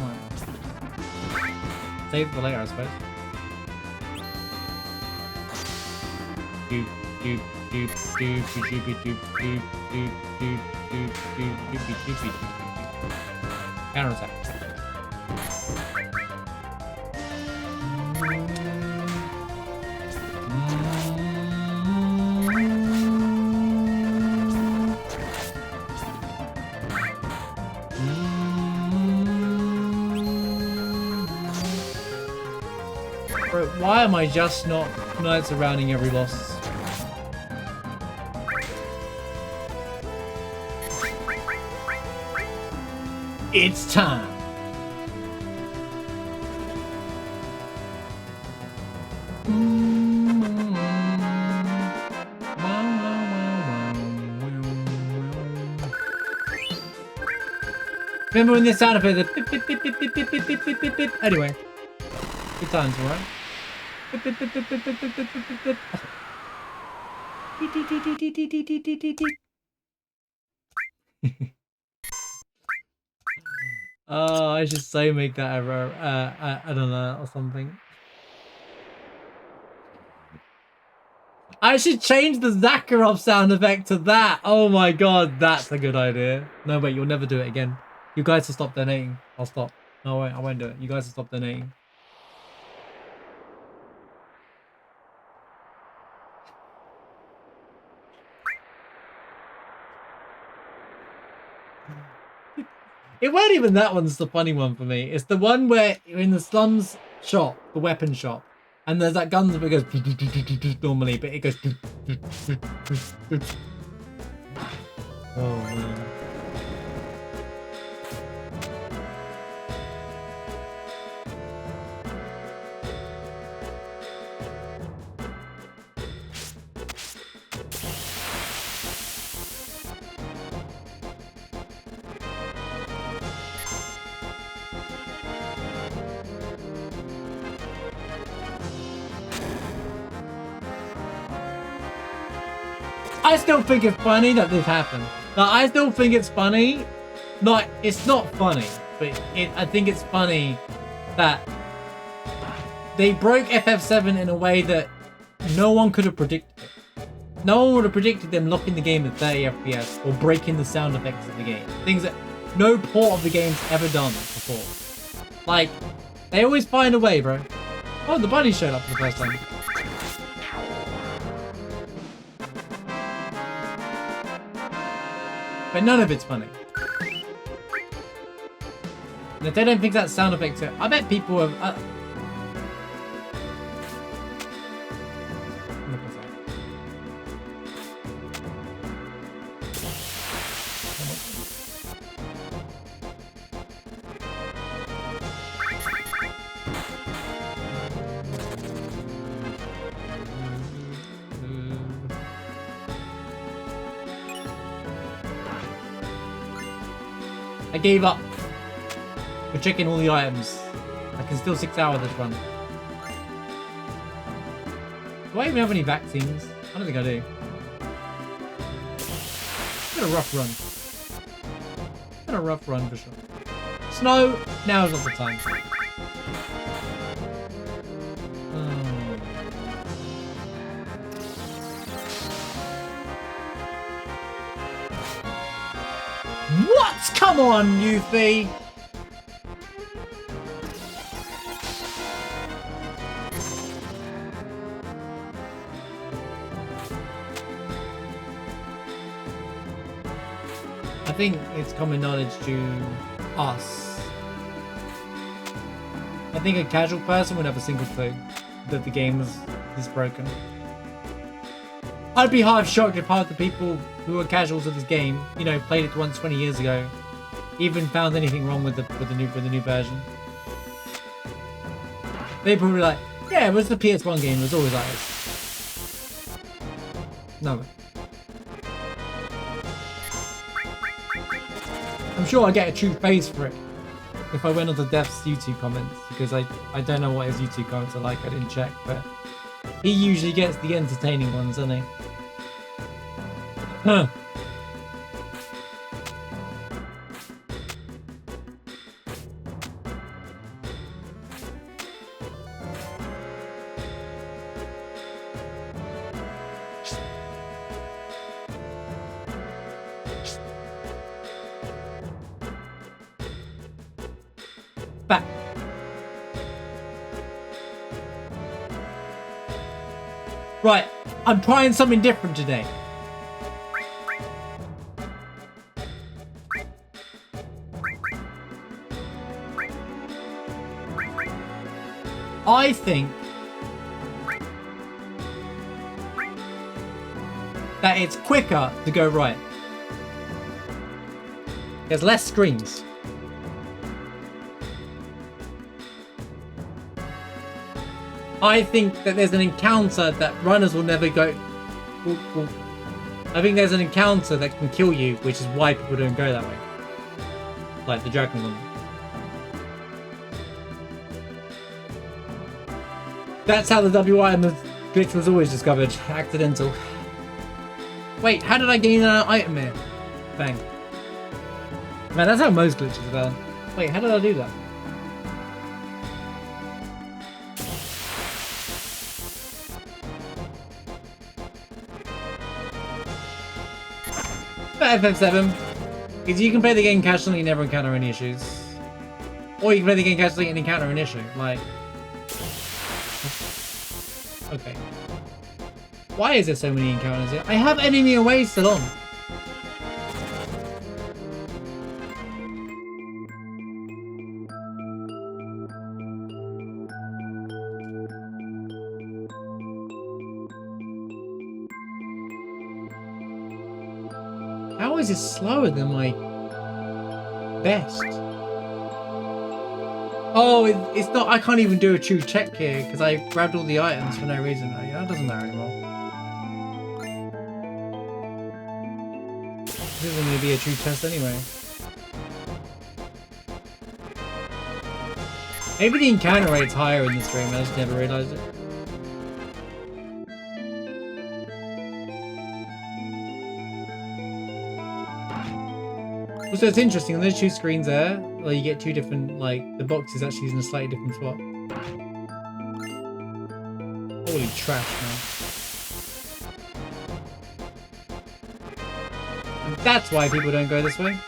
save for later, I suppose. Doop, doop, doop, doop, doop, doop, doop, doop, doop, doop, doop, doop, doop, doop. Counterattack. Why am I just not Knights surrounding every boss? It's time. Remember when this sound effect? Anyway, good times, alright? Oh, I should so make that error. I don't know, or something. I should change the Zakharov sound effect to that. Oh my god, that's a good idea. No, wait, you'll never do it again. You guys will stop donating. I'll stop. No, I won't do it. You guys will stop donating. It weren't even that one's the funny one for me. It's the one where you're in the slums shop, the weapon shop, and there's that gun that goes normally, but it goes. Oh man. I still think it's funny that this happened. Like, I still think it's funny. It's not funny, but I think it's funny that they broke FF7 in a way that no one could have predicted. No one would have predicted them locking the game at 30 FPS or breaking the sound effects of the game. Things that no port of the game's ever done before. Like, they always find a way, bro. Oh, the bunny showed up for the first time. But none of it's funny. And if they don't think that sound effects are, I bet people have. I gave up for checking all the items. I can still 6 hour this run. Do I even have any vaccines? I don't think I do. It's been a rough run. It's been a rough run for sure. Snow, now is not the time. What? Come on, Yuffie! I think it's common knowledge to us. I think a casual person would have a single clue that the game is broken. I'd be half shocked if half the people who are casuals of this game, you know, played it once 20 years ago, even found anything wrong with the new version. They probably like, yeah, it was the PS1 game. It was always like this. No. I'm sure I'd get a true face for it if I went on to Def's YouTube comments, because I don't know what his YouTube comments are like. I didn't check, but he usually gets the entertaining ones, doesn't he? Huh. Back. Right, I'm trying something different today. I think that it's quicker to go right. There's less screens. I think that there's an encounter that runners will never go. I think there's an encounter that can kill you, which is why people don't go that way. Like the dragon one. That's how the WI and the glitch was always discovered. Accidental. Wait, how did I gain an item here? Bang. Man, that's how most glitches are done. Wait, how did I do that? For FF7 is you can play the game casually and never encounter any issues. Or you can play the game casually and encounter an issue. Like... Okay. Why is there so many encounters here? I have enemy away still on. How is it slower than my best? Oh, it's not. I can't even do a true check here because I grabbed all the items for no reason. Yeah, that doesn't matter anymore. This isn't going to be a true test anyway. Maybe the encounter rate's higher in this stream. I just never realized it. Also, it's interesting, on those two screens there, well, you get two different, like, the box is actually in a slightly different spot. Holy trash, man. And that's why people don't go this way.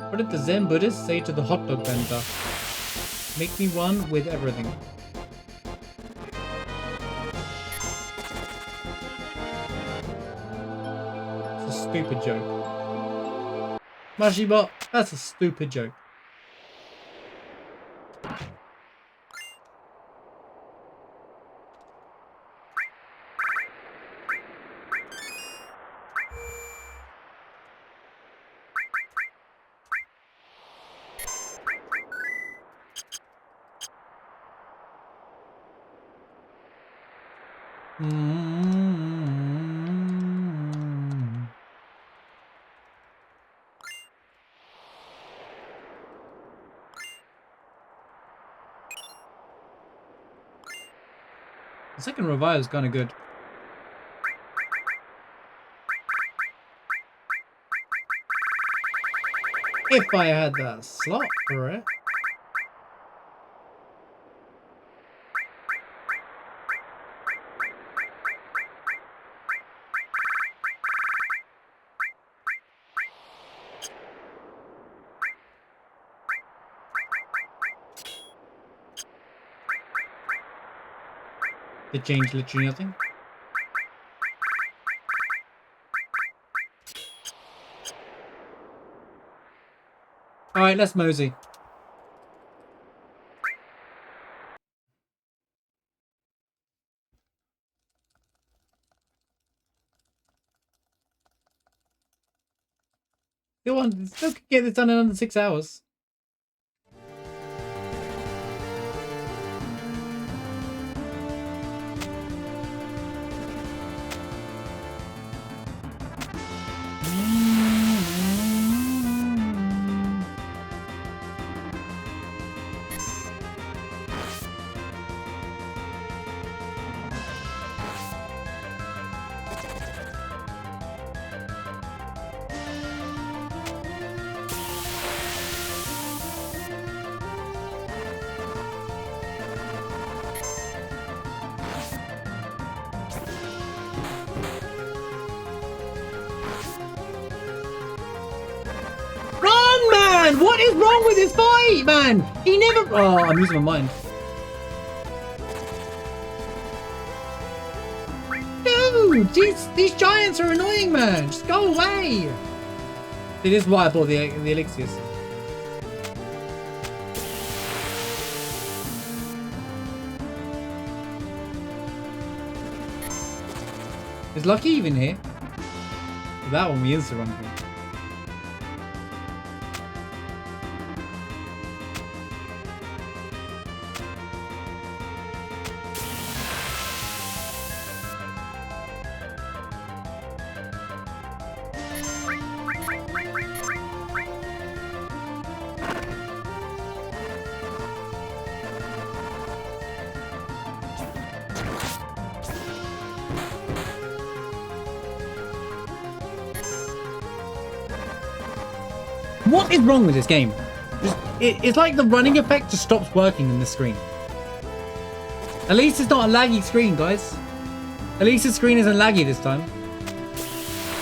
What did the Zen Buddhist say to the hot dog vendor? Make me one with everything. It's a stupid joke. Mashibot, that's a stupid joke. The second revive is kind of good. If I had that slot for it. It changed literally nothing. Alright, let's mosey. Still could get this done in under 6 hours. Man, what is wrong with this fight, man? He never... Oh, I'm losing my mind. Dude, these giants are annoying, man. Just go away. It is why I bought the elixirs. Is Lucky even here? That one we insta-run for. What is wrong with this game? It's like the running effect just stops working in the screen. At least it's not a laggy screen, guys. At least the screen isn't laggy this time.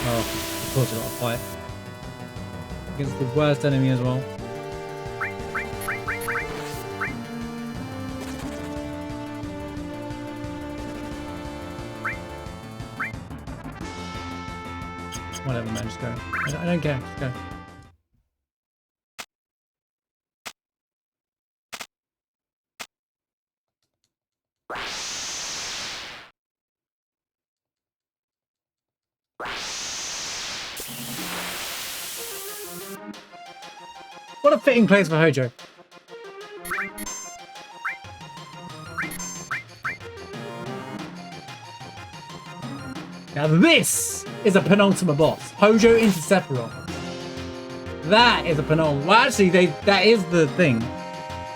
Oh, of course I got a fight. Against the worst enemy as well. Whatever, man, just go. I don't care, just go. What a fitting place for Hojo. Now this is a penultimate boss. Hojo into Sephiroth. That is a penultimate. Well, actually, that is the thing.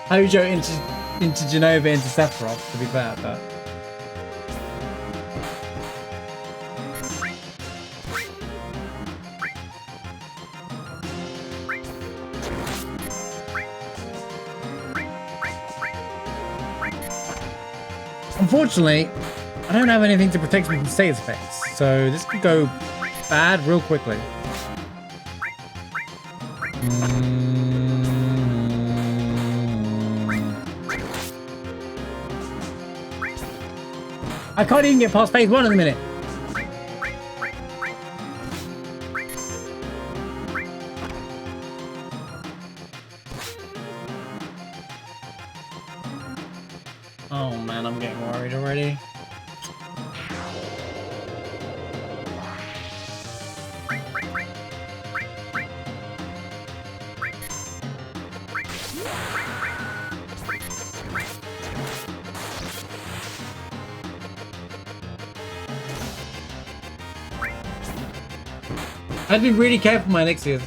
Hojo into Genova into Sephiroth, to be fair, but. Unfortunately, I don't have anything to protect me from status effects, so this could go bad real quickly. I can't even get past phase 1 in a minute. Oh man, I'm getting worried already. I'd be really careful with my elixirs.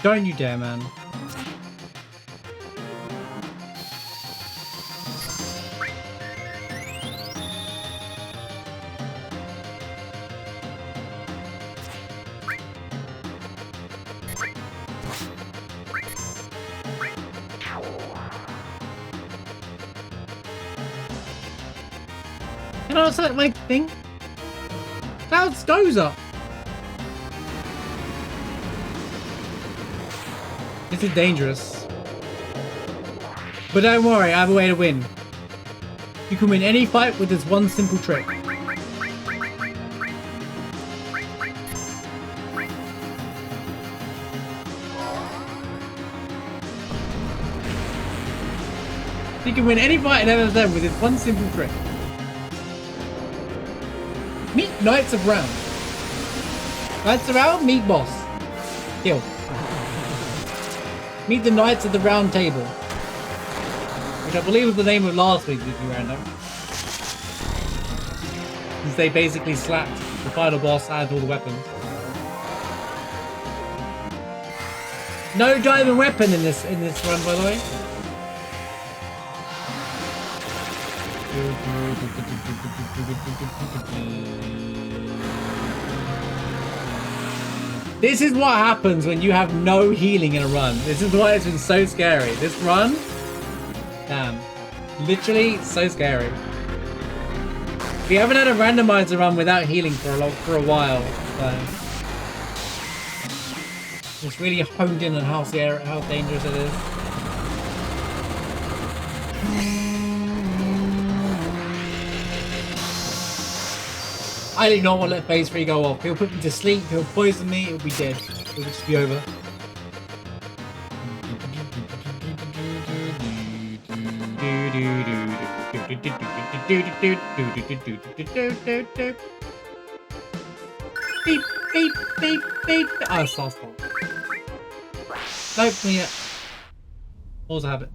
Don't you dare, man. Can I select my thing? Clouds goes up. This is dangerous. But don't worry, I have a way to win. You can win any fight with this one simple trick. You can win any fight in FFVII with this one simple trick. Meet Knights of Round. Knights of Round, meet boss. Kill. Meet the Knights of the Round Table, which I believe was the name of last week's Weekly Random. Since they basically slapped the final boss and all the weapons. No diamond weapon in this run, by the way. This is what happens when you have no healing in a run. This is why it's been so scary. This run, damn, literally so scary. We haven't had a randomizer run without healing for a while. So it's really honed in on how dangerous it is. I do not want to let phase 3 go off. He'll put me to sleep, he'll poison me, it'll be dead. It'll just be over. Beep, beep, beep, beep. Oh, stop. Nope, not yet. Also have it.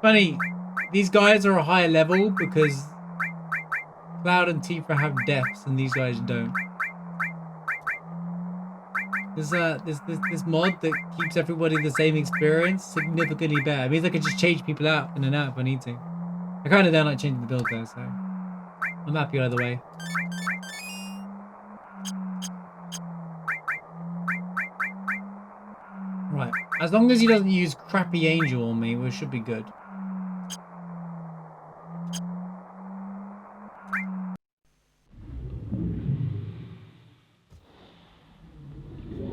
Funny, these guys are a higher level because Cloud and Tifa have deaths and these guys don't. There's this mod that keeps everybody the same experience significantly better. It means I can just change people out in and out if I need to. I kind of don't like changing the build though, so I'm happy either way. Right, as long as he doesn't use crappy angel on me, we should be good.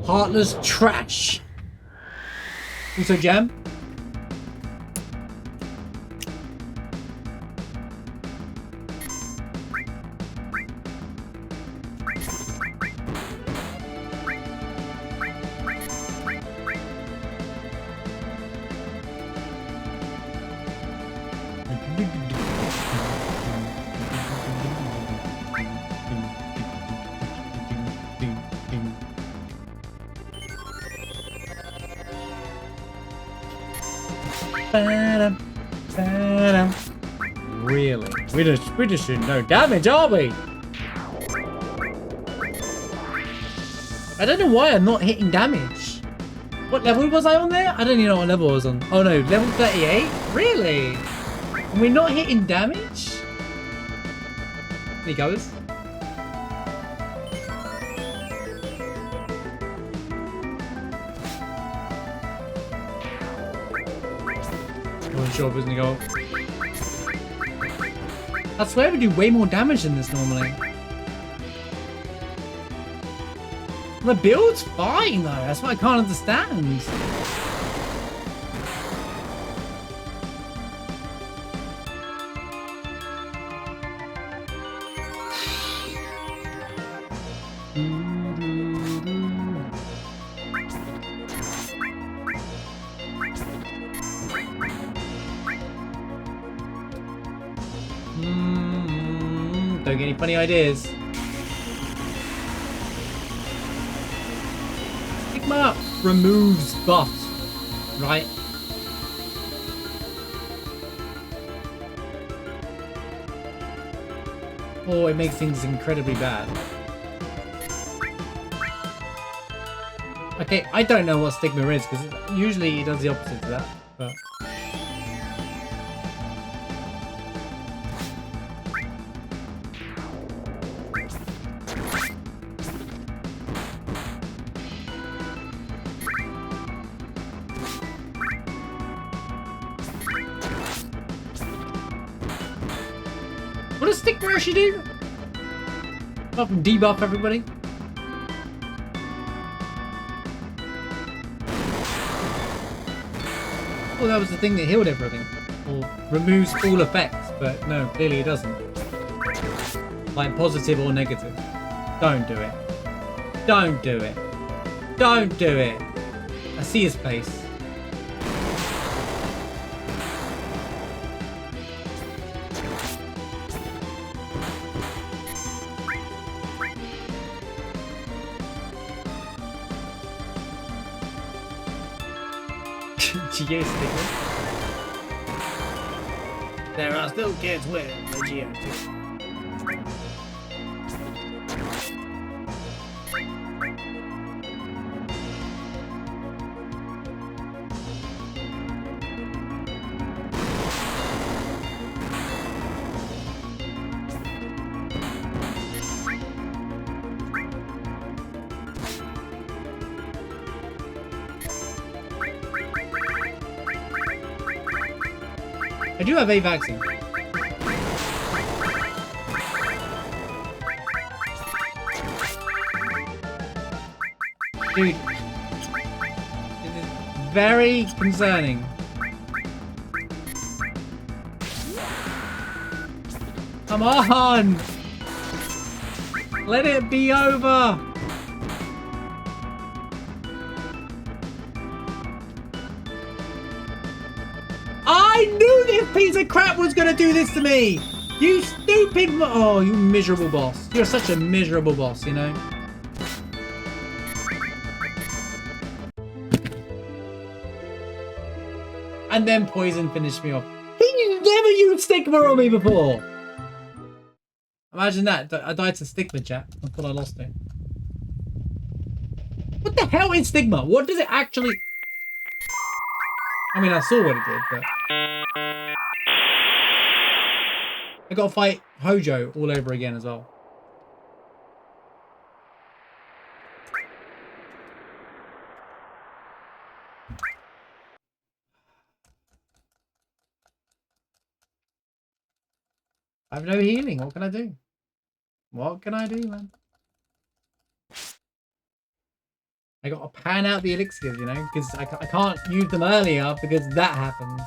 Heartless trash. Also jam. Really? We're just doing no damage, are we? I don't know why I'm not hitting damage. What level was I on there? I don't even know what level I was on. Oh no, level 38? Really? And we're not hitting damage? There he goes. I wasn't sure if it was gonna go. I swear we do way more damage than this normally. The build's fine though, that's what I can't understand. Don't get any funny ideas. Stigma removes buffs, right? Or it makes things incredibly bad. Okay, I don't know what stigma is because usually it does the opposite to that, but. What does stigma actually do? Apart from debuff everybody. Well, that was the thing that healed everything. Or removes all effects, but no, clearly it doesn't. Like positive or negative. Don't do it. Don't do it. Don't do it. I see his face. Geo stickers. There are still kids with the Geo stickers. I do have a vaccine. Dude, this is very concerning. Come on! Let it be over! I knew this piece of crap was gonna do this to me! You stupid oh, you miserable boss. You're such a miserable boss, you know? And then poison finished me off. He never used stigma on me before! Imagine that. I died to stigma, chat. I thought I lost it. What the hell is stigma? What does it actually... I mean, I saw what it did, but... I gotta fight Hojo all over again as well. I have no healing. What can I do? What can I do, man? I gotta pan out the elixirs, you know, because I can't use them earlier because that happens.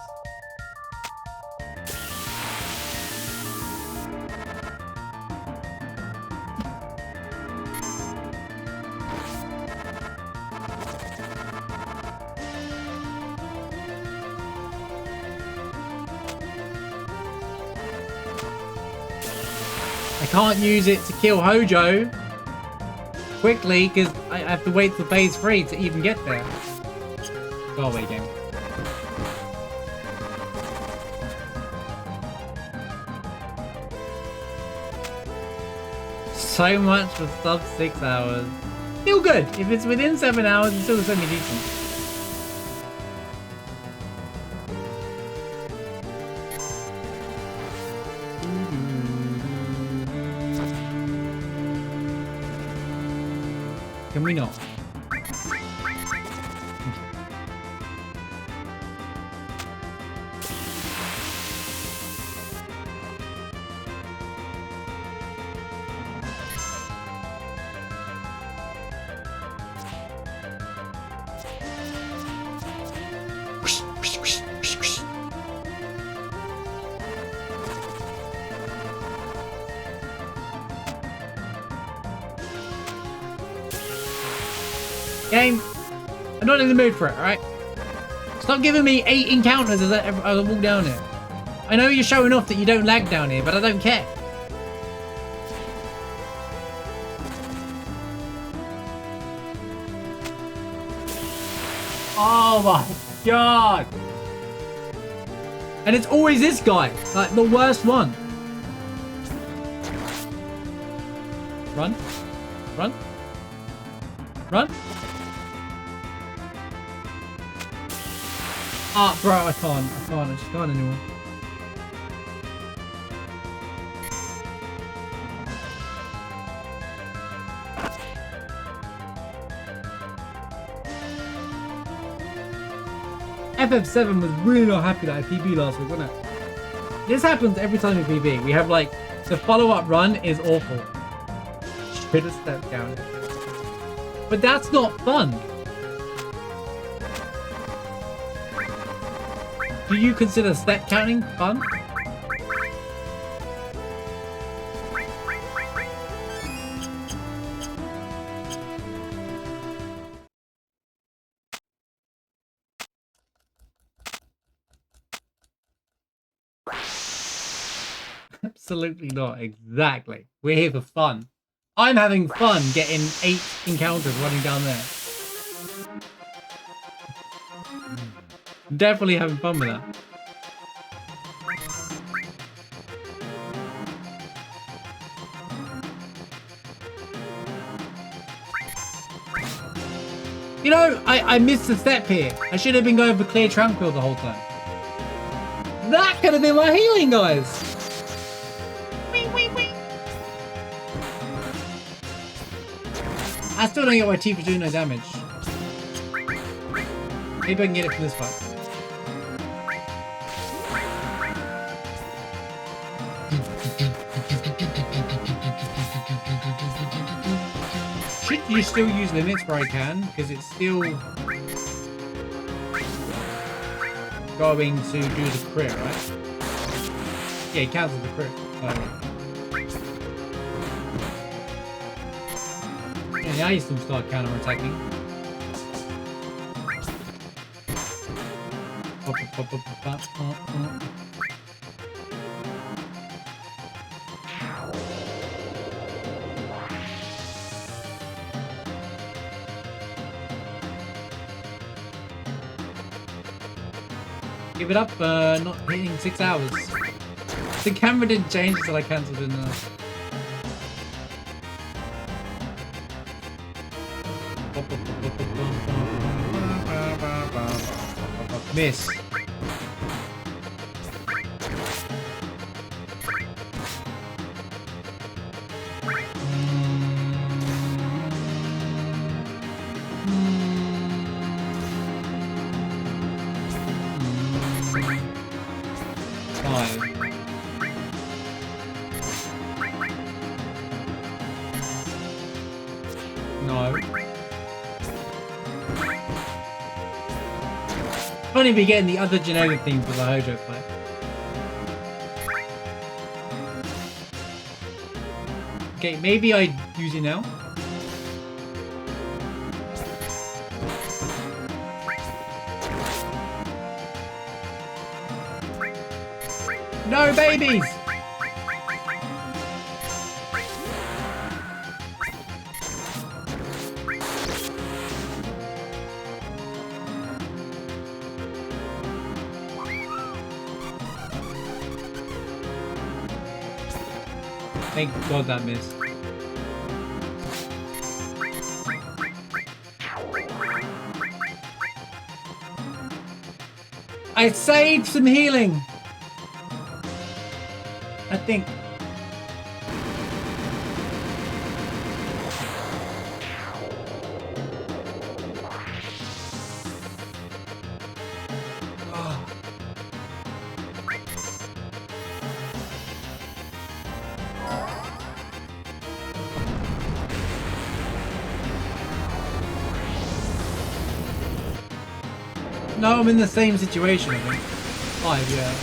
I can't use it to kill Hojo quickly because I have to wait till phase 3 to even get there. Go away, game. So much for sub 6 hours. Still good. If it's within 7 hours, it's still semi-decent. Can we not? Game, I'm not in the mood for it, alright? Stop giving me 8 encounters as I walk down here. I know you're showing off that you don't lag down here, but I don't care. Oh my god! And it's always this guy, like the worst one. Run. Run. Run. Ah, bro, I just can't anymore. FF7 was really not happy that I PB last week, wasn't it? This happens every time we PB. We have like, the follow-up run is awful. Should have stepped down. But that's not fun. Do you consider step counting fun? Absolutely not. Exactly. We're here for fun. I'm having fun getting 8 encounters running down there. Definitely having fun with that. You know, I missed a step here. I should have been going for Clear Tranquil the whole time. That could have been my healing, guys. I still don't get why Tifa's doing no damage. Maybe I can get it from this fight. Should you still use limits where I can? Because it's still going to do the crit, right? Yeah, it cancels the crit. And now you can start counter-attacking. Give it up, not hitting 6 hours. The camera didn't change until I cancelled it. Miss. No. Can't even be getting the other genetic thing for the Hojo fight. Okay, maybe I use it now. No babies! Thank God that missed. I saved some healing. I think. No, I'm in the same situation, I think. 5, yeah.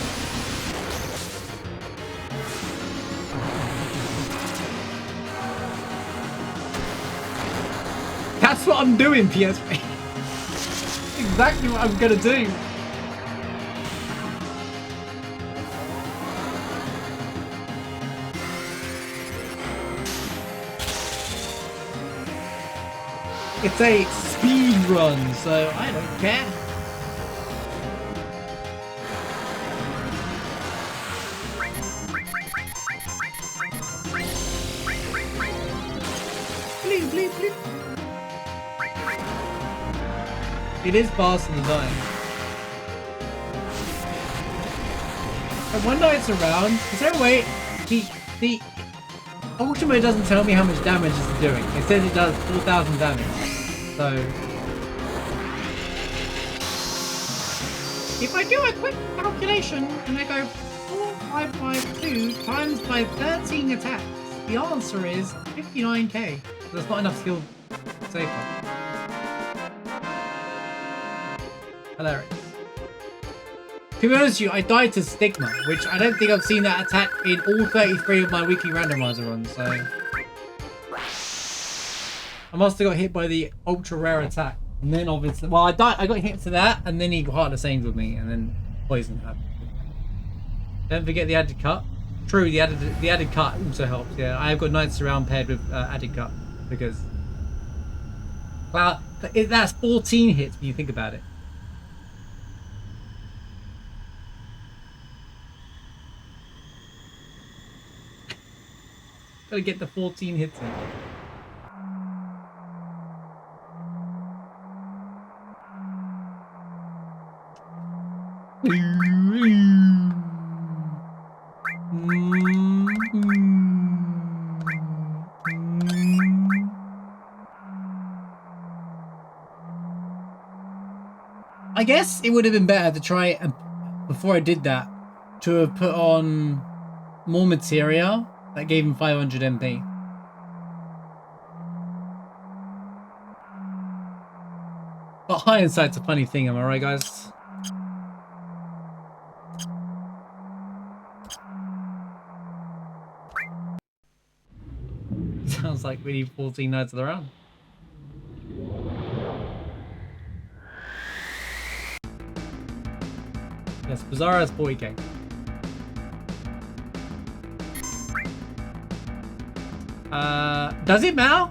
That's what I'm doing, PSP. Exactly what I'm gonna do. It's a speed run, so I don't care. It is faster than dying. And one night it's around, is there a way the ultimate doesn't tell me how much damage it's doing. It says it does 4,000 damage. So if I do a quick calculation and I go 4552 times by 13 attacks, the answer is 59k. That's not enough skill save point. Hilarious. To be honest with you, I died to Stigma, which I don't think I've seen that attack in all 33 of my weekly randomizer runs, so I must have got hit by the ultra rare attack. And then obviously, well, I got hit to that, and then he heart the same with me, and then poison happened. Don't forget the added cut. True, the added cut also helps. Yeah, I have got Night Surround paired with added cut because that's 14 hits when you think about it. Gotta get the 14 hits in. I guess it would have been better to try and before I did that to have put on more materia that gave him 500 MP. But hindsight's a funny thing, am I right, guys? Sounds like we need 14 Knights of the Round. Yes, Bizarro has 40k. Does it matter?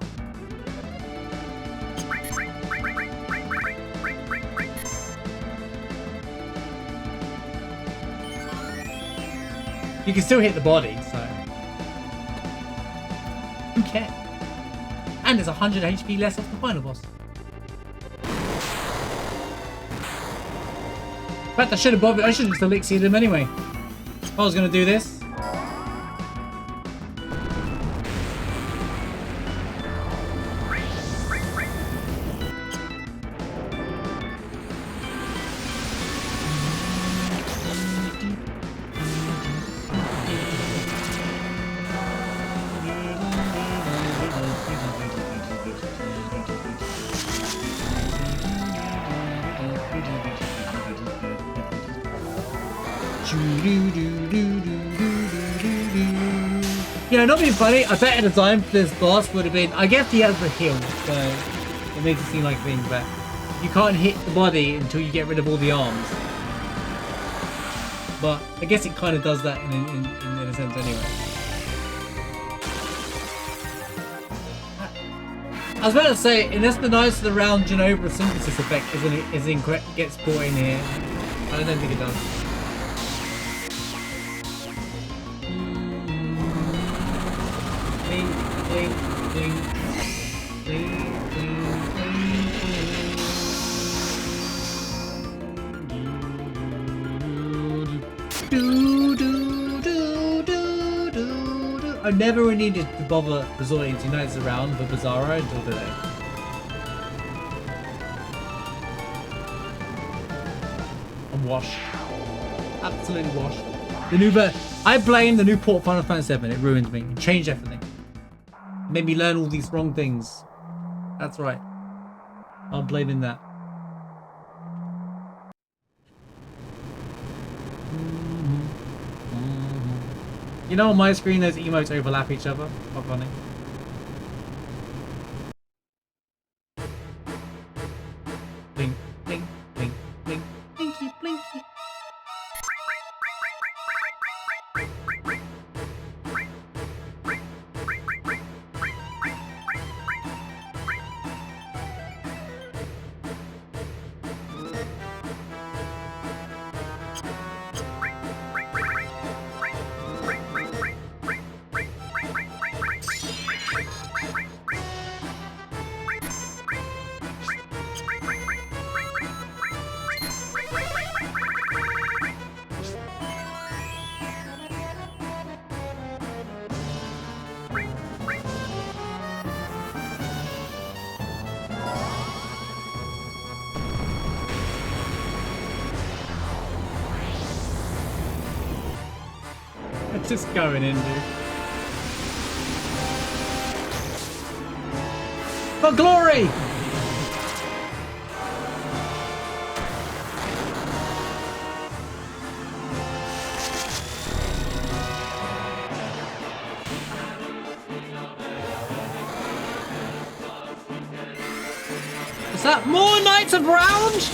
You can still hit the body, so who cares? And there's 100 HP less off the final boss. In fact, I should have bothered. I should have just elixired him anyway. If I was going to do this. Yeah, not being funny, I bet at the time this boss would have been, I guess he has the heal, so it makes it seem like things, but you can't hit the body until you get rid of all the arms. But I guess it kind of does that in a sense anyway. I was about to say, unless the Knights of the Round Genova synthesis effect gets brought in here, I don't think it does. I never really needed to bother resorting to Knights around for Bizarro until today. I'm washed. Absolutely washed. The new I blame the new port Final Fantasy VII. It ruined me. It changed everything. It made me learn all these wrong things. That's right. I'm blaming that. You know, on my screen, those emotes overlap each other. Quite funny. Blink, blink, blink, blink, blinky, blinky. Just going in, dude. For glory! Is that more Knights of Round?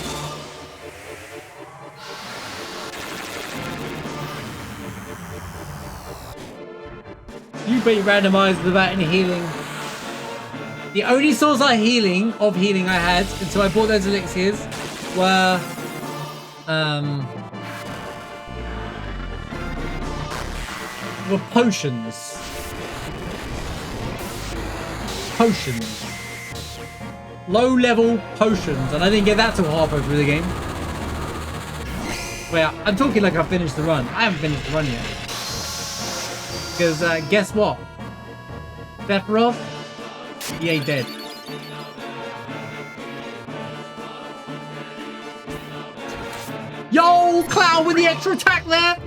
You beat randomized without any healing. The only source of healing I had until I bought those elixirs were potions. potions. Low-level potions. And I didn't get that till halfway through the game. Well, I'm talking like I've finished the run. I haven't finished the run yet. Because guess what? Sephiroth, he ain't dead. Yo, Cloud with the extra attack there.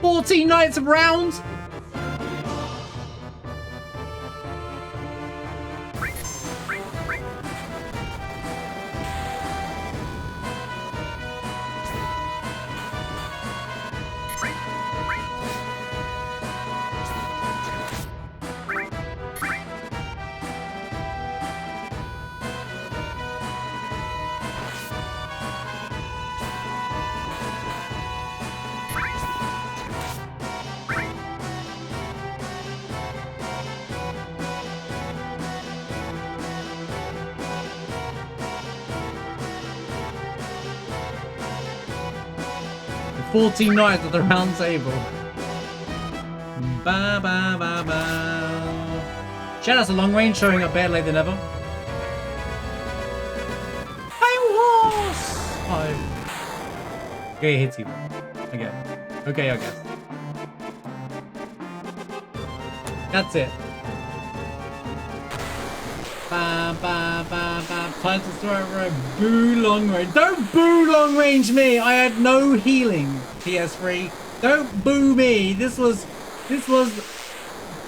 14 Knights of Rounds. The 14 Knights of the Round Table. Ba ba ba ba. Shout out to Long Range showing up better late than ever. Hey, horse! Oh. Okay, it hits you again. Okay, I guess. That's it. Ba ba ba ba. Time to throw it. Boo Long Range. Don't boo Long Range me. I had no healing. PS3. Don't boo me. This was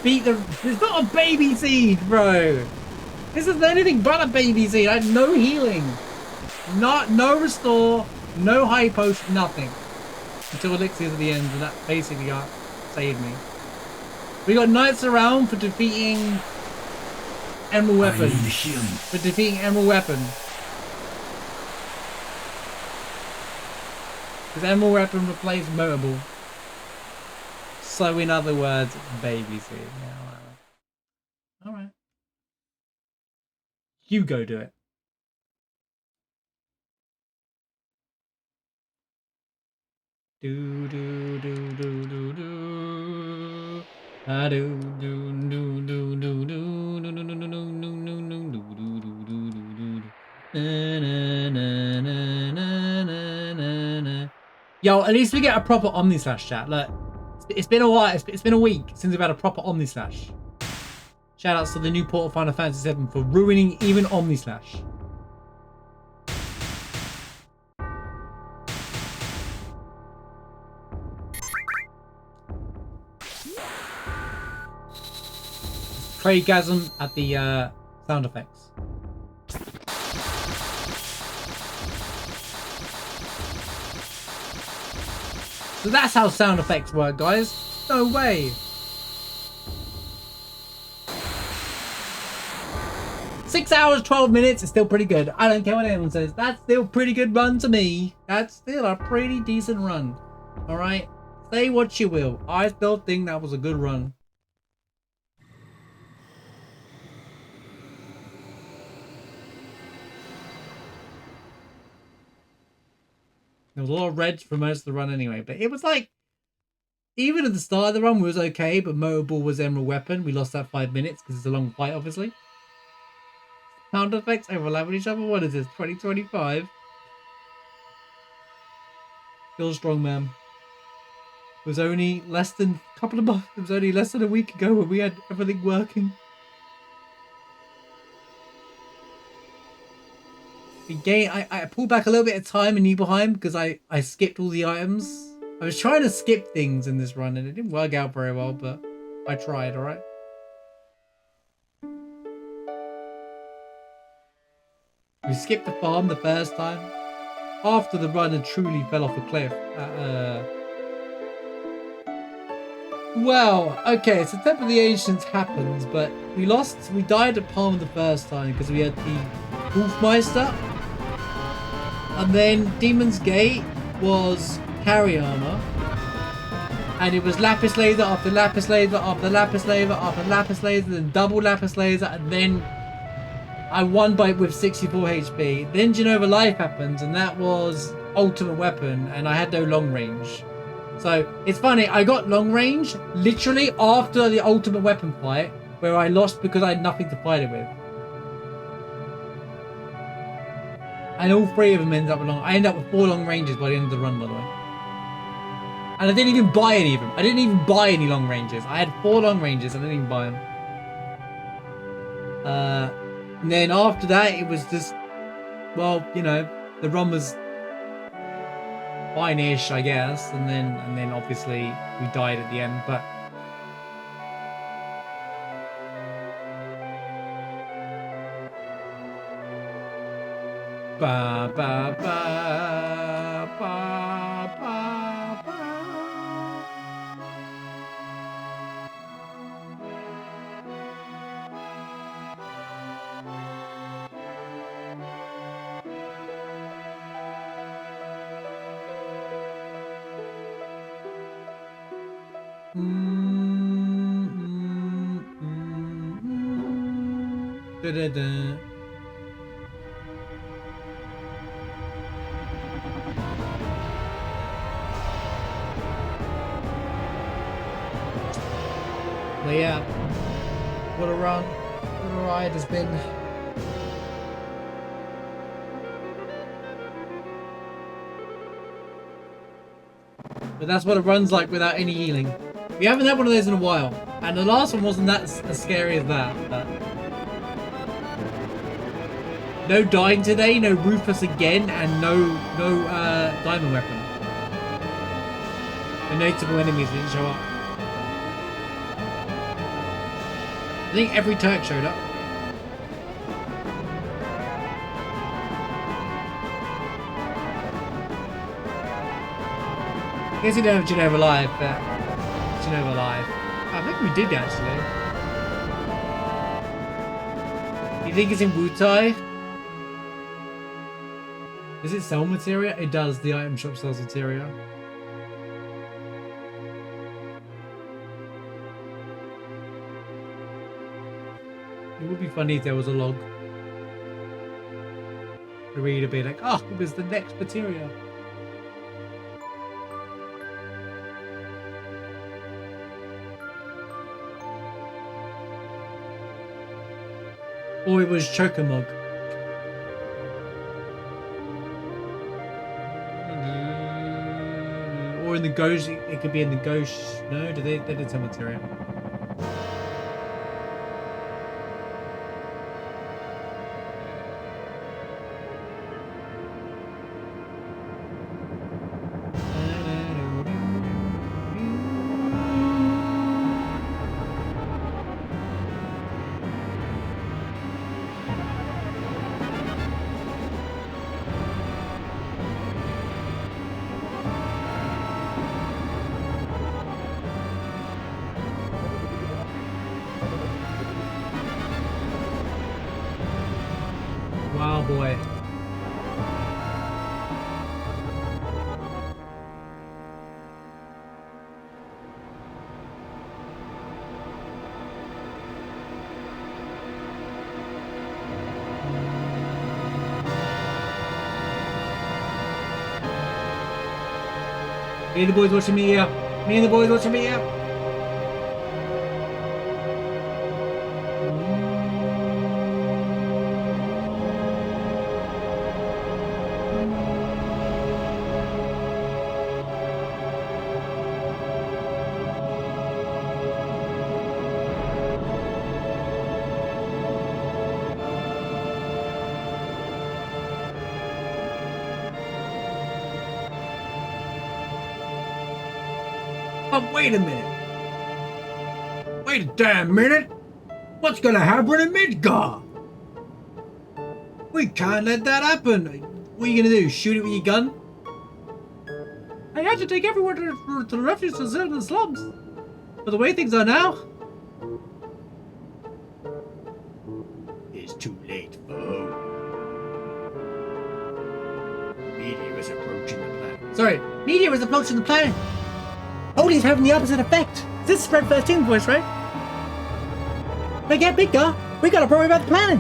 beat the. It's not a baby seed, bro. This is anything but a baby seed. I had no healing. No restore. No high potion. Nothing. Until elixirs at the end, and that basically saved me. We got Knights around for defeating Emerald Weapon. For defeating Emerald Weapon. Because Emerald Weapon replaced Motable. So in other words, baby seed. Yeah, alright. You go do it. Do do do do do do. I do do do do do do do do do do do do. Yo, at least we get a proper Omnislash chat. Look, it's been a while. It's been a week since we've had a proper Omnislash. Shout outs to the new port of Final Fantasy VII for ruining even Omnislash. Craigasm at the sound effects. So that's how sound effects work, guys. No way. 6 hours, 12 minutes is still pretty good. I don't care what anyone says. That's still a pretty good run to me. That's still a pretty decent run. All right? Say what you will. I still think that was a good run. There was a lot of reds for most of the run anyway, but it was like, even at the start of the run, we was okay, but Motable was Emerald Weapon. We lost that 5 minutes because it's a long fight, obviously. Sound effects overlap with each other. What is this, 2025? Still strong, man. It was only less than a couple of months. It was only less than a week ago when we had everything working. Again, I pulled back a little bit of time in Nibelheim because I skipped all the items. I was trying to skip things in this run and it didn't work out very well, but I tried, alright? We skipped the farm the first time. After the run and truly fell off a cliff. Well, okay, so Temple of the Ancients happens, but we died at Palm the first time because we had the Wolfmeister. And then Demon's Gate was carry armor. And it was Lapis Laser after Lapis Laser after Lapis Laser after Lapis Laser, then double Lapis Laser, and then I won with 64 HP. Then Genova Life happens, and that was Ultimate Weapon, and I had no long range. So it's funny, I got long range literally after the Ultimate Weapon fight, where I lost because I had nothing to fight it with. And all 3 of them ended up with long. I ended up with 4 long ranges by the end of the run, by the way. And I didn't even buy any of them. I didn't even buy any long ranges. I had 4 long ranges and I didn't even buy them. And then after that, it was just, well, you know, the run was fine-ish, I guess. And then obviously we died at the end, but. Ba ba ba ba ba ba. Da da da. But yeah, what a run, what a ride has been. But that's what it runs like without any healing. We haven't had one of those in a while, and the last one wasn't that as scary as that. But no dying today, no Rufus again, and no diamond weapon. The notable enemies didn't show up. I think every Turk showed up. I guess we don't have Genova Live, but Genova Live. I think we did actually. You think it's in Wutai? Does it sell materia? It does. The item shop sells materia. It would be funny if there was a log to read a bit like, oh, it was the next materia. Or it was Chocomog. Or in the ghost, it could be in the ghost. No, they did some materia. Wow, boy. Me and the boys watching me up. Me and the boys watching me up. Oh, wait a minute. Wait a damn minute. What's gonna happen in Midgar? We can't let that happen. What are you gonna do? Shoot it with your gun? I had to take everyone to the refuge to the slums. But the way things are now, it's too late for home. Meteor is approaching the planet. Sorry, meteor is approaching the planet. Holy's having the opposite effect. This is Spread 13 voice, right? But get bigger. We gotta worry about the planet.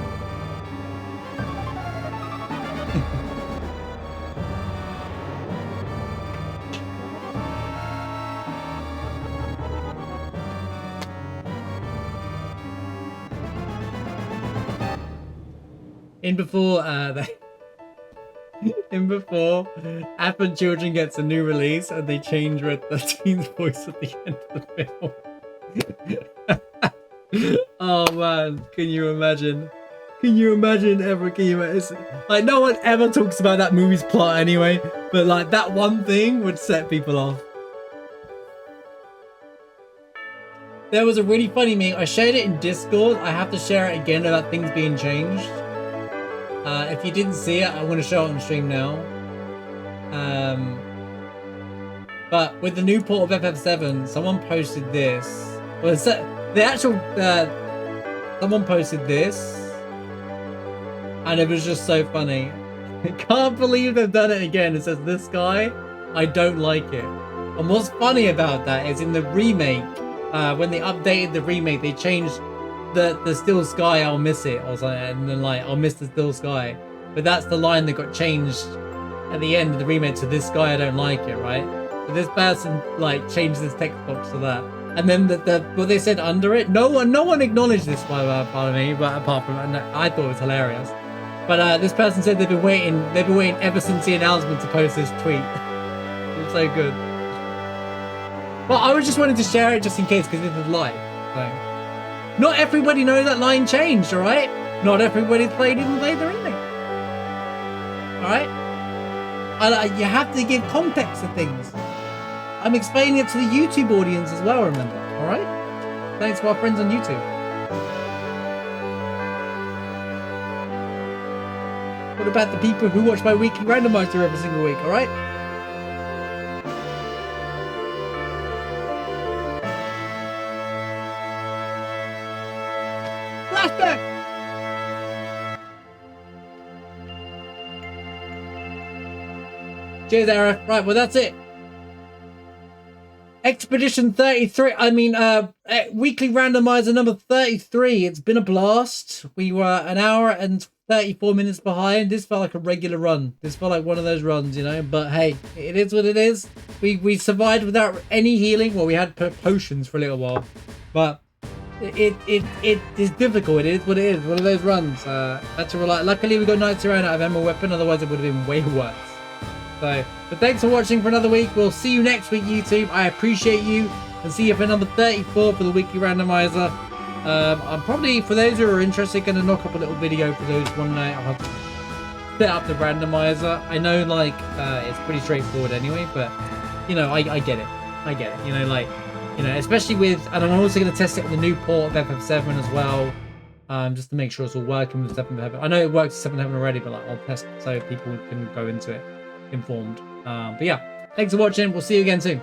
In before they in before, Advent Children gets a new release and they change Red 13's voice at the end of the film. Oh man, can you imagine? Can you imagine ever? Can you imagine? Like, no one ever talks about that movie's plot anyway, but like that one thing would set people off. There was a really funny meme. I shared it in Discord. I have to share it again about things being changed. If you didn't see it, I'm going to show it on stream now. But with the new port of FF7, someone posted this. Well, it's the actual someone posted this, and it was just so funny. I can't believe they've done it again. It says, "This guy, I don't like it." And what's funny about that is in the remake, when they updated the remake, they changed the still sky, I'll miss it, or something, and then like, I'll miss the still sky. But that's the line that got changed at the end of the remake to "This guy, I don't like it," right? So this person like changed this text box to that. And then what they said under it, no one acknowledged this by me, but apart from, and I thought it was hilarious. But this person said they've been waiting ever since the announcement to post this tweet. It was so good. Well, I was just wanting to share it just in case, because this is live. So, not everybody knows that line changed, all right? Not everybody played the remake. All right? You have to give context to things. I'm explaining it to the YouTube audience as well, remember? All right? Thanks to our friends on YouTube. What about the people who watch my weekly randomizer every single week, all right? Flashback! Cheers, Arif. Right, well, that's it. Expedition 33, weekly randomizer number 33. It's been a blast. We were an hour and 34 minutes behind. This felt like a regular run. This felt like one of those runs, you know, but hey, it is what it is. We survived without any healing. Well, we had potions for a little while, but it is difficult. It is what it is. One of those runs. Had to rely. Luckily, we got Knights around out of Emerald Weapon. Otherwise, it would have been way worse. So, but thanks for watching for another week. We'll see you next week, YouTube. I appreciate you, and see you for number 34 for the weekly randomizer. I'm probably, for those who are interested, going to knock up a little video for those one night. I'll have to set up the randomizer. I know, like, it's pretty straightforward anyway, but you know, I get it. I get it. You know, like, you know, especially with, and I'm also going to test it with the new port of FF7 as well, just to make sure it's all working with 7th Heaven. I know it works with 7th Heaven already, but like, I'll test so people can go into it informed. But yeah, thanks for watching. We'll see you again soon.